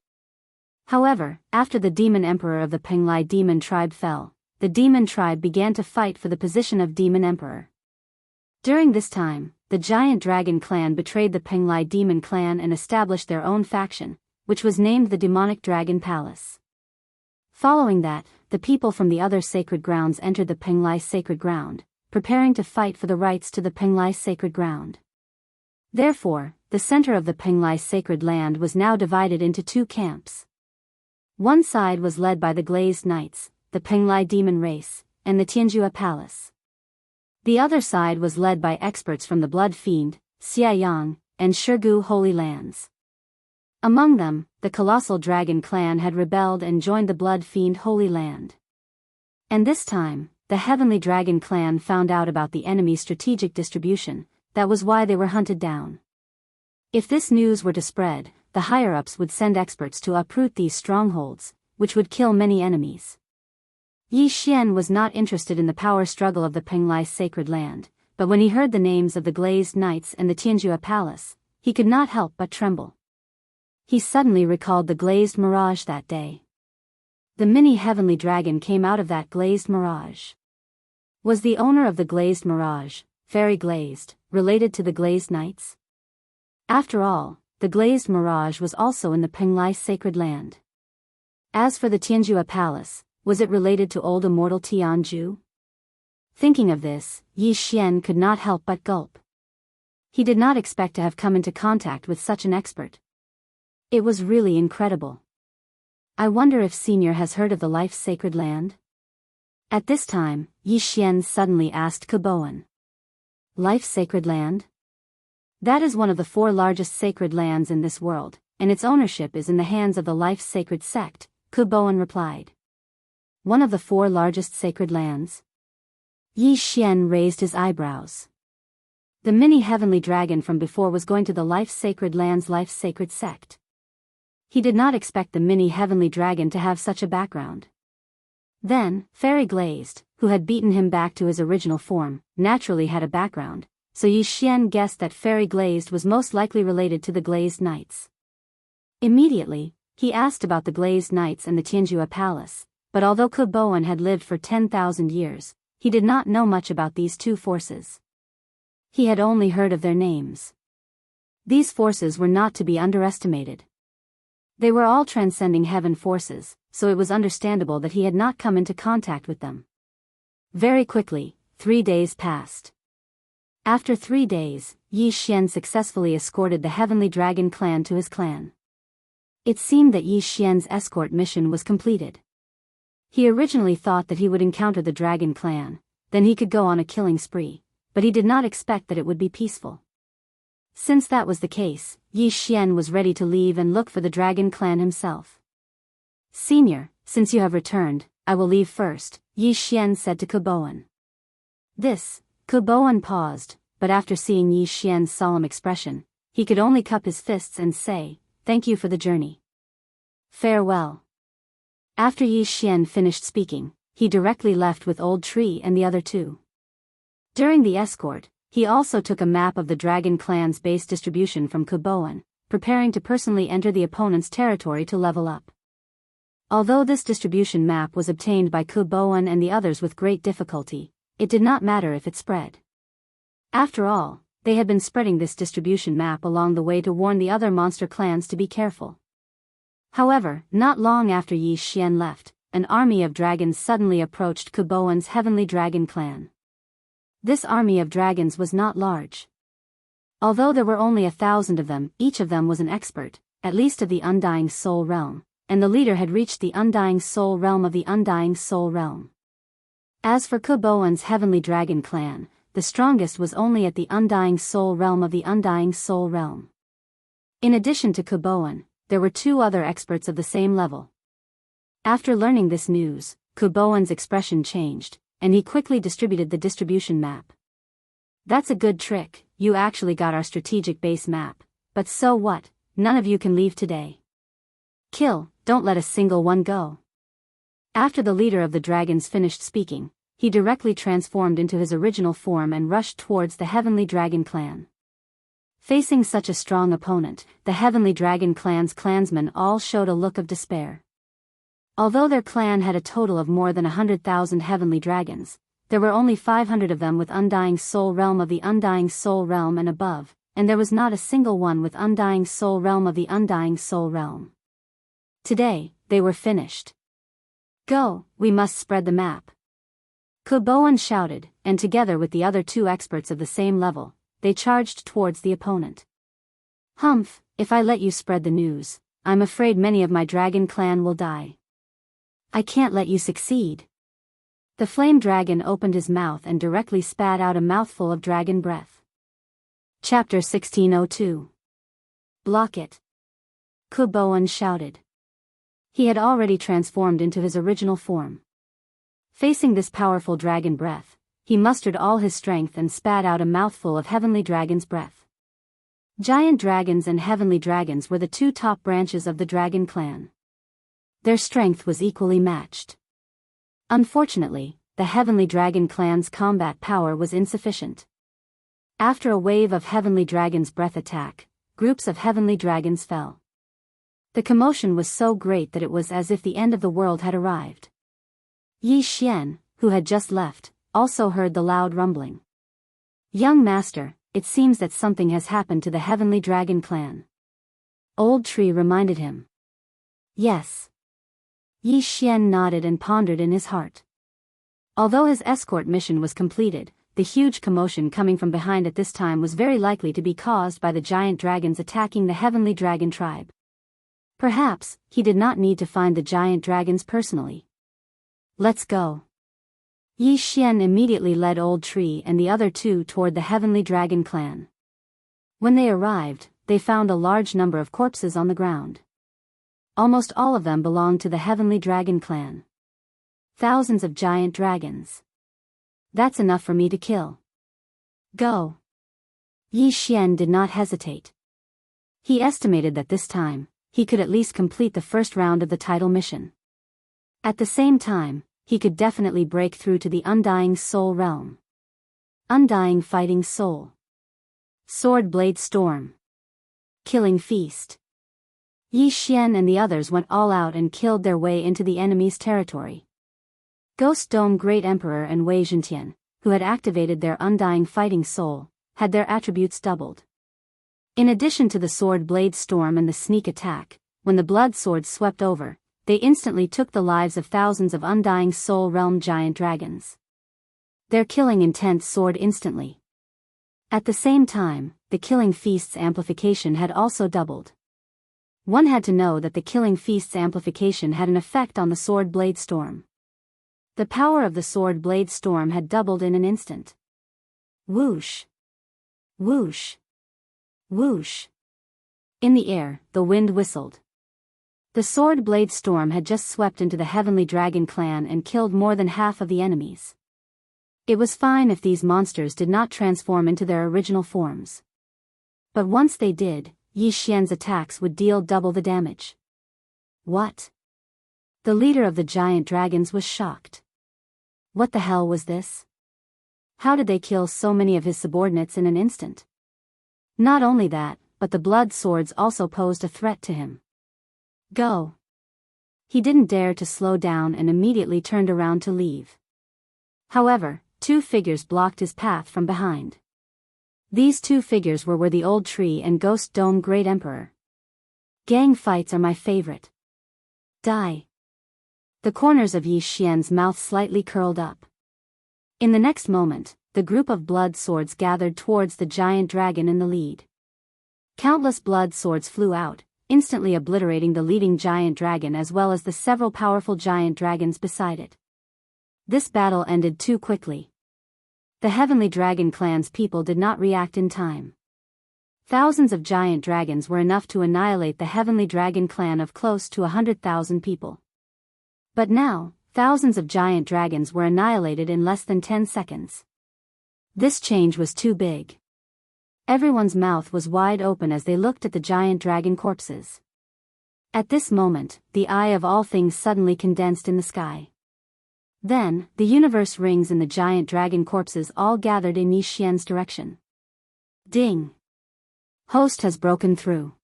However, after the demon emperor of the Penglai demon tribe fell, the demon tribe began to fight for the position of demon emperor. During this time, the giant dragon clan betrayed the Penglai demon clan and established their own faction, which was named the Demonic Dragon Palace. Following that, the people from the other sacred grounds entered the Penglai sacred ground, preparing to fight for the rights to the Penglai sacred ground. Therefore, the center of the Penglai sacred land was now divided into 2 camps. One side was led by the Glazed Knights, the Penglai demon race, and the Tianjua Palace. The other side was led by experts from the Blood Fiend, Xiaoyang, and Shirgu Holy Lands. Among them, the colossal dragon clan had rebelled and joined the Blood Fiend Holy Land. And this time, the Heavenly Dragon clan found out about the enemy's strategic distribution. That was why they were hunted down. If this news were to spread, the higher-ups would send experts to uproot these strongholds, which would kill many enemies. Yi Xian was not interested in the power struggle of the Penglai sacred land, but when he heard the names of the Glazed Knights and the Tianjua Palace, he could not help but tremble. He suddenly recalled the glazed mirage that day. The mini heavenly dragon came out of that glazed mirage. Was the owner of the glazed mirage, Fairy Glazed, related to the Glazed Knights? After all, the glazed mirage was also in the Penglai sacred land. As for the Tianjua Palace, was it related to old immortal Tianju? Thinking of this, Yi Xian could not help but gulp. He did not expect to have come into contact with such an expert. It was really incredible. I wonder if Senior has heard of the Life Sacred Land? At this time, Yi Xian suddenly asked Kuboan. Life Sacred Land? That is one of the 4 largest sacred lands in this world, and its ownership is in the hands of the Life Sacred Sect, Kuboan replied. One of the 4 largest sacred lands? Yi Xian raised his eyebrows. The mini heavenly dragon from before was going to the Life Sacred Land's Life Sacred Sect. He did not expect the mini heavenly dragon to have such a background. Then, Fairy Glazed, who had beaten him back to his original form, naturally had a background, so Yi Xian guessed that Fairy Glazed was most likely related to the Glazed Knights. Immediately, he asked about the Glazed Knights and the Tianjua Palace, but although Kuboan had lived for 10,000 years, he did not know much about these 2 forces. He had only heard of their names. These forces were not to be underestimated. They were all transcending heaven forces, so it was understandable that he had not come into contact with them. Very quickly, 3 days passed. After 3 days, Yi Xian successfully escorted the Heavenly Dragon clan to his clan. It seemed that Yi Xian's escort mission was completed. He originally thought that he would encounter the Dragon clan, then he could go on a killing spree, but he did not expect that it would be peaceful. Since that was the case, Yi Xian was ready to leave and look for the Dragon clan himself. Senior, since you have returned, I will leave first, Yi Xian said to Kuboan. Kuboan paused, but after seeing Yi Xian's solemn expression, he could only cup his fists and say, thank you for the journey. Farewell. After Yi Xian finished speaking, he directly left with Old Tree and the other 2. During the escort, he also took a map of the Dragon clan's base distribution from Kuboan, preparing to personally enter the opponent's territory to level up. Although this distribution map was obtained by Kuboan and the others with great difficulty, it did not matter if it spread. After all, they had been spreading this distribution map along the way to warn the other monster clans to be careful. However, not long after Yi Xian left, an army of dragons suddenly approached Kuboan's Heavenly Dragon clan. This army of dragons was not large. Although there were only 1,000 of them, each of them was an expert, at least of the Undying Soul Realm, and the leader had reached the Undying Soul Realm of the Undying Soul Realm. As for Kuboan's Heavenly Dragon clan, the strongest was only at the Undying Soul Realm of the Undying Soul Realm. In addition to Kuboan, there were two other experts of the same level. After learning this news, Kuboan's expression changed, and he quickly distributed the distribution map. That's a good trick, you actually got our strategic base map, but so what, none of you can leave today. Kill, don't let a single one go. After the leader of the dragons finished speaking, he directly transformed into his original form and rushed towards the Heavenly Dragon clan. Facing such a strong opponent, the Heavenly Dragon clan's clansmen all showed a look of despair. Although their clan had a total of more than 100,000 heavenly dragons, there were only 500 of them with Undying Soul Realm of the Undying Soul Realm and above, and there was not a single one with Undying Soul Realm of the Undying Soul Realm. Today, they were finished. Go, we must spread the map. Kuboan shouted, and together with the other two experts of the same level, they charged towards the opponent. Humph, if I let you spread the news, I'm afraid many of my dragon clan will die. I can't let you succeed. The flame dragon opened his mouth and directly spat out a mouthful of dragon breath. Chapter 1602. Block it. Kuboan shouted. He had already transformed into his original form. Facing this powerful dragon breath, he mustered all his strength and spat out a mouthful of heavenly dragon's breath. Giant dragons and heavenly dragons were the two top branches of the dragon clan. Their strength was equally matched. Unfortunately, the Heavenly Dragon clan's combat power was insufficient. After a wave of Heavenly Dragon's breath attack, groups of Heavenly Dragons fell. The commotion was so great that it was as if the end of the world had arrived. Yi Xian, who had just left, also heard the loud rumbling. Young master, it seems that something has happened to the Heavenly Dragon clan. Old Tree reminded him. Yes. Yi Xian nodded and pondered in his heart. Although his escort mission was completed, the huge commotion coming from behind at this time was very likely to be caused by the giant dragons attacking the Heavenly Dragon tribe. Perhaps, he did not need to find the giant dragons personally. Let's go. Yi Xian immediately led Old Tree and the other two toward the Heavenly Dragon clan. When they arrived, they found a large number of corpses on the ground. Almost all of them belonged to the Heavenly Dragon clan. Thousands of giant dragons. That's enough for me to kill. Go. Yi Xian did not hesitate. He estimated that this time, he could at least complete the first round of the title mission. At the same time, he could definitely break through to the Undying Soul Realm. Undying Fighting Soul. Sword Blade Storm. Killing Feast. Yi Xian and the others went all out and killed their way into the enemy's territory. Ghost Dome Great Emperor and Wei Zhentian, who had activated their Undying Fighting Soul, had their attributes doubled. In addition to the Sword Blade Storm and the Sneak Attack, when the Blood Swords swept over, they instantly took the lives of thousands of Undying Soul Realm giant dragons. Their killing intent soared instantly. At the same time, the Killing Feast's amplification had also doubled. One had to know that the Killing Feast's amplification had an effect on the Sword Blade Storm. The power of the Sword Blade Storm had doubled in an instant. Whoosh! Whoosh! Whoosh! In the air, the wind whistled. The Sword Blade Storm had just swept into the Heavenly Dragon clan and killed more than half of the enemies. It was fine if these monsters did not transform into their original forms. But once they did, Yi Xian's attacks would deal double the damage. What? The leader of the giant dragons was shocked. What the hell was this? How did they kill so many of his subordinates in an instant? Not only that, but the blood swords also posed a threat to him. Go. He didn't dare to slow down and immediately turned around to leave. However, two figures blocked his path from behind. These two figures were the Old Tree and Ghost Dome Great Emperor. Gang fights are my favorite. Die. The corners of Yi Xian's mouth slightly curled up. In the next moment, the group of blood swords gathered towards the giant dragon in the lead. Countless blood swords flew out, instantly obliterating the leading giant dragon as well as the several powerful giant dragons beside it. This battle ended too quickly. The Heavenly Dragon clan's people did not react in time. Thousands of giant dragons were enough to annihilate the heavenly dragon clan of close to 100,000 people. But now, thousands of giant dragons were annihilated in less than 10 seconds. This change was too big. Everyone's mouth was wide open as they looked at the giant dragon corpses. At this moment, the eye of all things suddenly condensed in the sky. Then, the universe rings and the giant dragon corpses all gathered in Yi Xian's direction. Ding! Host has broken through.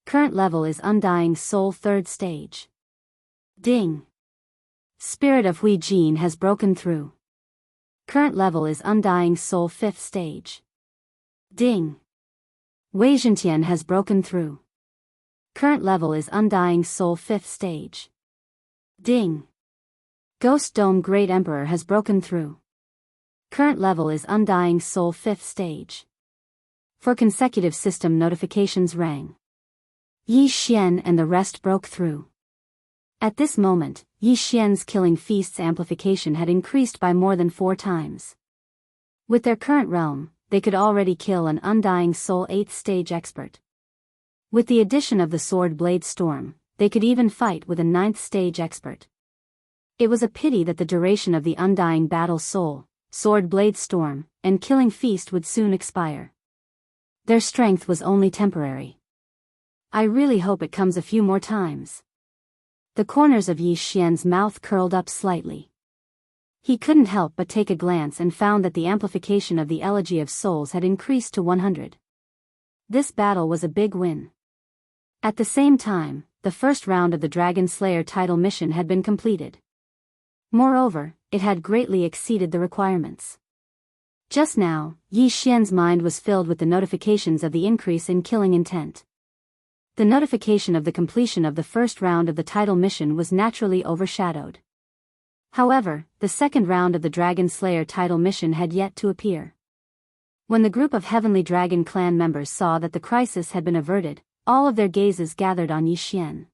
Current level is Undying Soul 3rd stage. Ding! Spirit of Hui Jin has broken through. Current level is Undying Soul 5th stage. Ding! Wei Zhentian has broken through. Current level is Undying Soul 5th stage. Ding! Ghost Dome Great Emperor has broken through. Current level is Undying Soul 5th stage. 4 consecutive system notifications rang. Yi Xian and the rest broke through. At this moment, Yi Xian's Killing Feast's amplification had increased by more than 4 times. With their current realm, they could already kill an Undying Soul 8th stage expert. With the addition of the Sword Blade Storm, they could even fight with a 9th stage expert. It was a pity that the duration of the Undying Battle Soul, Sword Blade Storm, and Killing Feast would soon expire. Their strength was only temporary. I really hope it comes a few more times. The corners of Yi Xian's mouth curled up slightly. He couldn't help but take a glance and found that the amplification of the Elegy of Souls had increased to 100. This battle was a big win. At the same time, the first round of the Dragon Slayer title mission had been completed. Moreover, it had greatly exceeded the requirements. Just now, Yi Xian's mind was filled with the notifications of the increase in killing intent. The notification of the completion of the first round of the title mission was naturally overshadowed. However, the second round of the Dragon Slayer title mission had yet to appear. When the group of Heavenly Dragon clan members saw that the crisis had been averted, all of their gazes gathered on Yi Xian.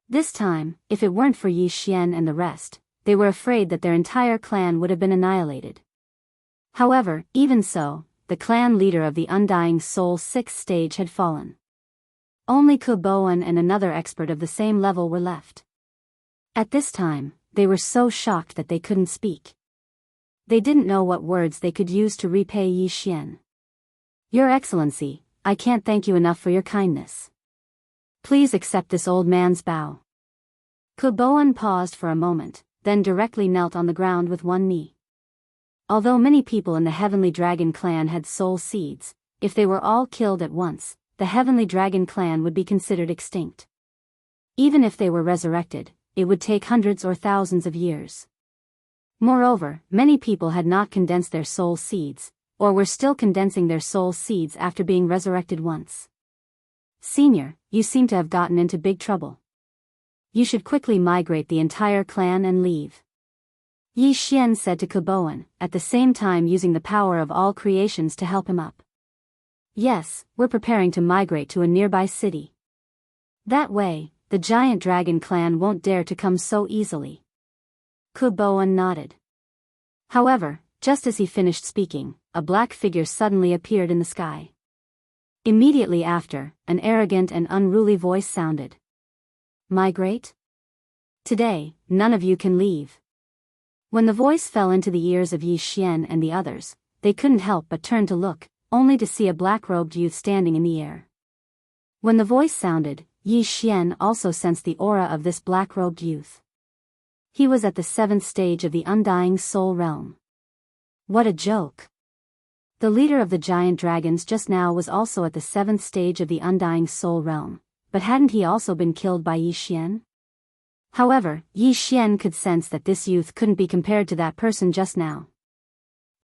This time, if it weren't for Yi Xian and the rest, they were afraid that their entire clan would have been annihilated. However, even so, the clan leader of the Undying Soul 6th stage had fallen. Only Ke Boan and another expert of the same level were left. At this time, they were so shocked that they couldn't speak. They didn't know what words they could use to repay Yi Xian. Your Excellency, I can't thank you enough for your kindness. Please accept this old man's bow. Ke Boan paused for a moment, then directly knelt on the ground with one knee. Although many people in the Heavenly Dragon clan had soul seeds, if they were all killed at once, the Heavenly Dragon clan would be considered extinct. Even if they were resurrected, it would take hundreds or thousands of years. Moreover, many people had not condensed their soul seeds, or were still condensing their soul seeds after being resurrected once. Senior, you seem to have gotten into big trouble. You should quickly migrate the entire clan and leave. Yi Xian said to Ke Boan, at the same time using the power of all creations to help him up. Yes, we're preparing to migrate to a nearby city. That way, the giant dragon clan won't dare to come so easily. Ke Boan nodded. However, just as he finished speaking, a black figure suddenly appeared in the sky. Immediately after, an arrogant and unruly voice sounded. Migrate? Today, none of you can leave. When the voice fell into the ears of Yi Xian and the others, they couldn't help but turn to look, only to see a black-robed youth standing in the air. When the voice sounded, Yi Xian also sensed the aura of this black-robed youth. He was at the 7th stage of the Undying Soul realm. What a joke! The leader of the giant dragons just now was also at the 7th stage of the Undying Soul realm, but hadn't he also been killed by Yi Xian? However, Yi Xian could sense that this youth couldn't be compared to that person just now.